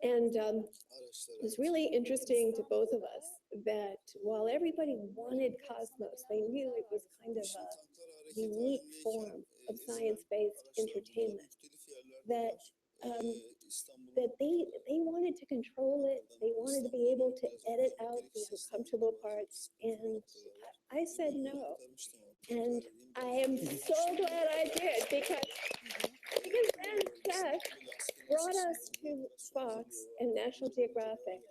And it was really interesting to both of us that while everybody wanted Cosmos, they knew it was kind of a unique form of science-based entertainment, that that they wanted to control it. They wanted to be able to edit out the uncomfortable parts. And I said no. And I am so glad I did because then Seth brought us to Fox and National Geographic.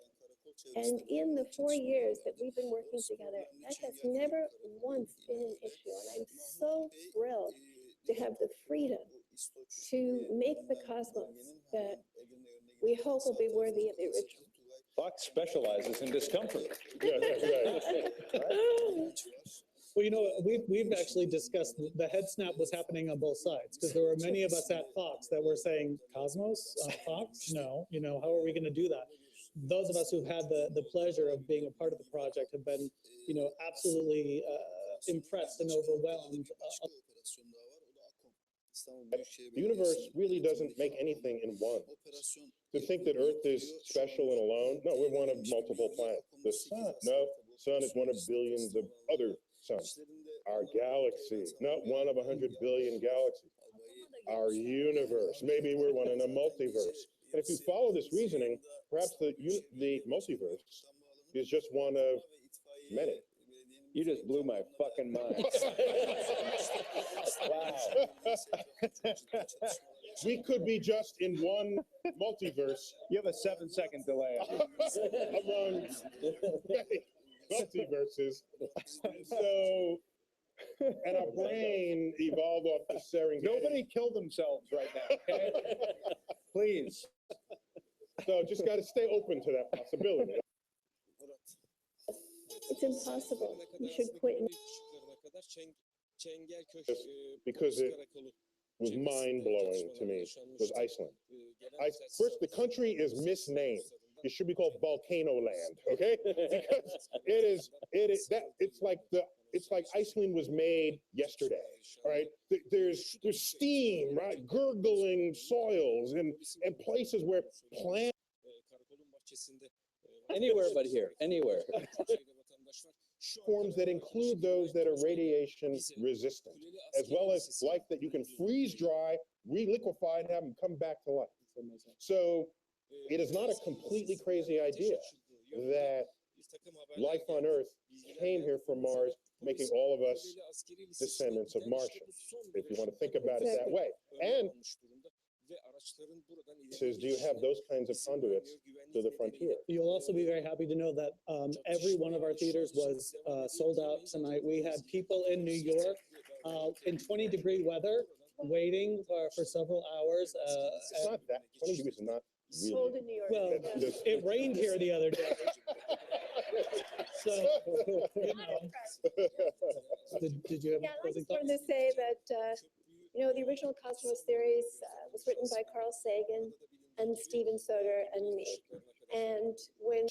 And in the 4 years that we've been working together, that has never once been an issue. And I'm so thrilled to have the freedom to make the Cosmos that we hope will be worthy of the original. Fox specializes in discomfort. Yeah, that's right. Well, you know, we've actually discussed the head snap was happening on both sides because there were many of us at Fox that were saying, Cosmos on Fox? No, you know, how are we going to do that? Those of us who've had the pleasure of being a part of the project have been, you know, absolutely impressed and overwhelmed. The universe really doesn't make anything in one. To think that Earth is special and alone, no, we're one of multiple planets. The sun, no, sun is one of billions of other suns. Our galaxy, not one of 100 billion galaxies. Our universe, maybe we're one in a multiverse. And if you follow this reasoning, perhaps the multiverse is just one of many. You just blew my fucking mind. Wow. We could be just in one multiverse. You have a 7-second delay. Among many multiverses. So, and our brain evolved off the serendipity. Nobody killed themselves right now, okay? Please. So just got to stay open to that possibility. It's impossible. You should quit. Because it was mind-blowing to me, was Iceland. First, the country is misnamed. It should be called Volcano Land, okay? Because it's like Iceland was made yesterday, all right? There's steam, right? Gurgling soils and places where plants. Anywhere but here, anywhere. Forms that include those that are radiation resistant, as well as life that you can freeze dry, re-liquefy, and have them come back to life. So it is not a completely crazy idea that life on Earth came here from Mars, making all of us descendants of Martians, if you want to think about it that way. And says, do you have those kinds of conduits to the frontier? You'll also be very happy to know that every one of our theaters was sold out tonight. We had people in New York in 20-degree weather waiting for several hours. It's not that. 20 degrees is not really. Cold in New York. Well, it rained here the other day. So, you know. Did you have Yeah, I closing just wanted thoughts? to say that, you know, the original Cosmos series was written by Carl Sagan and Steven Soder and me. And when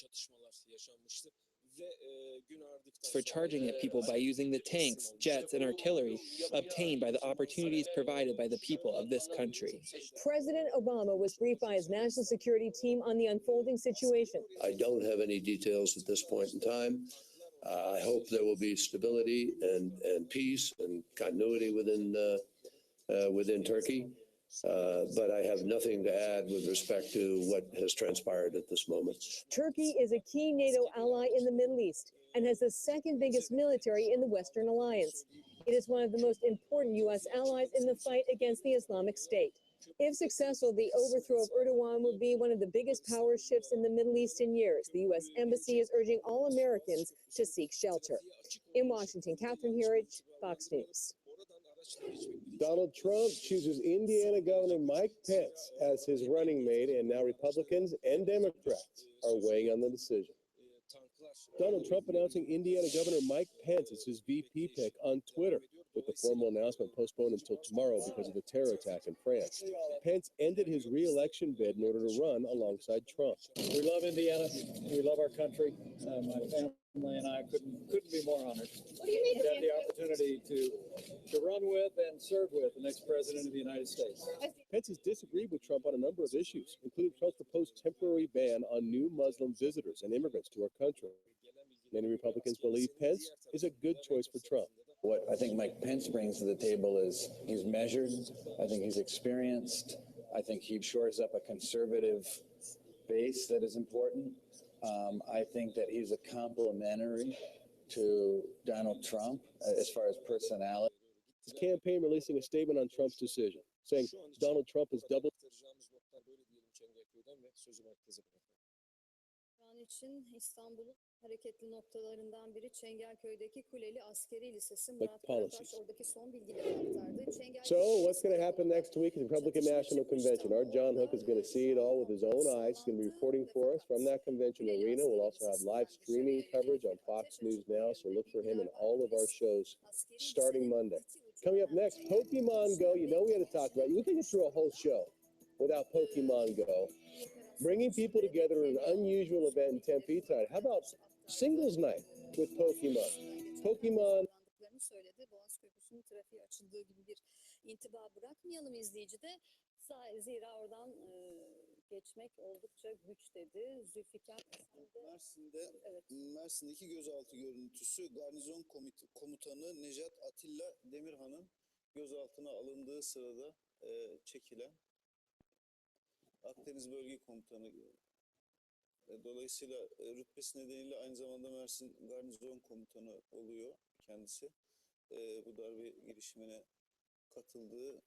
for charging at people by using the tanks, jets, and artillery obtained by the opportunities provided by the people of this country. President Obama was briefed by his national security team on the unfolding situation. I don't have any details at this point in time. I hope there will be stability and peace and continuity within Turkey. But I have nothing to add with respect to what has transpired at this moment. Turkey is a key NATO ally in the Middle East and has the second biggest military in the Western Alliance. It is one of the most important U.S. allies in the fight against the Islamic State. If successful, the overthrow of Erdogan would be one of the biggest power shifts in the Middle East in years. The U.S. Embassy is urging all Americans to seek shelter. In Washington, Catherine Herridge, Fox News. Donald Trump chooses Indiana Governor Mike Pence as his running mate, and now Republicans and Democrats are weighing on the decision. Donald Trump announcing Indiana Governor Mike Pence as his VP pick on Twitter, with the formal announcement postponed until tomorrow because of the terror attack in France. Pence ended his re-election bid in order to run alongside Trump. We love Indiana. We love our country. My family and I couldn't be more honored to have the opportunity to run with and serve with the next president of the United States. Pence has disagreed with Trump on a number of issues, including Trump's proposed temporary ban on new Muslim visitors and immigrants to our country. Many Republicans believe Pence is a good choice for Trump. What I think Mike Pence brings to the table is he's measured. I think he's experienced. I think he shores up a conservative base that is important. I think that he's a complementary to Donald Trump as far as personality. His campaign releasing a statement on Trump's decision, saying Donald Trump has doubled. Şu an için İstanbul'un hareketli noktalarından biri Çengelköy'deki Kuleli Askeri Lisesi. Murat Karataş oradaki son bilgileri aktardı. So what's going to happen next week at the Republican National Convention? Our John Hook is going to see it all with his own eyes. He's going to be reporting for us from that convention arena. We'll also have live streaming coverage on Fox News Now, so look for him in all of our shows starting Monday. Coming up next, Pokemon Go. You know we had to talk about it. We can get through a whole show without Pokemon Go. Bringing people together in an unusual event in Tempe tonight. How about singles night with Pokemon? Pokemon. Söyledi. Boğaz Köprüsü'nün trafiğe açıldığı gibi bir intiba bırakmayalım izleyicide. Zira oradan geçmek oldukça güç dedi. Zülfikar Mersin'deki gözaltı görüntüsü garnizon komutanı Nejat Atilla Demirhan'ın gözaltına alındığı sırada çekilen Akdeniz Bölge Komutanı. Dolayısıyla rütbesi nedeniyle aynı zamanda Mersin Garnizon Komutanı oluyor kendisi. Bu darbe girişimine katıldığı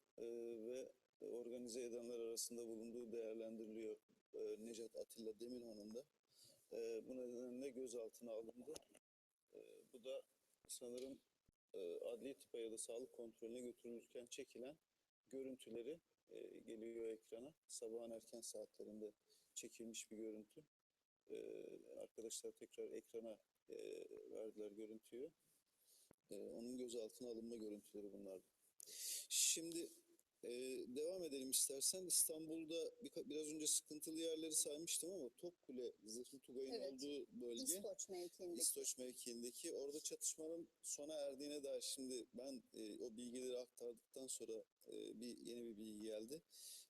ve organize edenler arasında bulunduğu değerlendiriliyor Nejat Atilla Demirhan'ın da. Bu nedenle gözaltına alındı. Bu da sanırım adli tıpa ya da sağlık kontrolüne götürülürken çekilen görüntüleri geliyor ekrana. Sabahın erken saatlerinde çekilmiş bir görüntü. Arkadaşlar tekrar ekrana verdiler görüntüyü. Onun gözaltına alınma görüntüleri bunlar. Şimdi devam edelim istersen. İstanbul'da biraz önce sıkıntılı yerleri saymıştım ama Tokkule, Zırhlı Tugay'ın olduğu bölge. İstoç mevkiindeki. Orada çatışmanın sona erdiğine dair şimdi ben o bilgileri aktardıktan sonra yeni bir bilgi geldi.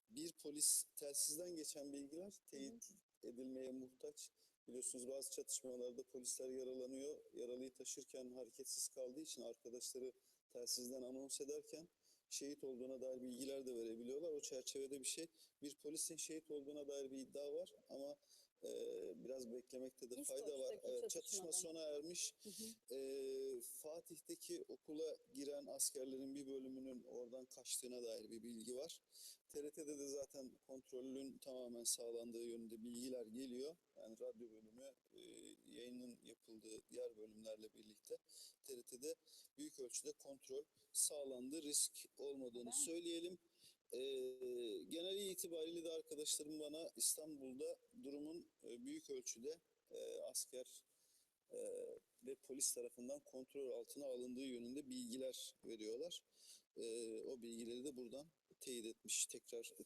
Bir polis telsizden geçen bilgiler teyit edilmeye muhtaç. Biliyorsunuz bazı çatışmalarda polisler yaralanıyor. Yaralıyı taşırken hareketsiz kaldığı için arkadaşları telsizden anons ederken şehit olduğuna dair bilgiler de verebiliyorlar. O çerçevede bir polisin şehit olduğuna dair bir iddia var ama biraz beklemekte de fayda var. Çatışma sona ermiş. Fatih'teki okula giren askerlerin bir bölümünün oradan kaçtığına dair bir bilgi var. TRT'de de zaten kontrolün tamamen sağlandığı yönünde bilgiler geliyor. Yani radyo bölümü yayının yapıldığı diğer bölümlerle birlikte TRT'de büyük ölçüde kontrol sağlandı. Risk olmadığını söyleyelim. Genel itibariyle de arkadaşlarım bana İstanbul'da durumun büyük ölçüde asker ve polis tarafından kontrol altına alındığı yönünde bilgiler veriyorlar. O bilgileri de buradan teyit etmiş,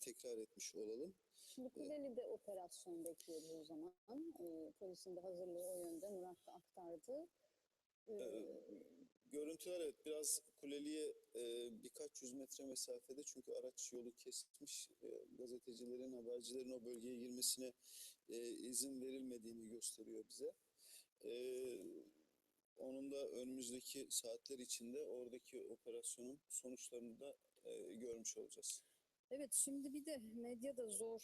tekrar etmiş olalım. Şimdi Kuleli'de operasyon bekliyoruz o zaman. Polisin de hazırlığı o yönde. Murat da aktardı. Görüntüler evet biraz Kuleli'ye birkaç yüz metre mesafede çünkü araç yolu kesmiş. Gazetecilerin, habercilerin o bölgeye girmesine izin verilmediğini gösteriyor bize. Onun da önümüzdeki saatler içinde oradaki operasyonun sonuçlarını da görmüş olacağız. Evet, şimdi bir de medya da zor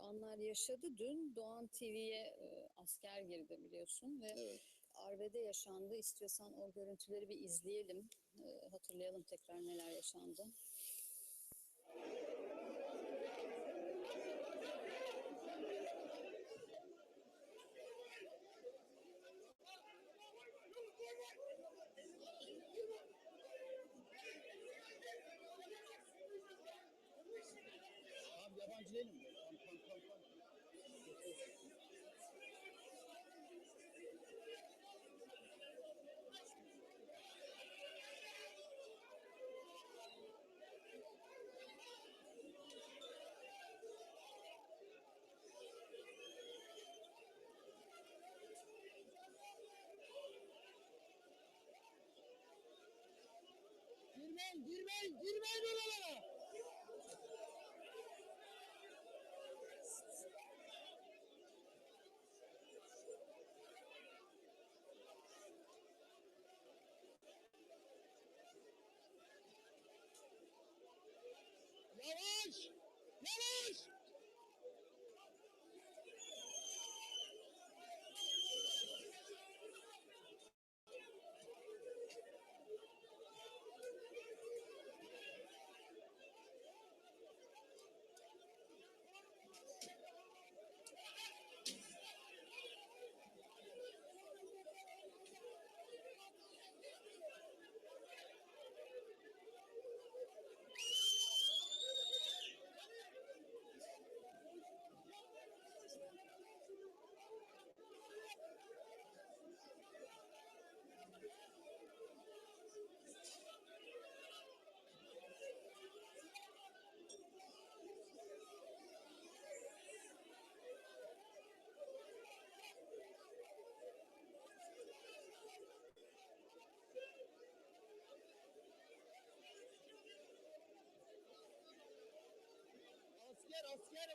anlar yaşadı. Dün Doğan TV'ye asker girdi biliyorsun ve Arve'de yaşandı. İstiyorsan o görüntüleri bir izleyelim. Hatırlayalım tekrar neler yaşandı. Abi yabancı değilim.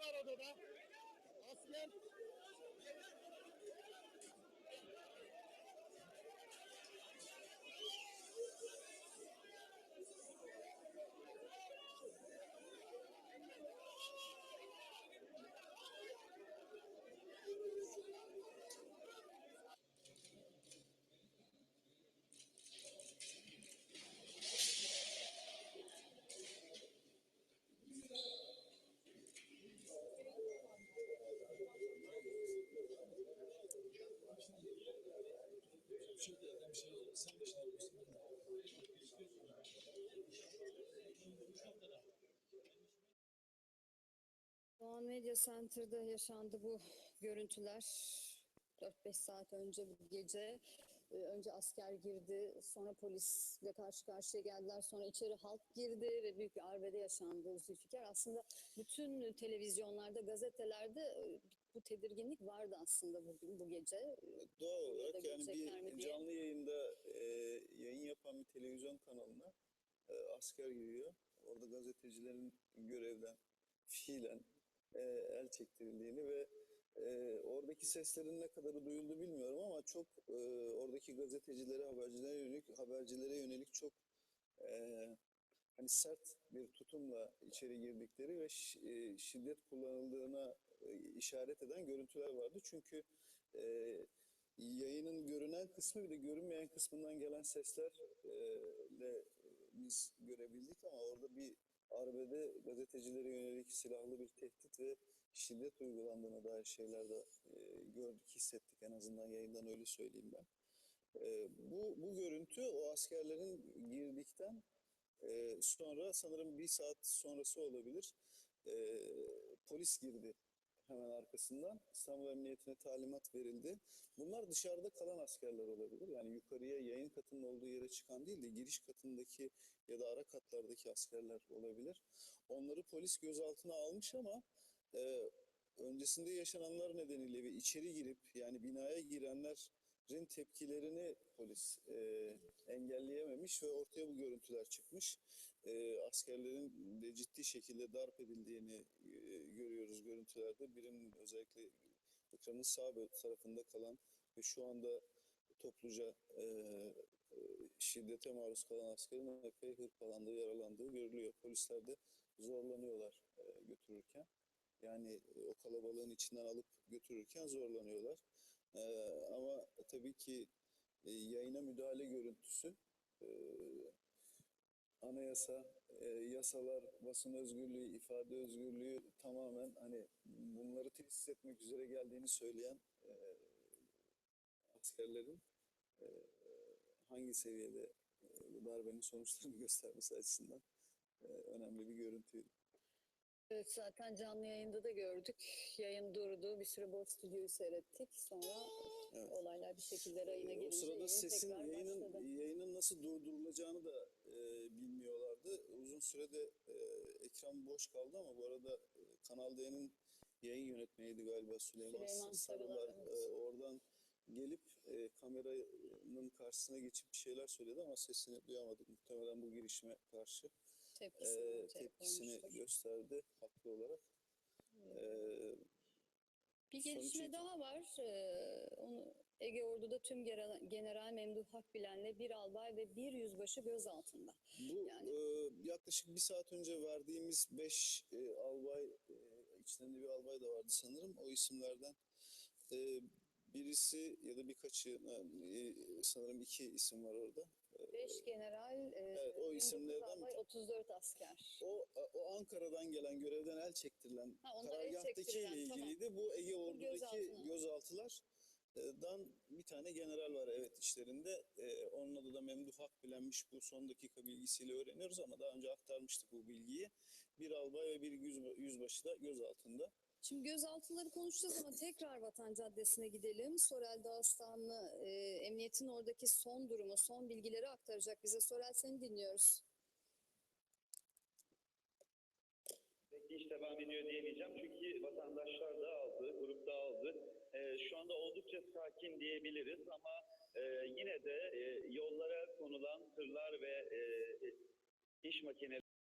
var odada? Asker. Doğan Medya Center'da yaşandı bu görüntüler. 4-5 saat önce bu gece. Önce asker girdi, sonra polisle karşı karşıya geldiler, sonra içeri halk girdi ve büyük bir arbede yaşandı Zülfikar. Aslında bütün televizyonlarda, gazetelerde bu tedirginlik vardı aslında bugün, bu gece. Doğal olarak yani görecekler mi bir diye. canlı yayında yayın yapan bir televizyon kanalına asker giriyor. Orada gazetecilerin görevden fiilen el çektirildiğini ve oradaki seslerin ne kadarı duyuldu bilmiyorum ama çok oradaki gazetecilere, habercilere yönelik çok hani sert bir tutumla içeri girdikleri ve şiddet kullanıldığına işaret eden görüntüler vardı. Çünkü yayının görünen kısmı bir de görünmeyen kısmından gelen seslerle biz görebildik ama orada bir arbede gazetecilere yönelik silahlı bir tehdit ve şiddet uygulandığına dair şeyler de gördük, hissettik, en azından yayından öyle söyleyeyim ben. Bu görüntü o askerlerin girdikten sonra sanırım bir saat sonrası olabilir. Polis girdi hemen arkasından. İstanbul Emniyetine talimat verildi. Bunlar dışarıda kalan askerler olabilir. Yani yukarıya yayın katının olduğu yere çıkan değil de giriş katındaki ya da ara katlardaki askerler olabilir. Onları polis gözaltına almış ama öncesinde yaşananlar nedeniyle ve içeri girip yani binaya girenlerin tepkilerini polis engelleyememiş ve ortaya bu görüntüler çıkmış. Askerlerin de ciddi şekilde darp edildiğini görüyoruz görüntülerde. Birinin özellikle ekranın sağ tarafında kalan ve şu anda topluca şiddete maruz kalan askerin epey hırpalandığı, yaralandığı görülüyor. Polisler de zorlanıyorlar götürürken. Yani o kalabalığın içinden alıp götürürken zorlanıyorlar. Ama tabii ki yayına müdahale görüntüsü, anayasa, yasalar, basın özgürlüğü, ifade özgürlüğü tamamen hani bunları tesis etmek üzere geldiğini söyleyen askerlerin hangi seviyede bu darbenin sonuçlarını göstermesi açısından önemli bir görüntüydü. Evet, zaten canlı yayında da gördük. Yayın durdu. Bir süre bu stüdyoyu seyrettik. Sonra olaylar bir şekilde rayına O gelince sırada yayın sesin, tekrar başladı. yayının nasıl durdurulacağını da bilmiyorlardı. Uzun sürede ekran boş kaldı ama bu arada Kanal D'nin yayın yönetmeniydi galiba Süleyman Sarılar. Oradan gelip kameranın karşısına geçip bir şeyler söyledi ama sesini duyamadık. Muhtemelen bu girişime karşı tepkisini gösterdi haklı olarak. Bir gelişme daha var. Onu Ege Ordu'da tüm General Memduh Akbilen'le bir albay ve bir yüzbaşı gözaltında. Bu yaklaşık bir saat önce verdiğimiz 5 albay, içlerinde bir albay da vardı sanırım. O isimlerden birisi ya da birkaçı, sanırım 2 isim var orada. 5 general, evet, o isimlerden albay, 34 asker. O Ankara'dan gelen, görevden el çektirilen karargahtaki ile ilgiliydi. Tamam. Bu Ege Ordu'daki gözaltılardan bir tane general var evet içlerinde. Onun adı da Memduh Akbilen'miş, bu son dakika bilgisiyle öğreniyoruz ama daha önce aktarmıştık bu bilgiyi. Bir albay ve bir yüzbaşı da gözaltında. Şimdi gözaltıları konuşacağız ama tekrar Vatan Caddesi'ne gidelim. Sorel Dağıstanlı emniyetin oradaki son durumu, son bilgileri aktaracak bize. Sorel, seni dinliyoruz. Bekleyiş devam ediyor diyemeyeceğim çünkü vatandaşlar da aldı, grup da aldı. Şu anda oldukça sakin diyebiliriz ama yine de yollara konulan tırlar ve iş makineleri